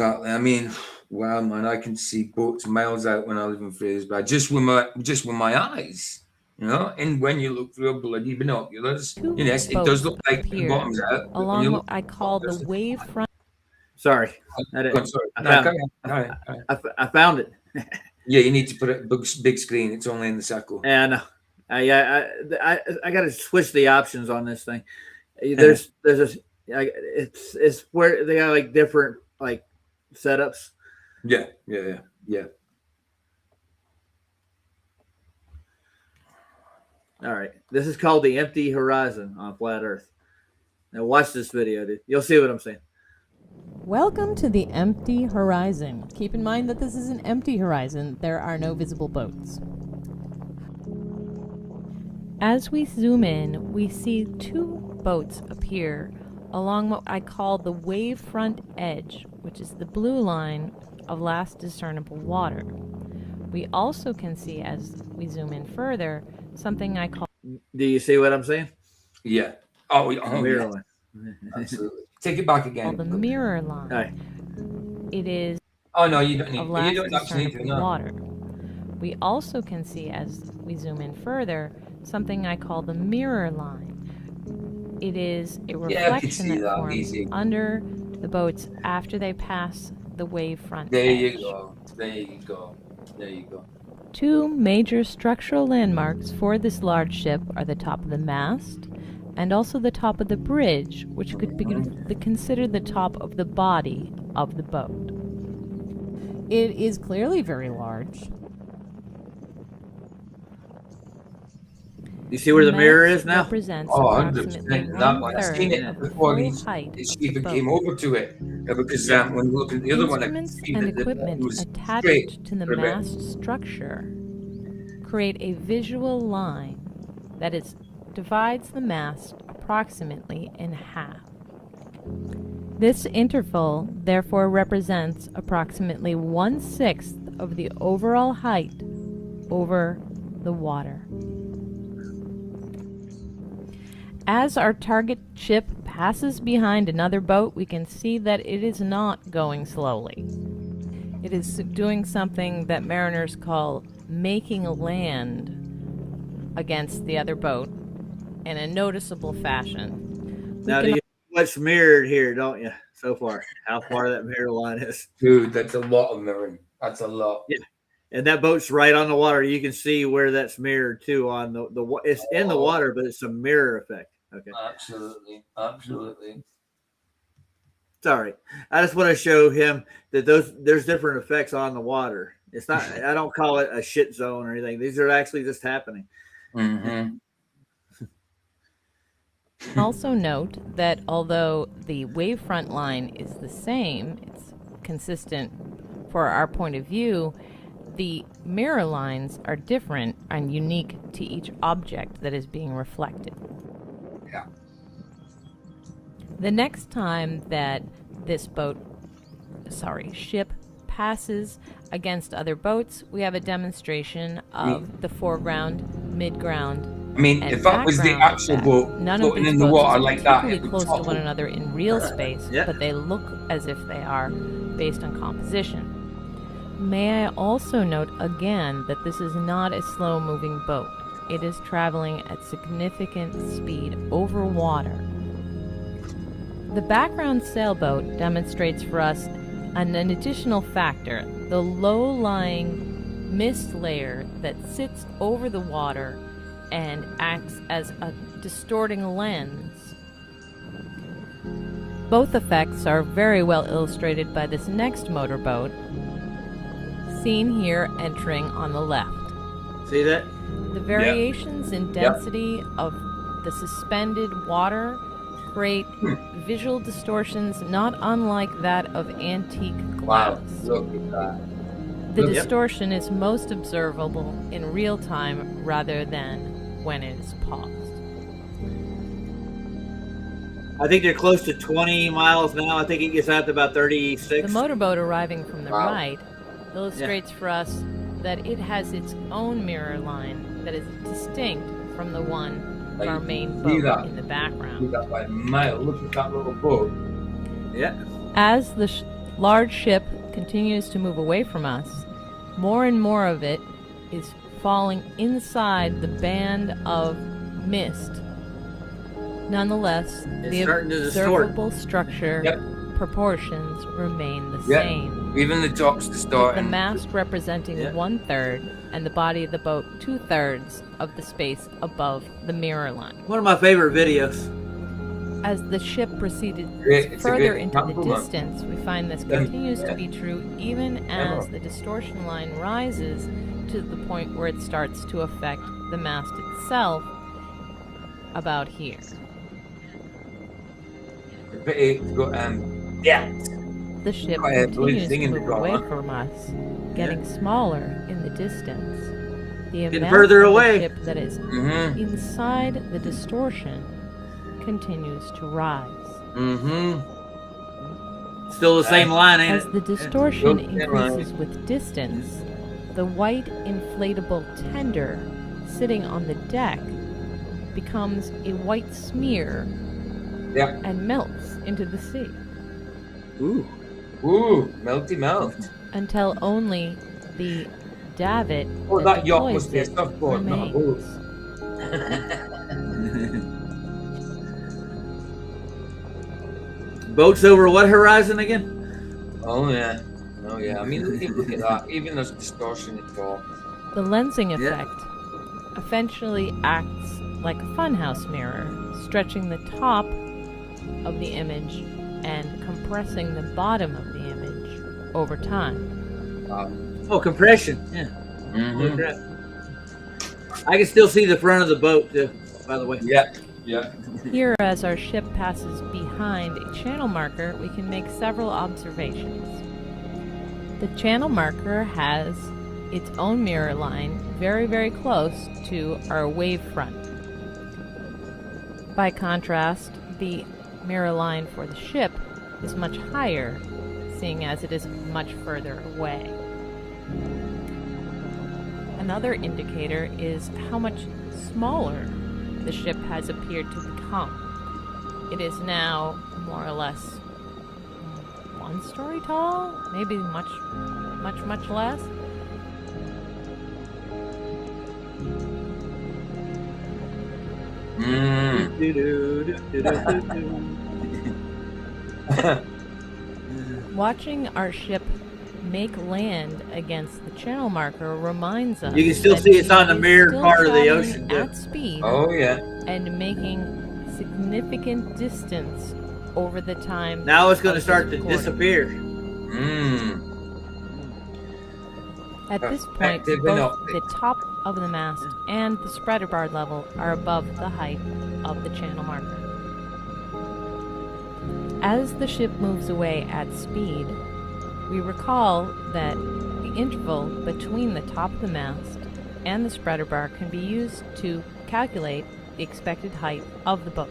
I mean, wow, man, I can see boats miles out when I live in Fraserburgh, just with my eyes. You know, and when you look through a bloody binoculars, yes, it does look like the bottom's out. Along what I call the wavefront. Sorry. I found it. Yeah, you need to put it big screen. It's only in the circle. And I got to switch the options on this thing. There's it's where they got like different like setups. Yeah. All right. This is called The Empty Horizon on Flat Earth. Now watch this video, dude. You'll see what I'm saying. Welcome to the Empty Horizon. Keep in mind that this is an empty horizon. There are no visible boats. As we zoom in, we see 2 boats appear along what I call the wavefront edge, which is the blue line of last discernible water. We also can see, as we zoom in further, something I call... Do you see what I'm saying? Yeah. Oh, mirror line. Absolutely. Take it back again. The mirror line. Right. It is... Oh, no, you don't need of last you don't actually need to know. Water. We also can see, as we zoom in further, something I call the mirror line. It is a reflection that forms under the boats after they pass the wavefront There edge. you go. 2 major structural landmarks for this large ship are the top of the mast and also the top of the bridge, which could be considered the top of the body of the boat. It is clearly very large. You see where the mirror is now? Represents 100%. That one. I've seen it before his even came over to it. Because when you look at the other one, I can see and that equipment it was attached straight to the for a bit. mast structure create a visual line that divides the mast approximately in half. This interval therefore represents approximately 1/6 of the overall height over the water. As our target ship passes behind another boat, we can see that it is not going slowly. It is doing something that mariners call making a land against the other boat in a noticeable fashion. Now, do you see what's mirrored here, don't you, so far? How far that mirror line is? Dude, that's a lot of mirroring. That's a lot. Yeah. And that boat's right on the water. You can see where that's mirrored too on the it's in the water, but it's a mirror effect. Okay. Absolutely. Sorry. I just want to show him that there's different effects on the water. It's not, I don't call it a shit zone or anything. These are actually just happening. Mm-hmm. Also note that although the wavefront line is the same, it's consistent for our point of view, the mirror lines are different and unique to each object that is being reflected. Yeah. The next time that this ship passes against other boats, we have a demonstration of the foreground, midground, I mean, if that was the actual boat floating in the water like that, it would close to one another in real space, but they look as if they are based on composition. May I also note again that this is not a slow-moving boat. It is traveling at significant speed over water. The background sailboat demonstrates for us an additional factor, the low-lying mist layer that sits over the water and acts as a distorting lens. Both effects are very well illustrated by this next motorboat, seen here entering on the left. See that? The variations in density of the suspended water create visual distortions not unlike that of antique Wow, glass. look at that. The Look- distortion is most observable in real time rather than when it is paused. I think they're close to 20 miles now. I think it gets out to about 36. The motorboat arriving from the Wow. right illustrates for us that it has its own mirror line that is distinct from the one of Like, our main see boat that? in the background. See that by a mile. Look at that little boat. Yeah. As the large ship continues to move away from us, more and more of it is falling inside the band of mist. Nonetheless, It's the starting to distort. observable structure proportions remain the Yeah. same. Even the top's With the distorting. mast representing 1/3 and the body of the boat 2/3 of the space above the mirror line. One of my favorite videos. As the ship proceeded Great- it's a further great into the compliment. distance, we find this Yeah. continues to Yeah. be true even as the distortion line rises to the point where it starts to affect the mast itself about here. But it's got depth. The ship Quite a blue continues thing to in the move away corner. from us, getting smaller in the distance. The Getting amount further of away. the ship that is Mhm. inside the distortion continues to rise. Mm-hmm. Still the same line, ain't As it? the distortion Still the same line. increases with distance, the white inflatable tender sitting on the deck becomes a white smear Yeah. and melts into the sea Ooh. Ooh, melty melt. until only the davit Oh, that yacht deploys must be a it surfboard, not a boat. remains. Boats over what horizon again? Oh yeah. Oh yeah. I mean, look at that. Even there's distortion at all. The lensing effect essentially acts like a funhouse mirror, stretching the top of the image and compressing the bottom of the image over time. Oh, compression. Yeah. Look at that. I can still see the front of the boat, too, by the way. Yeah. Yeah. Here, as our ship passes behind a channel marker, we can make several observations. The channel marker has its own mirror line very, very close to our wave front. By contrast, the mirror line for the ship is much higher, seeing as it is much further away. Another indicator is how much smaller the ship has appeared to become. It is now more or less 1 story tall, maybe much less. Watching our ship make land against the channel marker reminds us You can still that see it's on the it is mirrored still part of the traveling ocean, too. at speed Oh yeah. and making significant distance over the time. Now it's going to of start to recording. disappear. Mm. At this point, Perspective and both optics. the top of the mast and the spreader bar level are above the height of the channel marker. As the ship moves away at speed, we recall that the interval between the top of the mast and the spreader bar can be used to calculate the expected height of the boat.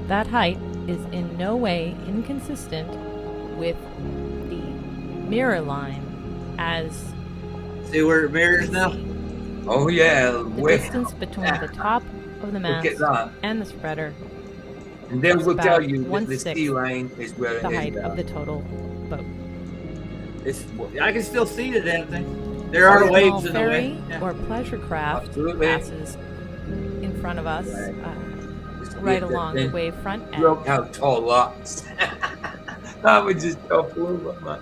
That height is in no way inconsistent with the mirror line as See where it mirrors now? Oh yeah. the Way. distance between the top of the Look mast at that. and the spreader And then is we'll tell about you that the 1/6 sea line is where it the is height now. of the total boat. I can still see the damn thing. There are waves in the ferry way. Yeah. or pleasure craft Absolutely. passes in front of us, right along the wavefront edge. Look how tall lots. That would just topple over, man.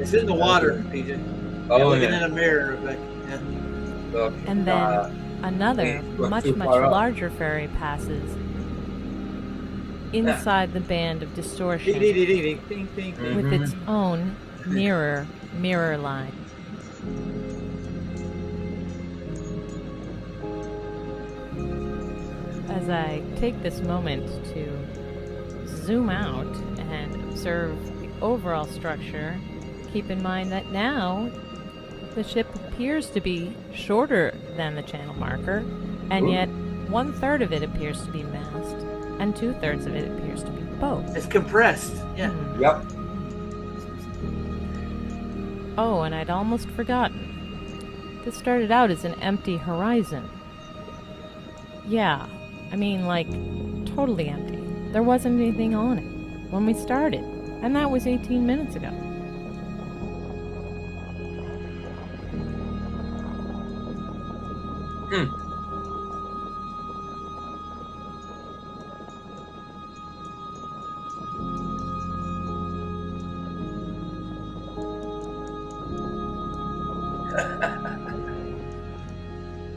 It's in the water, PJ. Oh, You're looking yeah. in a mirror, Rebecca. Yeah. Look, And then another we're much, too much far up. larger ferry passes inside the band of distortion Ding, ding, ding, ding, ding, ding, ding. with its own mirror line. As I take this moment to zoom out and observe the overall structure, keep in mind that now the ship appears to be shorter than the channel marker, and yet 1/3 of it appears to be mast, and 2/3 of it appears to be boat. It's compressed. Yeah. Yep. Oh, and I'd almost forgotten. This started out as an empty horizon. Yeah, I mean, like, totally empty. There wasn't anything on it when we started, and that was 18 minutes ago.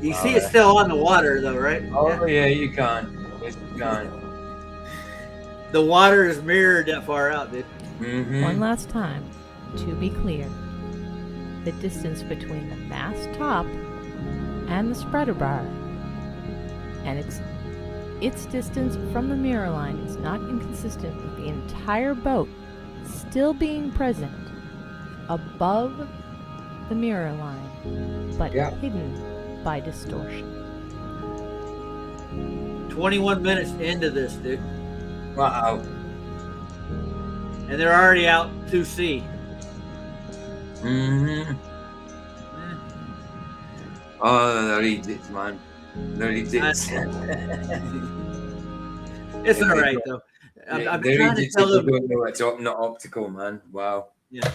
You see it's still on the water, though, right? Oh, yeah, you can. Yes, you can. The water is mirrored that far out, dude. One last time, to be clear, the distance between the mast top and the spreader bar, and its distance from the mirror line is not inconsistent with the entire boat still being present above the mirror line, but hidden by distortion. 21 minutes into this, dude. Wow. And they're already out to sea. Oh, they're idiots, man. They're idiots. It's all right, though. I'm They're trying to idiots tell if them. they don't know it's not optical, man. Wow. Yeah.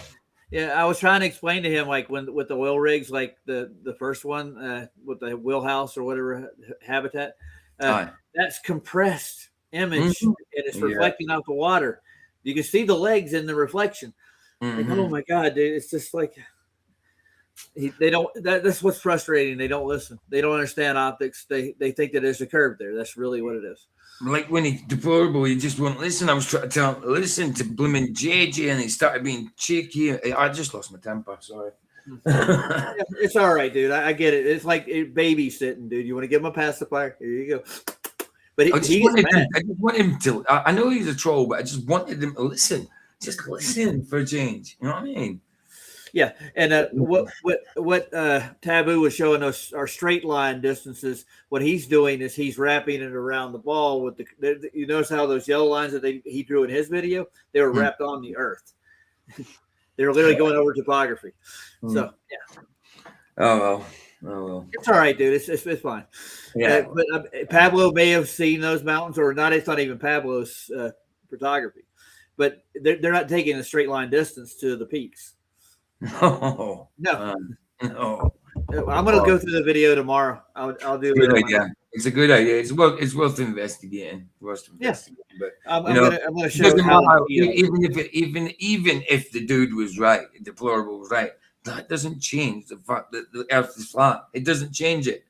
Yeah, I was trying to explain to him, like, when with the oil rigs, like the first one with the wheelhouse or whatever habitat, that's compressed image and it's reflecting off the water. You can see the legs in the reflection. Like, oh my God, dude, it's just like they don't. That's what's frustrating. They don't listen. They don't understand optics. They think that there's a curve there. That's really what it is. Like when he deplorable, he just wouldn't listen. I was trying to tell him, listen to blooming JJ, and he started being cheeky. I just lost my temper. Sorry. It's all right, dude. I get it. It's like babysitting, dude. You want to give him a pacifier? Here you go. But I just want him to. I know he's a troll, but I just wanted him to listen. Just listen for a change. You know what I mean? Yeah, and what Taboo was showing us are straight line distances. What he's doing is he's wrapping it around the ball with the. You notice how those yellow lines that he drew in his video, they were wrapped on the earth. They were literally going over topography. So yeah. Oh well. It's all right, dude. It's fine. Yeah. But Pablo may have seen those mountains, or not. It's not even Pablo's photography, but they're not taking a straight line distance to the peaks. No. I'm gonna go through the video tomorrow. I'll do good it. idea. It's a good idea. It's worth investigating. But I'm gonna show doesn't how matter. Even if the dude was right, deplorable was right, that doesn't change the fact that the Earth is flat. It doesn't change it.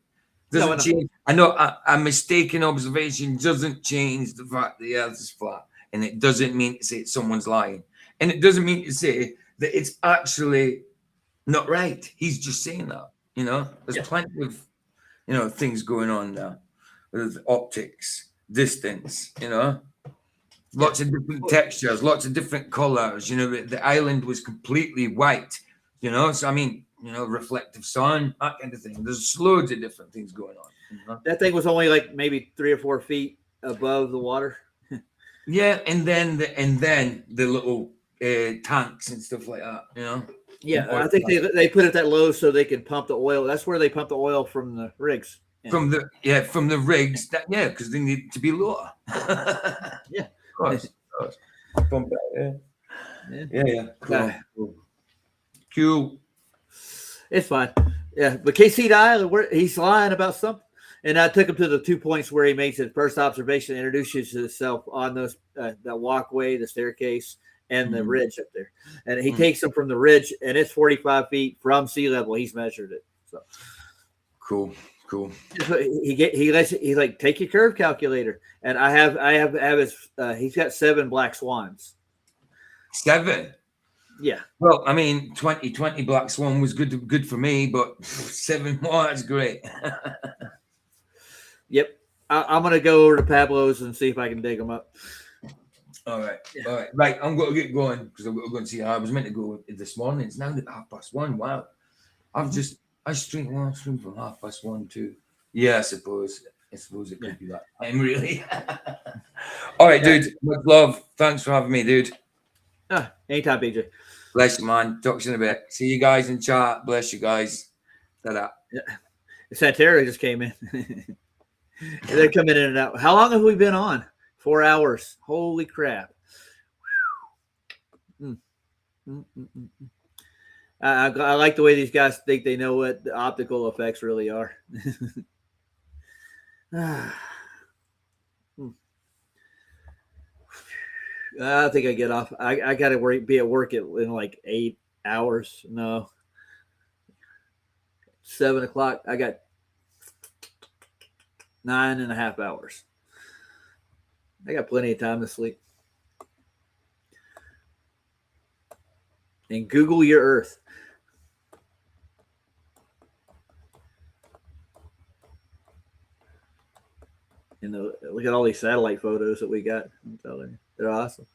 Doesn't change. I know a mistaken observation doesn't change the fact that the Earth is flat, and it doesn't mean to say someone's lying, and it doesn't mean to say that it's actually not right. He's just saying that. There's plenty of things going on now with optics, distance. Lots of different textures, lots of different colors. The island was completely white. So I mean, reflective sun, that kind of thing. There's loads of different things going on. That thing was only like maybe 3 or 4 feet above the water. Yeah, and then the little tanks and stuff like that. Yeah, I think they put it that low so they can pump the oil. That's where they pump the oil from the rigs. From the rigs. Because they need to be lower. Yeah, of course. Pump that, Yeah. Cool. It's fine. Yeah, but KC Island, he's lying about something. And I took him to the 2 points where he makes his first observation, introduces himself on those that walkway, the staircase, and the ridge up there. And he takes them from the ridge, and it's 45 feet from sea level. He's measured it. So cool. He like take your curve calculator, and I have his. He's got 7 black swans. 7. Yeah. Well, I mean, 20 black swan was good for me, but 7 more, that's great. Yep. I'm going to go over to Pablo's and see if I can dig them up. All right. Right. I'm going to get going because I'm going to see how I was meant to go this morning. It's now 1:30. Wow. I stream from 1:30 to. Yeah, I suppose it could be that time, really. All right, dude. Much love. Thanks for having me, dude. Anytime, BJ. Bless you, man. Talk to you in a bit. See you guys in chat. Bless you guys. Ta-da. Yeah. Santera just came in. They're coming in and out. How long have we been on? 4 hours. Holy crap. I like the way these guys think they know what the optical effects really are. I think I get off. I got to be at work in like 8 hours. No. 7 o'clock. I got 9.5 hours. I got plenty of time to sleep. And Google your Earth. And look at all these satellite photos that we got. I'm telling you, they're awesome.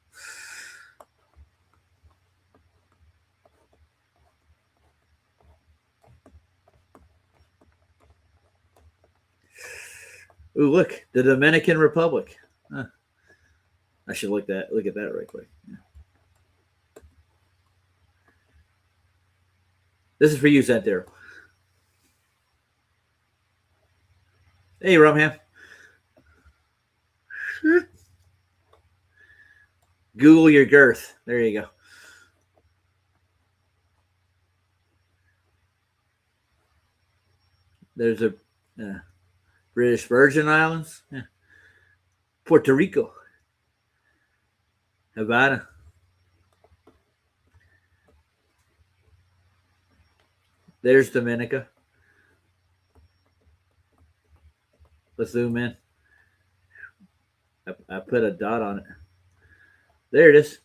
Ooh, look, the Dominican Republic. Huh. I should look at that right quick. Yeah. This is for you, Santero. Hey, Rumham. Google your girth. There you go. There's a British Virgin Islands, Puerto Rico, Havana. There's Dominica. Let's zoom in. I put a dot on it. There it is.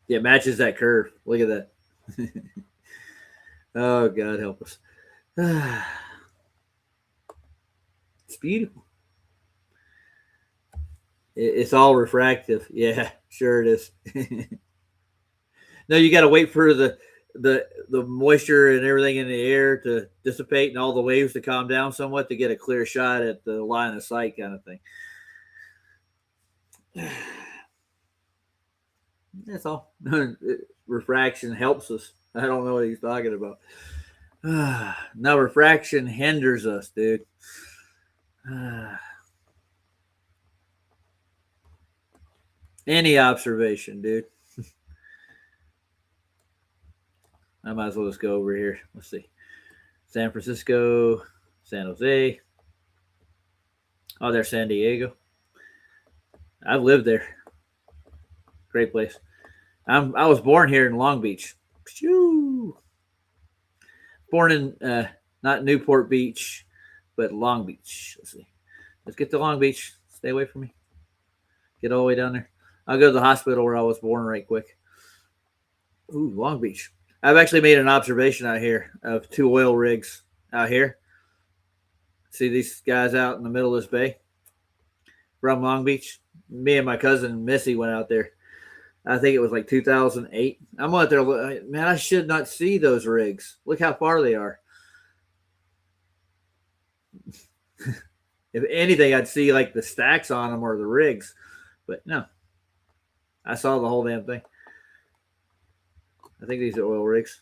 Yeah, it matches that curve. Look at that. Oh, God help us. It's beautiful. It's all refractive. Yeah, sure it is. No, you got to wait for the moisture and everything in the air to dissipate and all the waves to calm down somewhat to get a clear shot at the line of sight kind of thing. That's all. Refraction helps us. I don't know what he's talking about. No, refraction hinders us, dude. Any observation, dude. I might as well just go over here. Let's see. San Francisco, San Jose. Oh, there's San Diego. I've lived there. Great place. I was born here in Long Beach. Shoo. Born in not Newport Beach, but Long Beach. Let's see. Let's get to Long Beach. Stay away from me. Get all the way down there. I'll go to the hospital where I was born right quick. Ooh, Long Beach. I've actually made an observation out here of 2 oil rigs out here. See these guys out in the middle of this bay from Long Beach? Me and my cousin Missy went out there. I think it was like 2008. I'm out there. Man, I should not see those rigs. Look how far they are. If anything, I'd see like the stacks on them or the rigs. But no. I saw the whole damn thing. I think these are oil rigs.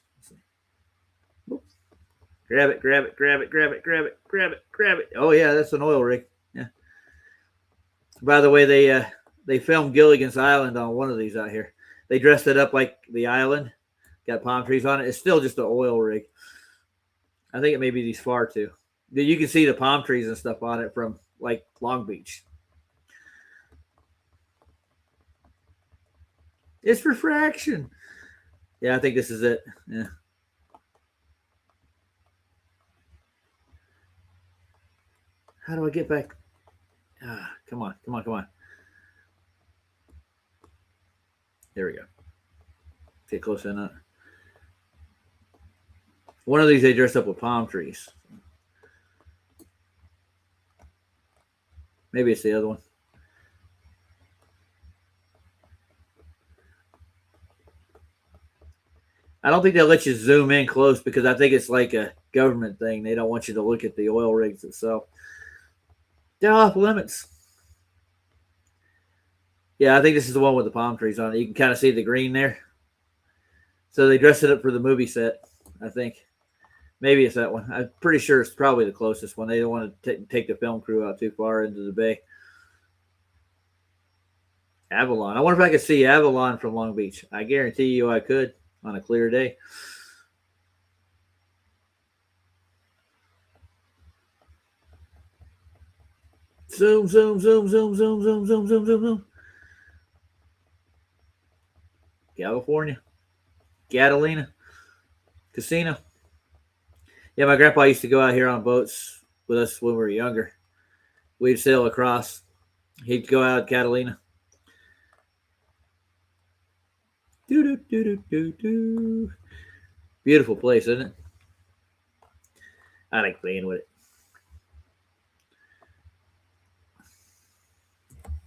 Oops. Grab it, grab it, grab it, grab it, grab it, grab it, grab it. Oh, yeah, that's an oil rig. Yeah. By the way, they filmed Gilligan's Island on one of these out here. They dressed it up like the island, got palm trees on it. It's still just an oil rig. I think it may be these far too. You can see the palm trees and stuff on it from like Long Beach. It's refraction. Yeah, I think this is it. Yeah. How do I get back? Come on. There we go. Get close enough. One of these they dressed up with palm trees. Maybe it's the other one. I don't think they'll let you zoom in close because I think it's like a government thing. They don't want you to look at the oil rigs itself. They're off limits. Yeah, I think this is the one with the palm trees on it. You can kind of see the green there. So they dressed it up for the movie set, I think. Maybe it's that one. I'm pretty sure it's probably the closest one. They don't want to take the film crew out too far into the bay. Avalon. I wonder if I could see Avalon from Long Beach. I guarantee you I could on a clear day. Zoom. California. Catalina. Casino. Yeah, my grandpa used to go out here on boats with us when we were younger. We'd sail across. He'd go out Catalina. Beautiful place, isn't it? I like playing with it.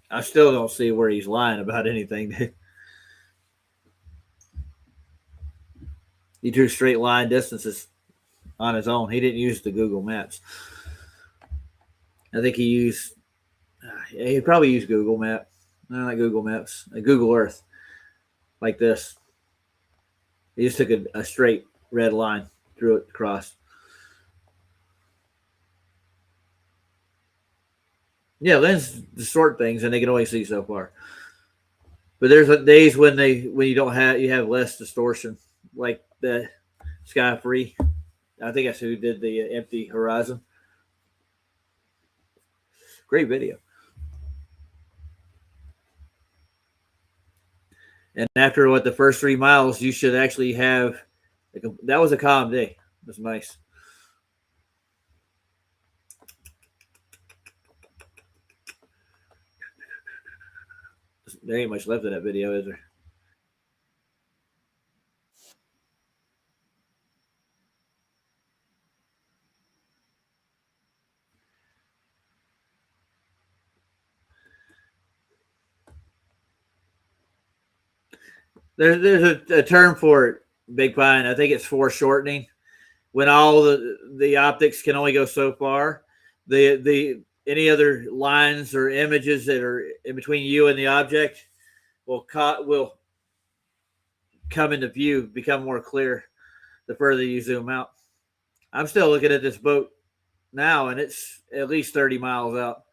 I still don't see where he's lying about anything. He drew straight line distances on his own. He didn't use the Google Maps. I think he used, he probably used Google Map. No, not Google Maps. Google Earth. Like this. He just took a straight red line, drew it across. Yeah, lenses distort things, and they can only see so far. But there's days when you have less distortion, like the Sky Free. I think that's who did the Empty Horizon. Great video. And after the first 3 miles, you should actually have. That was a calm day. It was nice. There ain't much left of that video, is there? There's a term for it, Big Pine. I think it's foreshortening. When all the optics can only go so far, any other lines or images that are in between you and the object will come into view, become more clear the further you zoom out. I'm still looking at this boat now, and it's at least 30 miles out.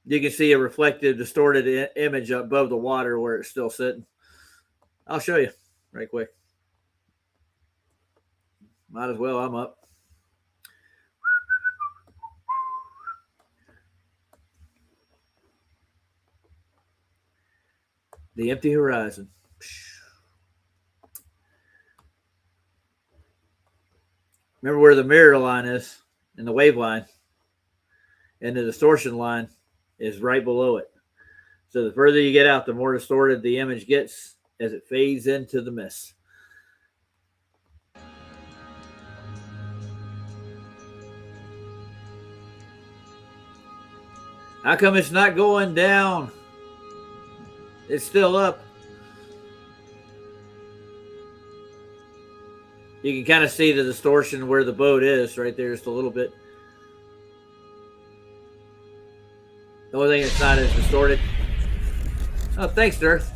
You can see a reflective, distorted image above the water where it's still sitting. I'll show you right quick. Might as well. I'm up. The Empty Horizon. Remember where the mirror line is and the wave line, and the distortion line is right below it. So the further you get out, the more distorted the image gets as it fades into the mist. How come it's not going down? It's still up. You can kind of see the distortion where the boat is right there, just a little bit. The only thing that's not as distorted. Oh, thanks, Dirth.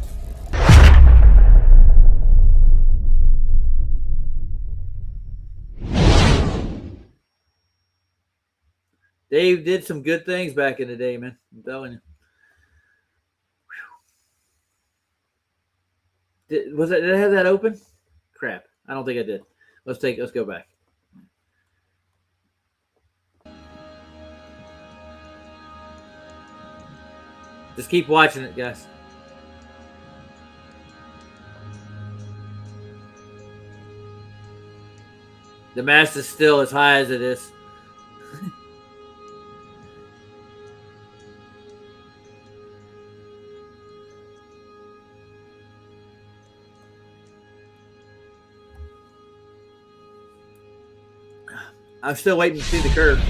Dave did some good things back in the day, man. I'm telling you. Did it have that open? Crap. I don't think I did. Let's go back. Just keep watching it, guys. The mast is still as high as it is. I'm still waiting to see the curve.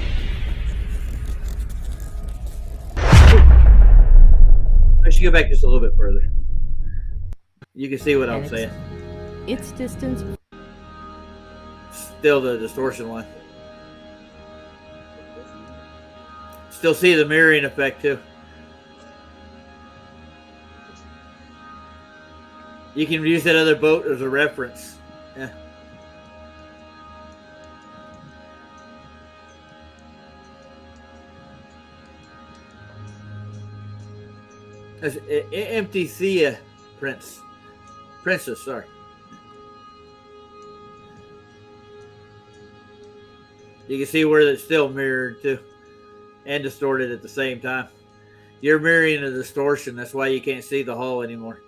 I should go back just a little bit further. You can see what I'm saying. Its distance. Still the distortion line. Still see the mirroring effect too. You can use that other boat as a reference. Yeah. That's empty Thea Princess, sorry. You can see where it's still mirrored too and distorted at the same time. You're mirroring a distortion. That's why you can't see the hull anymore.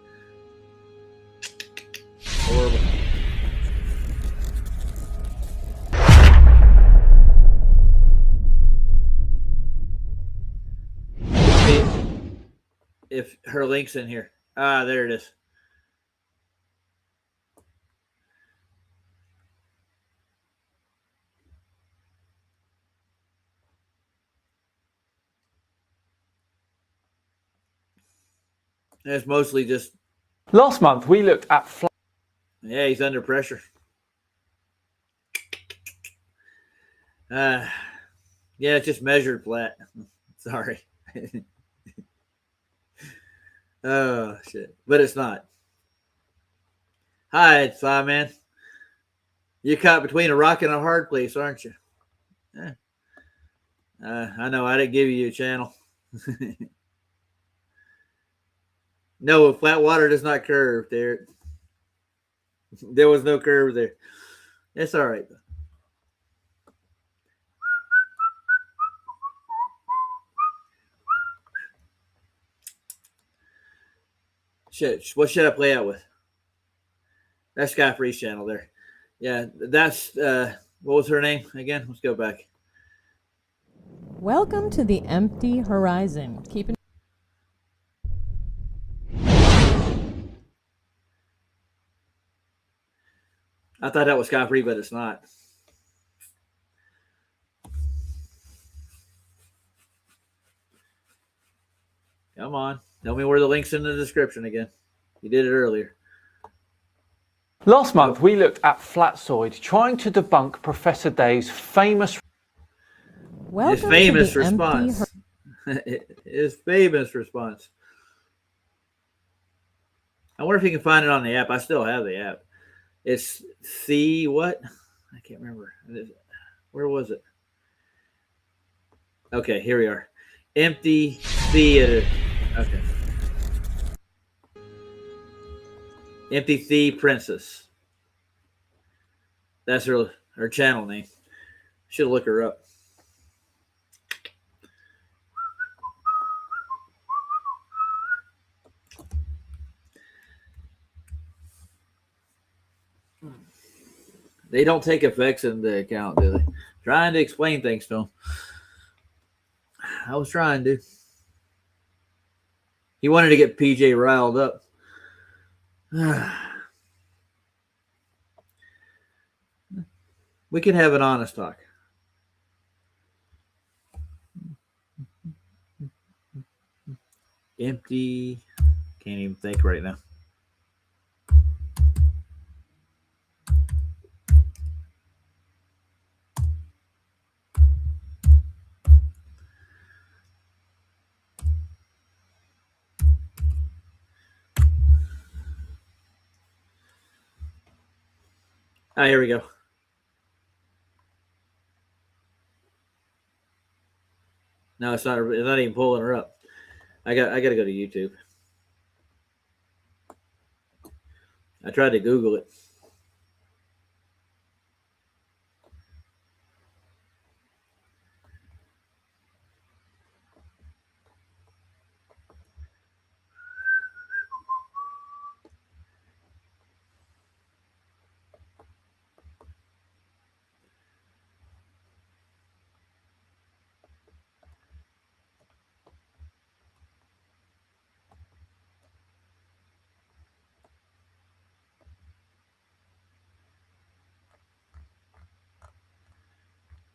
Horrible. If her link's in here. Ah, there it is. It's mostly just. Last month we looked at. Yeah, he's under pressure. Yeah, it's just measured flat. Sorry. Oh shit! But it's not. Hi, it's man. You're caught between a rock and a hard place, aren't you? Yeah. I know. I didn't give you a channel. No, flat water does not curve there. There was no curve there. It's all right. What should I play out with? That's Sky Free's channel there. Yeah, that's what was her name again? Let's go back. Welcome to the Empty Horizon. Keep in I thought that was Sky Free, but it's not. Come on. Tell me where the link's in the description again. You did it earlier. Last month we looked at Flatsoid, trying to debunk Professor Day's famous. His famous response. His famous response. I wonder if you can find it on the app. I still have the app. It's C what? I can't remember. Where was it? Okay, here we are. Empty Theater. Okay. Empty Thea Princess. That's her channel name. Should look her up. They don't take effects into account, do they? Trying to explain things to them. I was trying to. He wanted to get PJ riled up. We can have an honest talk. Empty. Can't even think right now. Ah, here we go. No, it's not even pulling her up. I got to go to YouTube. I tried to Google it.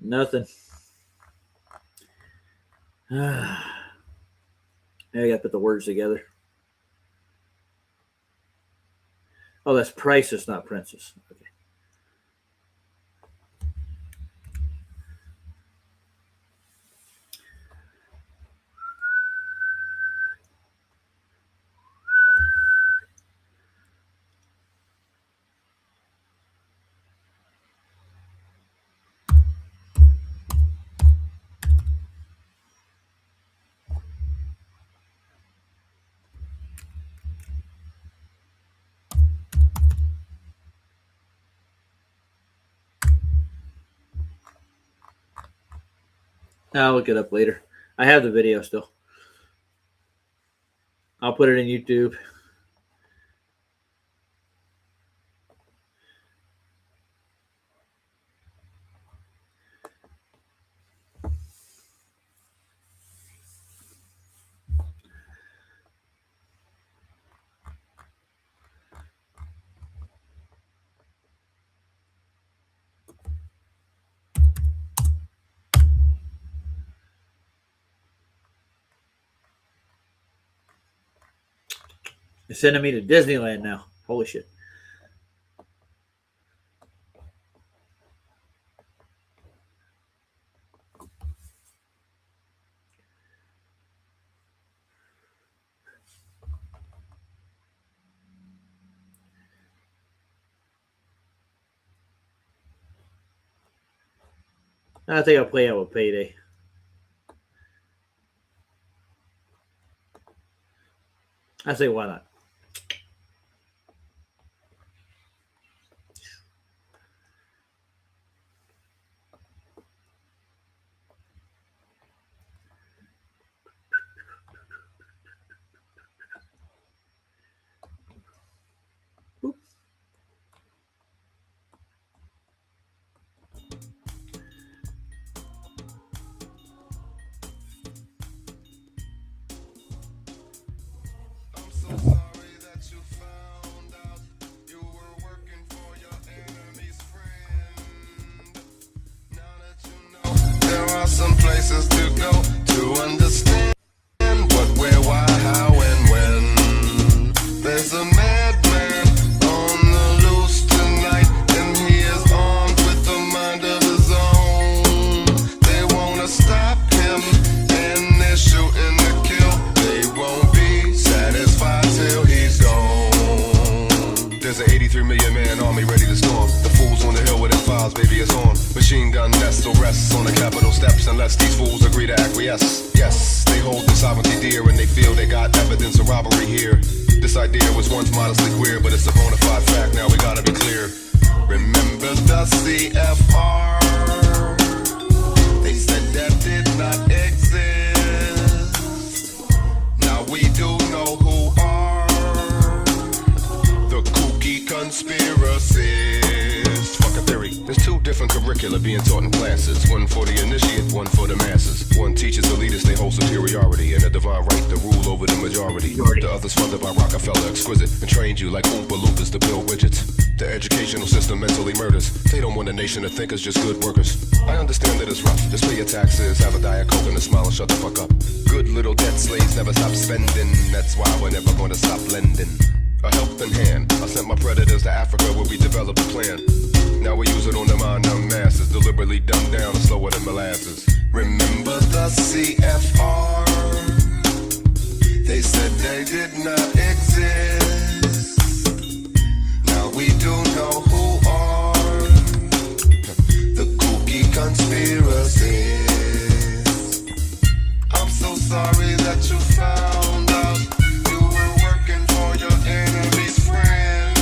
Nothing. I gotta put the words together. Oh, that's Princess, not Princess. Okay. I'll look it up later. I have the video still. I'll put it in YouTube. They're sending me to Disneyland now. Holy shit. I think I'll play out with Payday. I say, why not? Some places to go to understand what, where, why, how, and when. There's a madman on the loose tonight, and he is armed with a mind of his own. They wanna stop him, and they're shooting to kill. They won't be satisfied till he's gone. There's an 83 million man army ready to storm. The fools on the hill with their files, baby, it's on. Machine gun nest still rests on the Capitol steps unless these fools agree to acquiesce. Yes, they hold the sovereignty dear and they feel they got evidence of robbery here. This idea was once modestly queer, but it's a bona fide fact, now we gotta be clear. Remember the CFR? They said that did not exist. Now we do know who are the kooky conspiracies. Fuck a theory. There's two different curricula being taught in classes. One for the initiate, one for the masses. One teaches elitists they hold superiority and a divine right to rule over the majority. The other's funded by Rockefeller, exquisite, and trained you like Oompa Loompas to build widgets. The educational system mentally murders. They don't want a nation to think it's just good workers. I understand that it's rough. Just pay your taxes, have a Diet Coke and a smile and shut the fuck up. Good little debt slaves never stop spending. That's why we're never gonna stop lending. A helping hand. I sent my predators to Africa where we developed a plan. Now we use it on the mind numb masses, deliberately dumbed down and slower than molasses. Remember the CFR? They said they did not exist. Now we do know who are the kooky conspiracies. I'm so sorry that you found out you were working for your enemy's friend.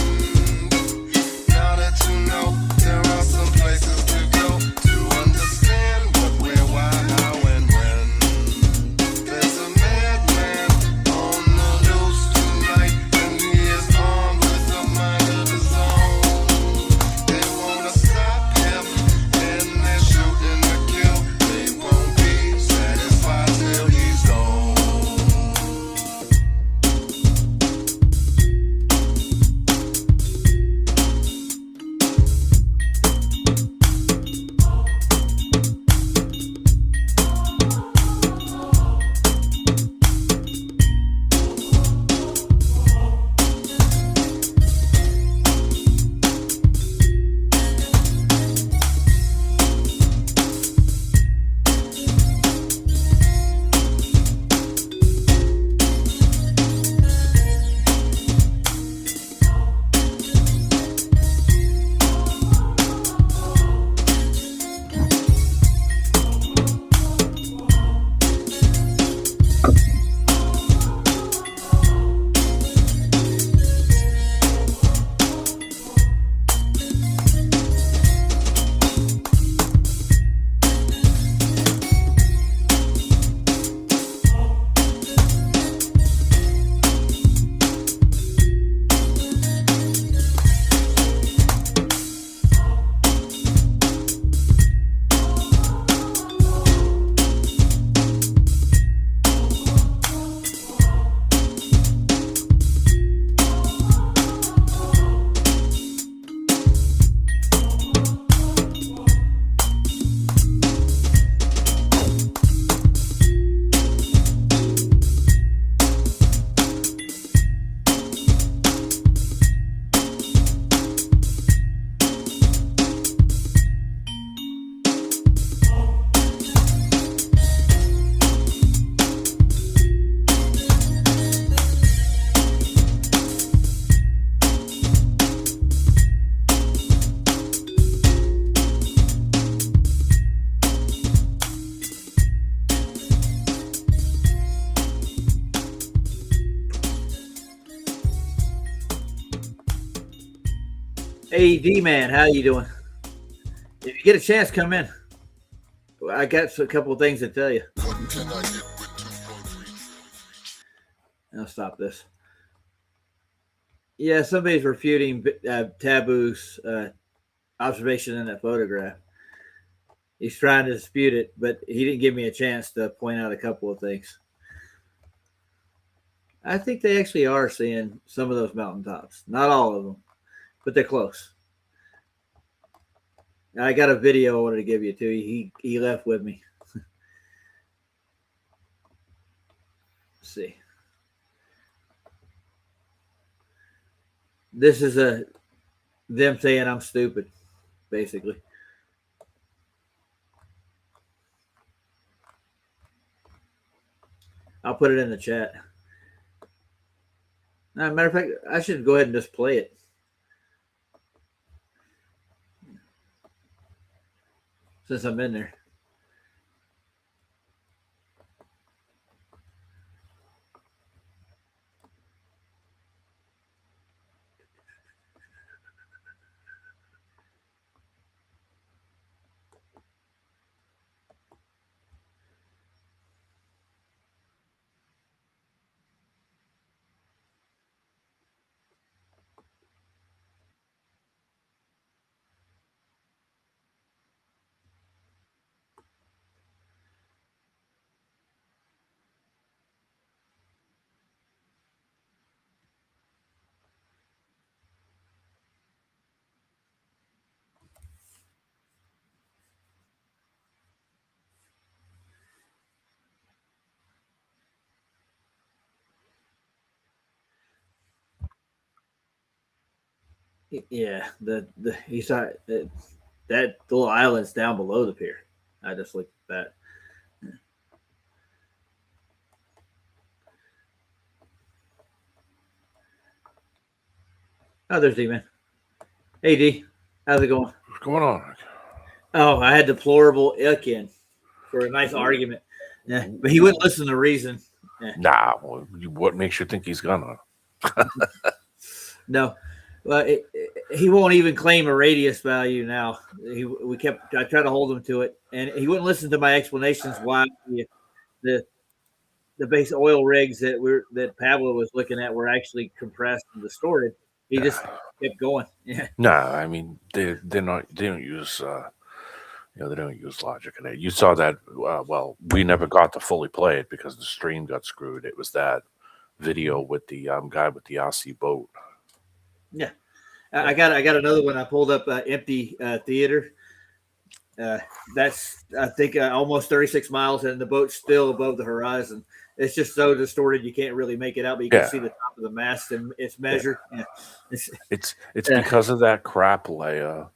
Hey, D-Man, how you doing? If you get a chance, come in. I got a couple of things to tell you. I'll stop this. Yeah, somebody's refuting Taboo's observation in that photograph. He's trying to dispute it, but he didn't give me a chance to point out a couple of things. I think they actually are seeing some of those mountaintops. Not all of them, but they're close. I got a video I wanted to give you too. He left with me. Let's see. This is them saying I'm stupid, basically. I'll put it in the chat. Now, matter of fact, I should go ahead and just play it. Since I'm in there. Yeah, he saw that little island's down below the pier. I just looked at that. Oh, there's D-Man. Hey, D. How's it going? What's going on? Oh, I had deplorable ick in for a nice argument. Yeah, but he wouldn't listen to reason. Yeah. Nah, what makes you think he's gonna? No. Well, he won't even claim a radius value now. I tried to hold him to it, and he wouldn't listen to my explanations why the base oil rigs that Pablo was looking at were actually compressed and distorted. He just kept going. Yeah. No, I mean they don't use they don't use logic in it. You saw that. Well, we never got to fully play it because the stream got screwed. It was that video with the guy with the Aussie boat. Yeah, I got another one. I pulled up Empty Theater. That's I think almost 36 miles, and the boat's still above the horizon. It's just so distorted you can't really make it out, but you can see the top of the mast and it's measured. Yeah. It's because of that crap layer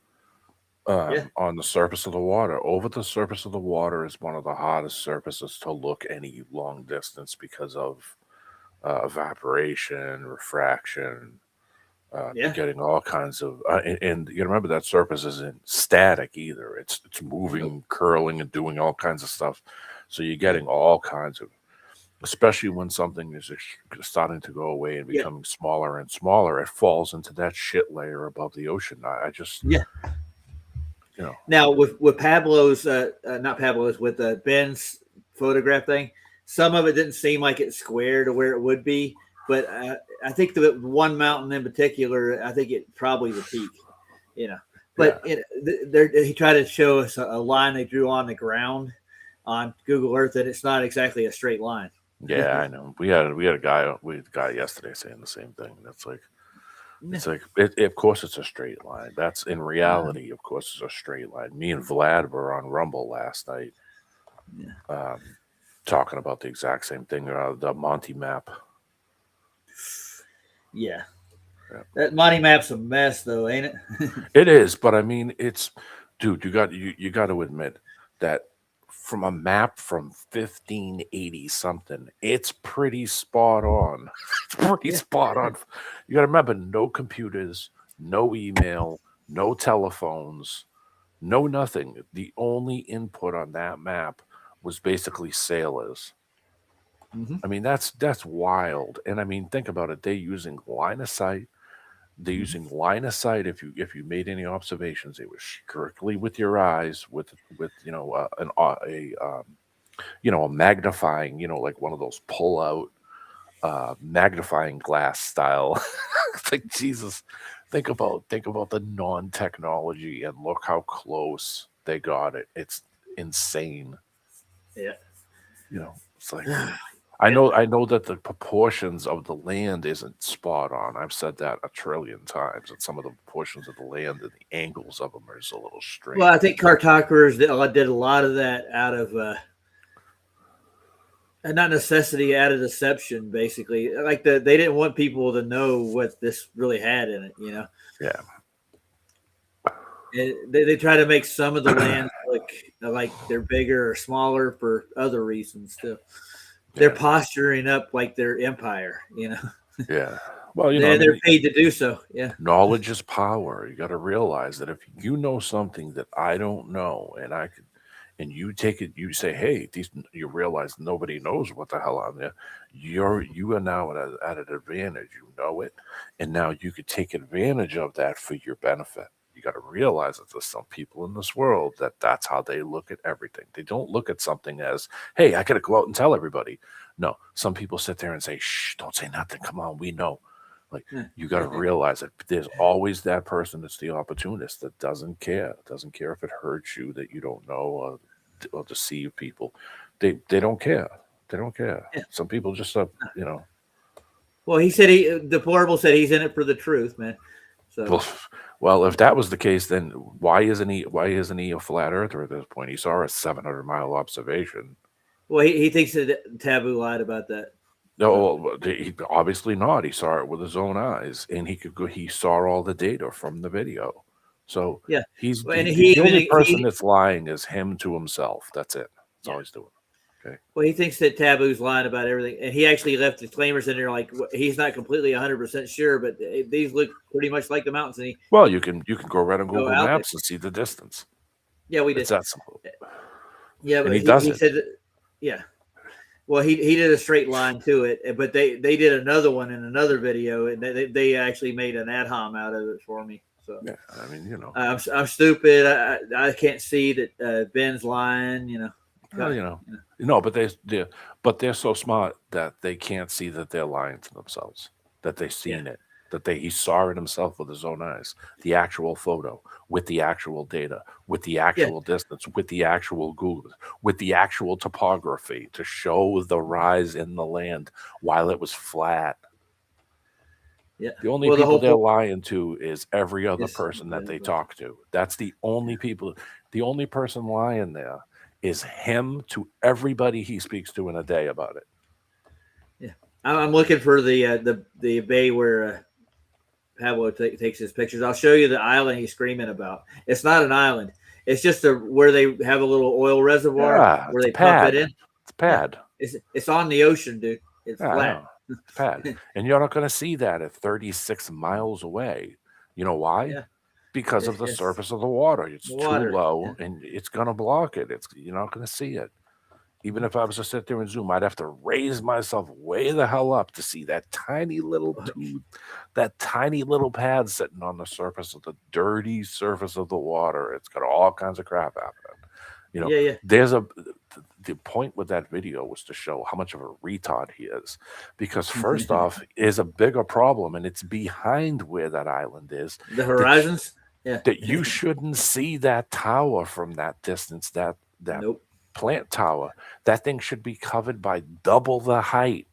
on the surface of the water. Over the surface of the water is one of the hardest surfaces to look any long distance because of evaporation, refraction. Getting all kinds of and you remember that surface isn't static either. It's moving, curling, and doing all kinds of stuff. So you're getting all kinds of, especially when something is starting to go away and becoming smaller and smaller, it falls into that shit layer above the ocean. I just Now with Pablo's not Pablo's with Ben's photograph thing, some of it didn't seem like it's square to where it would be. But I think the one mountain in particular, I think it probably the peak, But he tried to show us a line they drew on the ground on Google Earth, and it's not exactly a straight line. Yeah, I know. We had a guy yesterday saying the same thing. That's like, it's like, of course it's a straight line. That's in reality, of course, it's a straight line. Me and Vlad were on Rumble last night, talking about the exact same thing. The Monty map. Yeah. That Monty map's a mess, though, ain't it? It is, but I mean, dude. You got to admit that from a map from 1580 something, it's pretty spot on. It's pretty spot on. You got to remember, no computers, no email, no telephones, no nothing. The only input on that map was basically sailors. I mean, that's wild. And I mean, think about it. They're using line of sight. they're using line of sight. If you made any observations, it was strictly with your eyes, with a magnifying, like one of those pull out magnifying glass style. Like, Jesus, think about the non-technology and look how close they got it. It's insane. Yeah. It's like I know that the proportions of the land isn't spot on. I've said that a trillion times, and some of the portions of the land and the angles of them are just a little strange. Well, I think cartographers did a lot of that out of not necessity, out of deception, basically. Like they didn't want people to know what this really had in it, Yeah. And they try to make some of the lands look like they're bigger or smaller for other reasons too. They're posturing up like their empire, Yeah. Well, they're paid to do so. Yeah. Knowledge is power. You got to realize that if you know something that I don't know, and you take it, you say, "Hey, you realize nobody knows what the hell I'm there." You are now at an advantage. You know it, and now you could take advantage of that for your benefit. You got to realize that there's some people in this world that's how they look at everything. They don't look at something as, "Hey, I got to go out and tell everybody." No, some people sit there and say, "Shh, don't say nothing. Come on, we know." Like, you got to realize that there's always that person that's the opportunist that doesn't care. Doesn't care if it hurts you, that you don't know, or deceive people. They don't care. They don't care. Yeah. Some people just, Well, he said Deplorable said he's in it for the truth, man. So. Well, if that was the case, then why isn't he a flat earther at this point? He saw a 700-mile observation. Well, he thinks that Taboo lied about that. No, he obviously not. He saw it with his own eyes, and he saw all the data from the video. So yeah, he's and the only person that's lying is him to himself. That's it. That's all he's doing. Okay. Well, he thinks that Taboo's lying about everything, and he actually left disclaimers in there like he's not completely 100% sure, but these look pretty much like the mountains. And well, you can go right on Google Maps and see the distance. Yeah, we did. It's that simple. Yeah, but he does it. Said that, yeah. Well, he did a straight line to it, but they did another one in another video, and they actually made an ad hom out of it for me. So yeah, I mean, I'm stupid. I can't see that Ben's lying. Well, but they're so smart that they can't see that they're lying to themselves. That they've seen it. That he saw it himself with his own eyes. The actual photo, with the actual data, with the actual distance, with the actual Google, with the actual topography to show the rise in the land while it was flat. Yeah. The only people they're lying to is every other person that they talk to. That's the only people. The only person lying there is him to everybody he speaks to in a day about it. Yeah, I'm looking for the bay where Pablo takes his pictures. I'll show you the island he's screaming about. It's not an island. It's just where they have a little oil reservoir where they pump it in. It's a pad. It's on the ocean, dude. It's flat. It's a pad. And you're not going to see that at 36 miles away. You know why? Yeah. Because of the surface of the water. It's too low, and it's going to block it. You're not going to see it. Even if I was to sit there and zoom, I'd have to raise myself way the hell up to see that tiny little pad sitting on the surface of the dirty surface of the water. It's got all kinds of crap happening. There's the point with that video was to show how much of a retard he is, because first off, is a bigger problem, and it's behind where that island is. The horizons. That you shouldn't see that tower from that distance. That plant tower. That thing should be covered by double the height.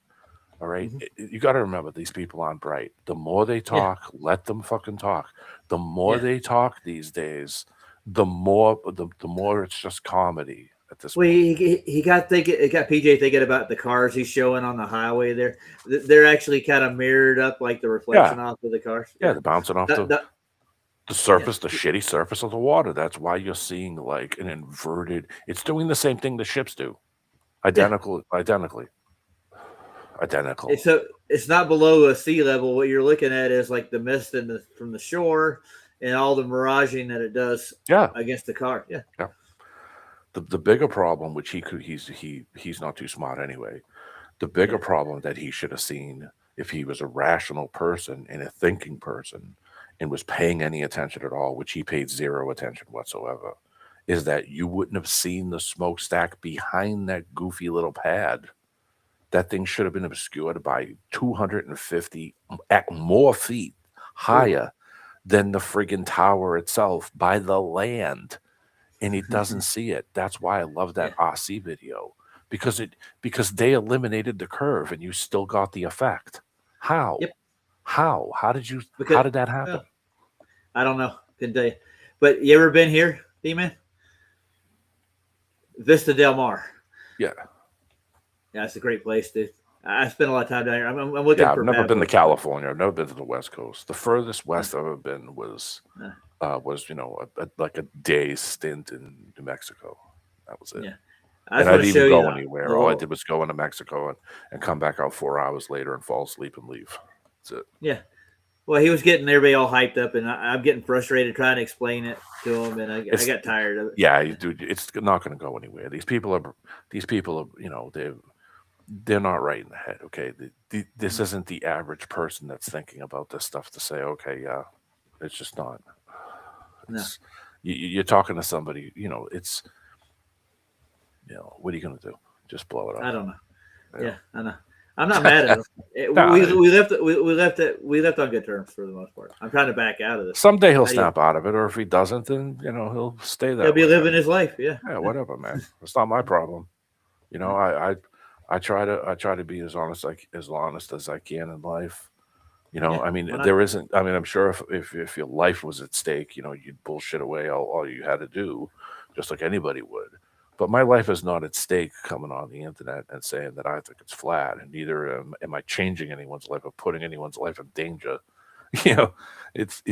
All right. You got to remember, these people aren't bright. The more they talk, let them fucking talk. The more they talk these days, the more it's just comedy at this point. He got PJ thinking about the cars he's showing on the highway there. They're actually kind of mirrored up like the reflection off of the cars. Yeah, they're bouncing off the surface, the shitty surface of the water. That's why you're seeing like an inverted. It's doing the same thing the ships do, identically. It's not below sea level. What you're looking at is like the mist from the shore and all the miraging that it does against the car. Yeah. The bigger problem, which he's not too smart anyway. The bigger problem that he should have seen if he was a rational person and a thinking person and was paying any attention at all, which he paid zero attention whatsoever, is that you wouldn't have seen the smokestack behind that goofy little pad. That thing should have been obscured by 250 more feet higher than the friggin' tower itself by the land. And he doesn't see it. That's why I love that RC video, because they eliminated the curve and you still got the effect. How? Yep. How did that happen? Well, I don't know. Couldn't tell you. But you ever been here, D-Man? Vista Del Mar. Yeah. Yeah, it's a great place, dude. I spent a lot of time down here. I'm looking Yeah, for I've never map been to of- California. I've never been to the West Coast. The furthest west I've ever been was like a day stint in New Mexico. That was it. Yeah. And I didn't even go the anywhere. All I little- did was go into Mexico and come back out 4 hours later and fall asleep and leave. That's it. Yeah. Well, he was getting everybody all hyped up, and I'm getting frustrated trying to explain it to him, and I got tired of it. Yeah, dude, it's not going to go anywhere. These people are, they're not right in the head. Okay, this isn't the average person that's thinking about this stuff to say, okay, yeah, it's just not. It's, you're talking to somebody, it's, what are you going to do? Just blow it up. I don't know. Yeah, I know. I'm not mad at him. We left on good terms for the most part. I'm trying to back out of this. Someday he'll snap out of it, or if he doesn't, then he'll stay there. He'll be living his life. Yeah. Yeah, whatever, man. It's not my problem. I try to be as honest as I can in life. I mean, there isn't. I mean, I'm sure if your life was at stake, you'd bullshit away all you had to do, just like anybody would. But my life is not at stake coming on the internet and saying that I think it's flat, and neither am I changing anyone's life or putting anyone's life in danger. It's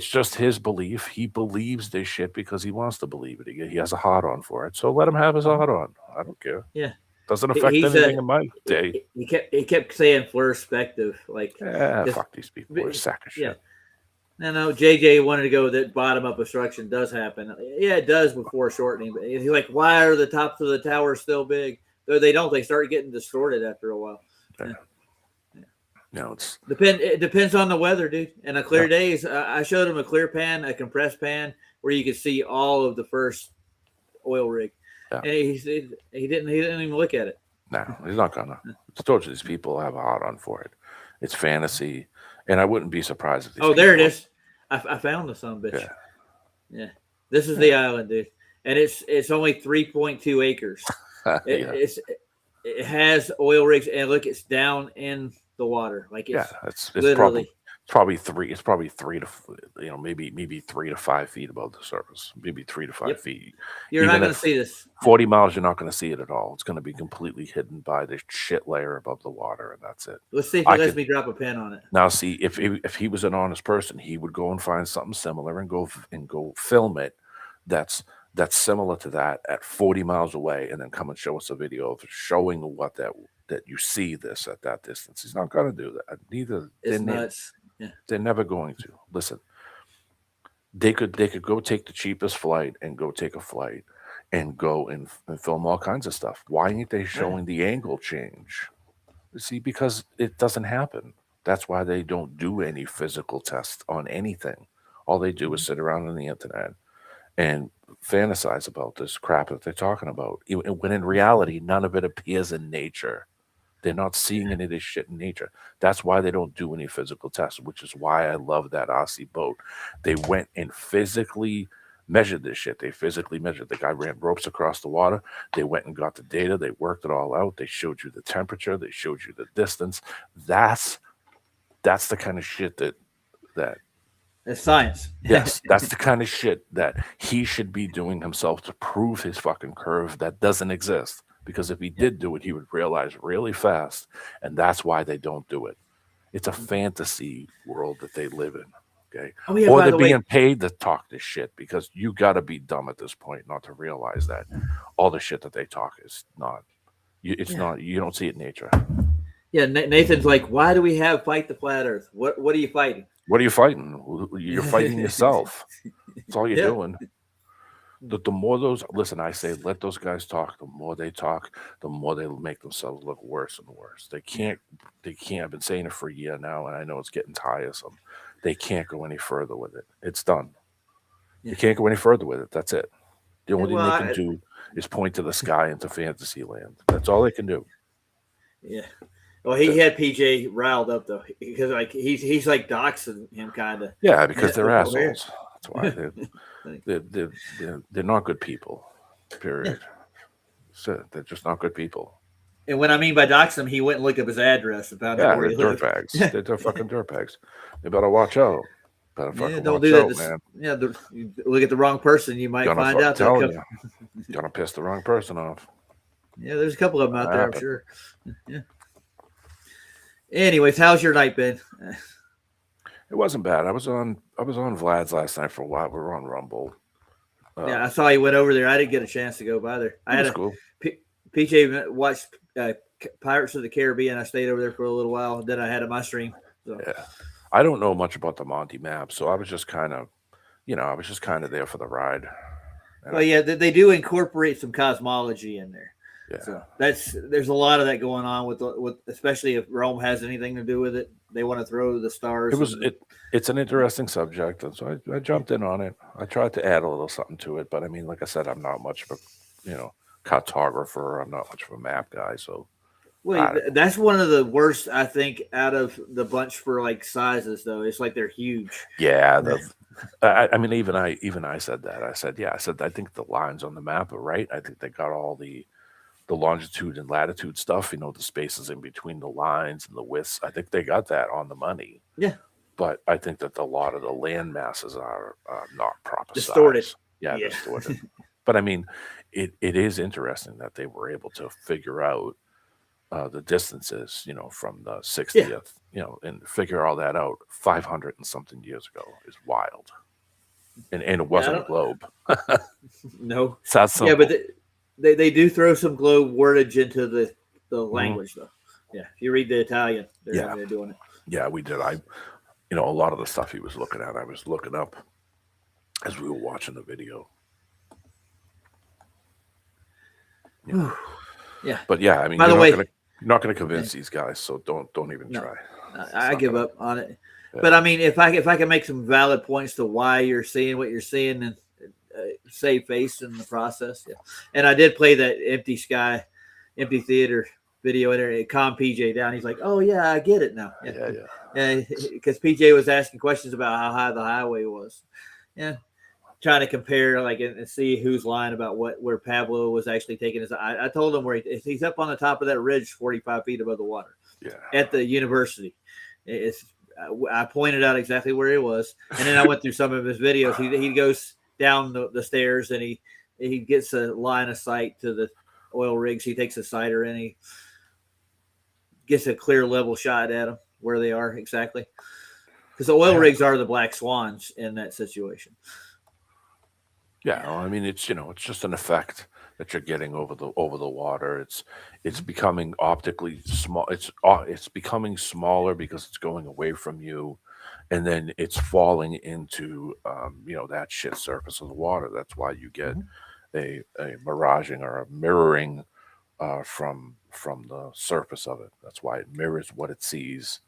just his belief. He believes this shit because he wants to believe it. He has a hard on for it. So let him have his hard on. I don't care. Yeah. Doesn't affect anything in my day. He kept saying perspective, like fuck these people. They're a sack of shit. Yeah. No, JJ wanted to go that bottom up obstruction does happen. Yeah, it does before shortening. But he's like, why are the tops of the towers still big? Though they don't. They start getting distorted after a while. Yeah. It depends on the weather, dude. And a clear days, I showed him a clear pan, a compressed pan, where you could see all of the first oil rig. Yeah. And he didn't even look at it. No, he's not gonna. I told you these people have a hard on for it. It's fantasy, and I wouldn't be surprised if these there it is. I found the son of a bitch. Yeah. This is the island, dude, and it's only 3.2 acres. It has oil rigs, and look, it's down in the water. Like it's literally. Probably three. It's probably 3 to maybe 3 to 5 feet above the surface. Maybe 3 to 5 feet. You're not going to see this. 40 miles, you're not going to see it at all. It's going to be completely hidden by this shit layer above the water, and that's it. Let's see if he lets me drop a pin on it. Now, see if he was an honest person, he would go and find something similar and go film it. That's similar to that at 40 miles away, and then come and show us a video of showing what that you see this at that distance. He's not going to do that. Neither. It's nuts. Yeah. They're never going to. Listen, they could go take the cheapest flight and go take a flight and go and film all kinds of stuff. Why ain't they showing the angle change? See, because it doesn't happen. That's why they don't do any physical tests on anything. All they do is sit around on the internet and fantasize about this crap that they're talking about. When in reality, none of it appears in nature. They're not seeing any of this shit in nature. That's why they don't do any physical tests, which is why I love that RC boat. They went and physically measured this shit. They physically measured. The guy ran ropes across the water. They went and got the data. They worked it all out. They showed you the temperature. They showed you the distance. That's the kind of shit that it's science. Yes, that's the kind of shit that he should be doing himself to prove his fucking curve that doesn't exist. Because if he did do it, he would realize really fast, and that's why they don't do it. It's a fantasy world that they live in, okay? Or they're being paid to talk this shit, because you got to be dumb at this point not to realize that all the shit that they talk is not. It's not. You don't see it in nature. Yeah, Nathan's like, why do we have Fight the Flat Earth? What are you fighting? What are you fighting? You're fighting yourself. That's all you're doing. The more listen, I say, let those guys talk. The more they talk, the more they make themselves look worse and worse. They can't. I've been saying it for a year now, and I know it's getting tiresome. they can't go any further with it. It's done. You can't go any further with it. That's it. The only thing they can do is point to the sky into fantasy land. That's all they can do. Yeah. Well, he had PJ riled up though, because like he's like doxing him kind of. Yeah, because they're assholes. That's why they're not good people. Period. So they're just not good people. And when I mean by dox him, he went and looked up his address and found out where he they're lived. dirtbags. They're fucking dirtbags. They better watch out. Better fucking don't watch do that. out, man. Yeah, you look at the wrong person, you might find out. You're gonna piss the wrong person off. Yeah, there's a couple of them out there, I'm sure. Yeah. Anyways, how's your night been? It wasn't bad. I was on Vlad's last night for a while. We were on Rumble. Yeah, I saw you went over there. I didn't get a chance to go by there. I had cool. PJ watched Pirates of the Caribbean. I stayed over there for a little while. Then I had my stream. So. Yeah, I don't know much about the Monty map, so I was just kind of, there for the ride. And Well, yeah, they do incorporate some cosmology in there. Yeah. So there's a lot of that going on with especially if Rome has anything to do with it. They want to throw the stars. It's an interesting subject, and so I jumped in on it. I tried to add a little something to it, but I mean, like I said, I'm not much of a cartographer. I'm not much of a map guy, so. Well, that's one of the worst, I think, out of the bunch for like sizes. Though it's like they're huge. Yeah, I mean, even I said that. I said I think the lines on the map are right. I think they got all the longitude and latitude stuff. The spaces in between the lines and the widths. I think they got that on the money. Yeah. But I think that a lot of the land masses are not proper Distorted. size. Yeah, distorted. But I mean, it is interesting that they were able to figure out the distances, from the 60th, and figure all that out 500 and something years ago is wild. And it wasn't a globe. No. It's that simple. Yeah, but they do throw some globe wordage into the language, though. Yeah, if you read the Italian, they're doing it. Yeah, we did. A lot of the stuff he was looking at, I was looking up as we were watching the video. Yeah. But yeah, I mean, By the way, you're not going to convince these guys, so don't even try. I give up on it. Yeah. But I mean, if I can make some valid points to why you're seeing what you're seeing and save face in the process, And I did play that empty theater video in there. It calmed PJ down. He's like, "Oh yeah, I get it now." Yeah. Because PJ was asking questions about how high the highway was. Yeah. Trying to compare and see who's lying about where Pablo was actually taking his. I told him where he's up on the top of that ridge, 45 feet above the water. Yeah. At the university. I pointed out exactly where he was, and then I went through some of his videos. He goes down the stairs and he gets a line of sight to the oil rigs. He takes a sighter and he gets a clear level shot at them where they are exactly, because the oil rigs are the black swans in that situation. Yeah, well, I mean, it's just an effect that you're getting over the water. It's becoming optically small. It's becoming smaller because it's going away from you, and then it's falling into that shit surface of the water. That's why you get a miraging or a mirroring from the surface of it. That's why it mirrors what it sees.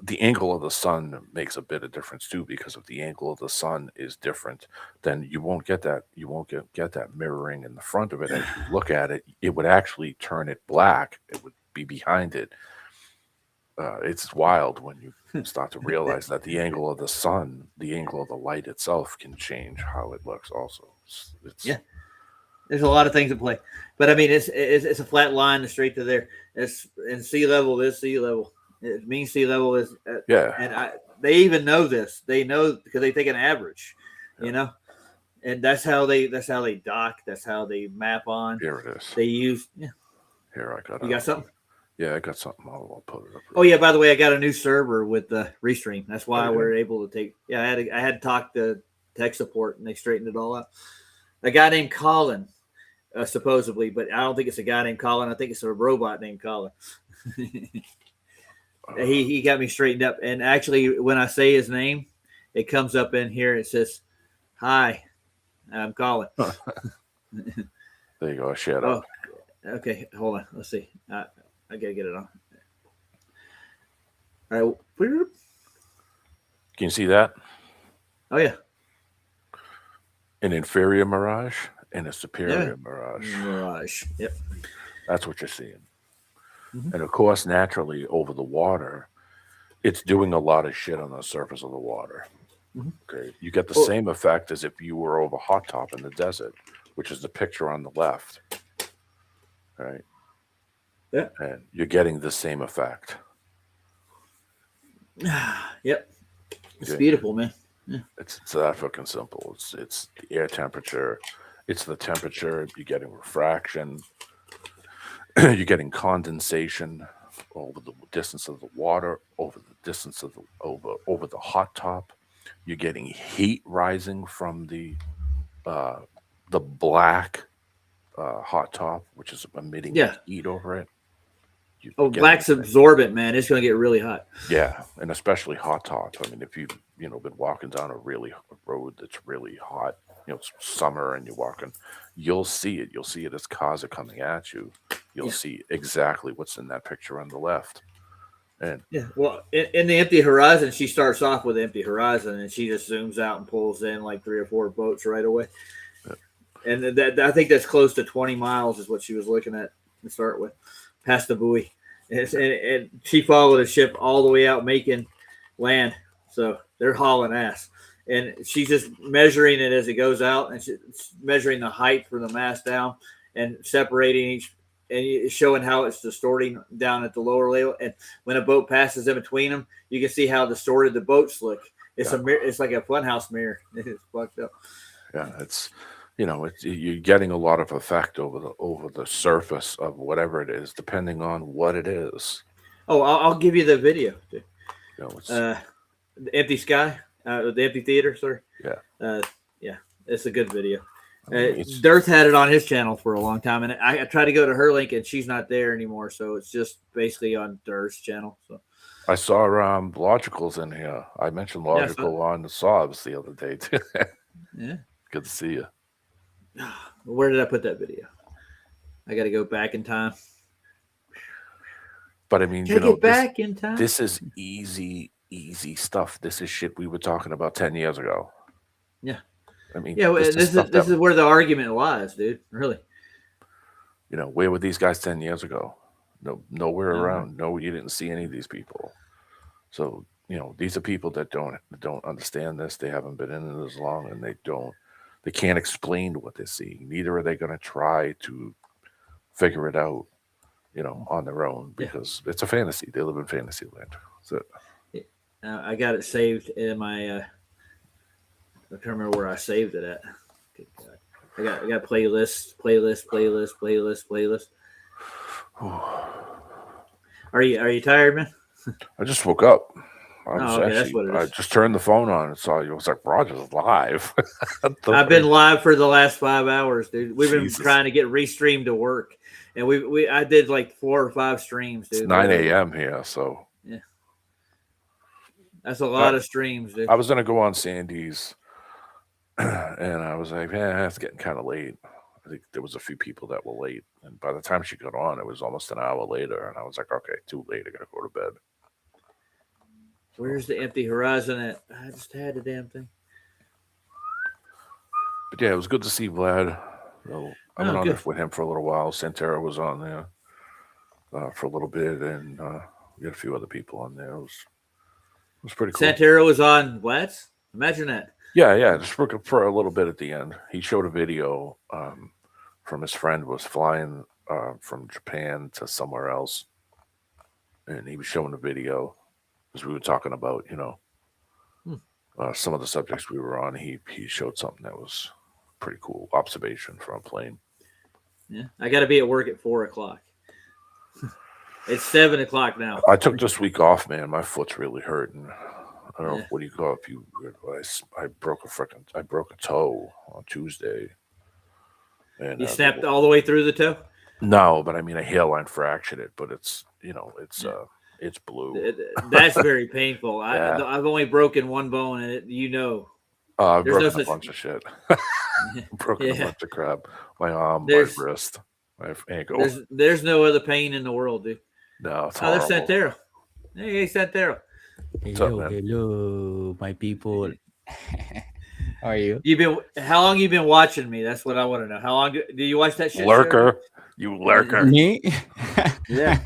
The angle of the sun makes a bit of difference too, because if the angle of the sun is different, then you won't get that mirroring in the front of it. As you look at it, it would actually turn it black. It would be behind it. It's wild when you start to realize that the angle of the sun, the angle of the light itself, can change how it looks also. There's a lot of things at play, but I mean, it's a flat line straight to there. It's in sea level. Is sea level. It means sea level is and they even know this. They know because they take an average, and that's how they dock. That's how they map on. Here it is. They use. Here I got. You got something? Yeah, I got something. I'll put it up. Oh yeah. By the way, I got a new server with the Restream. That's why we're able to take. Yeah, I had to talk to tech support, and they straightened it all out. A guy named Colin, supposedly, but I don't think it's a guy named Colin. I think it's a robot named Colin. He got me straightened up, and actually, when I say his name, it comes up in here. It says, "Hi, I'm Colin." There you go. Shut up. Okay, hold on. Let's see. I gotta get it on. All right. Can you see that? Oh yeah. An inferior mirage and a superior mirage. Mirage. Yep. That's what you're seeing. Mhm. And of course, naturally, over the water, it's doing a lot of shit on the surface of the water. Mhm. Okay. You get the Well- same effect as if you were over hot top in the desert, which is the picture on the left. Right. Yeah. And you're getting the same effect. Yep. It's Okay. beautiful, man. Yeah. It's that fucking simple. It's the air temperature, it's the temperature. You're getting refraction. You're getting condensation over the distance of the water, over the distance of the over the hot top. You're getting heat rising from the black hot top, which is emitting Yeah. heat over it. Oh, black's absorbent, man. It's going to get really hot. Yeah, and especially hot top. I mean, if you've been walking down a road that's really hot, it's summer and you're walking, you'll see it. You'll see it as cars are coming at you. You'll see exactly what's in that picture on the left. And Yeah. Well, in the Empty Horizon, she starts off with Empty Horizon, and she just zooms out and pulls in like 3 or 4 boats right away. And that I think that's close to 20 miles is what she was looking at to start with, past the buoy. And she followed a ship all the way out making land. So they're hauling ass. And she's just measuring it as it goes out, and she's measuring the height from the mast down and separating each, and showing how it's distorting down at the lower level. And when a boat passes in between them, you can see how distorted the boats look. It's a mirror. It's like a funhouse mirror. It's fucked up. yeah, it's you're getting a lot of effect over the surface of whatever it is, depending on what it is. Oh, I'll give you the video. Dude. It's, The Empty Sky, the Empty Theater, sorry. Yeah. Yeah, it's a good video. I mean, it's- Dirth had it on his channel for a long time, and I tried to go to her link, and she's not there anymore. So it's just basically on Dirth's channel. So I saw Logical's in here. I mentioned Yeah, I saw Logical on the Sobs the other day too. yeah. Good to see you. Where did I put that video? I got to go back in time. But I mean, Take it back in time. This is easy stuff. This is shit we were talking about 10 years ago. Yeah. I mean, Yeah, well, this stuff is that- where the argument lies, dude. Really. Where were these guys 10 years ago? Nowhere Uh-huh. around. No, you didn't see any of these people. So, these are people that don't understand this. They haven't been in it as long, and they can't explain what they're seeing. Neither are they going to try to figure it out, on their own, because it's a fantasy. They live in fantasy land. That's it. I got it saved in my. I can't remember where I saved it at. Good God. I got playlist. Are you tired, man? I just woke up. That's what it I is. just turned the phone on and saw you. I was like, Roger's live. I've been live for the last 5 hours, dude. We've been Jesus. trying to get restreamed to work, and I did like 4 or 5 streams, dude. It's 9 a.m. here, so Yeah, that's a lot of streams, dude. I was gonna go on Sandy's, and I was like, man, it's getting kind of late. I think there was a few people that were late, and by the time she got on, it was almost an hour later, and I was like, okay, too late. I gotta go to bed. Where's the Empty Horizon at? I just had the damn thing. But yeah, it was good to see Vlad. So I went on good. there with him for a little while. Santera was on there for a little bit, and we had a few other people on there. It was pretty cool. Santero was on Vlad's? Imagine that. Yeah, just for a little bit at the end. He showed a video from his friend was flying from Japan to somewhere else, and he was showing a video as we were talking about, some of the subjects we were on. He showed something that was pretty cool observation from a plane. Yeah, I got to be at work at 4:00. It's 7:00 now. I took this week off, man. My foot's really hurting. I don't know what do you call it? If you, I broke a toe on Tuesday. And You snapped all the way through the toe? No, but I mean a hairline fractured it, but it's it's blue. That's very painful. Yeah. I've only broken one bone, and I've there's no broken such- a bunch of shit. Broken a Yeah. bunch of crap. My arm, There's- my wrist, my ankle. There's no other pain in the world, dude. No, it's Oh, there's horrible. Santero. Hey, Santero. Hello, my people. How are you? How long you been watching me? That's what I want to know. How long do you watch that shit? Lurker, you lurker. Me? Yeah.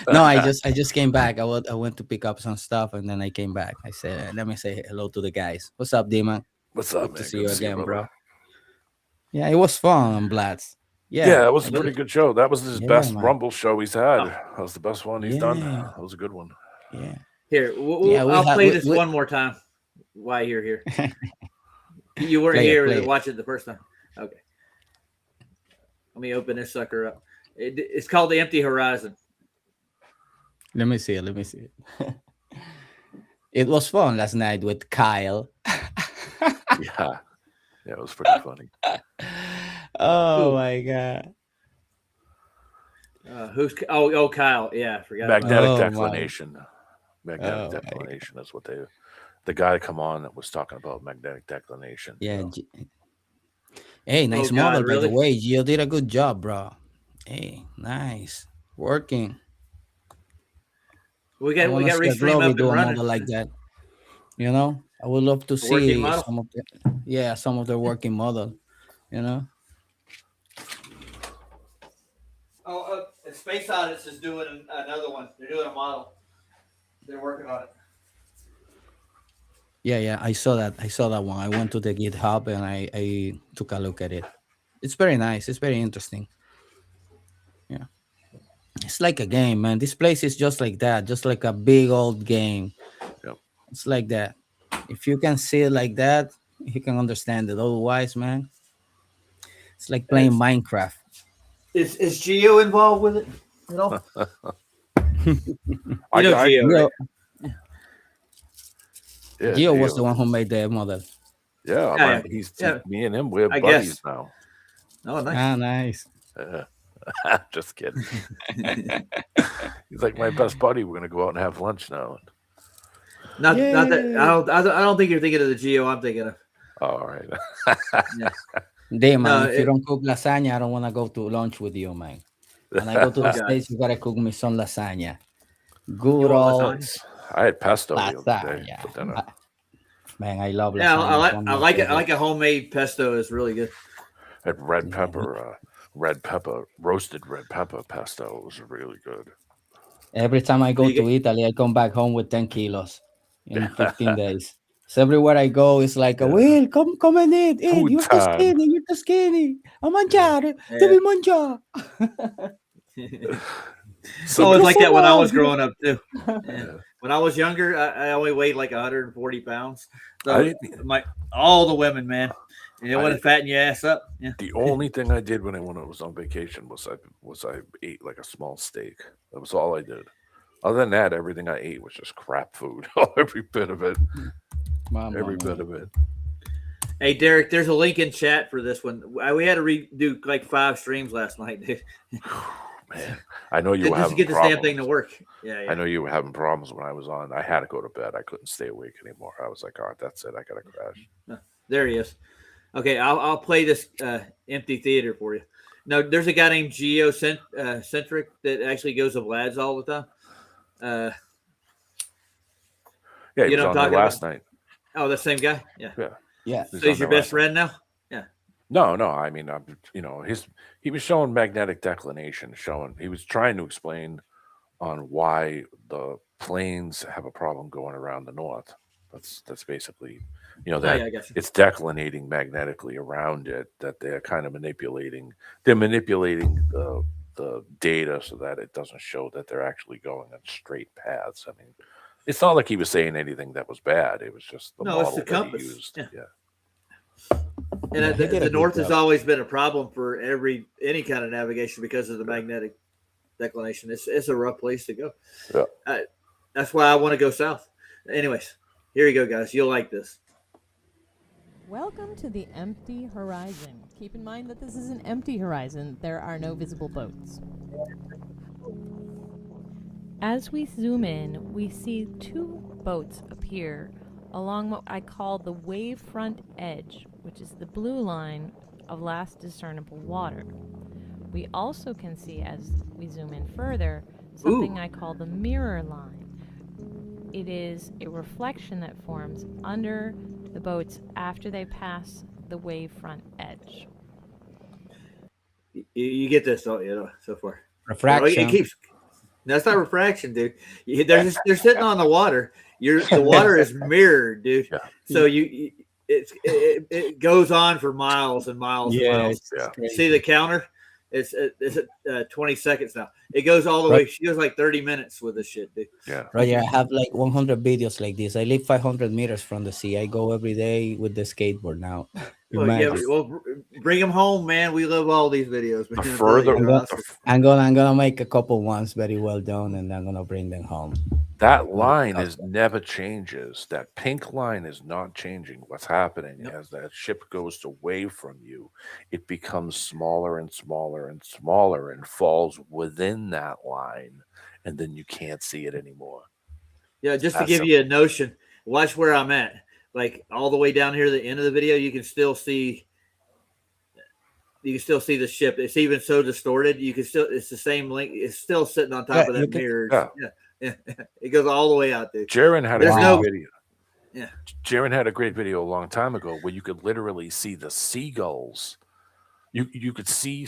No, I just came back. I went to pick up some stuff and then I came back. I said, let me say hello to the guys. What's up, D-Man? What's up, Good man? to see Good you to see you, again, brother. bro. Yeah, it was fun on Blatz. Yeah, it was a pretty good show. That was his Yeah, best man. Rumble show he's had. That was the best one he's done. Yeah. That was a good one. Yeah. Here, I'll play this one more time. Why you're here? You weren't here to watch it the first time. Okay. Let me open this sucker up. It's called The Empty Horizon. Let me see it. It was fun last night with Kyle. Yeah, it was pretty funny. Oh my god. Who's Kyle? Yeah, I forgot. Magnetic Declination. Magnetic Declination is what the guy come on that was talking about magnetic declination. Yeah. Hey, nice model, by the way. You did a good job, bro. Hey, nice working. We got Restream Restream up do and a running. model like that. You know, I would love to see some of the working model. You know. Space Odyssey is doing another one. They're doing a model. They're working on it. Yeah, I saw that one. I went to the GitHub and I took a look at it. It's very nice. It's very interesting. Yeah. It's like a game, man. This place is just like that, just like a big old game. Yep. It's like that. If you can see it like that, you can understand it. Otherwise, man, it's like playing Minecraft. Is Geo involved with it at all? Geo, right? Yeah, Gio was the one who made the model. Yeah, me and him, we're buddies now. Oh, nice. Ah, nice. Just kidding. He's like my best buddy. We're gonna go out and have lunch now. Not that I don't think you're thinking of the Geo I'm thinking of. All right. Yeah. Damn, if you don't cook lasagna, I don't want to go to lunch with you, man. When I go to the States, you gotta cook me some lasagna. Good old. I had pesto the other day for dinner. Man, I love lasagna. Yeah, I like it. I like a homemade pesto. It's really good. Had red pepper, roasted red pepper pesto. It was really good. Every time I go to Italy, I come back home with 10 kilos in 15 days. So everywhere I go, it's like, Will, come and eat. You're too skinny. A mangiare. Devi mangiare. So it was like that when I was growing up too. Yeah. When I was younger, I only weighed like 140 pounds. So all the women, man, you don't want to fatten your ass up. Yeah. The only thing I did when I was on vacation was I ate like a small steak. That was all I did. Other than that, everything I ate was just crap food. Every bit of it. Every bit of it. Hey, Derek, there's a link in chat for this one. We had to redo like 5 streams last night, dude. Man, I know you were having get this problems. damn thing to work. Yeah. I know you were having problems when I was on. I had to go to bed. I couldn't stay awake anymore. I was like, all right, that's it. I gotta crash. There he is. Okay, I'll play this empty theater for you. Now, there's a guy named Geocentric that actually goes to Vlad's all the time. Yeah, he was on there last night. Oh, the same guy? Yeah. Yeah. So he's your best friend now? Yeah. No. I mean, he was showing magnetic declination, he was trying to explain on why the planes have a problem going around the north. That's basically, it's declinating magnetically around it, that they're kind of manipulating. They're manipulating the data so that it doesn't show that they're actually going on straight paths. I mean, it's not like he was saying anything that was bad. It was just the model it's the compass. He used. Yeah. And the north has always been a problem for any kind of navigation because of the magnetic declination. It's a rough place to go. Yeah. That's why I want to go south. Anyways, here you go, guys. You'll like this. Welcome to the empty horizon. Keep in mind that this is an empty horizon. There are no visible boats. As we zoom in, we see 2 boats appear along what I call the wavefront edge, which is the blue line of last discernible water. We also can see, as we zoom in further, something I call the mirror line. it is a reflection that forms under the boats after they pass the wavefront edge. You get this, don't you? So far, Refraction. It keeps. That's not refraction, dude. They're sitting on the water. The water is mirrored, dude. Yeah. So it goes on for miles and miles and miles. See the counter? It's at 20 seconds now. It goes all the way. She goes like 30 minutes with this shit, dude. Yeah. Roger, I have like 100 videos like this. I live 500 meters from the sea. I go every day with the skateboard now. Well, bring them home, man. We love all these videos. Man. The further, I'm gonna make a couple ones very well done, and I'm gonna bring them home. that line never changes. That pink line is not changing. What's happening as that ship goes away from you, it becomes smaller and smaller and smaller and falls within that line, and then you can't see it anymore. Yeah, just to give you a notion, watch where I'm at. Like all the way down here, the end of the video, you can still see the ship. It's even so distorted. It's the same link. It's still sitting on top of that mirror. Yeah. It goes all the way out there. Jaron had a great video. Yeah. Jaron had a great video a long time ago where you could literally see the seagulls. You could see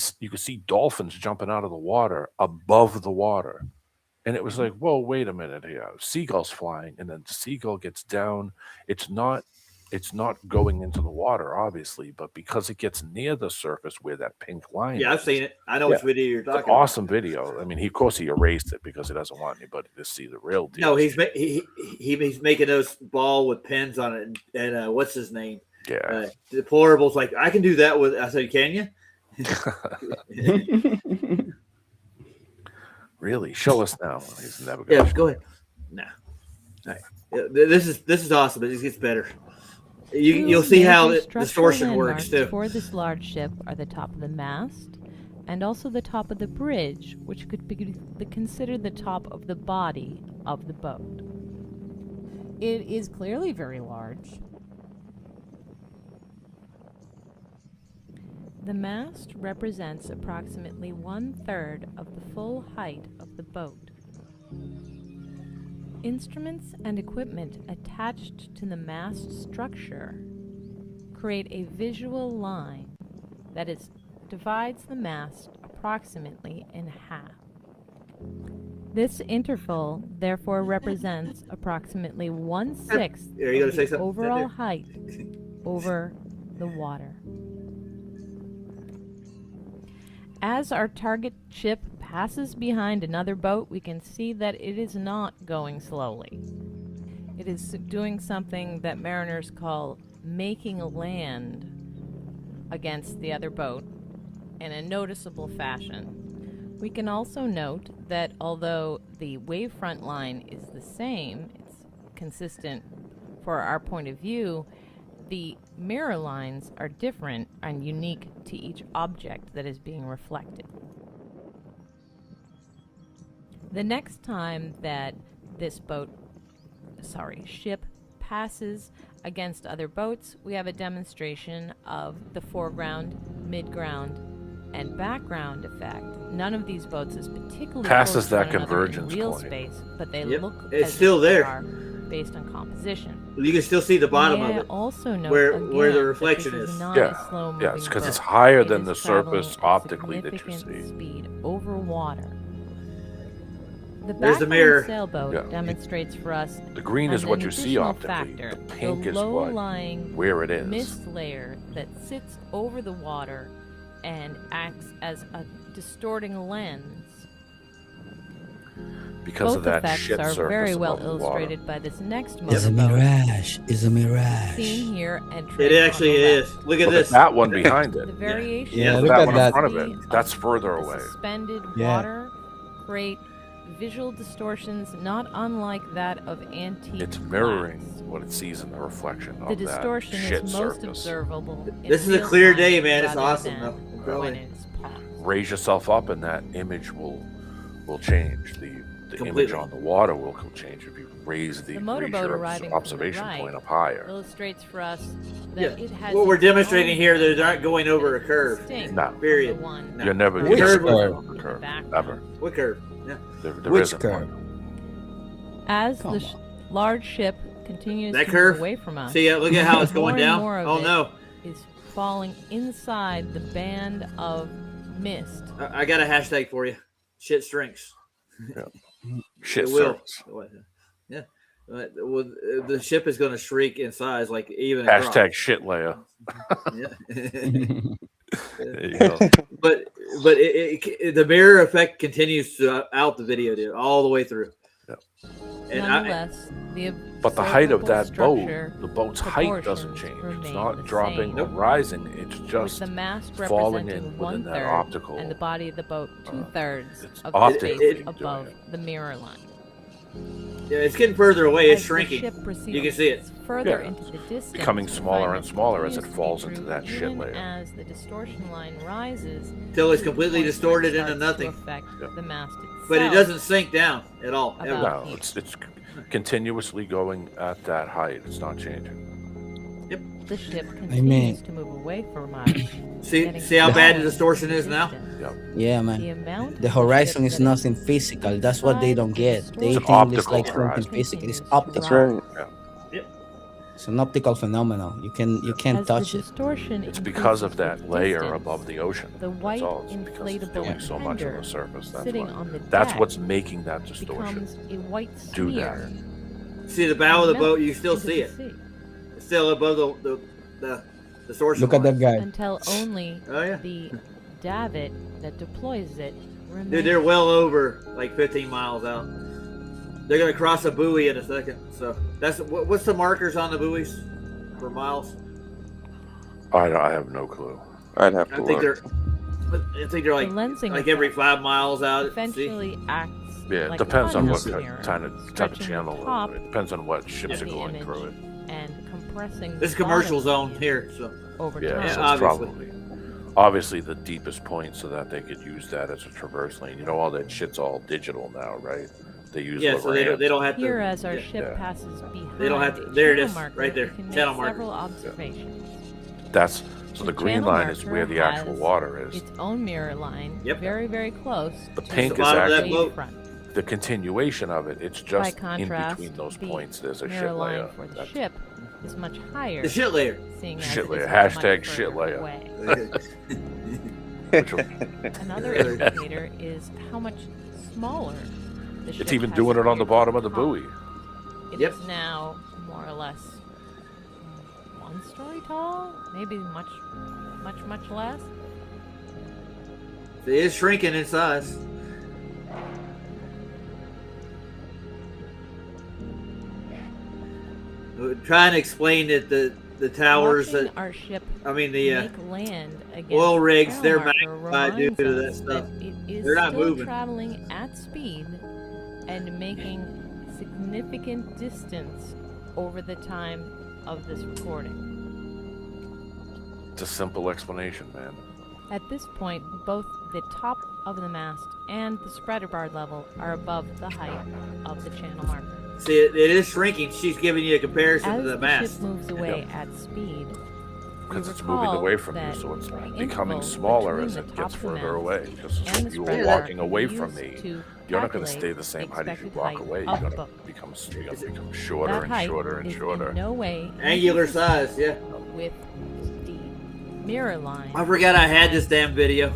dolphins jumping out of the water above the water. And it was like, whoa, wait a minute here. Seagulls flying, and then the seagull gets down. It's not going into the water, obviously, but because it gets near the surface where that pink line I've seen it. I know which video you're talking about. Awesome video. I mean, of course, he erased it because he doesn't want anybody to see the real deal. No, he's making those ball with pins on it. And what's his name? Yeah. Deplorable's like, I can do that with. I said, can you? Really? Show us now. He's never gonna go ahead. No. This is awesome. It just gets better. You'll see how the distortion works too. For this large ship are the top of the mast and also the top of the bridge, which could be considered the top of the body of the boat. It is clearly very large. The mast represents approximately 1/3 of the full height of the boat. Instruments and equipment attached to the mast structure create a visual line that divides the mast approximately in half. This interval therefore represents approximately 1/6 of the overall height over the water. As our target ship passes behind another boat, we can see that it is not going slowly. It is doing something that mariners call making a land against the other boat in a noticeable fashion. We can also note that although the wavefront line is the same, it's consistent for our point of view, the mirror lines are different and unique to each object that is being reflected. The next time that this ship passes against other boats, we have a demonstration of the foreground, midground, and background effect. None of these boats is particularly passes close that to one another in convergence real point. space, but they Yep. look It's as still if they there. are based on composition. You can still see the bottom of May I it. also note where again the that reflection this is. not a slow-moving Yeah, it's because it's boat. higher It than is the traveling surface at optically that you significant see. speed over water. The There's the background mirror. sailboat Yeah. demonstrates for us The green is an what you see additional optically. factor, The pink the is what low-lying where it is. mist layer that sits over the water and acts as a distorting lens. Because Both of that effects shit are surface very well above the water. illustrated by this next It's a motorboat mirage. It's a mirage. seen here and It actually is. Look at this. That one behind it. The variation Yeah, of look that at one that. in front of it. That's further the away. suspended Yeah. water create visual distortions not unlike that of antique It's mirroring glass. what it sees in the reflection The of that distortion shit is most surface. observable in This is a real clear time day, man. It's rather awesome, than though. I'm telling when you. it is paused. Raise yourself up, and that image will change. The image Completely. on the water will change if you raise The raise motorboat your arriving observation from the right point up higher. illustrates for us that Yeah. it has What we're its own demonstrating here, they're not going over a curve. distinct No. Period. from the one No. You're never Which you're curve? never Curve. on the curve background. ever. What curve? Yeah. There Which isn't curve? one. As Come the on. large ship continues That to curve? move away from us. See, look at how it's More going and down. more of Oh, it no. is falling inside the band of mist. I got a hashtag for you. Shit shrinks. Shit It will. circles. Yeah. Well, the ship is going to shrink in size, like even Hashtag shit layer. Yeah. There you go. But the mirror effect continues throughout the video, dude, all the way through. And Nonetheless, But the height of that boat, structure the boat's height doesn't proportions change. It's remain not the dropping same. or rising. It's with just the mast falling representing in within that 1/3 optical. and the body of the boat 2/3 of the optically space doing above the mirror line. Yeah, it's getting further away. It's As the shrinking. ship You can see it. proceeds further into the distance, becoming we smaller find and that smaller as it continues to be falls into true that shit even layer. As the distortion line rises, Till it's to the completely point where it distorted into starts to nothing. affect the mast But it itself. doesn't sink down at all. ever. About No, it's continuously going at that height. It's not changing. The ship mean- continues to move away from us. See how bad the distortion is now? Yeah, The man. amount The of horizon ship is that nothing physical. That's what they don't get. They It's think an it's like optical something horizon. physical. It's optical. right. It's an optical phenomenon. You can't As touch the it. distortion It's because of increases that with layer distance, above the ocean. The white That's all. It's because it's inflatable doing so much on tender the surface. That's sitting why. on the That's deck what's making that distortion. becomes a white Do smear. See the bow of the Melts boat? You still into see the it. sea. It's still above the distortion. Look at line. that guy. Until only Oh, yeah. the davit that deploys it remains. Dude, they're well over like 15 miles out. They're gonna cross a buoy in a second. So that's what's the markers on the buoys for miles? I have no clue. I'd have I think they're like The lensing every effect 5 miles out. eventually acts Yeah, it like depends a on what conduit mirror, type of stretching the channel. top It depends on what ships are of the going image through it. and compressing This the commercial bottom zone here. So over Yeah, time. so it's obviously. obviously the deepest point so that they could use that as a traverse lane. You know, all that shit's all digital now, right? They use Yeah, so they don't have to. Here, as our yeah. ship passes behind They don't have to. a There it channel is, marker, right there. we can Channel make marker. several observations. That's so the green channel line is marker where the actual has water is. Its own mirror line, Yep. very, very close. The to pink is bottom of that actually boat. front. the continuation of it. It's By just in contrast, between those the points. There's a mirror shit line layer. for the That's- ship is much higher. The shit layer. Seeing as Shit it layer. is much Hashtag shit further layer. away. Which will- Another indicator is how much smaller the ship It's even has doing it on the appeared bottom of the top. buoy. It Yep. is now more or less 1 story tall, maybe much less. It is shrinking in size. We're trying to explain that the towers Watching that our ship I mean the make land against oil the rigs, channel they're marker magnified due reminds to that us stuff. It is They're not still moving. traveling at speed and making significant distance over the time of this recording. It's a simple explanation, man. At this point, both the top of the mast and the spreader bar level are above the height of the channel marker. See, it is shrinking. She's giving you a comparison As to the the mast. ship moves away at speed, Because we it's moving recall away from you, that so it's the becoming interval smaller between as the it top gets of the further mast away. Because and the if you were spreader walking bar away can from be me, used to you're not going to calculate stay the same the height as you expected walk height away. of You're the going to boat. become shorter That and height shorter and is shorter. in no way Angular size, yeah. with the mirror line. I forgot I had this damn video.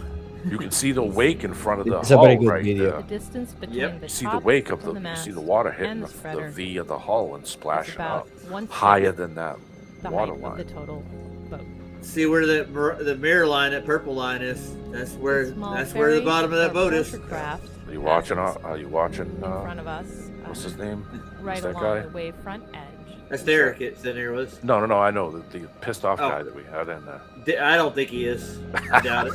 You can see the wake in front of the It's a hull very good right video. there. The distance between Yep. the You see top the wake of the you mast see the water hitting and the spreader V of the hull and is splashing about up 1/6 higher than that the water height line. of the total boat. See where the mirror line, that purple line is. That's where The small that's where the ferry bottom of that or boat is. pressure craft Are you watching? Are you watching? in front of us, What's his name? right Who's that along guy? the wavefront edge. That's Derek. It's in there with. No. I know the pissed off Oh. guy that we had in there. I don't think he is. I doubt it.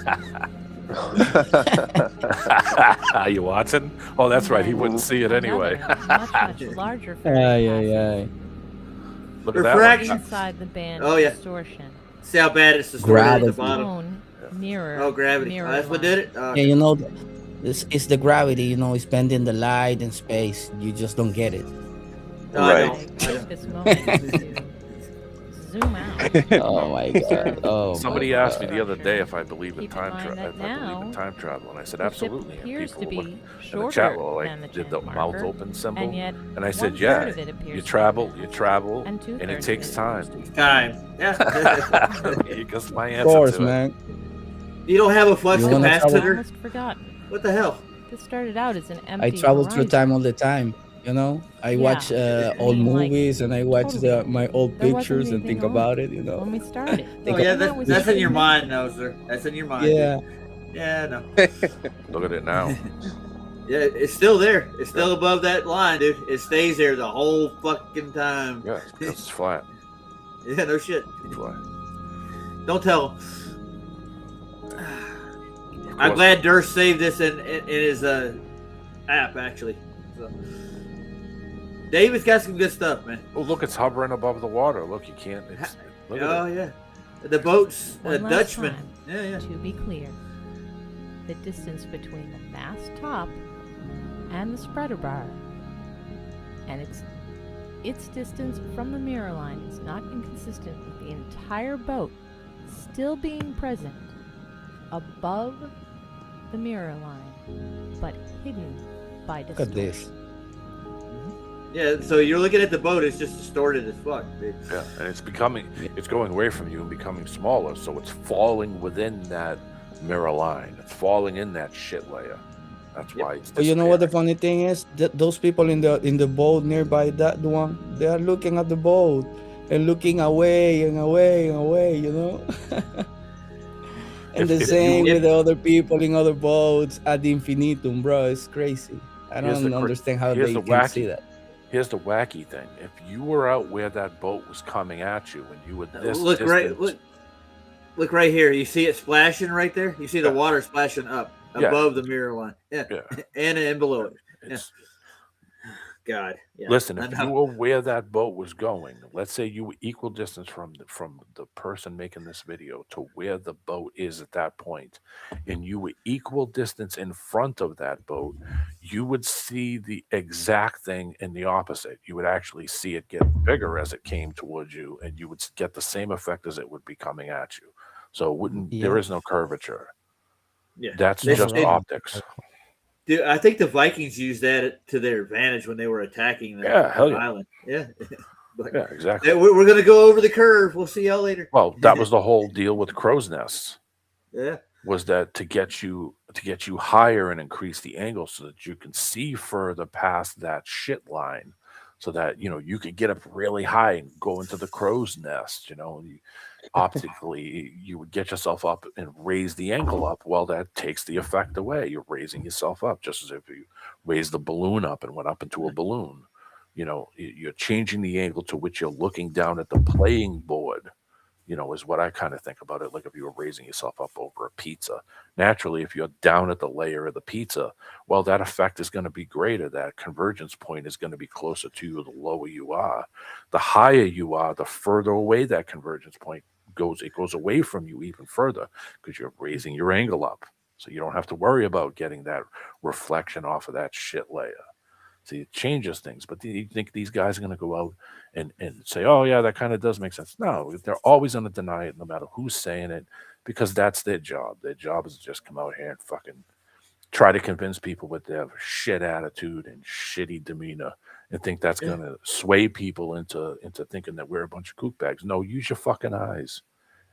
Are you watching? Oh, that's right. He wouldn't see it anyway. Another much larger ferry Aye. Look at that Refraction. one. inside the band Oh, of yeah. distortion. See how bad it's distorted at the Gravity. bottom. Own mirror. Oh, gravity. mirror Oh, that's what line. did it. Oh, Yeah, you know, this is the gravity. You know, it's bending the light and space. You just don't get it. no, I Right. don't. I Take don't. this moment to zoom out Oh my god. Oh Somebody my asked me God. the other day if I believe in Keep in time mind travel. that If I believe now in time travel, and I said the ship absolutely. And appears to people be look in the shorter chat were than the like, did the channel mouth marker, open symbol? and yet And I said, 1/3 yeah. of it appears You to be travel, faster, and and it 2/3 takes of it time. appears to be Time. Yeah. Because my Of answer course, to it. man. You don't have a flux You wanna travel? capacitor? almost forgotten. What the hell? This started out as an I empty travel through horizon. time all the time. You know, I Yeah, watch I old mean, like, movies and I watch totally. my old There wasn't pictures and anything think on about it. You know. when we started. Oh Think yeah, And that was that's in just your amazing. mind, no, sir. That's in your mind. Yeah. Dude. Yeah, no. Look at it now. Yeah, it's still there. It's still above that line, dude. It stays there the whole fucking time. Yeah, because it's flat. Yeah, no shit. Flat. Don't tell him. I'm glad Durst saved this in his app, actually. So, David's got some good stuff, man. Oh, look, it's hovering above the water. Look, you can't. Look Oh, at it. yeah. The boat's One last Dutchman. time, Yeah, yeah. To be clear, the distance between the mast top and the spreader bar, and its distance from the mirror line is not inconsistent with the entire boat still being present above the mirror line, but hidden by Look at distortion. this. Yeah, so you're looking at the boat, it's just distorted as fuck, dude. Yeah, and it's going away from you and becoming smaller, so it's falling within that mirror line. It's falling in that shit layer. That's why it's But you know what the funny thing is? Those people in the boat nearby that one, they are looking at the boat and looking away and away and away. You know. And the same with the other people in other boats at the infinitum, bro. It's crazy. I don't understand how they can see that. Here's the wacky thing: if you were out where that boat was coming at you, and you were this Look distance, right, look right here. You see it splashing right there. You see the water splashing up above the mirror line. Yeah, and below it. Yeah. God. Yeah. Listen, if you were where that boat was going, let's say you were equal distance from the person making this video to where the boat is at that point, and you were equal distance in front of that boat, you would see the exact thing in the opposite. You would actually see it get bigger as it came towards you, and you would get the same effect as it would be coming at you. So it wouldn't. There is no curvature. Yeah, That's just optics. Dude, I think the Vikings used that to their advantage when they were attacking the island. Yeah. But yeah, exactly. We're going to go over the curve. We'll see y'all later. Well, that was the whole deal with crow's nests. Yeah. Was that to get you higher and increase the angle so that you can see further past that shit line, so that you could get up really high and go into the crow's nest. Optically, you would get yourself up and raise the angle up. Well, that takes the effect away. You're raising yourself up, just as if you raised the balloon up and went up into a balloon. You're changing the angle to which you're looking down at the playing board. Is what I kind of think about it. Like if you were raising yourself up over a pizza, naturally, if you're down at the layer of the pizza, well, that effect is going to be greater. That convergence point is going to be closer to you the lower you are. The higher you are, the further away that convergence point goes. It goes away from you even further because you're raising your angle up. So you don't have to worry about getting that reflection off of that shit layer. So it changes things. But do you think these guys are going to go out and say, oh, yeah, that kind of does make sense? No, they're always going to deny it no matter who's saying it, because that's their job. Their job is to just come out here and fucking try to convince people with their shit attitude and shitty demeanor and think that's going to sway people into thinking that we're a bunch of kook bags. No, use your fucking eyes.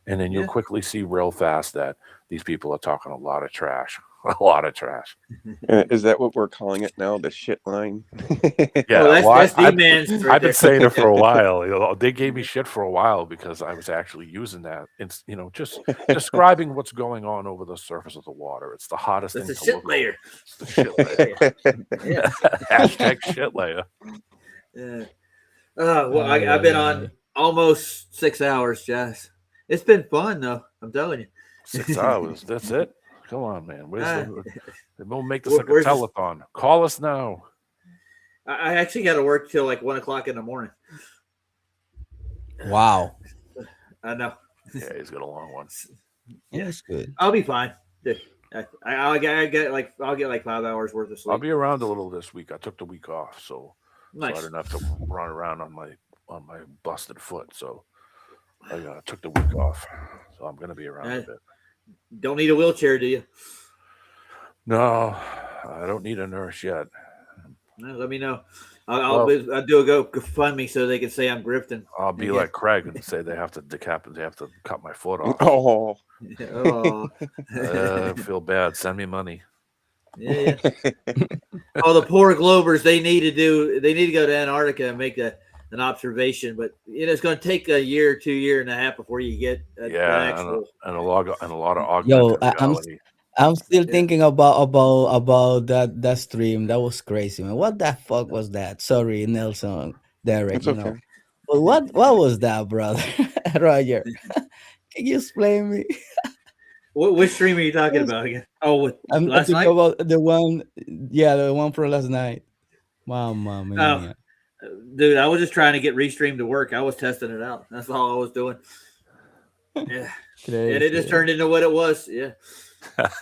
And then you'll quickly see real fast that these people are talking a lot of trash. A lot of trash. Is that what we're calling it now? The shit line? Yeah, that's D-Man's right I've been there. saying it for a while. They gave me shit for a while because I was actually using that. It's just describing what's going on over the surface of the water. It's the hottest That's thing a to shit look layer. over. It's the shit layer. Yeah. Hashtag shit layer. Yeah. Well, I've been on almost 6 hours, Jess. It's been fun though. I'm telling you. 6 hours. That's it. Come on, man. We'll make this like a where's this- telethon. Call us now. I actually got to work till like 1 o'clock in the morning. Wow. I know. Yeah, he's got a long one. Yeah, it's good. I'll be fine. I'll get like 5 hours worth of sleep. I'll be around a little this week. I took the week off, so I Nice. didn't have to run around on my busted foot. So I took the week off, so I'm going to be around a bit. Don't need a wheelchair, do you? No, I don't need a nurse yet. No, let me know. I'll do a GoFundMe so they can say I'm grifting. I'll be like Craig and say they have to decapitate, they have to cut my foot off. Oh, I feel bad. Send me money. Yeah. Oh, the poor Globers. They need to go to Antarctica and make an observation, but it's going to take a year, 2 years and a half before you get an actual. And a lot of augmented Yo, reality. I'm still thinking about that stream. That was crazy, man. What the fuck was that? Sorry, Nelson, Derek. It's You okay. know, but what was that, brother? Roger, can you explain me? Which stream are you talking about again? Oh, I'm last talking night. about the one from last night. Mamma mia. Dude, I was just trying to get Restream to work. I was testing it out. That's all I was doing. Yeah, and it just turned into what it was. Yeah.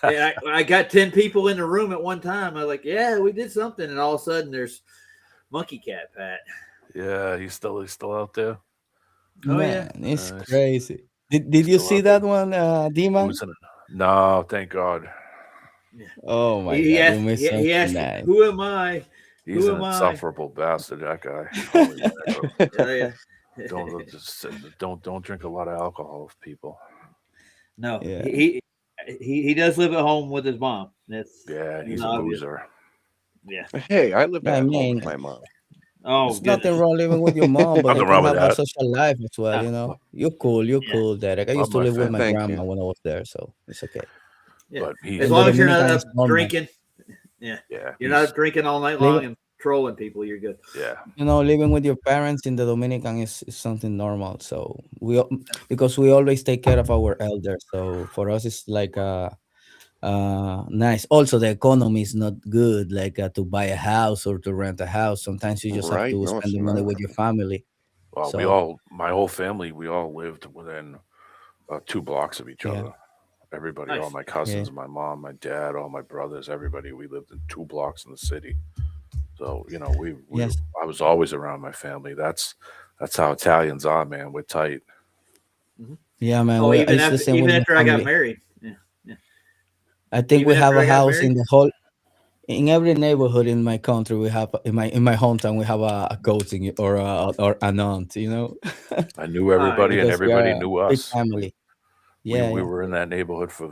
Yeah, I got 10 people in the room at one time. I was like, yeah, we did something, and all of a sudden there's Monkey Cat Pat. Yeah, he's still out there. Oh, Man, it's Nice. crazy. Did you see that one, Dima? No, thank God. Oh my He god, asked, you missed he something asked, nice. who am I? He's Who an am I? insufferable bastard, that guy. Holy mackerel. Yeah. Don't drink a lot of alcohol, people. No, Yeah. he does live at home with his mom. That's He's a obvious. loser. Yeah. Hey, I live I at home mean, with my mom. Oh, there's nothing wrong living with your mom, but Nothing you wrong can with have a that. social life as well. You know, you're cool, Derek. I Love used to my live with family. my Thank grandma you. when I was there, so it's okay. Yeah. But As he's long as you're not Dominican up is normal. drinking, Yeah, you're not up drinking all night long and trolling people, you're good. Yeah. You know, living with your parents in the Dominican is something normal. So because we always take care of our elders. So for us, it's like nice. Also, the economy is not good, like to buy a house or to rent a house. Sometimes you just have Right? to No, spend it's the money not. with your family. Well, So my whole family, we all lived within 2 blocks of each Yeah. other. Everybody, all Nice. my cousins, my mom, my dad, all my brothers, everybody, we lived in 2 blocks in the city. So, you know, Yes. I was always around my family. That's how Italians are, man. We're tight. yeah, man. Oh, It's even the after same with my I got family. married. Yeah. I think Even we have after I a got house in married? the whole. In every neighborhood in my country, we have in my hometown we have a cousin or an aunt. You know, I knew everybody and because we everybody are knew a big us. family. Yeah, We yeah. were in that neighborhood for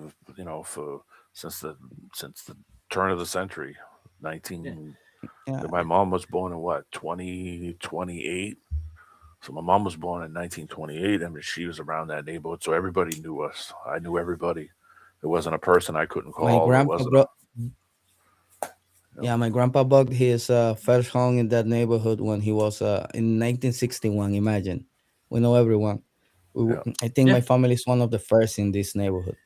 since the turn of the century. 19 Yeah. My mom was born in what, 2028? So my mom was born in 1928, and she was around that neighborhood, so everybody knew us. I knew everybody. There wasn't a person I couldn't My call. There grandpa wasn't brought. Yeah, my grandpa bought his first home in that neighborhood when he was in 1961. Imagine, we know everyone. I think Yeah. my family is one of the first in this neighborhood,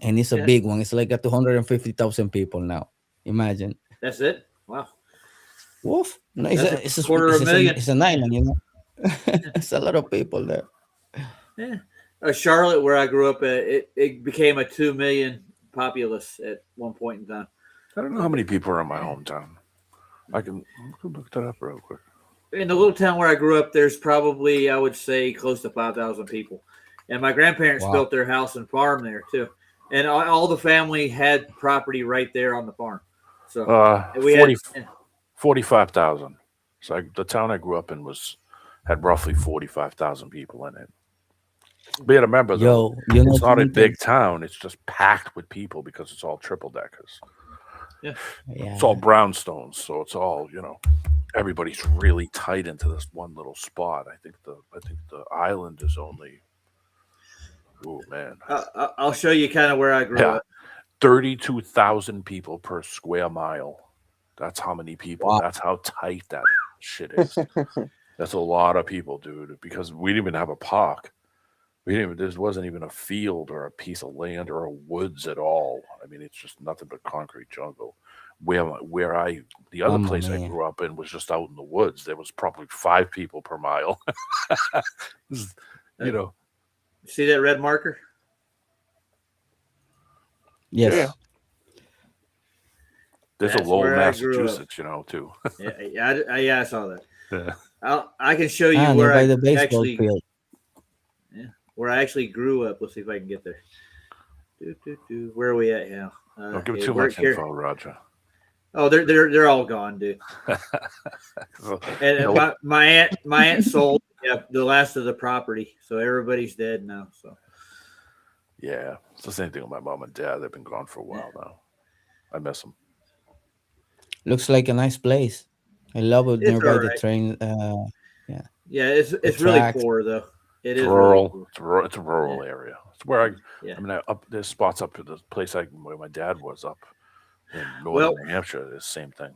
and it's a Yeah. big one. It's like 250,000 people now. Imagine. That's it. Wow. Woof! No, That's a quarter of a million. It's an island, you know. It's a lot of people there. Yeah. Charlotte, where I grew up, it became a 2 million populace at one point in time. I don't know how many people are in my hometown. I can look that up real quick. In the little town where I grew up, there's probably, I would say, close to 5,000 people. And my grandparents Wow. built their house and farm there too. And all the family had property right there on the farm. So we 45,000. So the town I grew up in had roughly 45,000 people in it. But you gotta remember, though, you know it's not a something? big town. It's just packed with people because it's all triple deckers. Yeah. It's all brownstones, so it's all, you know, everybody's really tight into this one little spot. I think the island is only, oh man, I'll show you kind of where I grew up. 32,000 people per square mile. That's how many people. Wow. That's how tight that shit is. That's a lot of people, dude. Because we didn't even have a park. There wasn't even a field or a piece of land or a woods at all. I mean, it's just nothing but concrete jungle. The other Mamma place I mia. grew up in was just out in the woods. There was probably 5 people per mile. You know, See that red marker? Yes. Yeah. There's That's a Lowell, where I grew up. Massachusetts, you know, too. Yeah, I saw that. Yeah. I can show you And where by I the baseball actually. field. Yeah. where I actually grew up. Let's see if I can get there. Where are we at now? Don't give okay, too we're much here. info, Roger. Oh, they're all gone, dude. And my aunt sold the last of the property, so everybody's dead now. So Yeah, it's the same thing with my mom and dad. They've been gone for a while now. I miss them. Looks like a nice place. I love it It's nearby the alright. train. yeah, it's The really tracks. poor though. It It's is rural. Really It's, it's a rural area. It's where Yeah. I mean, there's spots up to the place where my dad was up in northern Well- New Hampshire. It's the same thing.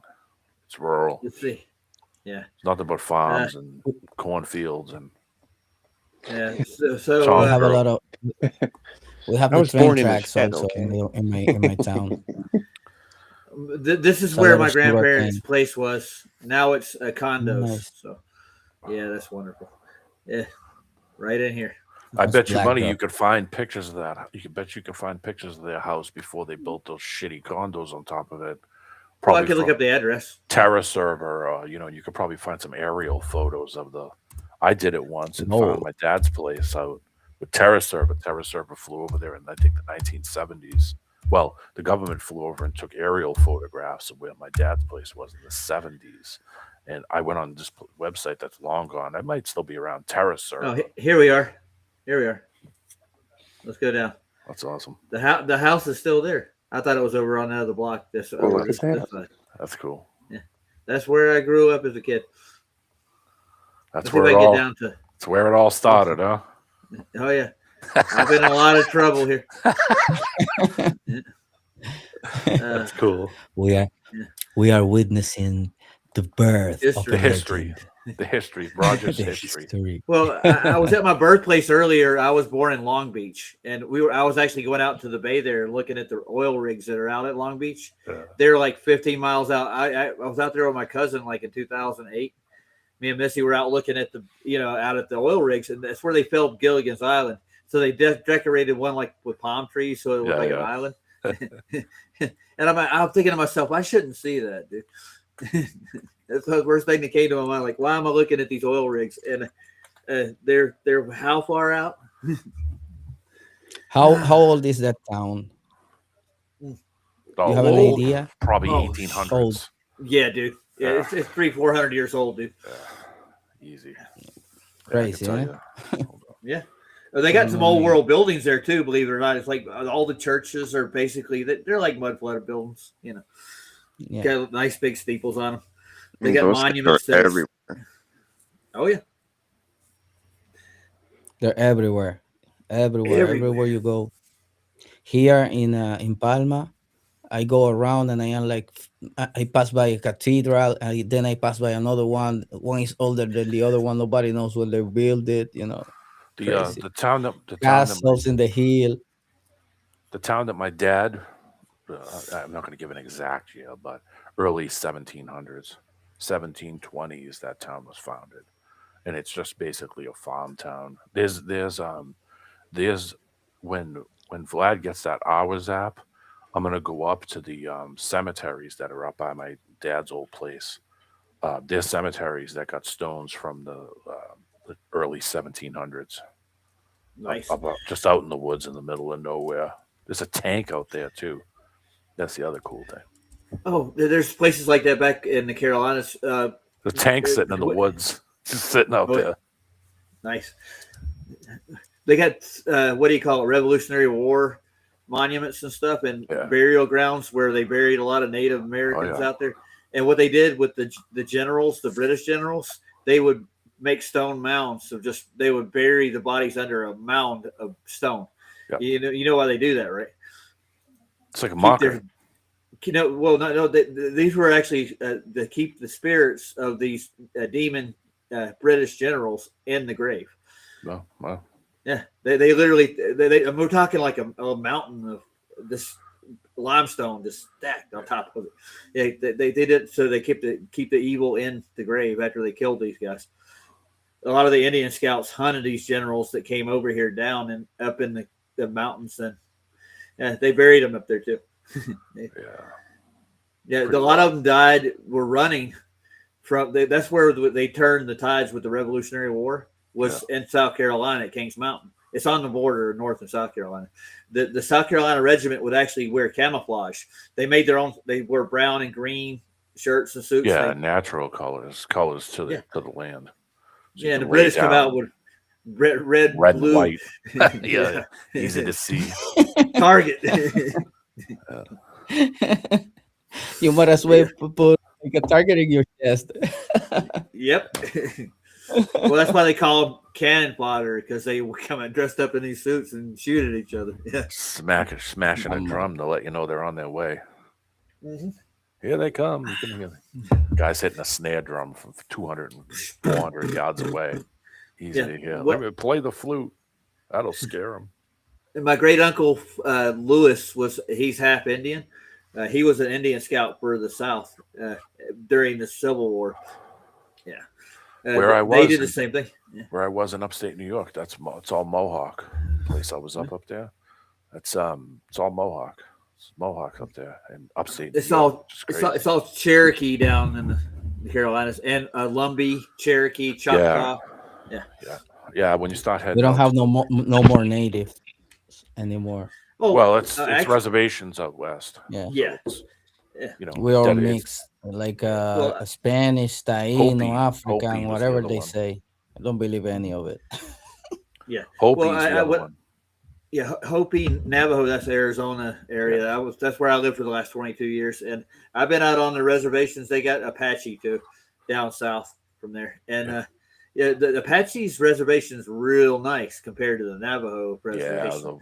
It's rural. Let's see. Yeah. It's nothing but farms and cornfields and. Yeah. It's So all We have a rural. lot of. We have I the was train born in a tracks shed, also okay? in my town. this is It's a where lot my of sugar grandparents' cane. place was. Now it's condos. Nice. So yeah, that's wonderful. Yeah, right in here. I That's bet you black money though. you could find pictures of that. You could find pictures of their house before they built those shitty condos on top of it. Well, I Probably could look from up the address. Terra Server, you could probably find some aerial photos of the. I did it once and Oh. found my dad's place out with Terra Server. Terra Server flew over there in I think the 1970s. Well, the government flew over and took aerial photographs of where my dad's place was in the 70s. And I went on this website that's long gone. It might still be around Terra Server. Oh, here we are. Here we are. Let's go down. That's awesome. The house is still there. I thought it was over on the other block. This Well, over look this, at that. this side. That's cool. Yeah, that's where I grew up as a kid. That's Let's see if where I it can all. get down to. That's where it all started, huh? Oh yeah, I've been in a lot of trouble here. That's cool. We are Yeah. we are witnessing the birth of History. The a history, legend. the history, Roger's The history. history. Well, I was at my birthplace earlier. I was born in Long Beach, and I was actually going out to the bay there, looking at the oil rigs that are out at Long Beach. Yeah. They're like 15 miles out. I was out there with my cousin like in 2008. Me and Missy were out looking at out at the oil rigs, and that's where they filmed Gilligan's Island. So they decorated one like with palm trees, so it looked Yeah, like yeah. an island. And I'm thinking to myself, I shouldn't see that, dude. That's the first thing that came to my mind. Like, why am I looking at these oil rigs? And they're how far out? How old is that town? The You have an old, idea? Probably Oh, 1800s. old. Yeah, dude. Yeah, it's 300-400 years old, dude. Easy. Crazy, Yeah, I eh? can tell ya. Yeah. They got some old world buildings there too, believe it or not. It's like all the churches are basically they're like mud flooded buildings, Yeah. Got nice big steeples on them. They got Those things monuments are that- everywhere. Oh yeah. They're everywhere. Everywhere. Everywhere you go. Here in Palma, I go around and I am like, I pass by a cathedral, and then I pass by another one. One is older than the other one. Nobody knows when they built it. Crazy. The town that Castles in the hill. the town that my dad, I'm not going to give an exact year, but early 1700s, 1720s, that town was founded, and it's just basically a farm town. There's when Vlad gets that hours app, I'm going to go up to the cemeteries that are up by my dad's old place. There's cemeteries that got stones from the early 1700s. Nice. Just out in the woods in the middle of nowhere. There's a tank out there too. That's the other cool thing. Oh, there's places like that back in the Carolinas. The tank's sitting in the woods, just sitting out Oh, yeah. there. Nice. They got what do you call it? Revolutionary War monuments and stuff, and burial grounds where they buried a lot of Native Americans yeah. out there. And what they did with the generals, the British generals, they would make stone mounds. So they would bury the bodies under a mound of stone. Yep. You know why they do that, right? It's like a Keep mockery. these were actually to keep the spirits of these demon British generals in the grave. No, well, Yeah, they literally and we're talking like a mountain of this limestone just stacked on top of it. Yeah, they did it so they keep the evil in the grave after they killed these guys. A lot of the Indian scouts hunted these generals that came over here down and up in the mountains, and they buried them up there too. Yeah, a lot of them died. Were running from. That's where they turned the tides with the Revolutionary War. Was in South Carolina at Kings Mountain. It's on the border of North and South Carolina. The South Carolina regiment would actually wear camouflage. They made their own. They wear brown and green shirts and suits. Yeah, natural colors to the land. So yeah, and the British come out with red, blue, white. Yeah, easy to see. Target. You might as well put like a target in your chest. Yep. Well, that's why they call them cannon fodder, because they come out dressed up in these suits and shoot at each other. Yeah. Smashing a drum to let you know they're on their way. Mm-hmm. Here they come. You can hear guys hitting a snare drum from 200 and 400 yards away. Easy to hear. Let me play the flute. That'll scare them. And my great uncle Lewis he's half Indian. He was an Indian scout for the South during the Civil War. Yeah. Where I was, they did the same thing. Yeah. Where I was in upstate New York, it's all Mohawk. The place I was up there, it's all Mohawk. It's Mohawk up there in upstate. It's all Cherokee down in the Carolinas, and Lumbee, Cherokee, Choctaw. Yeah. When you start heading, We don't have no more native anymore. Oh, well, it's actually, reservations out west. Yeah. Yeah. You know, We all that is- mixed, like a Spanish, Taino, African, Hopi was whatever the other they one. say. I don't believe any of it. Yeah. Hopi's Well, the other one. Yeah, Hopi, Navajo, that's the Arizona area. That's where I lived for the last 22 years. And I've been out on the reservations. They got Apache too, down south from there. And the Apache's reservation is real nice compared to the Navajo reservation.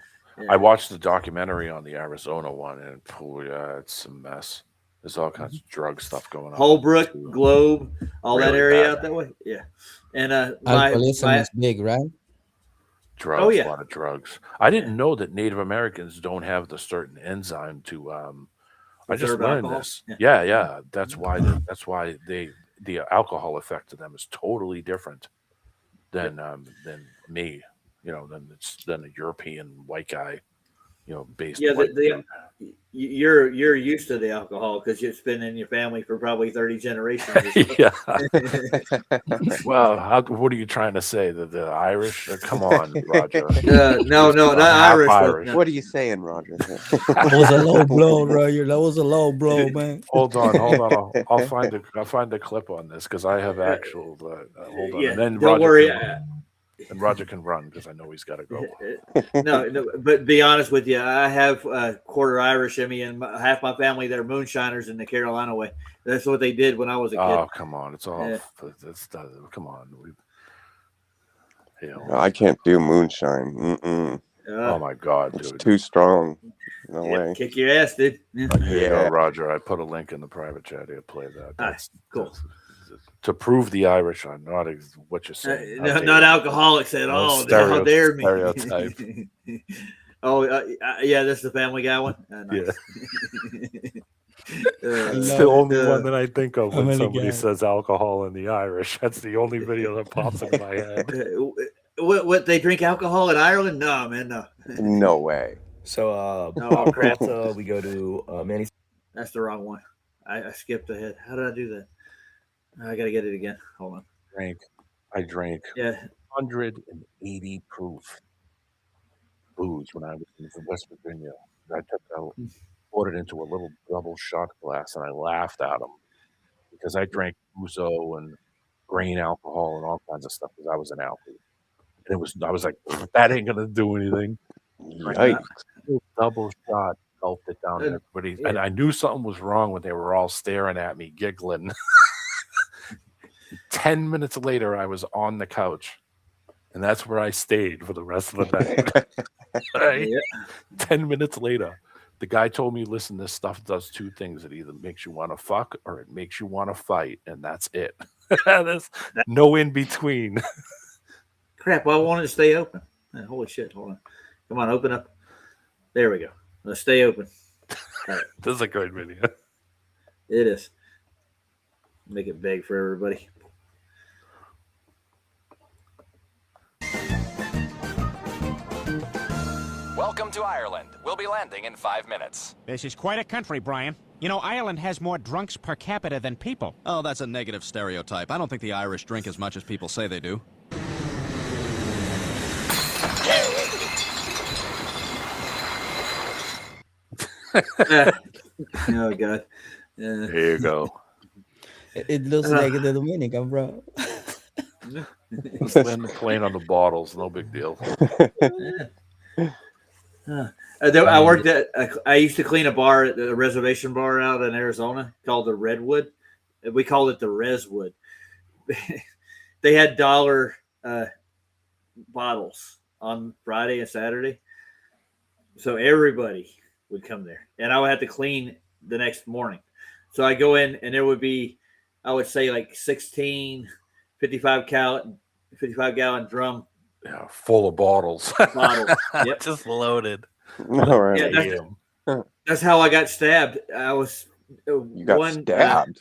I watched the documentary on the Arizona one, and it's a mess. There's all kinds of drug stuff going on. Holbrook, Globe, all that Really area bad. out that way. Yeah. And Alcoholism is big, right? Drugs, Oh, yeah. a lot of drugs. I didn't know that Native Americans don't have the certain enzyme to. I just Preserve learned alcohol? this. Yeah. Yeah. That's why. The alcohol effect to them is totally different than me. You know, than a European white guy. You know, based. Yeah, white dude. you're used to the alcohol because it's been in your family for probably 30 generations. or so. Yeah. Well, what are you trying to say? That the Irish? Come on, Roger. No, not Irish. but- What are you saying, Roger? That was a low blow, Roger. That was a low blow, man. Hold on. I'll find the clip on this because I have actual. Hold on. Yeah, And then don't Roger worry. and Roger can run because I know he's got to go. No, but be honest with you, I have quarter Irish in me, and half my family they're moonshiners in the Carolina way. That's what they did when I was a kid. Oh, come on! It's all. Yeah. Come on. No, I can't do moonshine. Mm-mm. Oh my God, It's dude! too strong. No way. Kick your ass, dude. Yeah. Here you go, Roger. I put a link in the private chat here. Play that. Nice. Cool. To prove the Irish are not what you're saying. Not alcoholics at all. How dare me? Stereotype. Oh, yeah, that's the Family Guy one. Nice. It's the only one that I think of when Family somebody Guy. says alcohol in the Irish. That's the only video that pops in my head. What they drink alcohol in Ireland? No, man, no. No way. So, Oh, crap. we go to Manny. That's the wrong one. I skipped ahead. How did I do that? I gotta get it again. Hold on. I drank Yeah. 180 proof booze when I was in West Virginia. I poured it into a little double shot glass, and I laughed at them because I drank ouzo and grain alcohol and all kinds of stuff because I was an alcoholic. And I was like, that ain't gonna do anything. Yikes. Double shot, gulped it down. And everybody, and I knew something was wrong when they were all staring at me, giggling. 10 minutes later, I was on the couch, and that's where I stayed for the rest of the night. Right? 10 minutes later, the guy told me, listen, this stuff does two things. It either makes you want to fuck or it makes you want to fight, and that's it. There's no in between. Crap, well, I wanted to stay open. Holy shit, hold on. Come on, open up. There we go. Let's stay open. All right. This is a great video. It is. Make it big for everybody. Welcome to Ireland. We'll be landing in 5 minutes. This is quite a country, Brian. You know, Ireland has more drunks per capita than people. Oh, that's a negative stereotype. I don't think the Irish drink as much as people say they do. Oh God. There you go. It looks like the Dominican, bro. Just land the plane on the bottles. No big deal. I worked at. I used to clean a bar at the reservation bar out in Arizona called the Redwood. We called it the Reswood. They had dollar bottles on Friday and Saturday, so everybody would come there, and I would have to clean the next morning. So I go in, and there would be, I would say, like 16 55 gallon drum. Yeah, full of bottles. Yep. Just loaded. All right. Yeah, that's how I got stabbed. I was You got stabbed.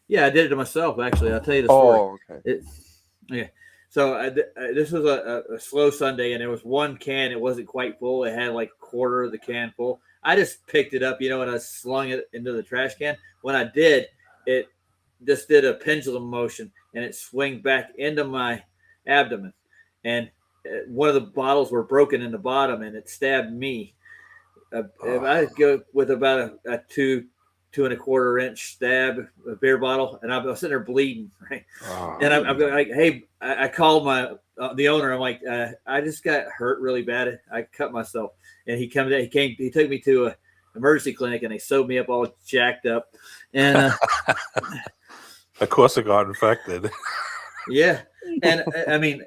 Yeah, I did it to myself. Actually, I'll tell you the story. Oh, okay. Yeah. So this was a slow Sunday, and there was one can. It wasn't quite full. It had like a quarter of the can full. I just picked it up, and I slung it into the trash can. When I did, it just did a pendulum motion, and it swung back into my abdomen. And one of the bottles were broken in the bottom, and it stabbed me. If I go with about a 2 2.25 inch stab, a beer bottle, and I'm sitting there bleeding, right? And I'm like, hey, I called the owner. I'm like, I just got hurt really bad. I cut myself. And he took me to a emergency clinic, and they sewed me up all jacked up. And of course, it got infected. Yeah, and I mean,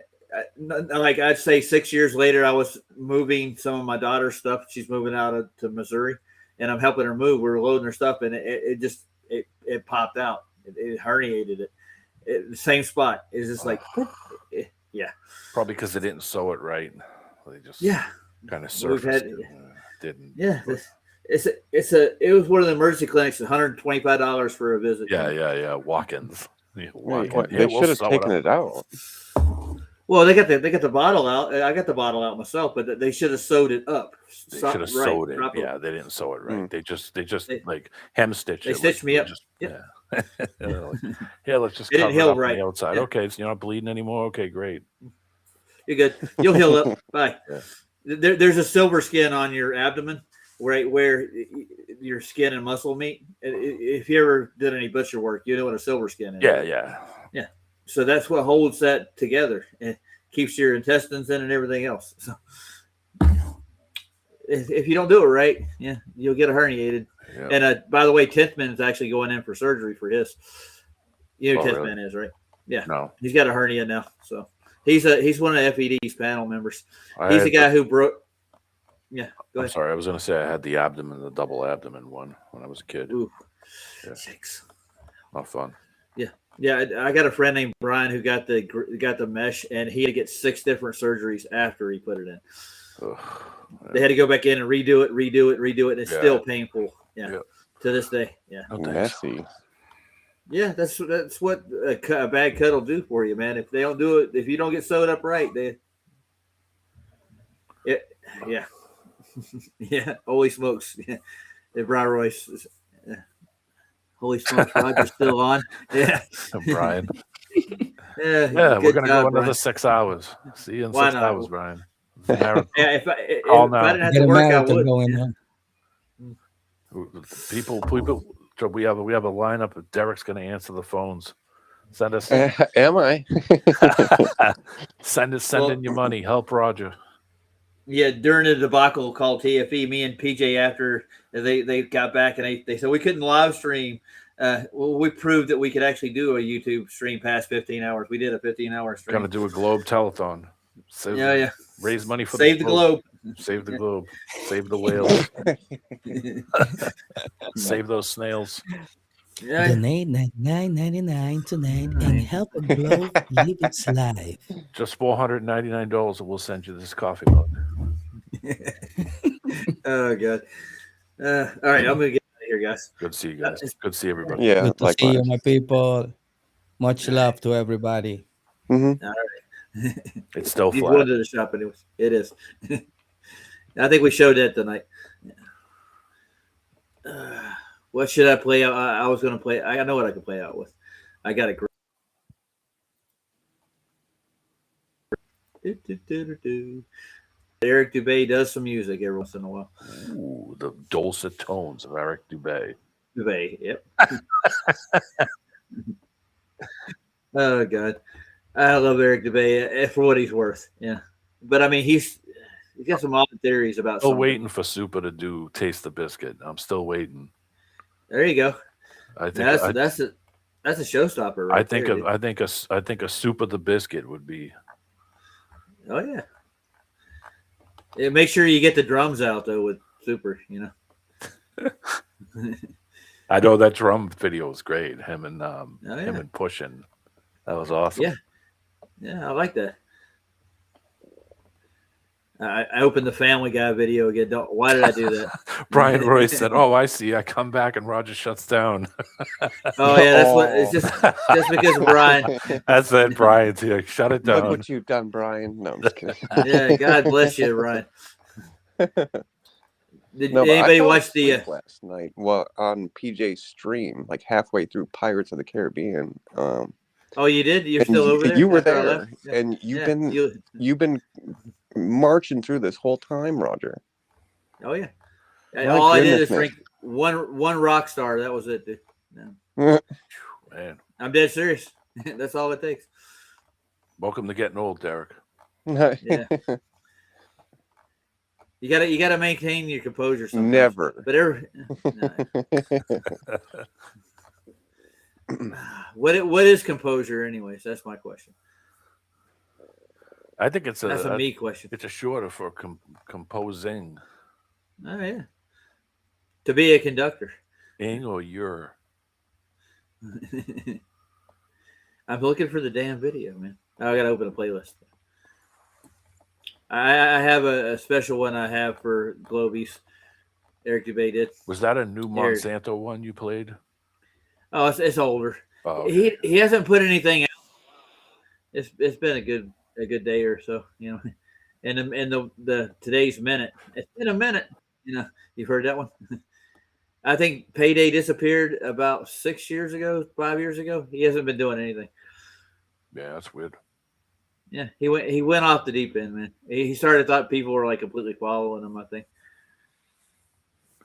like I'd say 6 years later, I was moving some of my daughter's stuff. She's moving out to Missouri, and I'm helping her move. We're loading her stuff, and it just popped out. It herniated it. The same spot. It's just like, yeah. Probably because they didn't sew it right. They just kind of surfaced. Didn't. Yeah. It was one of the emergency clinics. $125 for a visit. Yeah. Walk-ins. They should have taken it out. Well, they got the bottle out. I got the bottle out myself, but they should have sewed it up. They should have sewed it. Properly. Yeah, they didn't sew it right. They just like hem stitched. They stitched me up. Yeah. Let's just It cover didn't it heal up right. on the outside. Yeah. Okay, so you're not bleeding anymore. Okay, great. You're good. You'll heal up. Bye. Yeah. There's a silver skin on your abdomen where your skin and muscle meet. If you ever did any butcher work, you know what a silver skin is. Yeah. So that's what holds that together and keeps your intestines in and everything else. So if you don't do it right, you'll get herniated. Yeah. And by the way, Tenthman is actually going in for surgery for his. You know who Oh, Tenthman really? is, right? Yeah. No. He's got a hernia now. So he's one of FED's panel members. I He's had the guy who broke. Yeah. Go I'm ahead. sorry. I was going to say I had the double abdomen one when I was a kid. Ooh. Yeah. Yikes. Not fun. Yeah, I got a friend named Brian who got the mesh, and he had to get 6 different surgeries after he put it in. Ugh. They had to go back in and redo it, and it's still painful. Yeah, to this day. Yeah, Messy. yeah, that's what a bad cut will do for you, man. If they don't do it, if you don't get sewed up right, yeah, holy smokes, yeah. If Brian Royce. Holy smokes, Roger's still on. Yeah. Brian. Yeah, we're going to go another Brian. 6 hours. See you in Why 6 not? hours, Brian. Yeah, if I didn't have Get to a work, I marathon would. going on. People, we have a lineup of Derek's going to answer the phones. Send us. Am I? Send in your money. Help Roger. Yeah, during the debacle called TFE, me and PJ, after they got back and they said we couldn't live stream. Well, we proved that we could actually do a YouTube stream past 15 hours. We did a 15-hour stream. Going to do a globe telethon. Raise money for Save the globe. Save the globe. Save the whales. Save those snails. Yeah. Donate $99.99 tonight and help a globe live its life. Just $499 and we'll send you this coffee mug. Oh God. All right, I'm gonna get out of here, guys. Good to see you guys. Good to see everybody. Yeah, Good to see you, my people. Much love to everybody. All right. It's still You've flat. going to the shop anyways. It is. I think we showed that tonight. What should I play out? I was going to play. I know what I can play out with. I got a great. Eric Dubay does some music every once in a while. Ooh, the dulcet tones of Eric Dubay. Dubay, yep. Oh God, I love Eric Dubay for what he's worth. Yeah, but I mean, he's got some odd theories about. Still something. waiting for Super to do Taste the Biscuit. I'm still waiting. There you go. I think That's a showstopper. Right I think a Super the Biscuit would be. Oh yeah. Yeah, make sure you get the drums out though with Super. You know. I know that drum video is great. Him and him yeah. and Pushing. That was awesome. Yeah. Yeah, I like that. I opened the Family Guy video again. Why did I do that? Brian Roy said, "Oh, I see. I come back and Roger shuts down." Oh yeah, that's what. It's just because of Brian. That's it. Brian's here. Shut it down. Look what you've done, Brian. No, I'm just kidding. Yeah, God bless you, Brian. Did No, but I anybody fell watch the? asleep last night? Well, on PJ's stream, like halfway through Pirates of the Caribbean. Oh, you did? You're and still over there? You were after I there, left? Yeah. and you've Yeah, been marching through this whole time, Roger. Oh yeah. My All I did goodness, is man. drink one rock star. That was it, dude. No. Man, I'm dead serious. That's all it takes. welcome to getting old, Derek. Yeah. You gotta maintain your composure sometimes. Never. But what is composure anyways? That's my question. I think it's That's a me question. It's a shorter for composing. Oh yeah. To be a conductor. Ing or your. I'm looking for the damn video, man. I gotta open a playlist. I have a special one I have for Globies. Eric Dubay did. Was that a new Eric. Monsanto one you played? Oh, it's older. Oh, okay. He hasn't put anything out. It's been a good day or so, you know. And the today's minute. It's been a minute. You know, you've heard that one. I think Payday disappeared about 6 years ago, 5 years ago. He hasn't been doing anything. Yeah, that's weird. Yeah, he went off the deep end, man. He thought people were like completely following him, I think.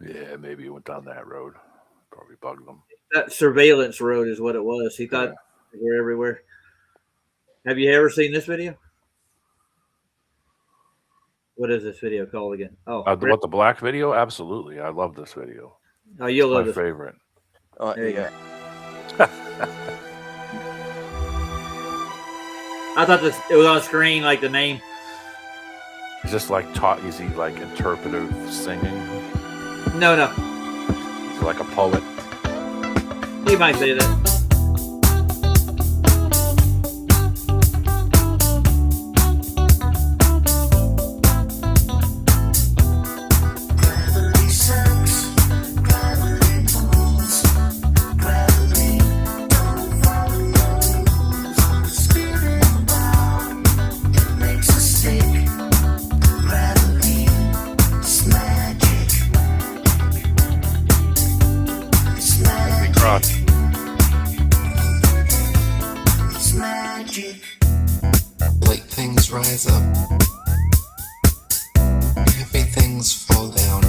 Yeah, maybe he went down that road. Probably bugged them. That surveillance road is what it was. He thought they were everywhere. Have you ever seen this video? What is this video called again? Oh, what, the black video? Absolutely. I love this video. Oh, you'll It's love my this. favorite. There you yeah. go. I thought it was on screen like the name. Is this like is he like interpretive singing? No. Is he like a poet? He might say that. Light things rise up, heavy things fall down.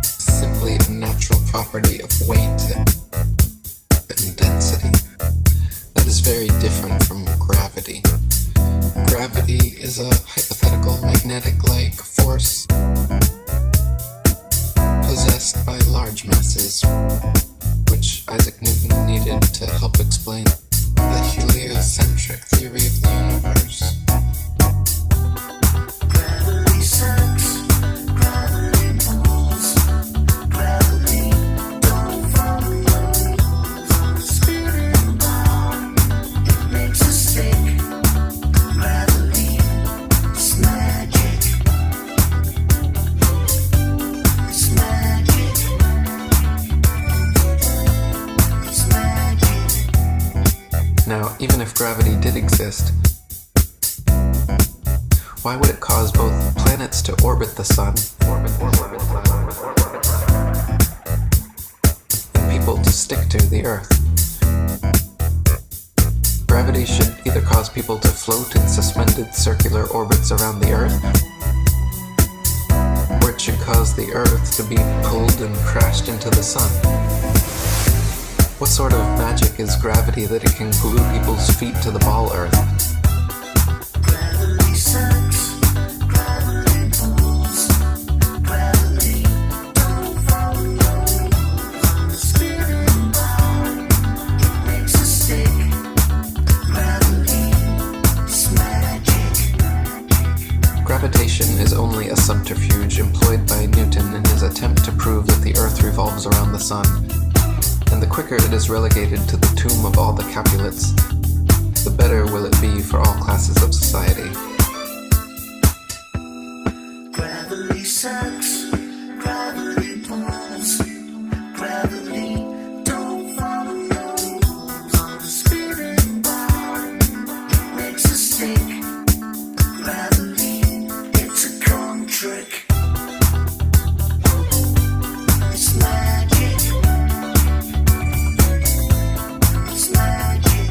Simply a natural property of weight and density that is very different from gravity. Gravity is a hypothetical magnetic-like force possessed by large masses, which Isaac Newton needed to help explain the heliocentric theory of the universe. Gravity sucks, gravity pulls, gravity don't follow rules. Spinning down, it makes us sick. Gravity is magic. It's magic. It's magic. Now, even if gravity did exist, why would it cause both planets to orbit the sun and people to stick to the Earth? Gravity should either cause people to float in suspended circular orbits around the Earth, or it should cause the Earth to be pulled and crashed into the sun. What sort of magic is gravity that it can glue people's feet to the ball Earth? Gravity sucks, gravity pulls, gravity don't follow no rules on the spinning ball. It makes us sick. Gravity is magic. Gravitation is only a subterfuge employed by Newton in his attempt to prove that the Earth revolves around the sun. And the quicker it is relegated to the tomb of all the Capulets, the better will it be for all classes of society. Gravity sucks, gravity pulls, gravity don't follow no rules on the spinning ball. It makes us sick. Gravity, it's a con trick. It's magic. It's magic.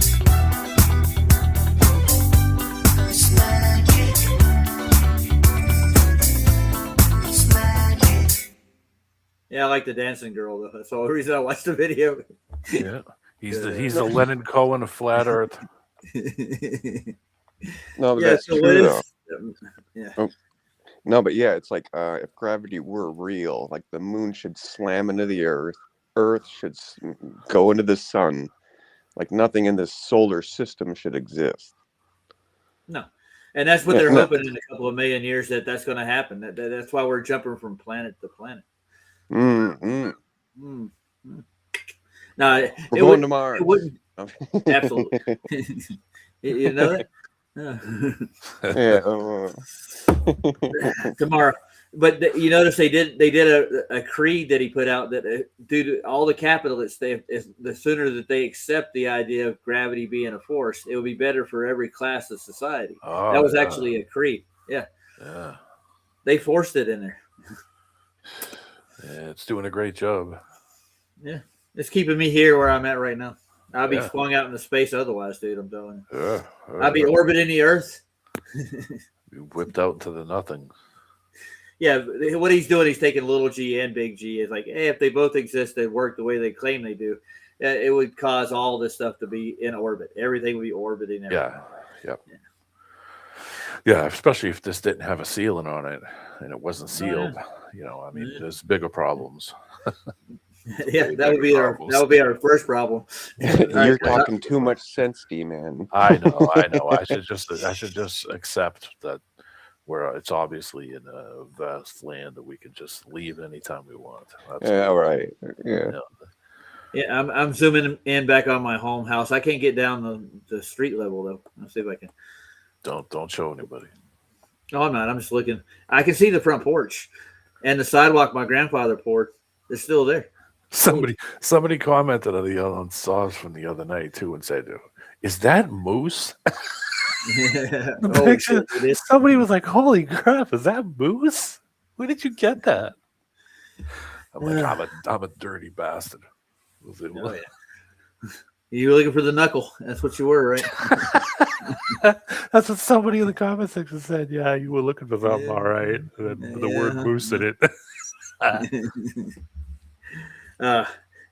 It's magic. It's magic. Yeah, I like the dancing girl though. That's the only reason I watched the video. Yeah, he's the Leonard Cohen of flat Earth. No, but Yeah, that's so true what though. is? Yeah. Oh, no, but yeah, it's like if gravity were real, like the moon should slam into the Earth, Earth should go into the sun, like nothing in this solar system should exist. No, and that's what Yeah, they're no. hoping in a couple of million years that's going to happen. That's why we're jumping from planet to planet. Mm-hmm. Mm. No, We're it going would, to Mars. It wouldn't. Absolutely. You know that? Yeah. Tomorrow, but you notice they did a creed that he put out that due to all the capitalists, the sooner that they accept the idea of gravity being a force, it will be better for every class of society. Oh, that was yeah. actually a creed. Yeah, Yeah, they forced it in there. yeah, it's doing a great job. Yeah, it's keeping me here where I'm at right now. I'll be Yeah. flung out into space otherwise, dude. I'm telling you. Yeah, I'll be orbiting the Earth. You whipped out into the nothing. Yeah, what he's doing, he's taking little g and big G. It's like, hey, if they both exist and work the way they claim they do, it would cause all this stuff to be in orbit. Everything would be orbiting. Yeah, yep. Yeah, especially if this didn't have a sealing on it and it wasn't sealed. You know, I mean, there's bigger problems. Yeah, that would be our first problem. You're talking too much sense, D-man. I know. I should just accept that it's obviously in a vast land that we can just leave anytime we want. Yeah, right. Yeah. Yeah, I'm zooming in back on my home house. I can't get down the street level though. Let's see if I can. Don't show anybody. No, I'm not. I'm just looking. I can see the front porch and the sidewalk my grandfather poured. They're still there. Somebody commented on Saws from the other night too and said, "Is that moose?" The Oh, picture, it is. somebody was like, "Holy crap, is that moose? Where did you get that?" I'm like, I'm a dirty bastard. Was it? Oh, yeah. You were looking for the knuckle. That's what you were, right? That's what somebody in the comment section said. Yeah, you were looking for something, all right. And then the word moose in it.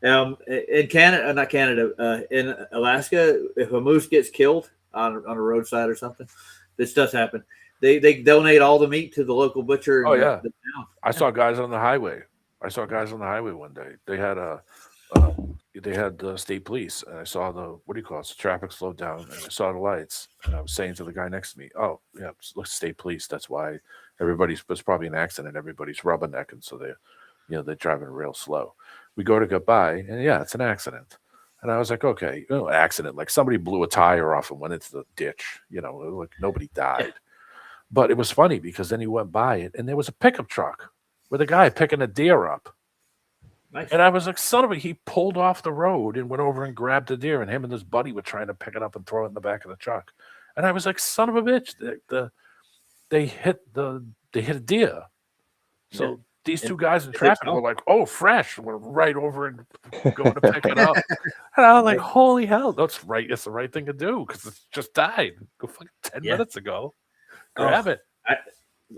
In Canada, not Canada, in Alaska, if a moose gets killed on a roadside or something, this does happen. They donate all the meat to the local butcher. Oh in yeah, the town. I saw guys on the highway. One day. They had state police, and I saw the traffic slowed down, and I saw the lights, and I was saying to the guy next to me, "Oh yeah, look, state police. That's why it's probably an accident. Everybody's rubbernecking, so they're driving real slow." We go to get by, and yeah, it's an accident. And I was like, okay, accident, like somebody blew a tire off and went into the ditch. Like nobody died. But it was funny because then he went by it, and there was a pickup truck with a guy picking a deer up. Nice. And I was like, son of a, he pulled off the road and went over and grabbed the deer, and him and his buddy were trying to pick it up and throw it in the back of the truck. And I was like, son of a bitch, they hit a deer. So these And two guys in it's traffic like, were like, "Oh, fresh!" We're right over and going to pick it up. And I was like, "Holy hell, that's right! It's the right thing to do because it's just died. Go fucking 10 Yeah. minutes ago. Grab it."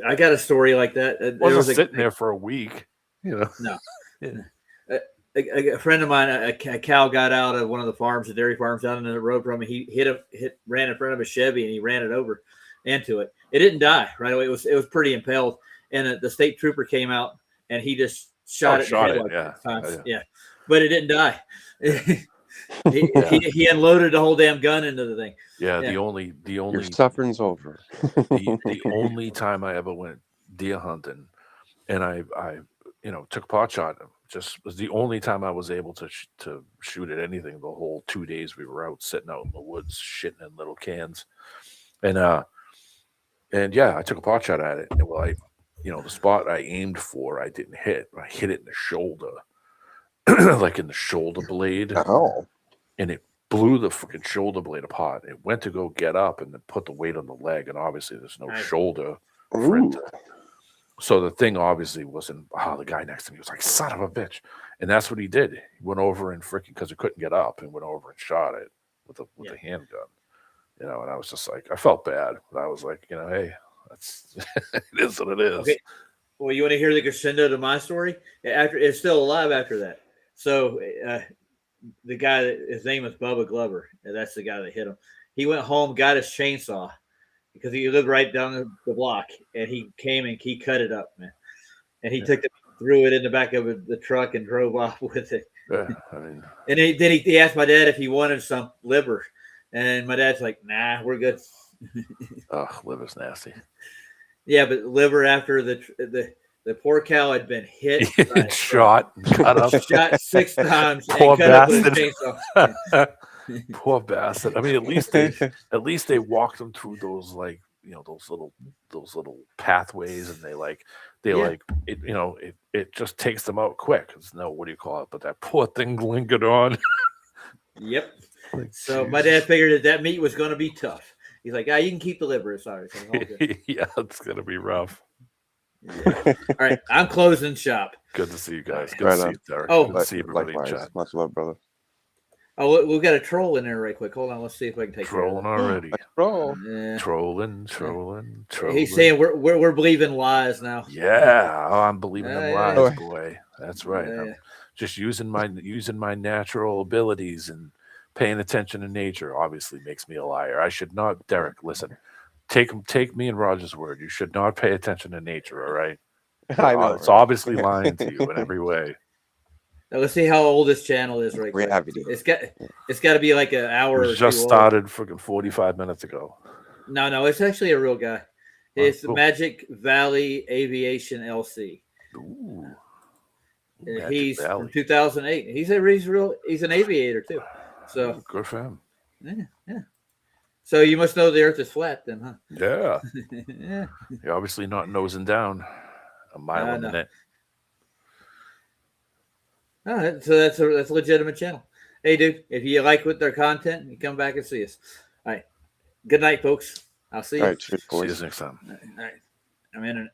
I got a story like that. It There wasn't was sitting there for a week. You know. No. Yeah. A friend of mine, a cow got out of one of the farms, the dairy farms down in the road from me. He ran in front of a Chevy and he ran it over into it. It didn't die right away. It was pretty impaled, and the state trooper came out and he just shot it. In the head like yeah. 6 times. Yeah. Yeah, but it didn't die. he unloaded the whole damn gun into the thing. Yeah, Yeah. the only Your suffering's over. the only time I ever went deer hunting, and I took a pot shot. Just was the only time I was able to shoot at anything the whole 2 days we were out sitting out in the woods shitting in little cans, and yeah, I took a pot shot at it. And well, the spot I aimed for, I didn't hit. I hit it in the shoulder, like in the shoulder blade. Oh. And it blew the freaking shoulder blade apart. It went to go get up and then put the weight on the leg, and obviously there's no shoulder for it to. So the thing obviously wasn't. The guy next to me was like, "Son of a bitch," and that's what he did. He went over and freaking, because it couldn't get up, and went over and shot it with a handgun. And I was just like, I felt bad, but I was like, hey, that's it is what it is. Okay. Well, you want to hear the crescendo to my story? After it's still alive after that. So the guy, his name was Bubba Glover. And that's the guy that hit him. He went home, got his chainsaw because he lived right down the block, and he came and he cut it up, man. And he threw it in the back of the truck and drove off with it. Yeah, I mean, and then he asked my dad if he wanted some liver, and my dad's like, "Nah, we're good." Liver's nasty. Yeah, but liver after the poor cow had been hit, shot, cut up, shot 6 times, Poor and cut up with a bastard. chainsaw. Poor bastard. I mean, at least they walked them through those those little pathways, and it just takes them out quick. It's what do you call it? But that poor thing lingered on. Yep. So my dad figured that meat was going to be tough. He's like, you can keep the liver. Sorry. So all good. Yeah, it's gonna be rough. All right, I'm closing shop. Good to see you guys. Good Right to see on. you, Derek. Oh, Good to see everybody in Likewise. chat. Much love, brother. Oh, we've got a troll in there right quick. Hold on, let's see if I can take Trolling care of already. Roll. Yeah. Trolling. He's saying we're believing lies now. Yeah, I'm believing them Yeah. lies, boy. That's right. Yeah. I'm just using my natural abilities and paying attention to nature. Obviously, makes me a liar. I should not, Derek. Listen, take me and Roger's word. You should not pay attention to nature. All right. I know, It's right? obviously lying to you in every way. Now let's see how old this channel is right quick. Gravity. It's got to be like an hour. It or was just two old. started freaking 45 minutes ago. No, it's actually a real guy. It's cool. Magic Valley Aviation LC. Ooh. And Magic he's Valley. from 2008. He's an aviator too. So Good for him. yeah. So you must know the Earth is flat, then, huh? Yeah. Yeah. You're obviously not nosing down a mile a No. minute. All right, so that's a legitimate channel. Hey, dude, if you like with their content, you come back and see us. All right. Good night, folks. I'll see you. All right, cheers, See boys. you next time. All right. I'm in a